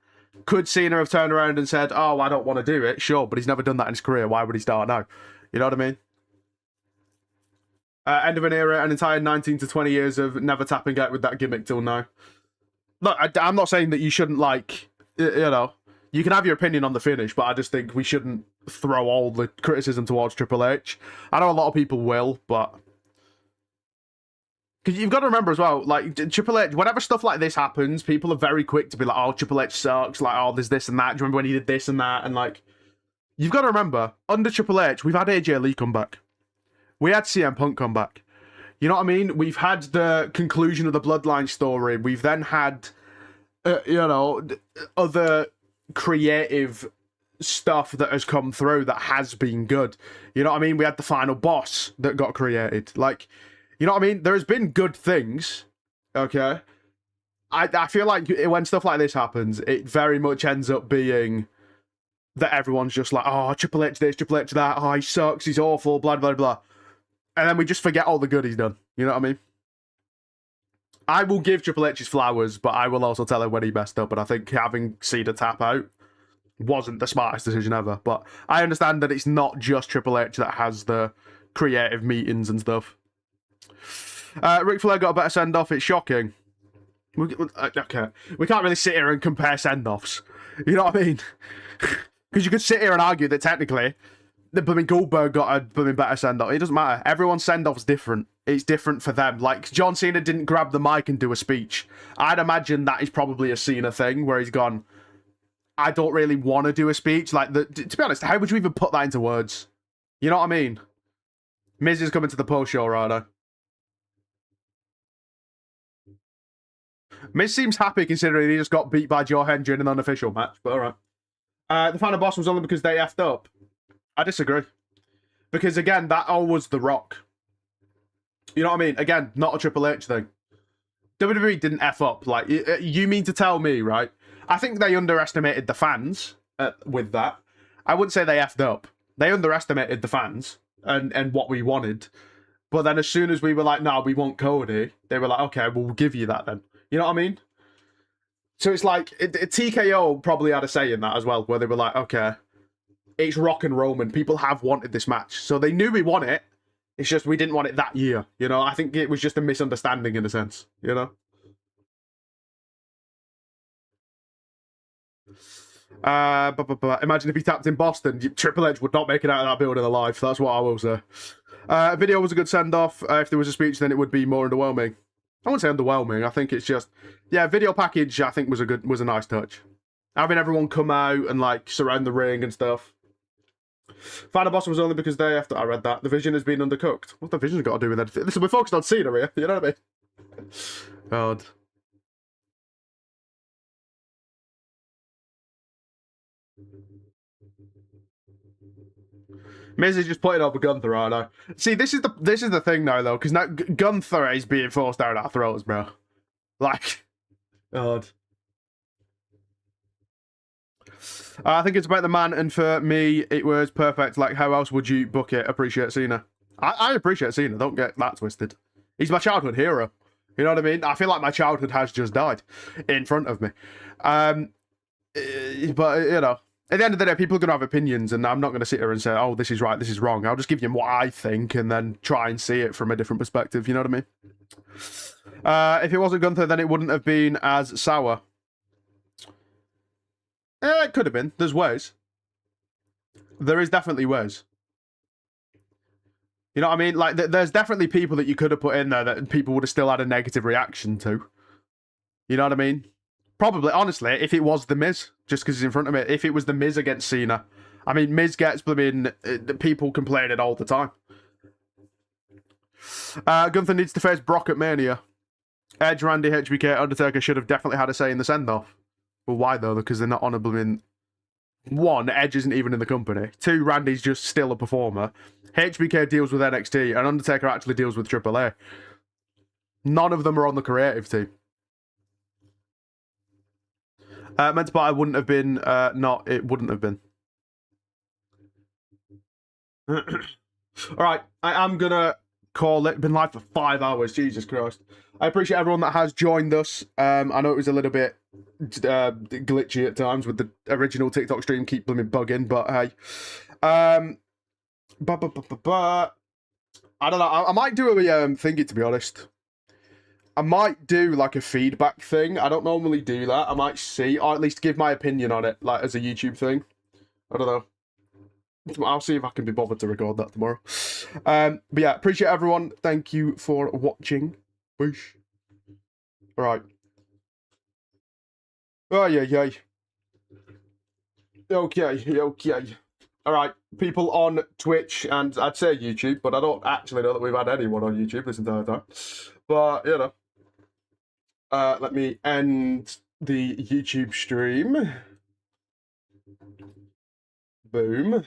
Could Cena have turned around and said, oh, I don't want to do it? Sure, but he's never done that in his career. Why would he start now? You know what I mean? End of an era, an entire 19 to 20 years of never tapping out with that gimmick till now. Look, I'm not saying that you shouldn't, like, you know, you can have your opinion on the finish, but I just think we shouldn't throw all the criticism towards Triple H. I know a lot of people will, but because you've got to remember as well, like, Triple H, whenever stuff like this happens, people are very quick to be like, oh, Triple H sucks, like, oh, there's this and that. Do you remember when he did this and that? And, like, you've got to remember, under Triple H, we've had AJ Lee come back. We had CM Punk come back. You know what I mean? We've had the conclusion of the Bloodline story. We've then had, you know, other creative stuff that has come through that has been good. You know what I mean? We had the final boss that got created. Like, you know what I mean? There has been good things, okay? I feel like when stuff like this happens, it very much ends up being that everyone's just like, oh, Triple H this, Triple H that, oh, he sucks, he's awful, blah, blah, blah. And then we just forget all the good he's done. You know what I mean? I will give Triple H his flowers, but I will also tell him when he messed up. And I think having Cena tap out wasn't the smartest decision ever. But I understand that it's not just Triple H that has the creative meetings and stuff. Ric Flair got a better send-off. It's shocking. Okay. We can't really sit here and compare send-offs. You know what I mean? Because you could sit here and argue that technically The blooming Goldberg got a blooming better send-off. It doesn't matter. Everyone's send-off's different. It's different for them. Like, John Cena didn't grab the mic and do a speech. I'd imagine that is probably a Cena thing, where he's gone, I don't really want to do a speech. Like, to be honest, how would you even put that into words? You know what I mean? Miz is coming to the post-show right now. Miz seems happy considering he just got beat by Joe Hendry in an unofficial match, but alright. The final boss was only because they effed up. I disagree. Because again, that all was The Rock. You know what I mean? Again, not a Triple H thing. WWE didn't F up. Like, you mean to tell me, right? I think they underestimated the fans with that. I wouldn't say they effed up. They underestimated the fans and what we wanted. But then as soon as we were like, no, we want Cody, they were like, okay, well, we'll give you that then. You know what I mean? So it's like, TKO probably had a say in that as well, where they were like, okay, it's Rock and Roman. People have wanted this match. So they knew we want it. It's just we didn't want it that year. You know, I think it was just a misunderstanding in a sense, you know? Imagine if he tapped in Boston, Triple H would not make it out of that building alive. That's what I will say. Video was a good send-off. If there was a speech, then it would be more underwhelming. I wouldn't say underwhelming. I think it's just, yeah, video package, I think was a nice touch. Having everyone come out and like surround the ring and stuff. Final boss was only because they, after I read that, the Vision has been undercooked. What's the Vision got to do with anything? Listen, we're focused on Cena here, you know what I mean? God. Miz is just putting over Gunther right now. See, this is the thing now though, because now Gunther is being forced down our throats, bro. Like, God. I think it's about the man, and for me, it was perfect. Like, how else would you book it? Appreciate Cena. I appreciate Cena. Don't get that twisted. He's my childhood hero. You know what I mean? I feel like my childhood has just died in front of me. But you know, at the end of the day, people are going to have opinions, and I'm not going to sit here and say, oh, this is right, this is wrong. I'll just give you what I think and then try and see it from a different perspective. You know what I mean? If it wasn't Gunther, then it wouldn't have been as sour. It could have been. There's ways. There is definitely ways. You know what I mean? Like, there's definitely people that you could have put in there that people would have still had a negative reaction to. You know what I mean? Probably, honestly, if it was The Miz, just because he's in front of me. If it was The Miz against Cena. I mean, Miz gets blooming people complaining all the time. Gunther needs to face Brock at Mania. Edge, Randy, HBK, Undertaker should have definitely had a say in the send-off. Well, why though? Because they're not on a blooming... One, Edge isn't even in the company. Two, Randy's just still a performer. HBK deals with NXT, and Undertaker actually deals with AAA. None of them are on the creative team. Meant to buy, I wouldn't have been, it wouldn't have been. Alright, I am gonna call it. Been live for 5 hours, Jesus Christ. I appreciate everyone that has joined us. I know it was a little bit glitchy at times with the original TikTok stream, keep blooming bugging, but hey. I don't know, I might do a thingy, to be honest. I might do like a feedback thing. I don't normally do that. I might see, or at least give my opinion on it, like as a YouTube thing. I don't know. I'll see if I can be bothered to record that tomorrow. But yeah, appreciate everyone. Thank you for watching. Whoosh. All right. Oh, yeah. Okay. All right, people on Twitch, and I'd say YouTube, but I don't actually know that we've had anyone on YouTube this entire time. But, you know. Let me end the YouTube stream. Boom.